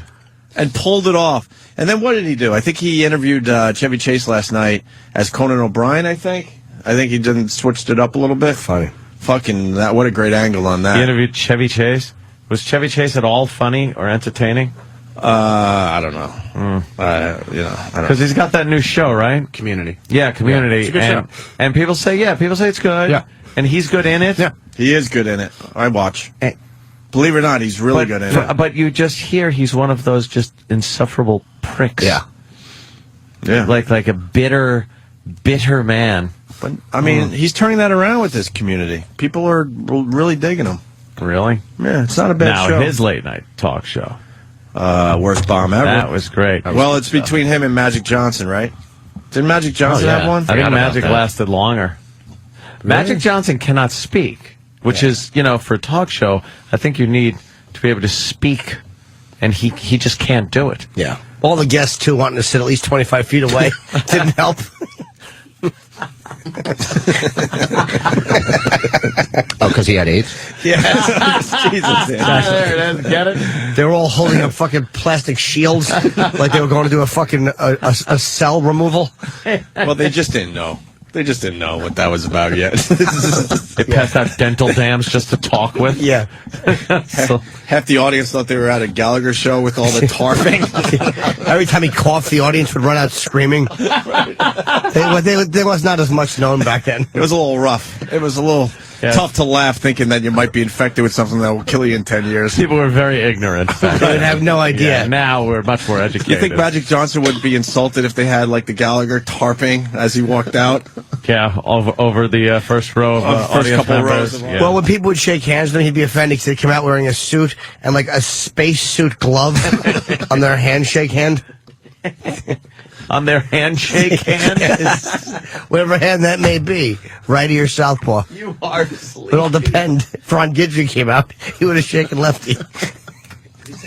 [SPEAKER 1] And pulled it off. And then what did he do? I think he interviewed Chevy Chase last night as Conan O'Brien, I think. I think he switched it up a little bit.
[SPEAKER 5] Funny.
[SPEAKER 1] Fucking that! What a great angle on that.
[SPEAKER 2] He interviewed Chevy Chase. Was Chevy Chase at all funny or entertaining?
[SPEAKER 1] I don't know. I don't know.
[SPEAKER 2] Because he's got that new show, right?
[SPEAKER 3] Community.
[SPEAKER 2] Yeah, Community.
[SPEAKER 3] Yeah, it's a good
[SPEAKER 2] and,
[SPEAKER 3] show.
[SPEAKER 2] and people say it's good.
[SPEAKER 3] Yeah.
[SPEAKER 2] And he's good in it.
[SPEAKER 3] Yeah.
[SPEAKER 1] He is good in it. I watch. Believe it or not, he's really good in it.
[SPEAKER 2] But you just hear he's one of those just insufferable pricks.
[SPEAKER 1] Yeah.
[SPEAKER 2] Like a bitter man.
[SPEAKER 1] But I mean, he's turning that around with this Community. People are really digging him.
[SPEAKER 2] Really?
[SPEAKER 1] Yeah, it's not a bad show.
[SPEAKER 2] Now, his late night talk show.
[SPEAKER 1] Worst bomb ever.
[SPEAKER 2] That was great.
[SPEAKER 1] Well, it's between him and Magic Johnson, right? Didn't Magic Johnson have one?
[SPEAKER 2] I think Magic lasted longer. Really? Magic Johnson cannot speak, which is, for a talk show, I think you need to be able to speak, and he just can't do it.
[SPEAKER 5] Yeah. All the guests, too, wanting to sit at least 25 feet away didn't help.
[SPEAKER 3] Because he had AIDS?
[SPEAKER 1] Yes. Jesus.
[SPEAKER 2] There it is. Get it?
[SPEAKER 5] They were all holding up fucking plastic shields like they were going to do a fucking a cell removal.
[SPEAKER 1] Well, they just didn't know. They just didn't know what that was about yet.
[SPEAKER 2] They passed out dental dams just to talk with.
[SPEAKER 5] Yeah.
[SPEAKER 2] So,
[SPEAKER 1] half the audience thought they were at a Gallagher show with all the tarping.
[SPEAKER 5] Every time he coughed, the audience would run out screaming. There was not as much known back then.
[SPEAKER 1] It was a little rough. It was a little tough to laugh thinking that you might be infected with something that will kill you in 10 years.
[SPEAKER 2] People were very ignorant.
[SPEAKER 5] They would have no idea.
[SPEAKER 2] Yeah, now we're much more educated.
[SPEAKER 1] You think Magic Johnson would be insulted if they had like the Gallagher tarping as he walked out?
[SPEAKER 2] Yeah, over the first row of
[SPEAKER 1] first
[SPEAKER 2] audience
[SPEAKER 1] couple
[SPEAKER 2] members.
[SPEAKER 1] rows.
[SPEAKER 2] Yeah.
[SPEAKER 5] Well, when people would shake hands with him, he'd be offended because they'd come out wearing a suit and like a spacesuit glove on their handshake hand.
[SPEAKER 2] On their handshake hand?
[SPEAKER 5] Whatever hand that may be, righty or southpaw.
[SPEAKER 2] You are sleepy.
[SPEAKER 5] It all depend. If Ron Guidry came out, he would have shaken lefty.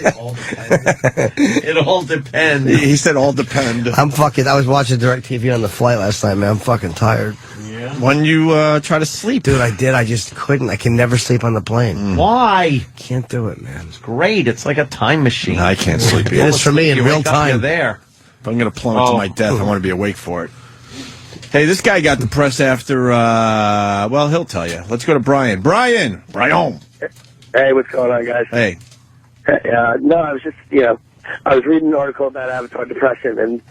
[SPEAKER 2] It all depends.
[SPEAKER 1] He said all depend.
[SPEAKER 5] I was watching DirecTV on the flight last night, man. I'm fucking tired.
[SPEAKER 2] Yeah.
[SPEAKER 1] When you try to sleep.
[SPEAKER 5] Dude, I did. I just couldn't. I can never sleep on the plane.
[SPEAKER 2] Why?
[SPEAKER 5] Can't do it, man.
[SPEAKER 2] It's great. It's like a time machine.
[SPEAKER 1] I can't sleep
[SPEAKER 5] It
[SPEAKER 1] either.
[SPEAKER 5] is for me in
[SPEAKER 2] You
[SPEAKER 5] real
[SPEAKER 2] wake up, you're
[SPEAKER 5] time.
[SPEAKER 2] there.
[SPEAKER 1] If I'm going to plummet to my death, I want to be awake for it. Hey, this guy got depressed after, well, he'll tell you. Let's go to Brian. Brian!
[SPEAKER 8] Hey, what's going on, guys?
[SPEAKER 1] Hey.
[SPEAKER 8] No, I was just, I was reading an article about Avatar depression, and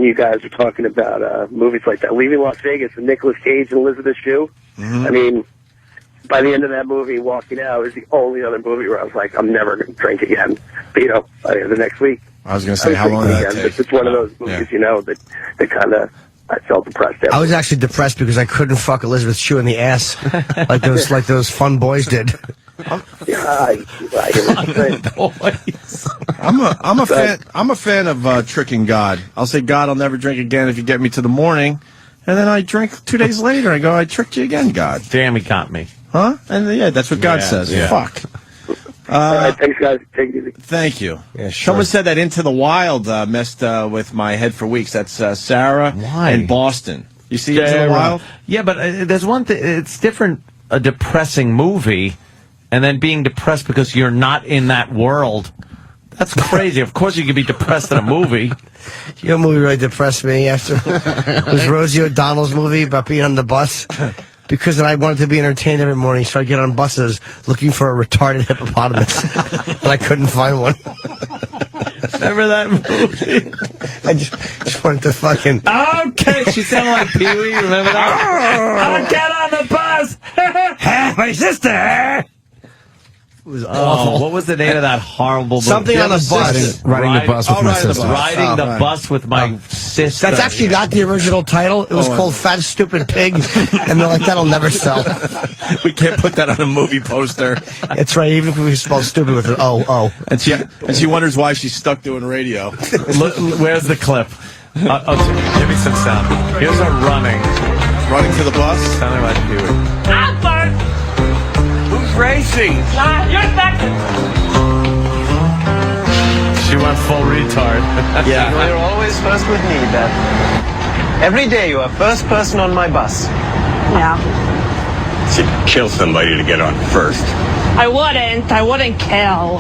[SPEAKER 8] you guys were talking about movies like that. Leaving Las Vegas with Nicolas Cage and Elizabeth Shue.
[SPEAKER 1] Mm-hmm.
[SPEAKER 8] I mean, by the end of that movie, walking out is the only other movie where I was like, I'm never going to drink again. But, the next week.
[SPEAKER 1] I was going to say, how long did that take?
[SPEAKER 8] It's just one of those movies, that kind of, I felt depressed after.
[SPEAKER 5] I was actually depressed because I couldn't fuck Elizabeth Shue in the ass like those fun boys did.
[SPEAKER 8] I hear what you're saying.
[SPEAKER 1] I'm a fan of tricking God. I'll say, God, I'll never drink again if you get me to the morning. And then I drink 2 days later. I go, I tricked you again, God.
[SPEAKER 2] Damn, he got me.
[SPEAKER 1] Huh? And yeah, that's what God says.
[SPEAKER 2] Yeah.
[SPEAKER 1] Fuck.
[SPEAKER 8] All right, thanks, guys. Take it easy.
[SPEAKER 1] Thank you.
[SPEAKER 5] Yeah, sure.
[SPEAKER 1] Someone said that Into the Wild messed with my head for weeks. That's Sarah in Boston. You see Into the Wild?
[SPEAKER 2] Yeah, but there's one thing. It's different, a depressing movie, and then being depressed because you're not in that world. That's crazy. Of course you can be depressed in a movie.
[SPEAKER 5] You know what movie really depressed me after? It was Rosie O'Donnell's movie about being on the bus. Because I wanted to be entertained every morning, so I get on buses looking for a retarded hippopotamus. And I couldn't find one.
[SPEAKER 2] Remember that movie?
[SPEAKER 5] I just wanted to fucking...
[SPEAKER 2] Okay, she sounded like Pee-wee. Remember that? I'll get on the bus.
[SPEAKER 5] My sister! It was awful.
[SPEAKER 2] What was the name of that horrible movie?
[SPEAKER 5] Something on a bus.
[SPEAKER 10] Riding the bus with my sister.
[SPEAKER 2] Riding the bus with my sister.
[SPEAKER 5] That's actually not the original title. It was called Fat Stupid Pig. And they're like, that'll never sell.
[SPEAKER 1] We can't put that on a movie poster.
[SPEAKER 5] It's right, even if we spell stupid with an O.
[SPEAKER 1] And she wonders why she's stuck doing radio.
[SPEAKER 2] Look, where's the clip? Give me some sound. Here's her running.
[SPEAKER 1] Running to the bus?
[SPEAKER 2] Sounding like Pee-wee.
[SPEAKER 5] Who's racing?
[SPEAKER 15] You're second.
[SPEAKER 2] She went full retard.
[SPEAKER 15] Yeah. You're always first with me, Beth. Every day you are first person on my bus.
[SPEAKER 17] Yeah.
[SPEAKER 18] She'd kill somebody to get on first.
[SPEAKER 17] I wouldn't kill.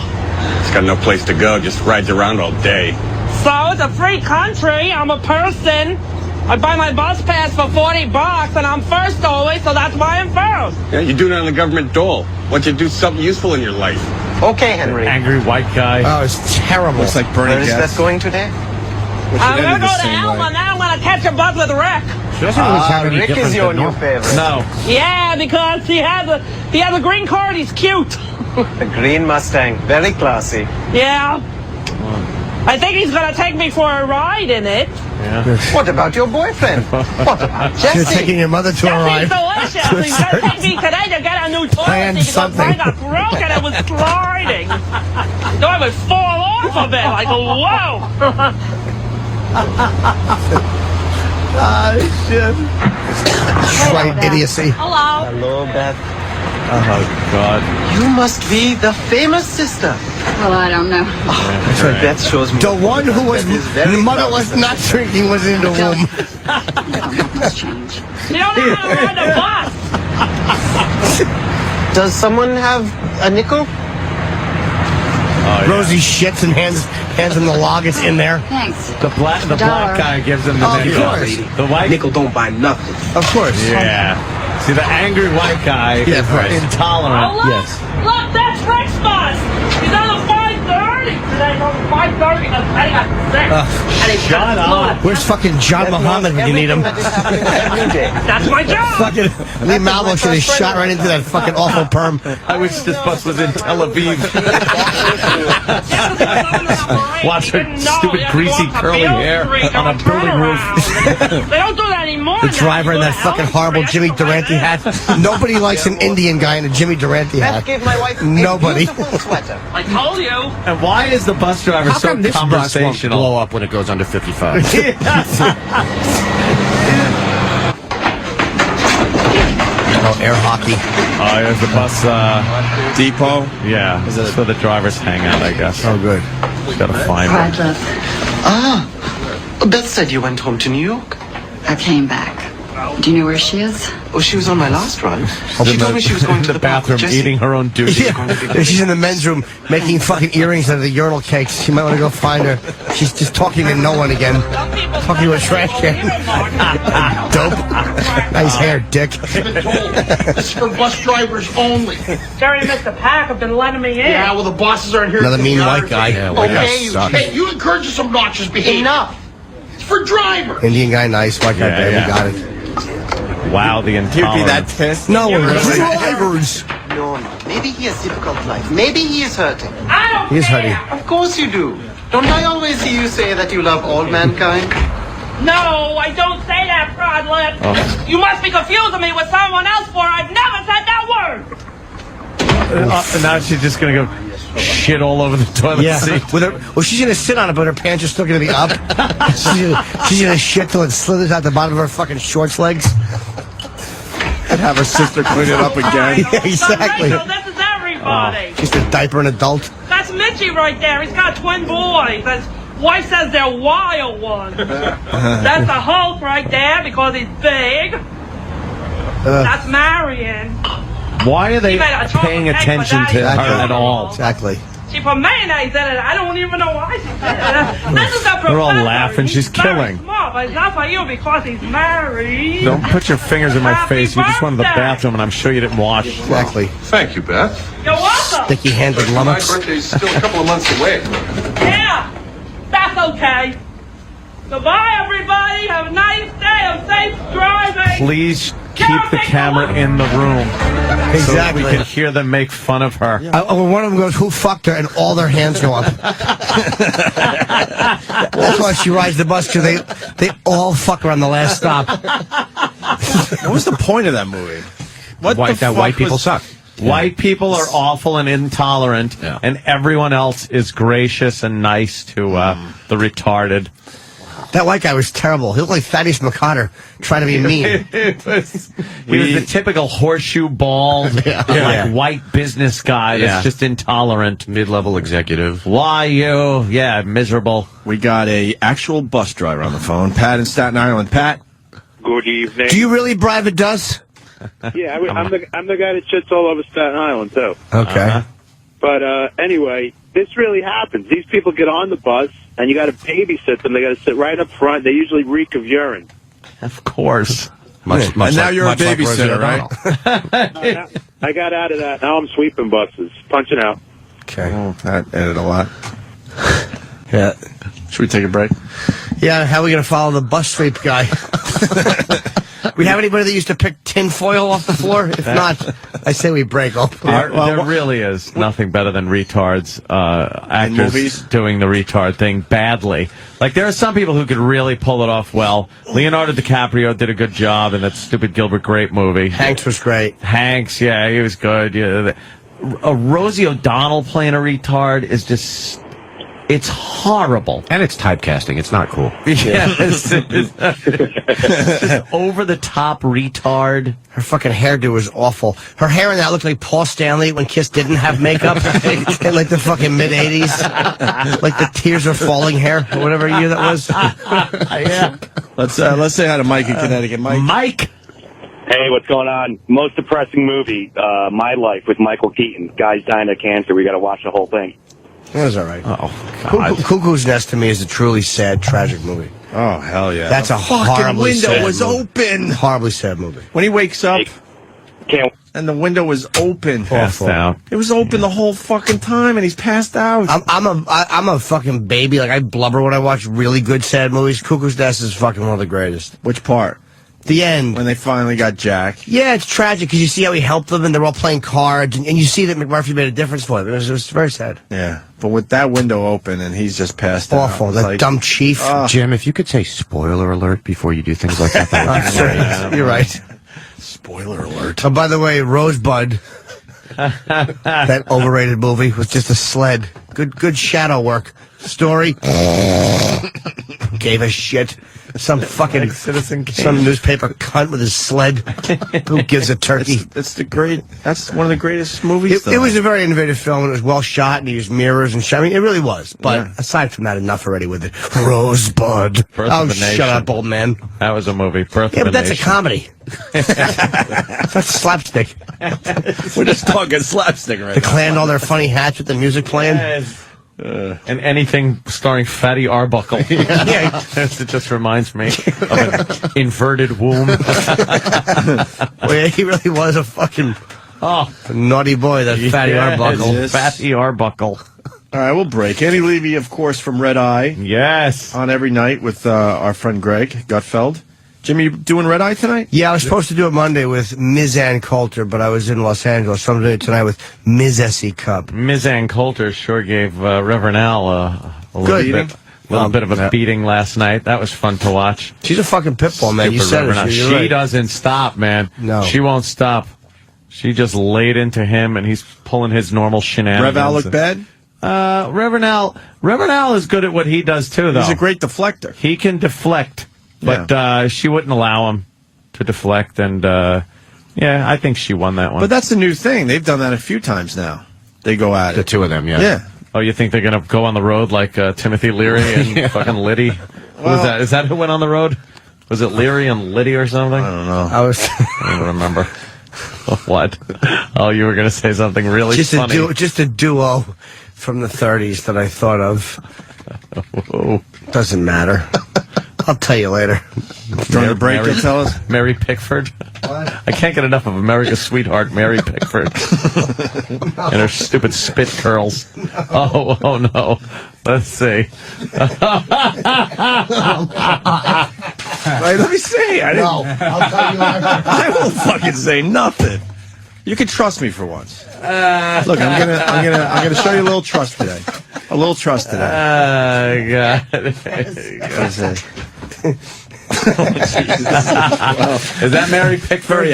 [SPEAKER 18] She's got no place to go, just rides around all day.
[SPEAKER 17] So, it's a free country. I'm a person. I buy my bus pass for $40 and I'm first always, so that's why I'm first.
[SPEAKER 18] Yeah, you do it on the government dole. Why don't you do something useful in your life?
[SPEAKER 15] Okay, Henry.
[SPEAKER 2] Angry white guy.
[SPEAKER 5] Oh, it's terrible.
[SPEAKER 1] Looks like Bernie
[SPEAKER 15] Where is
[SPEAKER 1] Gatz.
[SPEAKER 15] Beth going today?
[SPEAKER 17] I'm going to go to Elma, and then I'm going to catch a bus with Rick.
[SPEAKER 10] She doesn't really have any
[SPEAKER 15] Rick
[SPEAKER 10] different
[SPEAKER 15] is your
[SPEAKER 10] than
[SPEAKER 15] new
[SPEAKER 10] normal.
[SPEAKER 15] favorite.
[SPEAKER 2] No.
[SPEAKER 17] Yeah, because he has a green card. He's cute.
[SPEAKER 15] The green Mustang. Very classy.
[SPEAKER 17] Yeah. I think he's going to take me for a ride in it.
[SPEAKER 2] Yeah.
[SPEAKER 15] What about your boyfriend? What about Jesse?
[SPEAKER 5] You're taking your mother to a ride.
[SPEAKER 17] Jesse's delicious. He's going to take me today to get a new toilet seat because mine got broken and it was sliding. So I would fall off of it. Like, whoa.
[SPEAKER 5] Shit. Right, idiocy.
[SPEAKER 17] Hello.
[SPEAKER 15] Hello, Beth.
[SPEAKER 2] Oh, God.
[SPEAKER 15] You must be the famous sister.
[SPEAKER 17] Well, I don't know.
[SPEAKER 15] That's right. Beth shows me.
[SPEAKER 5] The one who was, the mother was not drinking was in the room.
[SPEAKER 17] You don't know how to ride a bus.
[SPEAKER 15] Does someone have a nickel?
[SPEAKER 5] Rosie shits and hands him the log. It's in there.
[SPEAKER 17] Thanks.
[SPEAKER 2] The black guy gives him the
[SPEAKER 5] Of
[SPEAKER 2] nickel.
[SPEAKER 5] course.
[SPEAKER 2] The white
[SPEAKER 15] Nickel don't buy nothing.
[SPEAKER 5] Of course.
[SPEAKER 2] Yeah. See, the angry white guy is
[SPEAKER 5] right.
[SPEAKER 2] intolerant.
[SPEAKER 17] Oh, look.
[SPEAKER 5] Yes.
[SPEAKER 17] Look, that's Rick's bus. He's on the 5-3. early today, from 5:30 to 6.
[SPEAKER 5] Shut up. Where's fucking John Muhammad when you need him?
[SPEAKER 17] That's my job.
[SPEAKER 5] Fucking Lee Malvo should have shot right into that fucking awful perm.
[SPEAKER 2] I wish this bus was in Tel Aviv. Watch her stupid greasy curly hair on a building roof.
[SPEAKER 17] They don't do that anymore.
[SPEAKER 5] The driver in that fucking horrible Jimmy Durante hat. Nobody likes an Indian guy in a Jimmy Durante hat. Nobody.
[SPEAKER 17] I told you.
[SPEAKER 2] And why is the bus driver
[SPEAKER 3] How
[SPEAKER 2] so
[SPEAKER 3] come this bus won't
[SPEAKER 2] conversational?
[SPEAKER 3] blow up when it goes under 55?
[SPEAKER 5] Oh, air hockey.
[SPEAKER 2] Oh, here's the bus
[SPEAKER 1] depot.
[SPEAKER 2] Yeah, that's where the drivers hang out, I guess.
[SPEAKER 5] Oh, good.
[SPEAKER 2] Gotta find them.
[SPEAKER 15] Ah, Beth said you went home to New York.
[SPEAKER 9] I came back. Do you know where she is?
[SPEAKER 15] Oh, she was on my last run. She told me she was going to the
[SPEAKER 2] bathroom, eating her own duty.
[SPEAKER 5] Yeah. She's in the men's room making fucking earrings out of the urinal cakes. You might want to go find her. She's just talking to no one again. Talking to a trash can. Dope. Nice hair, dick.
[SPEAKER 17] This is for bus drivers only. Jerry missed a pack. Have been letting me in. Yeah, well, the bosses aren't here.
[SPEAKER 5] Another mean white guy. Yeah, white guy sucks.
[SPEAKER 17] Hey, you encourage this obnoxious behavior. Enough. It's for drivers.
[SPEAKER 5] Indian guy, nice. White guy, bad. We got it.
[SPEAKER 2] Wow, the intolerance.
[SPEAKER 1] You'd be that pissed?
[SPEAKER 5] No, we're
[SPEAKER 15] drivers. No. Maybe he has difficult life. Maybe he is hurting.
[SPEAKER 17] I don't
[SPEAKER 5] He is
[SPEAKER 17] care.
[SPEAKER 5] hurting.
[SPEAKER 15] Of course you do. Don't I always hear you say that you love all mankind?
[SPEAKER 17] No, I don't say that, Frodlip.
[SPEAKER 2] Oh.
[SPEAKER 17] You must be confusing me with someone else, for I've never said that word.
[SPEAKER 2] Now she's just gonna go shit all over the toilet seat.
[SPEAKER 5] With her, well, she's gonna sit on it, but her pants are still gonna be up. she's gonna shit till it slithers out the bottom of her fucking shorts legs.
[SPEAKER 1] And have her sister clean it up again.
[SPEAKER 5] Yeah, exactly.
[SPEAKER 17] So this is everybody.
[SPEAKER 5] Just a diaper and adult.
[SPEAKER 17] That's Mitchie right there. He's got twin boys. His wife says they're wild ones. That's the Hulk right there because he's big. That's Marion.
[SPEAKER 2] Why are they
[SPEAKER 17] She made a chocolate
[SPEAKER 2] paying
[SPEAKER 17] cake for
[SPEAKER 2] attention to
[SPEAKER 17] Daddy.
[SPEAKER 2] her at all?
[SPEAKER 5] Exactly.
[SPEAKER 17] She put mayonnaise in it. I don't even know why she said it. This is the
[SPEAKER 2] They're all
[SPEAKER 17] professor.
[SPEAKER 2] laughing. She's
[SPEAKER 17] He's very
[SPEAKER 2] killing.
[SPEAKER 17] smart, but it's not for you because he's married.
[SPEAKER 2] Don't put your fingers in my
[SPEAKER 17] Happy
[SPEAKER 2] face. You just went to the
[SPEAKER 17] birthday.
[SPEAKER 2] bathroom, and I'm sure you didn't wash.
[SPEAKER 5] Exactly.
[SPEAKER 16] Thank you, Beth.
[SPEAKER 17] You're welcome.
[SPEAKER 5] Sticky-handed
[SPEAKER 16] My
[SPEAKER 5] lummox.
[SPEAKER 16] birthday's still a couple of months away.
[SPEAKER 17] Yeah, that's okay. Goodbye, everybody. Have a nice day. Have safe driving.
[SPEAKER 2] Please keep the camera in the room.
[SPEAKER 5] Exactly.
[SPEAKER 2] So we can hear them make fun of her.
[SPEAKER 5] One of them goes, "Who fucked her?" and all their hands go up. That's why she rides the bus, because they all fuck her on the last stop.
[SPEAKER 1] What was the point of that movie? What the
[SPEAKER 3] That
[SPEAKER 1] fuck
[SPEAKER 3] white people
[SPEAKER 1] was-
[SPEAKER 3] suck.
[SPEAKER 2] White people are awful and intolerant, and everyone else is gracious and nice to the retarded.
[SPEAKER 5] That white guy was terrible. He looked like Thaddeus McCotter trying to be mean.
[SPEAKER 2] He was the typical horseshoe bald, white business guy that's just intolerant.
[SPEAKER 3] Mid-level executive.
[SPEAKER 2] Why you? Yeah, miserable.
[SPEAKER 1] We got a actual bus driver on the phone. Pat in Staten Island. Pat?
[SPEAKER 19] Good evening.
[SPEAKER 5] Do you really bribe a does?
[SPEAKER 19] Yeah, I'm the guy that shits all over Staten Island, too.
[SPEAKER 5] Okay.
[SPEAKER 19] But anyway, this really happens. These people get on the bus, and you got to babysit them. They got to sit right up front. They usually reek of urine.
[SPEAKER 2] Of course.
[SPEAKER 1] And now you're a babysitter, right?
[SPEAKER 19] I got out of that. Now I'm sweeping buses, punching out.
[SPEAKER 5] Okay.
[SPEAKER 1] Oh, Pat added a lot.
[SPEAKER 5] Yeah.
[SPEAKER 1] Should we take a break?
[SPEAKER 5] Yeah, how are we going to follow the bus sweep guy? We have anybody that used to pick tin foil off the floor? If not, I say we break up.
[SPEAKER 2] There really is nothing better than retards, actors doing the retard thing badly. Like, there are some people who could really pull it off well. Leonardo DiCaprio did a good job in that stupid Gilbert Grape movie.
[SPEAKER 5] Hanks was great.
[SPEAKER 2] Hanks, yeah, he was good. Yeah, Rosie O'Donnell playing a retard is just... It's horrible.
[SPEAKER 3] And it's typecasting. It's not cool.
[SPEAKER 2] Yes. It's over-the-top retard.
[SPEAKER 5] Her fucking hairdo was awful. Her hair in that looked like Paul Stanley when Kiss didn't have makeup in like the fucking mid-'80s. Like the Tears Are Falling hair, or whatever year that was.
[SPEAKER 2] Yeah.
[SPEAKER 1] Let's say hi to Mike in Connecticut. Mike.
[SPEAKER 19] Hey, what's going on? Most depressing movie, My Life, with Michael Keaton. Guy's dying of cancer. We got to watch the whole thing.
[SPEAKER 5] That was all right.
[SPEAKER 2] Oh, God.
[SPEAKER 5] Cuckoo's Nest to me is a truly sad, tragic movie.
[SPEAKER 1] Oh, hell yeah.
[SPEAKER 5] That's
[SPEAKER 1] the
[SPEAKER 5] a
[SPEAKER 1] fucking
[SPEAKER 5] horribly
[SPEAKER 1] window
[SPEAKER 5] sad
[SPEAKER 1] was
[SPEAKER 5] movie.
[SPEAKER 1] open.
[SPEAKER 5] Horribly sad movie.
[SPEAKER 1] When he wakes up.
[SPEAKER 8] Can't.
[SPEAKER 1] And the window was open.
[SPEAKER 2] Passed out.
[SPEAKER 1] It was open the whole fucking time, and he's passed out.
[SPEAKER 5] I'm a fucking baby. Like, I blubber when I watch really good sad movies. Cuckoo's Nest is fucking one of the greatest.
[SPEAKER 1] Which part?
[SPEAKER 5] The end.
[SPEAKER 1] When they finally got Jack.
[SPEAKER 5] Yeah, it's tragic because you see how he helped them and they're all playing cards, and you see that McMurphy made a difference for them. It was very sad.
[SPEAKER 1] Yeah. But with that window open and he's just passed out.
[SPEAKER 5] Awful. That dumb chief.
[SPEAKER 3] Jim, if you could say spoiler alert before you do things like that, that would be
[SPEAKER 5] You're right.
[SPEAKER 1] Spoiler alert.
[SPEAKER 5] Oh, by the way, Rosebud, that overrated movie, was just a sled. Good shadow work. Story. Gave a shit. Some fucking
[SPEAKER 2] Citizen Kane.
[SPEAKER 5] some newspaper cunt with his sled. Who gives a turkey?
[SPEAKER 1] That's one of the greatest movies.
[SPEAKER 5] It was a very innovative film. It was well shot, and he used mirrors and shit. I mean, it really was. But aside from that, enough already with it. Rosebud.
[SPEAKER 2] Birth
[SPEAKER 5] Oh,
[SPEAKER 2] of a Nation.
[SPEAKER 5] shut up, old man.
[SPEAKER 2] That was a movie. Birth
[SPEAKER 5] Yeah,
[SPEAKER 2] of
[SPEAKER 5] but
[SPEAKER 2] a
[SPEAKER 5] that's a
[SPEAKER 2] Nation.
[SPEAKER 5] comedy. That's slapstick.
[SPEAKER 1] We're just talking slapstick right
[SPEAKER 5] The
[SPEAKER 1] now.
[SPEAKER 5] Klan, all their funny hats with the music playing.
[SPEAKER 2] And anything starring Fatty Arbuckle.
[SPEAKER 5] Yeah.
[SPEAKER 2] It just reminds me of an inverted womb.
[SPEAKER 5] Well, yeah, he really was a fucking naughty boy, that Fatty Arbuckle.
[SPEAKER 1] Yes.
[SPEAKER 2] Fatty Arbuckle.
[SPEAKER 1] All right, we'll break. Andy Levy, of course, from Red Eye.
[SPEAKER 2] Yes.
[SPEAKER 1] On every night with our friend Greg Gutfeld. Jimmy, you doing Red Eye tonight?
[SPEAKER 5] Yeah, I was supposed to do it Monday with Ms. Ann Coulter, but I was in Los Angeles, so I'm doing it tonight with Ms. S.E. Cup.
[SPEAKER 2] Ms. Ann Coulter sure gave Reverend Al a
[SPEAKER 5] Good.
[SPEAKER 2] little bit of a beating last night. That was fun to watch.
[SPEAKER 5] She's a fucking pitbull, man. You
[SPEAKER 2] Stupid
[SPEAKER 5] said
[SPEAKER 2] Reverend Al.
[SPEAKER 5] it.
[SPEAKER 2] She
[SPEAKER 5] You're right.
[SPEAKER 2] doesn't stop, man.
[SPEAKER 5] No.
[SPEAKER 2] She won't stop. She just laid into him, and he's pulling his normal shenanigans.
[SPEAKER 1] Rev Al look bad?
[SPEAKER 2] Reverend Al is good at what he does, too, though.
[SPEAKER 1] He's a great deflector.
[SPEAKER 2] He can deflect, but she wouldn't allow him to deflect, and I think she won that one.
[SPEAKER 1] But that's a new thing. They've done that a few times now. They go at
[SPEAKER 3] The
[SPEAKER 1] it.
[SPEAKER 3] two of them, yeah.
[SPEAKER 1] Yeah.
[SPEAKER 2] Oh, you think they're going to go on the road like Timothy Leary and fucking Liddy? Who was that? Is that who went on the road? Was it Leary and Liddy or something?
[SPEAKER 1] I don't know.
[SPEAKER 2] I don't remember. What? Oh, you were going to say something really funny.
[SPEAKER 5] Just a duo from the 30s that I thought of. Doesn't matter. I'll tell you later.
[SPEAKER 1] During the break, you'll tell us?
[SPEAKER 2] Mary Pickford.
[SPEAKER 5] What?
[SPEAKER 2] I can't get enough of America's sweetheart, Mary Pickford. And her stupid spit curls. Oh no. Let's see.
[SPEAKER 1] Wait, let me see.
[SPEAKER 5] No, I'll tell you later.
[SPEAKER 1] I won't fucking say nothing. You can trust me for once. Look, I'm gonna show you a little trust today. A little trust today.
[SPEAKER 2] God. Is that Mary Pickford?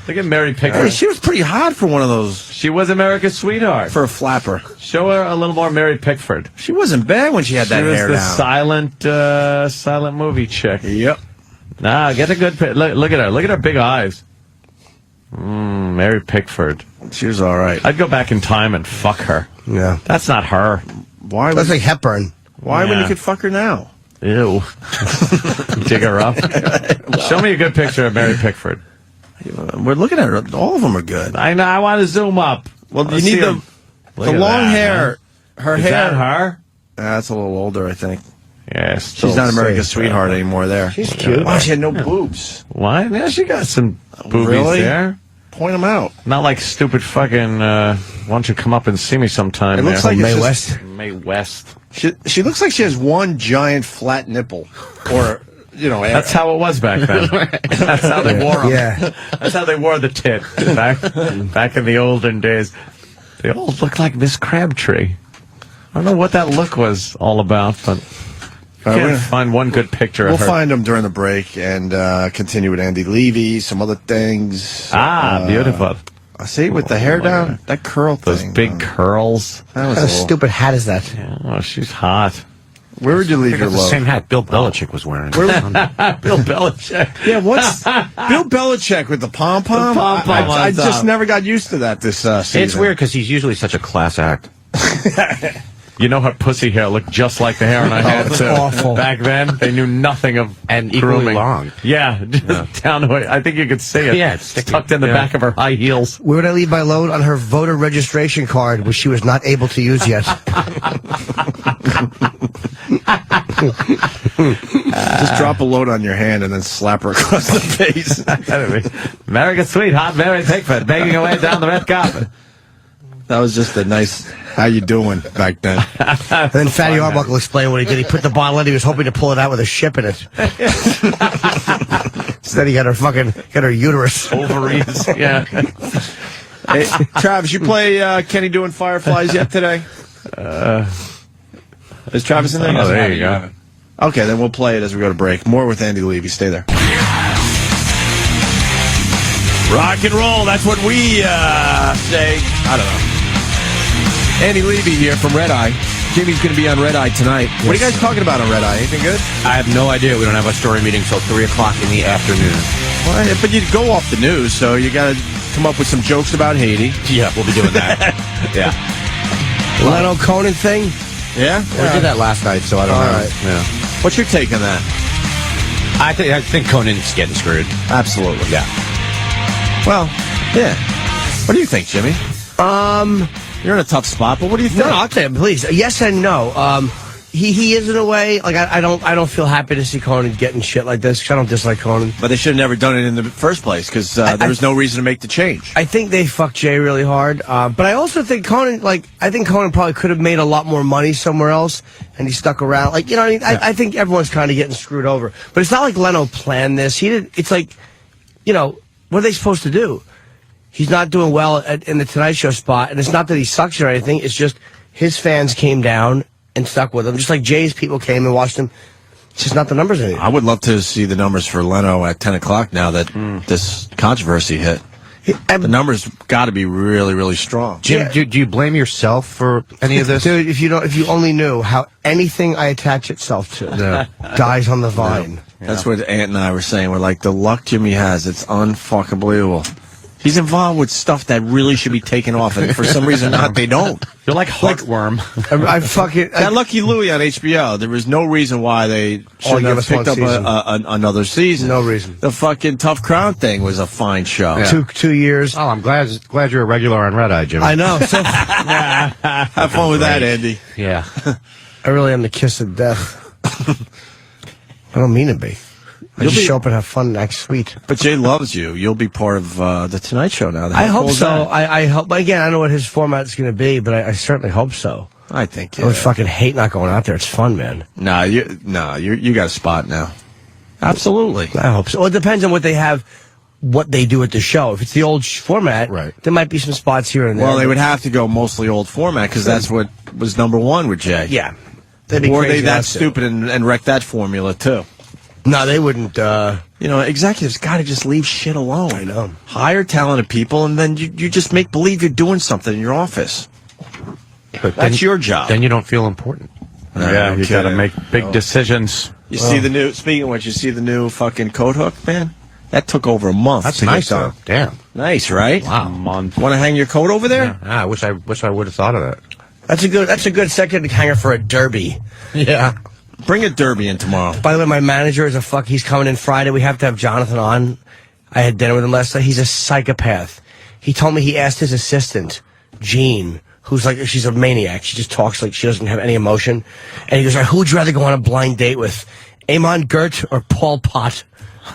[SPEAKER 2] Look at Mary Pickford.
[SPEAKER 1] Hey, she was pretty hot for one of those.
[SPEAKER 2] She was America's sweetheart.
[SPEAKER 1] For a flapper.
[SPEAKER 2] Show her a little more Mary Pickford.
[SPEAKER 1] She wasn't bad when she had that hair
[SPEAKER 2] She was
[SPEAKER 1] down.
[SPEAKER 2] the silent movie chick.
[SPEAKER 1] Yep.
[SPEAKER 2] Nah, get a good look at her. Look at her big eyes. Mary Pickford.
[SPEAKER 1] She was all right.
[SPEAKER 2] I'd go back in time and fuck her.
[SPEAKER 5] Yeah.
[SPEAKER 2] That's not her.
[SPEAKER 1] Why?
[SPEAKER 5] That's like Hepburn.
[SPEAKER 1] Why when you could fuck her now?
[SPEAKER 2] Ew. Dig her up. Show me a good picture of Mary Pickford.
[SPEAKER 1] We're looking at her. All of them are good.
[SPEAKER 2] I know. I want to zoom up.
[SPEAKER 1] Well,
[SPEAKER 2] Let's
[SPEAKER 1] you need
[SPEAKER 2] see
[SPEAKER 1] the
[SPEAKER 2] her. Look at
[SPEAKER 1] long
[SPEAKER 2] that,
[SPEAKER 1] hair. Her
[SPEAKER 2] Is
[SPEAKER 1] hair.
[SPEAKER 2] that her?
[SPEAKER 1] That's a little older, I think.
[SPEAKER 2] Yeah,
[SPEAKER 1] She's not America's sweetheart anymore there.
[SPEAKER 5] She's cute.
[SPEAKER 1] Wow, she had no boobs.
[SPEAKER 2] Why? Yeah, she got some boobies
[SPEAKER 1] Really?
[SPEAKER 2] there.
[SPEAKER 1] Point them out.
[SPEAKER 2] Not like stupid fucking, why don't you come up and see me sometime?
[SPEAKER 1] It looks
[SPEAKER 2] there.
[SPEAKER 1] like
[SPEAKER 5] Mae
[SPEAKER 1] it's
[SPEAKER 5] West.
[SPEAKER 2] Mae West.
[SPEAKER 1] She looks like she has one giant flat nipple. Or,
[SPEAKER 2] That's how it was back then. That's how they wore them.
[SPEAKER 5] Yeah.
[SPEAKER 2] That's how they wore the tit back in the olden days. They all look like Miss Crabtree. I don't know what that look was all about, but I can't find one good picture
[SPEAKER 1] We'll
[SPEAKER 2] of her.
[SPEAKER 1] find them during the break and continue with Andy Levy, some other things.
[SPEAKER 2] Beautiful.
[SPEAKER 1] I see with the hair down, that curl
[SPEAKER 2] Those
[SPEAKER 1] thing.
[SPEAKER 2] big curls.
[SPEAKER 1] That was
[SPEAKER 5] What
[SPEAKER 1] a
[SPEAKER 5] a
[SPEAKER 1] little,
[SPEAKER 5] stupid hat is that?
[SPEAKER 2] Oh, she's hot.
[SPEAKER 1] Where would you leave your
[SPEAKER 3] The
[SPEAKER 1] load?
[SPEAKER 3] same hat Bill Belichick was wearing.
[SPEAKER 2] Bill Belichick.
[SPEAKER 1] Yeah, what's Bill Belichick with the pom-pom?
[SPEAKER 2] The pom-pom
[SPEAKER 1] I
[SPEAKER 2] on
[SPEAKER 1] just
[SPEAKER 2] top.
[SPEAKER 1] never got used to that this season.
[SPEAKER 3] It's weird because he's usually such a class act.
[SPEAKER 2] You know her pussy hair looked just like the hair on her head, too.
[SPEAKER 5] Awful.
[SPEAKER 2] Back then, they knew nothing of
[SPEAKER 3] And equally
[SPEAKER 2] grooming.
[SPEAKER 3] long.
[SPEAKER 2] Yeah, down to it. I think you could see it.
[SPEAKER 3] Yeah, it's sticky.
[SPEAKER 2] tucked in the back of her high heels.
[SPEAKER 5] Where would I leave my load? On her voter registration card, which she was not able to use yet.
[SPEAKER 1] Just drop a load on your hand and then slap her across the face.
[SPEAKER 2] America's sweetheart, Mary Pickford, begging away down the red carpet.
[SPEAKER 1] That was just a nice, how you doing back then.
[SPEAKER 5] And then Fatty Arbuckle explained what he did. He put the bottle in. He was hoping to pull it out with a ship in it. Instead, he got her uterus.
[SPEAKER 2] Ovaries, yeah.
[SPEAKER 1] Hey, Travis, you play Kenny doing Fireflies yet today? Is Travis in there?
[SPEAKER 2] Oh, there you go.
[SPEAKER 1] Okay, then we'll play it as we go to break. More with Andy Levy. Stay there. Rock and roll, that's what we say. I don't know. Andy Levy here from Red Eye. Jimmy's going to be on Red Eye tonight. What are you guys talking about on Red Eye? Anything good?
[SPEAKER 3] I have no idea. We don't have a story meeting till 3 o'clock in the afternoon.
[SPEAKER 1] Well, but you go off the news, so you got to come up with some jokes about Haiti.
[SPEAKER 3] Yeah, we'll be doing that. Yeah.
[SPEAKER 5] Leno Conan thing?
[SPEAKER 1] Yeah?
[SPEAKER 3] We did that last night, so I don't know.
[SPEAKER 1] Right.
[SPEAKER 3] Yeah.
[SPEAKER 1] What's your take on that?
[SPEAKER 3] I think Conan's getting screwed.
[SPEAKER 1] Absolutely.
[SPEAKER 3] Yeah.
[SPEAKER 1] Well, yeah. What do you think, Jimmy? You're in a tough spot, but what do you think?
[SPEAKER 5] No, I'll tell you, please. Yes and no. He is in a way. Like I don't feel happy to see Conan getting shit like this because I don't dislike Conan.
[SPEAKER 1] But they should have never done it in the first place because there was no reason to make the change.
[SPEAKER 5] I think they fucked Jay really hard. But I also think Conan, I think Conan probably could have made a lot more money somewhere else, and he stuck around. Like, you know what I mean? I think everyone's kind of getting screwed over. But it's not like Leno planned this. He did. It's like, you know, what are they supposed to do? He's not doing well in the Tonight Show spot, and it's not that he sucks or anything. It's just his fans came down and stuck with him, just like Jay's people came and watched him. It's just not the numbers anymore.
[SPEAKER 1] I would love to see the numbers for Leno at 10 o'clock now that this controversy hit. The numbers got to be really, really strong.
[SPEAKER 3] Jim, do you blame yourself for any of this?
[SPEAKER 5] Dude, if you only knew how anything I attach itself to dies on the vine.
[SPEAKER 1] That's what Ant and I were saying. We're like, the luck Jimmy has, it's unfucking believable. He's involved with stuff that really should be taken off, and for some reason they don't.
[SPEAKER 2] You're like Heartworm.
[SPEAKER 1] That Lucky Louie on HBO, there was no reason why they should have picked up another season.
[SPEAKER 5] No reason.
[SPEAKER 1] The fucking Tough Crown thing was a fine show.
[SPEAKER 5] Yeah. 2 years.
[SPEAKER 3] Oh, I'm glad you're a regular on Red Eye, Jim.
[SPEAKER 5] I know.
[SPEAKER 1] Have fun with that, Andy.
[SPEAKER 3] Yeah.
[SPEAKER 5] I really am the kiss of death. I don't mean to be. I just show up and have fun and act sweet.
[SPEAKER 1] But Jay loves you. You'll be part of the Tonight Show now.
[SPEAKER 5] I hope so. I hope. Again, I don't know what his format is going to be, but I certainly hope so.
[SPEAKER 1] I think.
[SPEAKER 5] I would fucking hate not going out there. It's fun, man.
[SPEAKER 1] You got a spot now. Absolutely.
[SPEAKER 5] I hope so. Well, it depends on what they have, what they do at the show. If it's the old format,
[SPEAKER 1] right,
[SPEAKER 5] there might be some spots here and there.
[SPEAKER 1] Well, they would have to go mostly old format because that's what was #1 with Jay.
[SPEAKER 5] Yeah.
[SPEAKER 1] Or they that stupid and wreck that formula too.
[SPEAKER 5] No, they wouldn't.
[SPEAKER 1] Executives got to just leave shit alone.
[SPEAKER 5] I know.
[SPEAKER 1] Hire talented people, and then you just make believe you're doing something in your office.
[SPEAKER 3] But
[SPEAKER 1] that's your job.
[SPEAKER 3] Then you don't feel important.
[SPEAKER 2] Yeah, you got to make big decisions.
[SPEAKER 1] You see the new. Speaking of which, you see the new fucking coat hook, man. That took over a month.
[SPEAKER 3] That's nice, though. Damn.
[SPEAKER 1] Nice, right?
[SPEAKER 2] Wow. A month.
[SPEAKER 1] Want to hang your coat over there?
[SPEAKER 3] Yeah. I wish I would have thought of that.
[SPEAKER 5] That's a good second hanger for a derby.
[SPEAKER 3] Yeah.
[SPEAKER 1] Bring a derby in tomorrow.
[SPEAKER 5] By the way, my manager is he's coming in Friday. We have to have Jonathan on. I had dinner with him last night. He's a psychopath. He told me he asked his assistant, Jean, who's like, she's a maniac. She just talks like she doesn't have any emotion. And he goes, all right, who would you rather go on a blind date with? Amon Gert or Paul Pot?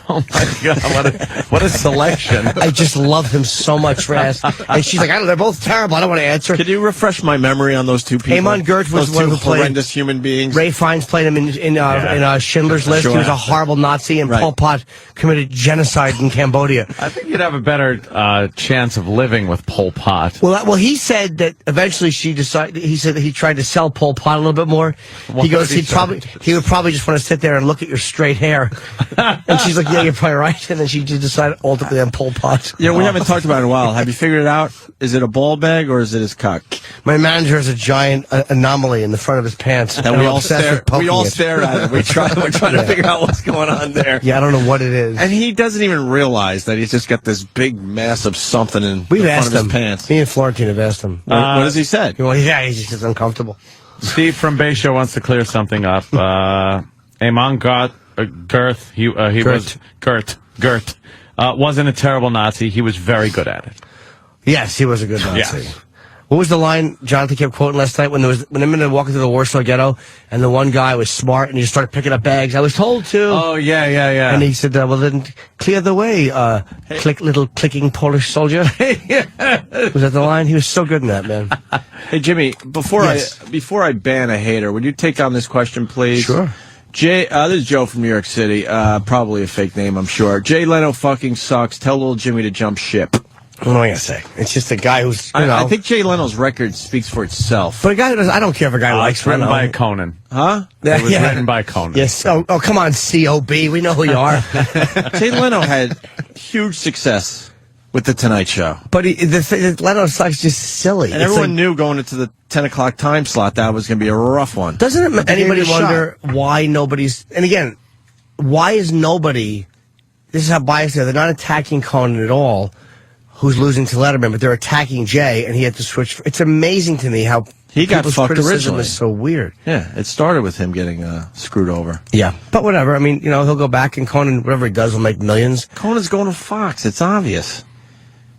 [SPEAKER 2] Oh my God, what a selection.
[SPEAKER 5] I just love him so much, Raz. And she's like, they're both terrible. I don't want to answer.
[SPEAKER 1] Could you refresh my memory on those two people?
[SPEAKER 5] Amon Gert was
[SPEAKER 1] those
[SPEAKER 5] one
[SPEAKER 1] two
[SPEAKER 5] who played
[SPEAKER 1] horrendous human beings.
[SPEAKER 5] Ray Fiennes played him in Schindler's List.
[SPEAKER 1] Sure.
[SPEAKER 5] He was a horrible Nazi, and Pol Pot committed genocide in Cambodia.
[SPEAKER 2] I think you'd have a better chance of living with Pol Pot.
[SPEAKER 5] Well, he said that eventually she decided. He said that he tried to sell Pol Pot a little bit more. He goes, he would probably just want to sit there and look at your straight hair. And she's like, yeah, you're probably right. And then she decided ultimately on Pol Pot.
[SPEAKER 1] Yeah, we haven't talked about it in a while. Have you figured it out? Is it a ball bag or is it his cock?
[SPEAKER 5] My manager is a giant anomaly in the front of his pants.
[SPEAKER 1] And we all stare at it. We're trying to figure out what's going on there.
[SPEAKER 5] Yeah, I don't know what it is.
[SPEAKER 1] And he doesn't even realize that he's just got this big mass of something in the front of his pants.
[SPEAKER 5] Me and Florentine have asked him.
[SPEAKER 1] What has he said?
[SPEAKER 5] Well, yeah, he's just uncomfortable.
[SPEAKER 2] Steve from Bay Show wants to clear something up. Amon Girth, he was Gert, wasn't a terrible Nazi. He was very good at it.
[SPEAKER 5] Yes, he was a good Nazi.
[SPEAKER 2] Yes.
[SPEAKER 5] What was the line Jonathan kept quoting last night when them in walking through the Warsaw Ghetto and the one guy was smart and he just started picking up bags? I was told to.
[SPEAKER 2] Oh, yeah.
[SPEAKER 5] And he said, well, then clear the way, little clicking Polish soldier. Was that the line? He was so good in that, man.
[SPEAKER 1] Hey, Jimmy, before I ban a hater, would you take on this question, please?
[SPEAKER 5] Sure.
[SPEAKER 1] This is Joe from New York City. Probably a fake name, I'm sure. Jay Leno fucking sucks. Tell little Jimmy to jump ship.
[SPEAKER 5] What am I going to say? It's just a guy who's,
[SPEAKER 1] I think Jay Leno's record speaks for itself.
[SPEAKER 5] But a guy who doesn't, I don't care if a guy likes
[SPEAKER 2] written
[SPEAKER 5] Leno.
[SPEAKER 2] by Conan.
[SPEAKER 1] Huh?
[SPEAKER 2] It was written by Conan.
[SPEAKER 5] Yes. Oh, come on, C.O.B. We know who you are.
[SPEAKER 1] Jay Leno had huge success with The Tonight Show.
[SPEAKER 5] But Leno sucks just silly.
[SPEAKER 1] And everyone knew going into the 10 o'clock time slot that was going to be a rough one.
[SPEAKER 5] Doesn't anybody wonder why nobody's... And again, why is nobody... This is how biased they are. They're not attacking Conan at all, who's losing to Letterman, but they're attacking Jay, and he had to switch. It's amazing to me how
[SPEAKER 1] he got
[SPEAKER 5] people's
[SPEAKER 1] fucked
[SPEAKER 5] criticism
[SPEAKER 1] originally.
[SPEAKER 5] is so weird.
[SPEAKER 1] Yeah, it started with him getting screwed over.
[SPEAKER 5] Yeah, but whatever. I mean, he'll go back, and Conan, whatever he does, will make millions.
[SPEAKER 1] Conan's going to Fox. It's obvious.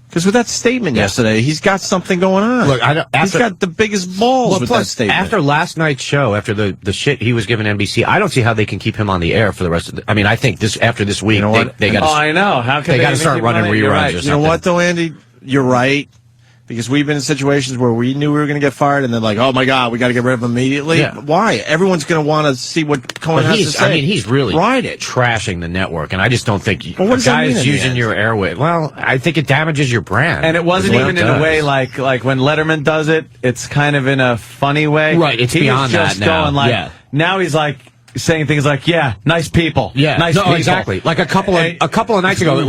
[SPEAKER 1] Because with that statement yesterday, he's got something going on.
[SPEAKER 3] Look,
[SPEAKER 1] he's got the biggest balls with that statement.
[SPEAKER 3] After last night's show, after the shit he was giving NBC, I don't see how they can keep him on the air for the rest of the... I mean, I think after this week, they got to...
[SPEAKER 2] I know. How can
[SPEAKER 3] they got to start running reruns or something.
[SPEAKER 1] You know what, though, Andy? You're right. Because we've been in situations where we knew we were going to get fired, and then like, oh my God, we got to get rid of him immediately. Yeah. Why? Everyone's going to want to see what Conan has to say.
[SPEAKER 3] I mean, he's really trashing the network, and I just don't think
[SPEAKER 1] what
[SPEAKER 3] guys using your airway. Well, I think it damages your brand.
[SPEAKER 2] And it wasn't even in a way like when Letterman does it. It's kind of in a funny way.
[SPEAKER 3] Right. It's beyond that now.
[SPEAKER 2] Going now he's like saying things like, "Yeah, nice people."
[SPEAKER 3] Yeah,
[SPEAKER 2] nice people.
[SPEAKER 3] Exactly. Like a couple of nights ago, it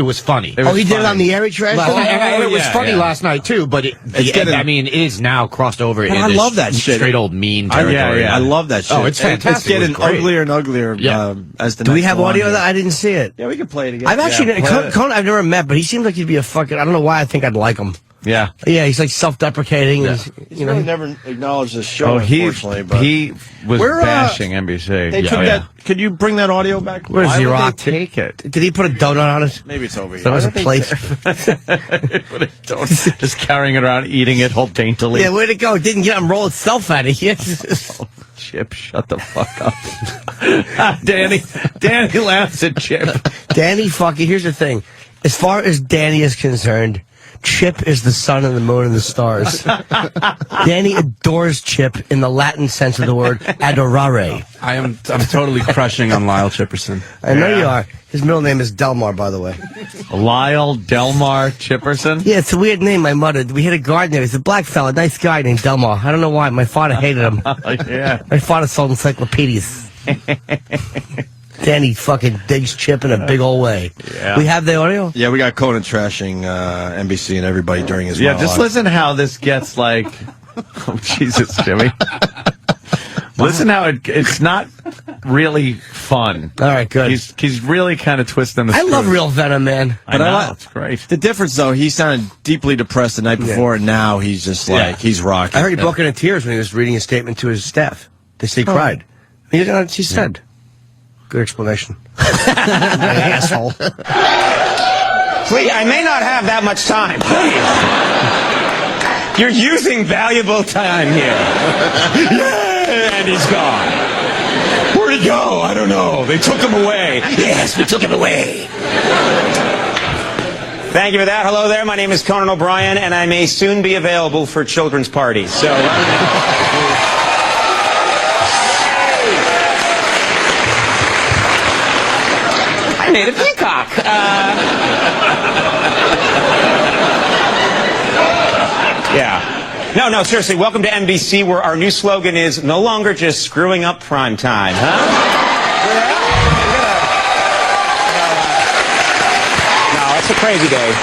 [SPEAKER 3] was funny.
[SPEAKER 5] He did it on the air, he trashed
[SPEAKER 3] it? It was funny last night too, but it is now crossed over into
[SPEAKER 1] I love that shit.
[SPEAKER 3] Straight old mean territory.
[SPEAKER 1] I love that shit.
[SPEAKER 3] Oh, it's fantastic.
[SPEAKER 1] It's getting uglier and uglier as the
[SPEAKER 5] Do we
[SPEAKER 1] next
[SPEAKER 5] have audio of that? I didn't see it.
[SPEAKER 1] Yeah, we can play it again.
[SPEAKER 5] I've actually Conan I've never met, but he seems like he'd be a fucking... I don't know why I think I'd like him.
[SPEAKER 2] Yeah.
[SPEAKER 5] Yeah, he's like self-deprecating.
[SPEAKER 1] Yeah. He's really never acknowledged this show, unfortunately. But
[SPEAKER 2] he was bashing NBC.
[SPEAKER 1] They took that. Could you bring that audio back?
[SPEAKER 5] Where's the rock?
[SPEAKER 2] Take it.
[SPEAKER 5] Did he put a donut on it?
[SPEAKER 1] Maybe it's over here.
[SPEAKER 5] That was a plate.
[SPEAKER 2] Just carrying it around, eating it whole daintily.
[SPEAKER 5] Yeah, where'd it go? It didn't get him roll itself out of here.
[SPEAKER 2] Chip, shut the fuck up. Danny laughs at Chip.
[SPEAKER 5] Danny fucking, here's the thing. As far as Danny is concerned, Chip is the sun and the moon and the stars. Danny adores Chip in the Latin sense of the word adorare.
[SPEAKER 10] I'm totally crushing on Lyle Chipperson.
[SPEAKER 5] I know you are. His middle name is Delmar, by the way.
[SPEAKER 2] Lyle Delmar Chipperson?
[SPEAKER 5] Yeah, it's a weird name, my mother. We had a gardener. He's a black fella, nice guy named Delmar. I don't know why. My father hated him.
[SPEAKER 2] Yeah.
[SPEAKER 5] My father sold encyclopedias. Danny fucking digs Chip in a big old way.
[SPEAKER 2] Yeah.
[SPEAKER 5] We have the audio?
[SPEAKER 1] Yeah, we got Conan trashing NBC and everybody during his monologue.
[SPEAKER 2] Just listen how this gets like... Oh, Jesus, Jimmy. Listen how it's not really fun.
[SPEAKER 5] All right, good.
[SPEAKER 2] He's really kind of twisting the screws.
[SPEAKER 5] I love real venom, man.
[SPEAKER 2] I know, it's great.
[SPEAKER 1] The difference, though, he sounded deeply depressed the night before, and now he's just like, he's rocking.
[SPEAKER 5] I heard he broke into tears when he was reading a statement to his staff. They say he cried. He said... Good explanation. Asshole.
[SPEAKER 15] Please, I may not have that much time. Please. You're using valuable time here. Yeah, and he's gone. Where'd he go? I don't know. They took him away. Yes, we took him away. Thank you for that. Hello there. My name is Conan O'Brien, and I may soon be available for children's parties. So... I made a peacock. Yeah. No, seriously, welcome to NBC, where our new slogan is no longer just screwing up prime time, huh? No, it's a crazy day.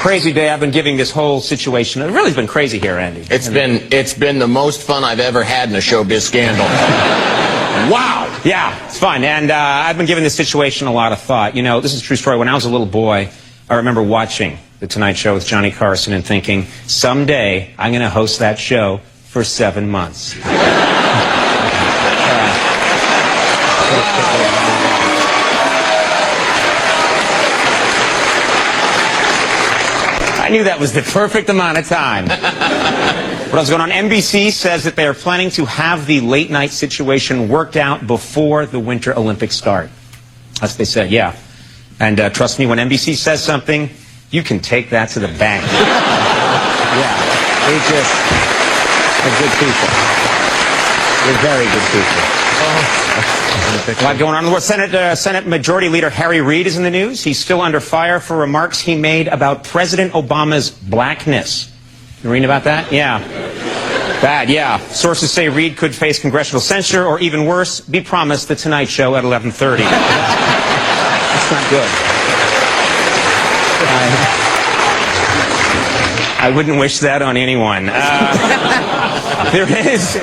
[SPEAKER 15] Crazy day. I've been giving this whole situation. It really has been crazy here, Andy.
[SPEAKER 11] It's been the most fun I've ever had in a showbiz scandal.
[SPEAKER 15] Wow. Yeah, it's fun. And I've been giving this situation a lot of thought. You know, this is a true story. When I was a little boy, I remember watching The Tonight Show with Johnny Carson and thinking, someday I'm going to host that show for 7 months. I knew that was the perfect amount of time. What else going on? NBC says that they are planning to have the late night situation worked out before the Winter Olympics start. That's what they said, yeah. And trust me, when NBC says something, you can take that to the bank. Yeah, they're good people. They're very good people. A lot going on in the world. Senate Majority Leader Harry Reid is in the news. He's still under fire for remarks he made about President Obama's blackness. You reading about that? Yeah. Bad, yeah. Sources say Reid could face congressional censure, or even worse, be promised The Tonight Show at 11:30. That's not good. I wouldn't wish that on anyone. There is...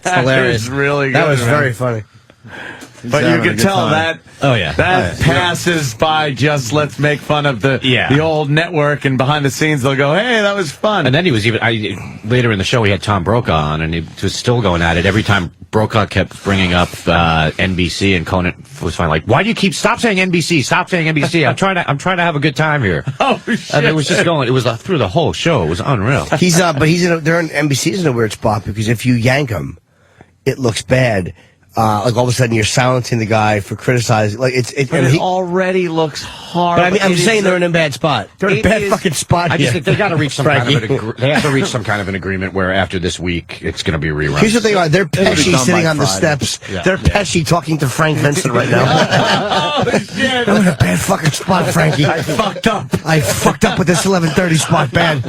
[SPEAKER 5] It's hilarious.
[SPEAKER 2] Really good.
[SPEAKER 5] That was
[SPEAKER 2] man.
[SPEAKER 5] very funny.
[SPEAKER 2] But you can tell that that passes by just let's make fun of the old network, and behind the scenes they'll go, hey, that was fun.
[SPEAKER 3] And then he was later in the show, he had Tom Brokaw on, and he was still going at it. Every time Brokaw kept bringing up NBC, and Conan was finally like, why do you stop saying NBC, stop saying NBC. I'm trying to have a good time here.
[SPEAKER 2] Oh, shit.
[SPEAKER 3] And it was just going, it was through the whole show. It was unreal.
[SPEAKER 5] They're in NBC's in a weird spot, because if you yank him, it looks bad. Like all of a sudden you're silencing the guy for criticizing. Like it
[SPEAKER 2] already looks hard.
[SPEAKER 5] But I'm saying they're in a bad spot. They're in a bad fucking spot.
[SPEAKER 3] I just think they got to reach some kind of they have to reach some kind of an agreement where after this week it's going to be rerun.
[SPEAKER 5] Here's the thing: they're Pesci sitting on the steps. Yeah. They're Pesci talking to Frank Vincent right now.
[SPEAKER 2] Oh shit!
[SPEAKER 5] I'm in a bad fucking spot, Frankie.
[SPEAKER 2] I fucked up
[SPEAKER 5] with this 11:30 spot. Bad.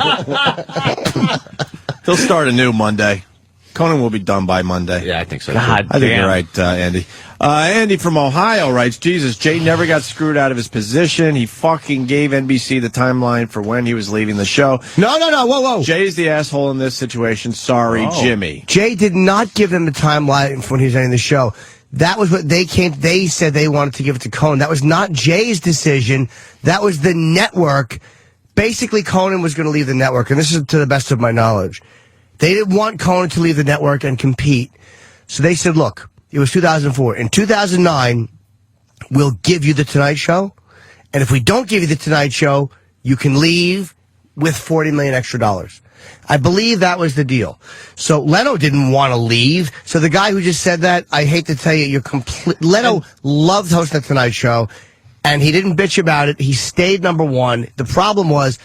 [SPEAKER 1] They'll start anew Monday. Conan will be done by Monday.
[SPEAKER 3] Yeah, I think so.
[SPEAKER 1] God, I think you're right, Andy. Andy from Ohio writes, Jesus, Jay never got screwed out of his position. He fucking gave NBC the timeline for when he was leaving the show.
[SPEAKER 5] No, whoa.
[SPEAKER 1] Jay's the asshole in this situation. Sorry, Jimmy.
[SPEAKER 5] Jay did not give them the timeline when he was ending the show. That was what they said they wanted to give it to Conan. That was not Jay's decision. That was the network. Basically, Conan was going to leave the network, and this is to the best of my knowledge. They didn't want Conan to leave the network and compete. So they said, look, it was 2004. In 2009, we'll give you The Tonight Show. And if we don't give you The Tonight Show, you can leave with $40 million extra dollars. I believe that was the deal. So Leno didn't want to leave. So the guy who just said that, I hate to tell you, Leno loved hosting The Tonight Show, and he didn't bitch about it. He stayed number one. The problem was,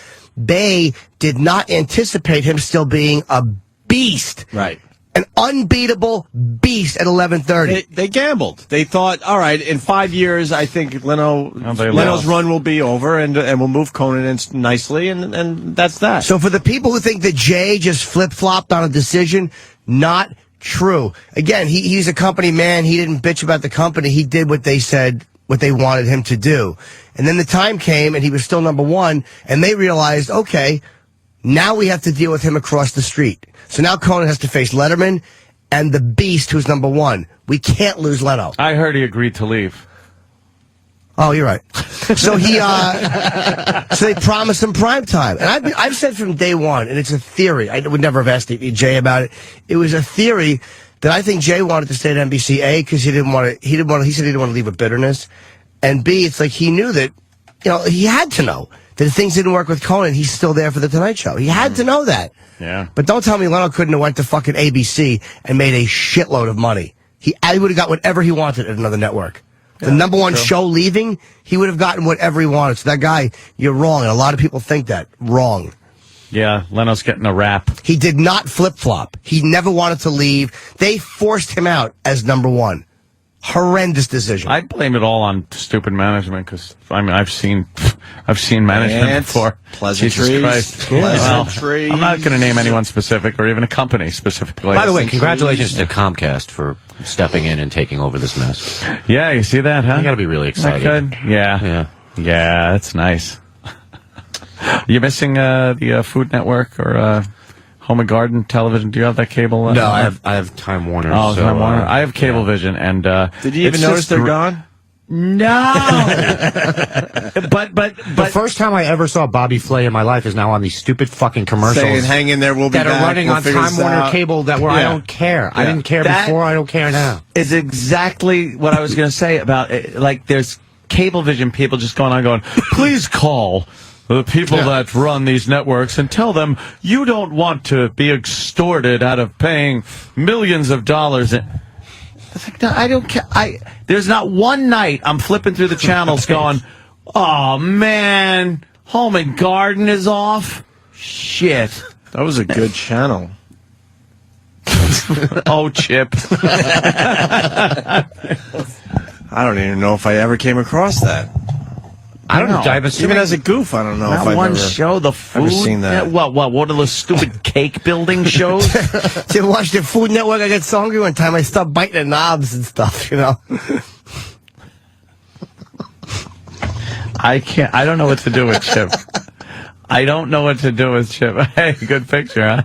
[SPEAKER 5] Bay did not anticipate him still being a beast.
[SPEAKER 1] Right.
[SPEAKER 5] An unbeatable beast at 11:30.
[SPEAKER 1] They gambled. They thought, all right, in 5 years, I think Leno's run will be over, and we'll move Conan in nicely, and that's that.
[SPEAKER 5] So for the people who think that Jay just flip-flopped on a decision, not true. Again, he's a company man. He didn't bitch about the company. He did what they said, what they wanted him to do. And then the time came, and he was still number one, and they realized, okay, now we have to deal with him across the street. So now Conan has to face Letterman and the Beast, who's number one. We can't lose Leno.
[SPEAKER 2] I heard he agreed to leave.
[SPEAKER 5] Oh, you're right. So so they promised him prime time. And I've said from day one, and it's a theory. I would never have asked Jay about it. It was a theory that I think Jay wanted to stay at NBC, A, because he said he didn't want to leave with bitterness. And B, it's like he knew that, he had to know that if things didn't work with Conan, he's still there for The Tonight Show. He had to know that.
[SPEAKER 2] Yeah.
[SPEAKER 5] But don't tell me Leno couldn't have went to fucking ABC and made a shitload of money. He would have got whatever he wanted at another network. The number one show leaving, he would have gotten whatever he wanted. So that guy, you're wrong. And a lot of people think that. Wrong.
[SPEAKER 2] Yeah, Leno's getting a rap.
[SPEAKER 5] He did not flip-flop. He never wanted to leave. They forced him out as number one. Horrendous decision.
[SPEAKER 2] I blame it all on stupid management, because I've seen management before.
[SPEAKER 1] Pleasantries.
[SPEAKER 2] Jesus Christ.
[SPEAKER 1] Pleasantries.
[SPEAKER 2] I'm not going to name anyone specific or even a company specifically.
[SPEAKER 3] By the way, congratulations to Comcast for stepping in and taking over this mess.
[SPEAKER 2] Yeah, you see that, huh?
[SPEAKER 3] You got to be really excited.
[SPEAKER 2] Yeah, that's nice. You missing the Food Network or Home and Garden Television? Do you have that cable?
[SPEAKER 3] No, I have Time Warner.
[SPEAKER 2] Oh, Time Warner. I have Cablevision, and
[SPEAKER 1] did you even notice they're gone?
[SPEAKER 2] No. but
[SPEAKER 3] the first time I ever saw Bobby Flay in my life is now on these stupid fucking commercials.
[SPEAKER 1] Saying, hang in there, we'll be
[SPEAKER 3] that
[SPEAKER 1] back.
[SPEAKER 3] That are running
[SPEAKER 1] we'll
[SPEAKER 3] on Time Warner Cable where I don't care. Yeah. I didn't care before, I don't care now.
[SPEAKER 2] Is exactly what I was going to say about it. Like, there's Cablevision people just going on going, please call the people that run these networks and tell them you don't want to be extorted out of paying millions of dollars. It's like, no, I don't care. There's not one night I'm flipping through the channels going, oh, man, Home and Garden is off. Shit.
[SPEAKER 1] That was a good channel.
[SPEAKER 2] Oh, Chip.
[SPEAKER 1] I don't even know if I ever came across that.
[SPEAKER 2] I don't know.
[SPEAKER 1] Even as a goof, I don't know if I've
[SPEAKER 2] one
[SPEAKER 1] ever,
[SPEAKER 2] show, the food.
[SPEAKER 1] ever seen that.
[SPEAKER 2] What are those stupid cake building shows?
[SPEAKER 5] To watch the Food Network, I get so hungry one time I start biting the knobs and stuff, you know.
[SPEAKER 2] I can't. I don't know what to do with Chip. I don't know what to do with Chip. Hey, good picture, huh?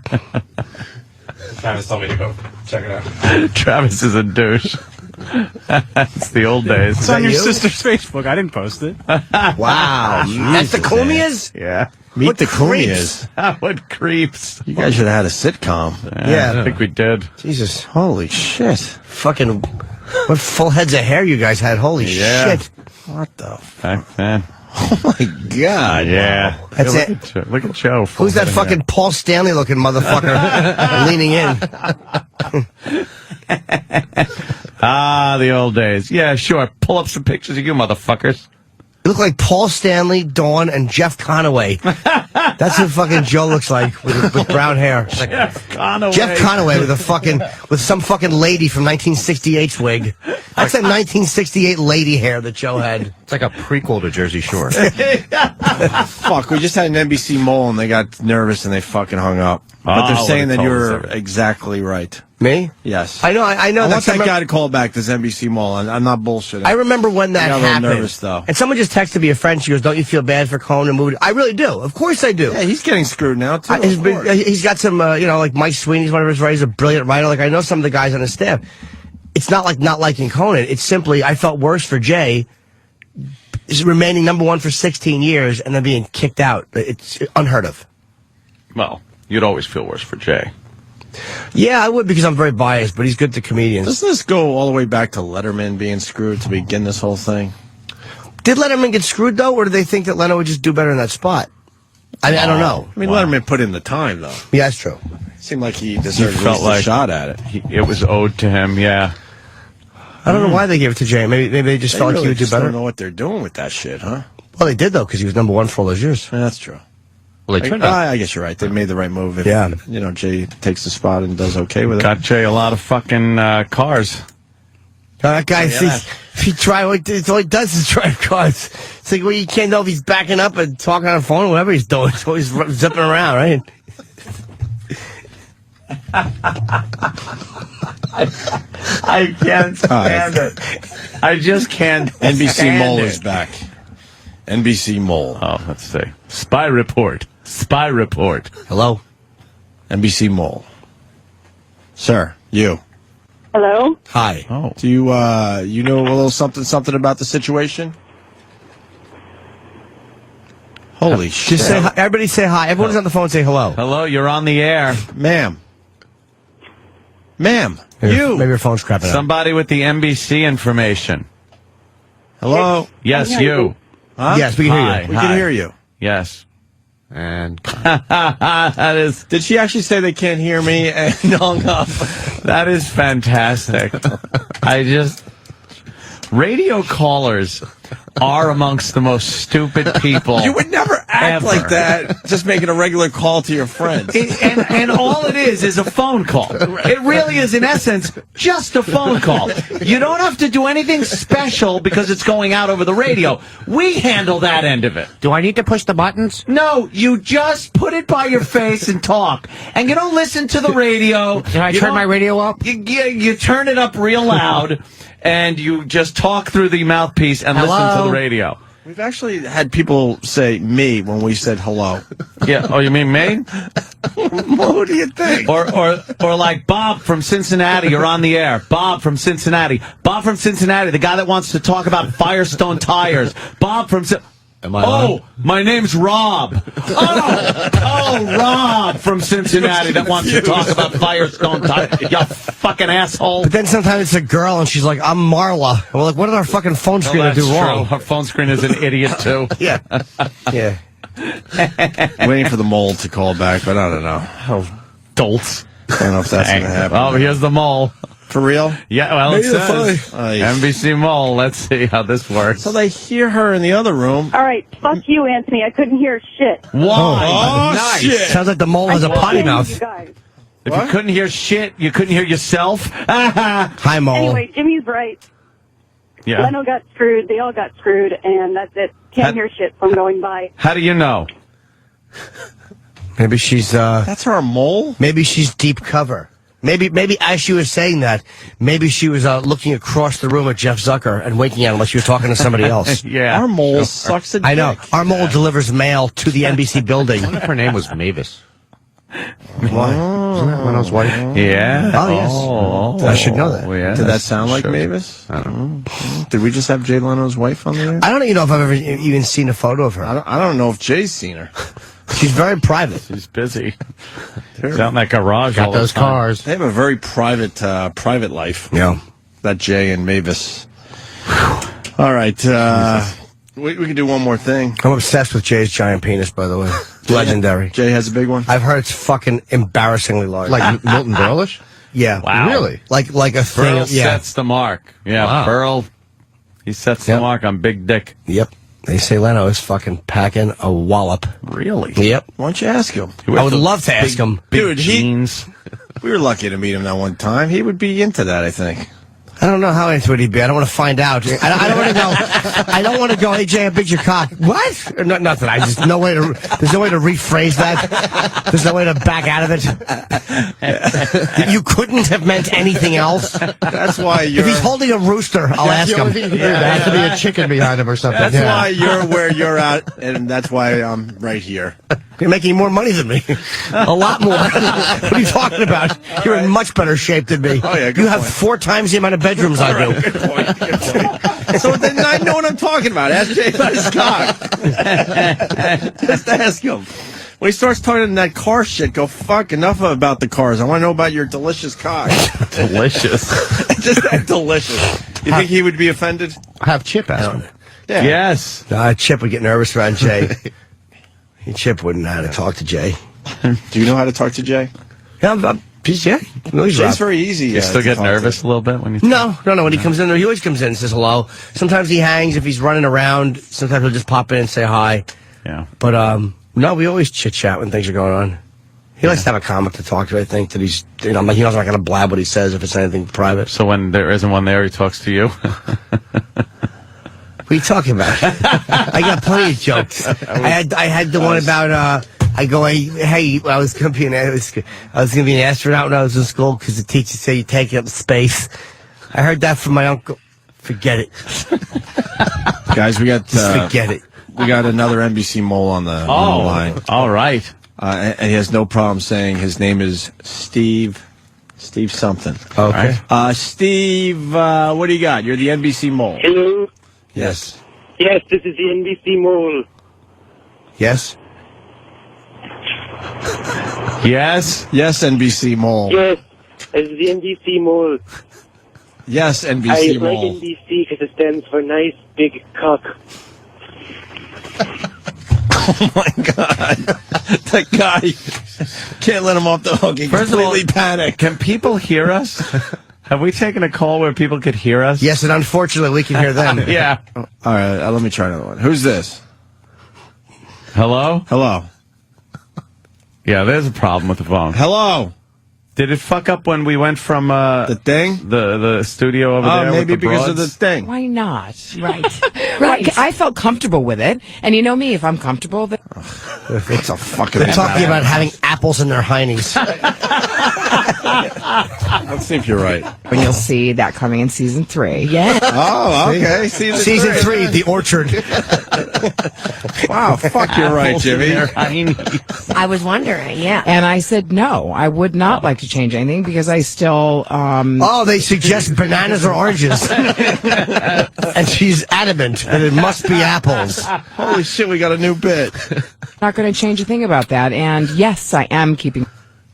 [SPEAKER 10] Travis told me to go check it out.
[SPEAKER 2] Travis is a douche. It's the old days.
[SPEAKER 12] It's on your sister's Facebook. I didn't post it.
[SPEAKER 5] Wow. That's the Cumias?
[SPEAKER 2] Yeah.
[SPEAKER 1] Meet the Cumias.
[SPEAKER 2] What creeps.
[SPEAKER 1] You guys should have had a sitcom.
[SPEAKER 5] Yeah.
[SPEAKER 2] I think we did.
[SPEAKER 5] Jesus.
[SPEAKER 1] Holy shit.
[SPEAKER 5] Fucking, what full heads of hair you guys had. Holy shit.
[SPEAKER 1] What the
[SPEAKER 2] Heck, man.
[SPEAKER 1] Oh my God.
[SPEAKER 2] Yeah.
[SPEAKER 5] That's
[SPEAKER 2] Look
[SPEAKER 5] it.
[SPEAKER 2] At Look at Joe.
[SPEAKER 5] Who's that fucking Paul Stanley looking motherfucker leaning in?
[SPEAKER 2] The old days. Yeah, sure. Pull up some pictures of you motherfuckers.
[SPEAKER 5] You look like Paul Stanley, Dawn, and Jeff Conaway. That's what fucking Joe looks like with brown hair.
[SPEAKER 2] Jeff Conaway.
[SPEAKER 5] Jeff Conaway with some fucking lady from 1968's wig. That's that 1968 lady hair that Joe had.
[SPEAKER 3] It's like a prequel to Jersey Shore.
[SPEAKER 1] Fuck, we just had an NBC mole and they got nervous and they fucking hung up. But they're saying that you're exactly right.
[SPEAKER 5] Me?
[SPEAKER 1] Yes.
[SPEAKER 5] I know. I
[SPEAKER 1] want that guy to call back this NBC mole. I'm not bullshitting.
[SPEAKER 5] I remember when that
[SPEAKER 1] I got a little
[SPEAKER 5] happened.
[SPEAKER 1] nervous, though.
[SPEAKER 5] And someone just texted me, a friend. She goes, "Don't you feel bad for Conan and movie?" I really do. Of course I do.
[SPEAKER 1] Yeah, he's getting screwed now too.
[SPEAKER 5] He's got some, like Mike Sweeney's one of his writers, a brilliant writer. Like I know some of the guys on his staff. It's not like not liking Conan. It's simply I felt worse for Jay, remaining number one for 16 years and then being kicked out. It's unheard of.
[SPEAKER 2] Well, you'd always feel worse for Jay.
[SPEAKER 5] Yeah, I would because I'm very biased, but he's good to comedians.
[SPEAKER 1] Doesn't this go all the way back to Letterman being screwed to begin this whole thing?
[SPEAKER 5] Did Letterman get screwed, though, or did they think that Leno would just do better in that spot? I don't know.
[SPEAKER 1] I mean, Letterman put in the time, though.
[SPEAKER 5] Yeah, that's true.
[SPEAKER 1] Seemed like he deserved at least a shot at it.
[SPEAKER 2] It was owed to him, yeah.
[SPEAKER 5] I don't know why they gave it to Jay. Maybe they just felt like he would do better.
[SPEAKER 1] Don't know what they're doing with that shit, huh?
[SPEAKER 5] Well, they did, though, because he was number one for all those years.
[SPEAKER 1] Yeah, that's true.
[SPEAKER 3] Well,
[SPEAKER 1] I guess you're right. They made the right move. If, Jay takes the spot and does okay with it.
[SPEAKER 2] Got Jay a lot of fucking cars.
[SPEAKER 5] That guy, if he try, all he does is drive cars. It's like, well, you can't know if he's backing up and talking on the phone or whatever he's doing. He's always zipping around, right?
[SPEAKER 2] I can't stand it. I just can't
[SPEAKER 1] NBC Mole is back. NBC Mole.
[SPEAKER 2] Oh, let's see. Spy report. Spy report.
[SPEAKER 5] Hello?
[SPEAKER 1] NBC Mole. Sir, you.
[SPEAKER 20] Hello?
[SPEAKER 5] Hi.
[SPEAKER 1] Oh. Do you know a little something about the situation? Holy shit.
[SPEAKER 5] Just say hi. Everybody say hi. Everyone's on the phone say hello.
[SPEAKER 2] Hello, you're on the air.
[SPEAKER 1] Ma'am.
[SPEAKER 5] Maybe your phone's crapping out.
[SPEAKER 2] Somebody with the NBC information.
[SPEAKER 1] Hello?
[SPEAKER 2] Yes, you.
[SPEAKER 1] Huh?
[SPEAKER 5] Yes, we can hear you.
[SPEAKER 1] We can hear you.
[SPEAKER 2] Yes.
[SPEAKER 3] And
[SPEAKER 2] that is.
[SPEAKER 1] Did she actually say they can't hear me and hung up?
[SPEAKER 2] That is fantastic. Radio callers are amongst the most stupid people.
[SPEAKER 1] You would never act
[SPEAKER 2] ever.
[SPEAKER 1] like that, just making a regular call to your friends.
[SPEAKER 2] And all it is a phone call. It really is, in essence, just a phone call. You don't have to do anything special because it's going out over the radio. We handle that end of it.
[SPEAKER 3] do I need to push the buttons?
[SPEAKER 2] No, you just put it by your face and talk. And you don't listen to the radio.
[SPEAKER 3] Did I turn my radio up?
[SPEAKER 2] You turn it up real loud, and you just talk through the mouthpiece and listen to the radio.
[SPEAKER 1] We've actually had people say me when we said hello.
[SPEAKER 2] Yeah. Oh, you mean me?
[SPEAKER 1] What do you think?
[SPEAKER 2] Or like Bob from Cincinnati, you're on the air. Bob from Cincinnati. Bob from Cincinnati, the guy that wants to talk about Firestone tires. Bob from my name's Rob. Rob from Cincinnati that wants to talk about Firestone tires. You fucking asshole.
[SPEAKER 5] But then sometimes it's a girl and she's like, I'm Marla. And we're like, what did our fucking phone screen do wrong?
[SPEAKER 2] Our phone screen is an idiot, too.
[SPEAKER 5] Yeah. Yeah.
[SPEAKER 1] Waiting for the mole to call back, but I don't know.
[SPEAKER 2] Oh, dolts.
[SPEAKER 1] I don't know if that's going to happen.
[SPEAKER 2] Oh, here's the mole.
[SPEAKER 1] For real?
[SPEAKER 2] Yeah, well, it says NBC mole. Let's see how this works.
[SPEAKER 1] So they hear her in the other room.
[SPEAKER 20] All right, fuck you, Anthony. I couldn't hear shit.
[SPEAKER 2] Why?
[SPEAKER 1] Oh,
[SPEAKER 2] nice.
[SPEAKER 1] shit.
[SPEAKER 5] Sounds like the mole has a potty mouth.
[SPEAKER 20] You guys.
[SPEAKER 2] If you couldn't hear shit, you couldn't hear yourself.
[SPEAKER 5] Hi, mole.
[SPEAKER 20] Anyway, Jimmy's right.
[SPEAKER 2] Yeah.
[SPEAKER 20] Leno got screwed. They all got screwed, and that's it. Can't hear shit from going by.
[SPEAKER 2] How do you know?
[SPEAKER 5] Maybe she's
[SPEAKER 1] That's her mole?
[SPEAKER 5] maybe she's deep cover. Maybe as she was saying that, maybe she was looking across the room at Jeff Zucker and winking at him like she was talking to somebody else.
[SPEAKER 2] Yeah.
[SPEAKER 1] Our mole sucks a dick.
[SPEAKER 5] I know. Our mole delivers mail to the NBC building.
[SPEAKER 3] What if her name was Mavis?
[SPEAKER 5] Why?
[SPEAKER 3] Isn't that Leno's wife?
[SPEAKER 2] Yeah.
[SPEAKER 5] Oh, yes.
[SPEAKER 2] Oh,
[SPEAKER 5] I should know that.
[SPEAKER 2] Yeah.
[SPEAKER 1] Did that sound like Mavis?
[SPEAKER 3] I don't know.
[SPEAKER 1] Did we just have Jay Leno's wife on the air?
[SPEAKER 5] I don't even know if I've ever even seen a photo of her.
[SPEAKER 1] I don't know if Jay's seen her.
[SPEAKER 5] She's very private.
[SPEAKER 2] She's busy. She's out in that garage
[SPEAKER 3] Got
[SPEAKER 2] all
[SPEAKER 3] those
[SPEAKER 2] the time.
[SPEAKER 3] cars.
[SPEAKER 1] They have a very private life.
[SPEAKER 5] Yeah.
[SPEAKER 1] That Jay and Mavis. All right. We can do one more thing.
[SPEAKER 5] I'm obsessed with Jay's giant penis, by the way. Legendary.
[SPEAKER 1] Jay has a big one?
[SPEAKER 5] I've heard it's fucking embarrassingly large.
[SPEAKER 3] Like Milton Berlish?
[SPEAKER 5] Yeah.
[SPEAKER 2] Wow.
[SPEAKER 3] Really?
[SPEAKER 5] Like a thing.
[SPEAKER 2] Burl sets the mark. Yeah,
[SPEAKER 3] Wow.
[SPEAKER 2] Burl, he sets the mark on big dick.
[SPEAKER 5] Yep. They say Leno is fucking packing a wallop.
[SPEAKER 2] Really?
[SPEAKER 5] Yep.
[SPEAKER 1] Why don't you ask him?
[SPEAKER 5] I would love to ask him.
[SPEAKER 1] Dude,
[SPEAKER 2] Jeans.
[SPEAKER 1] we were lucky to meet him that one time. He would be into that, I think.
[SPEAKER 5] I don't know how into it he'd be. I don't want to find out. I don't want to go. I don't want to go. Hey Jay, how big's your cock? What? No, nothing. I just no way to. There's no way to rephrase that. There's no way to back out of it. You couldn't have meant anything else.
[SPEAKER 1] That's why you're.
[SPEAKER 5] If he's holding a rooster, I'll ask him.
[SPEAKER 3] There has to be a chicken behind him or something.
[SPEAKER 1] That's why you're where you're at, and that's why I'm right here.
[SPEAKER 5] You're making more money than me. A lot more. What are you talking about? You're in much better shape than me.
[SPEAKER 1] Oh, yeah, good
[SPEAKER 5] you have
[SPEAKER 1] point.
[SPEAKER 5] 4 times the amount of bedrooms I do.
[SPEAKER 1] Good point. Good point. So then I know what I'm talking about. Ask Jay about his cock. Just ask him. When he starts talking that car shit, go, fuck, enough about the cars. I want to know about your delicious cock.
[SPEAKER 2] Delicious.
[SPEAKER 1] Just that delicious. You think he would be offended?
[SPEAKER 3] Have Chip ask him.
[SPEAKER 1] Yeah.
[SPEAKER 2] Yes.
[SPEAKER 5] Chip would get nervous around Jay. Chip wouldn't know how to talk to Jay.
[SPEAKER 1] Do you know how to talk to Jay?
[SPEAKER 5] Yeah, Jay. No,
[SPEAKER 1] Jay's very easy.
[SPEAKER 2] You still get nervous a little bit when you.
[SPEAKER 5] No. When he comes in there, he always comes in and says hello. Sometimes he hangs if he's running around. Sometimes he'll just pop in and say hi.
[SPEAKER 2] Yeah.
[SPEAKER 5] But no, we always chit chat when things are going on. He likes to have a comic to talk to. I think that he's, he knows I'm not going to blab what he says if it's anything private.
[SPEAKER 2] So when there isn't one there, he talks to you.
[SPEAKER 5] What are you talking about? I got plenty of jokes. I had the one about I was gonna be an astronaut when I was in school because the teacher said you take it up to space. I heard that from my uncle. Forget it,
[SPEAKER 1] guys. We got
[SPEAKER 5] forget it.
[SPEAKER 1] We got another NBC mole on the line.
[SPEAKER 2] All right,
[SPEAKER 1] and he has no problem saying his name is Steve. Steve something.
[SPEAKER 5] Okay.
[SPEAKER 1] Steve, what do you got? You're the NBC mole.
[SPEAKER 19] Hello.
[SPEAKER 1] Yes.
[SPEAKER 19] Yes, this is the NBC mole.
[SPEAKER 5] Yes.
[SPEAKER 2] Yes.
[SPEAKER 1] Yes, NBC mole.
[SPEAKER 19] Yes, this is the NBC mole.
[SPEAKER 1] Yes, NBC
[SPEAKER 19] I
[SPEAKER 1] mole.
[SPEAKER 19] like NBC because it stands for nice big cock.
[SPEAKER 1] Oh my God. That guy can't let him off the hook. He completely panicked.
[SPEAKER 2] Can people hear us? Have we taken a call where people could hear us?
[SPEAKER 5] Yes, and unfortunately, we can hear them.
[SPEAKER 2] Yeah.
[SPEAKER 1] All right, let me try another one. Who's this?
[SPEAKER 2] Hello?
[SPEAKER 1] Hello.
[SPEAKER 2] Yeah, there's a problem with the phone.
[SPEAKER 1] Hello.
[SPEAKER 2] Did it fuck up when we went from
[SPEAKER 1] the thing?
[SPEAKER 2] The studio over there?
[SPEAKER 1] Maybe
[SPEAKER 2] with the
[SPEAKER 1] because of
[SPEAKER 2] broads?
[SPEAKER 1] the thing.
[SPEAKER 21] Why not? Right. I felt comfortable with it. And you know me, if I'm comfortable, then...
[SPEAKER 1] It's a fucking...
[SPEAKER 5] They're talking about having apples in their heinies.
[SPEAKER 1] Let's see if you're right.
[SPEAKER 21] When you'll see that coming in season 3. Yeah.
[SPEAKER 1] Oh, okay.
[SPEAKER 5] Season 3, The Orchard.
[SPEAKER 1] Wow, fuck, you're right, Jimmy.
[SPEAKER 7] I was wondering, yeah.
[SPEAKER 21] And I said, no, I would not like to change anything because I still...
[SPEAKER 5] Oh, they suggest bananas or oranges. And she's adamant that it must be apples.
[SPEAKER 1] Holy shit, we got a new bit.
[SPEAKER 21] not going to change a thing about that. And yes, I am keeping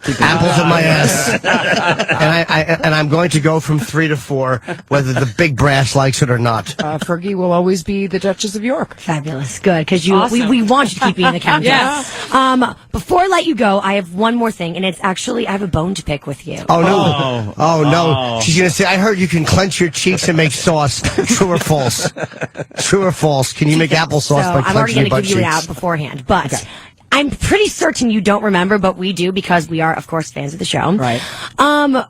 [SPEAKER 5] apples in my ass. and I'm going to go from 3 to 4, whether the big brass likes it or not.
[SPEAKER 21] Fergie will always be the Duchess of York.
[SPEAKER 7] Fabulous. Good. Because
[SPEAKER 21] Awesome.
[SPEAKER 7] we want you to keep being the countess.
[SPEAKER 21] Yes.
[SPEAKER 7] Before I let you go, I have one more thing, and it's actually, I have a bone to pick with you.
[SPEAKER 5] Oh, no. Oh, no. She's going to say, I heard you can clench your cheeks and make sauce. True or false? True or false? Can you make applesauce by
[SPEAKER 7] I'm already
[SPEAKER 5] clenching your
[SPEAKER 7] going
[SPEAKER 5] butt
[SPEAKER 7] to give you it
[SPEAKER 5] cheeks?
[SPEAKER 7] out beforehand, but I'm pretty certain you don't remember, but we do because we are, of course, fans of the show.
[SPEAKER 21] Right.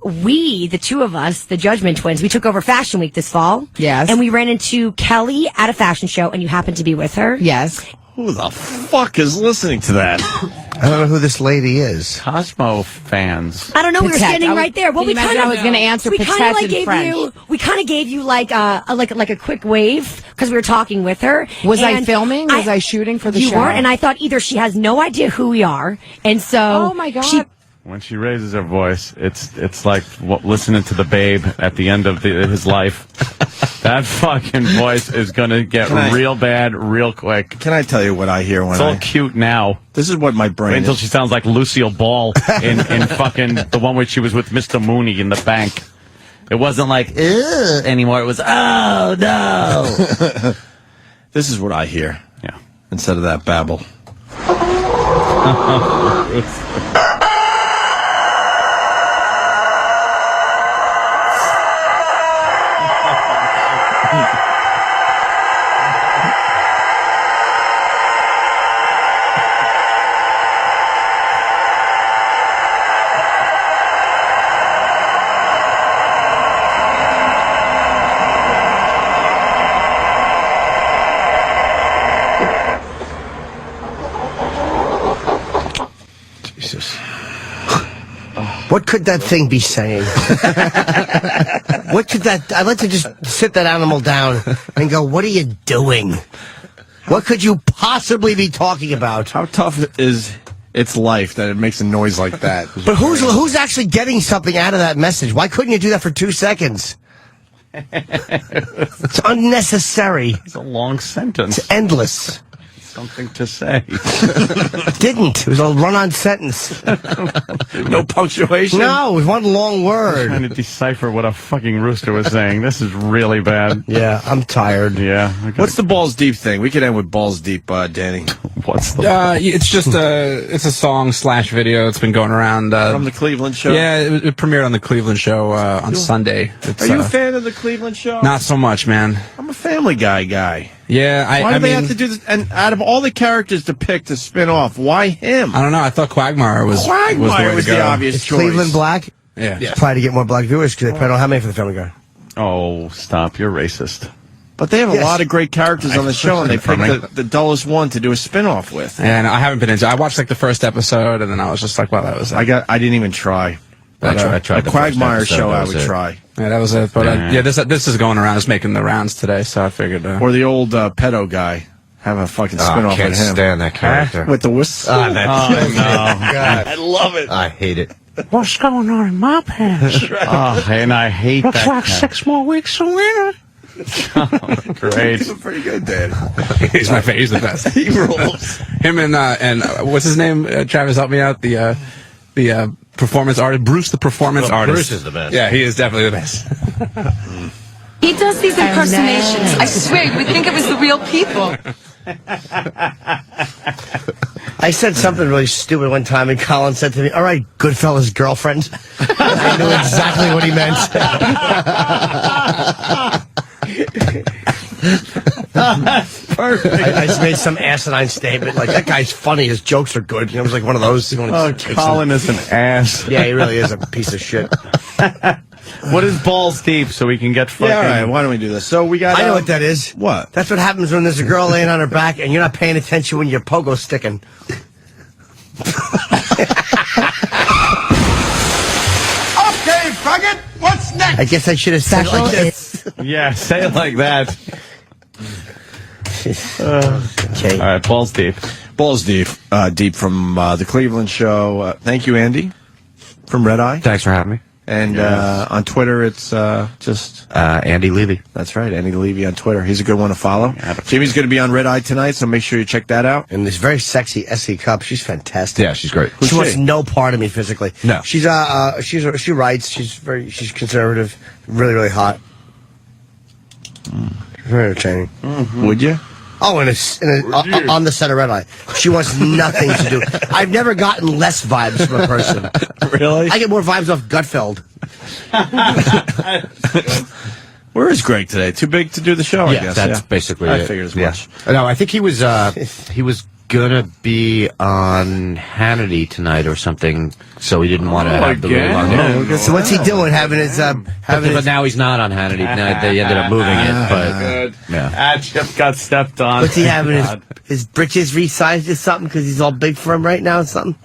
[SPEAKER 7] We, the two of us, the Judgment Twins, we took over Fashion Week this fall.
[SPEAKER 21] Yes.
[SPEAKER 7] And we ran into Kelly at a fashion show, and you happened to be with her.
[SPEAKER 21] Yes.
[SPEAKER 1] Who the fuck is listening to that?
[SPEAKER 5] I don't know who this lady is.
[SPEAKER 2] Cosmo fans.
[SPEAKER 7] I don't know. We were
[SPEAKER 21] Patek.
[SPEAKER 7] standing right there. Well,
[SPEAKER 21] Can you
[SPEAKER 7] we
[SPEAKER 21] imagine
[SPEAKER 7] kind of
[SPEAKER 21] I was going to answer
[SPEAKER 7] we kind
[SPEAKER 21] Patek
[SPEAKER 7] of like
[SPEAKER 21] in
[SPEAKER 7] gave
[SPEAKER 21] French.
[SPEAKER 7] you. We kind of gave you like a quick wave because we were talking with her.
[SPEAKER 21] Was I
[SPEAKER 7] And
[SPEAKER 21] filming? Was I shooting for the
[SPEAKER 7] you
[SPEAKER 21] show?
[SPEAKER 7] weren't, and I thought either she has no idea who we are, and so
[SPEAKER 21] Oh my God.
[SPEAKER 7] she
[SPEAKER 2] When she raises her voice, it's like listening to the Babe at the end of his life. That fucking voice is going to get real bad real quick.
[SPEAKER 1] Can I tell you what I hear when
[SPEAKER 2] It's all cute now.
[SPEAKER 1] This is what my brain
[SPEAKER 2] Wait until
[SPEAKER 1] is.
[SPEAKER 2] she sounds like Lucille Ball in fucking the one where she was with Mr. Mooney in the bank. It wasn't like, ugh, anymore. It was, oh, no.
[SPEAKER 1] This is what I hear.
[SPEAKER 2] Yeah.
[SPEAKER 1] Instead of that babble. Jesus.
[SPEAKER 5] What could that thing be saying? What could that... I'd like to just sit that animal down and go, what are you doing? What could you possibly be talking about?
[SPEAKER 1] How tough is its life that it makes a noise like that?
[SPEAKER 5] But who's actually getting something out of that message? Why couldn't you do that for 2 seconds? It's unnecessary.
[SPEAKER 2] It's a long sentence.
[SPEAKER 5] It's endless.
[SPEAKER 2] Something to say.
[SPEAKER 5] Didn't. It was a run-on sentence.
[SPEAKER 1] No punctuation?
[SPEAKER 5] No, it was one long word.
[SPEAKER 2] Trying to decipher what a fucking rooster was saying. This is really bad.
[SPEAKER 5] Yeah, I'm tired.
[SPEAKER 2] Yeah.
[SPEAKER 1] What's the balls deep thing? We could end with balls deep, Danny.
[SPEAKER 2] What's the...
[SPEAKER 10] It's just it's a song / video. It's been going around
[SPEAKER 1] From the Cleveland show?
[SPEAKER 10] Yeah, it premiered on the Cleveland show on Sunday.
[SPEAKER 1] Are you a fan of the Cleveland show?
[SPEAKER 10] Not so much, man.
[SPEAKER 1] I'm a Family Guy.
[SPEAKER 10] Yeah,
[SPEAKER 1] Why do
[SPEAKER 10] I
[SPEAKER 1] they
[SPEAKER 10] mean,
[SPEAKER 1] have to do this? And out of all the characters to pick to spin off, why him?
[SPEAKER 10] I don't know. I thought Quagmire was the way
[SPEAKER 1] Quagmire was
[SPEAKER 10] to go.
[SPEAKER 1] the obvious
[SPEAKER 5] It's
[SPEAKER 1] choice.
[SPEAKER 5] Cleveland Black.
[SPEAKER 10] Yeah.
[SPEAKER 5] It's probably to get more black viewers because they probably don't have many for the Family Guy.
[SPEAKER 2] Oh, stop. You're racist.
[SPEAKER 1] But they have a
[SPEAKER 5] Yes.
[SPEAKER 1] lot of great characters on the show, and they picked the dullest one to do a spin-off with.
[SPEAKER 10] And I haven't been into. I watched like the first episode, and then I was just like, "Wow, that was."
[SPEAKER 1] I didn't even try.
[SPEAKER 3] I tried
[SPEAKER 1] a
[SPEAKER 3] the first
[SPEAKER 1] Quagmire
[SPEAKER 3] episode,
[SPEAKER 1] show
[SPEAKER 3] that
[SPEAKER 1] I
[SPEAKER 3] was
[SPEAKER 1] would
[SPEAKER 3] it.
[SPEAKER 1] try.
[SPEAKER 10] Yeah, that was it. But this is going around. It's making the rounds today, so I figured.
[SPEAKER 1] Or the old pedo guy. Have a fucking spin-off
[SPEAKER 3] I can't
[SPEAKER 1] with him.
[SPEAKER 3] stand that character.
[SPEAKER 1] With the whistle.
[SPEAKER 3] Oh, no.
[SPEAKER 5] God.
[SPEAKER 1] I love it.
[SPEAKER 3] I hate it.
[SPEAKER 21] What's going on in my pants?
[SPEAKER 2] Oh, and I hate
[SPEAKER 21] Looks
[SPEAKER 2] that.
[SPEAKER 21] like 6 more weeks of winter.
[SPEAKER 2] Great.
[SPEAKER 1] He's pretty good, Dad.
[SPEAKER 10] He's my favorite. He's the best.
[SPEAKER 1] He rules.
[SPEAKER 10] Him and what's his name? Travis, help me out. The performance artist, Bruce, the performance artist.
[SPEAKER 3] Bruce is the best.
[SPEAKER 10] Yeah, he is definitely the best.
[SPEAKER 9] He does these impersonations. I swear, you would think it was the real people.
[SPEAKER 5] I said something really stupid one time, and Colin said to me, "All right, Goodfellas girlfriend." I knew exactly what he meant.
[SPEAKER 2] Perfect.
[SPEAKER 5] I just made some asinine statement like, "That guy's funny. His jokes are good." You know, it was like one of those.
[SPEAKER 2] Oh, Colin is an ass.
[SPEAKER 5] Yeah, he really is a piece of shit.
[SPEAKER 2] What is balls deep so we can get fucking...
[SPEAKER 1] Yeah, all right. Why don't we do this? So we got...
[SPEAKER 5] I know what that is.
[SPEAKER 1] What?
[SPEAKER 5] That's what happens when there's a girl laying on her back and you're not paying attention when your pogo's sticking.
[SPEAKER 16] Okay, faggot, what's next?
[SPEAKER 5] I guess I should have said it like this.
[SPEAKER 2] Yeah, say it like that. Okay.
[SPEAKER 10] All right, balls deep.
[SPEAKER 1] Balls deep. Deep from the Cleveland show. Thank you, Andy, from Red Eye.
[SPEAKER 3] Thanks for having me.
[SPEAKER 1] And on Twitter, it's just
[SPEAKER 3] Andy Levy.
[SPEAKER 1] That's right, Andy Levy on Twitter. He's a good one to follow. Jimmy's going to be on Red Eye tonight, so make sure you check that out.
[SPEAKER 5] And this very sexy Essie Cup, she's fantastic.
[SPEAKER 3] Yeah, she's great.
[SPEAKER 5] She wants no part of me physically.
[SPEAKER 3] No.
[SPEAKER 5] She writes. She's conservative, really, really hot. Very entertaining.
[SPEAKER 1] Mm-hmm. Would you?
[SPEAKER 5] Oh, on the set of Red Eye. She wants nothing to do. I've never gotten less vibes from a person.
[SPEAKER 1] Really?
[SPEAKER 5] I get more vibes off Gutfeld.
[SPEAKER 1] Where is Greg today? Too big to do the show, I guess.
[SPEAKER 3] That's basically
[SPEAKER 1] I
[SPEAKER 3] it.
[SPEAKER 1] figured as much.
[SPEAKER 3] No, I think he was gonna be on Hannity tonight or something, so he didn't want to have the really long day.
[SPEAKER 5] So what's he doing? Having his
[SPEAKER 3] But now he's not on Hannity. Now they ended up moving it, but
[SPEAKER 10] I just got stepped on.
[SPEAKER 5] What's he having? His britches resized or something because he's all big for him right now or something?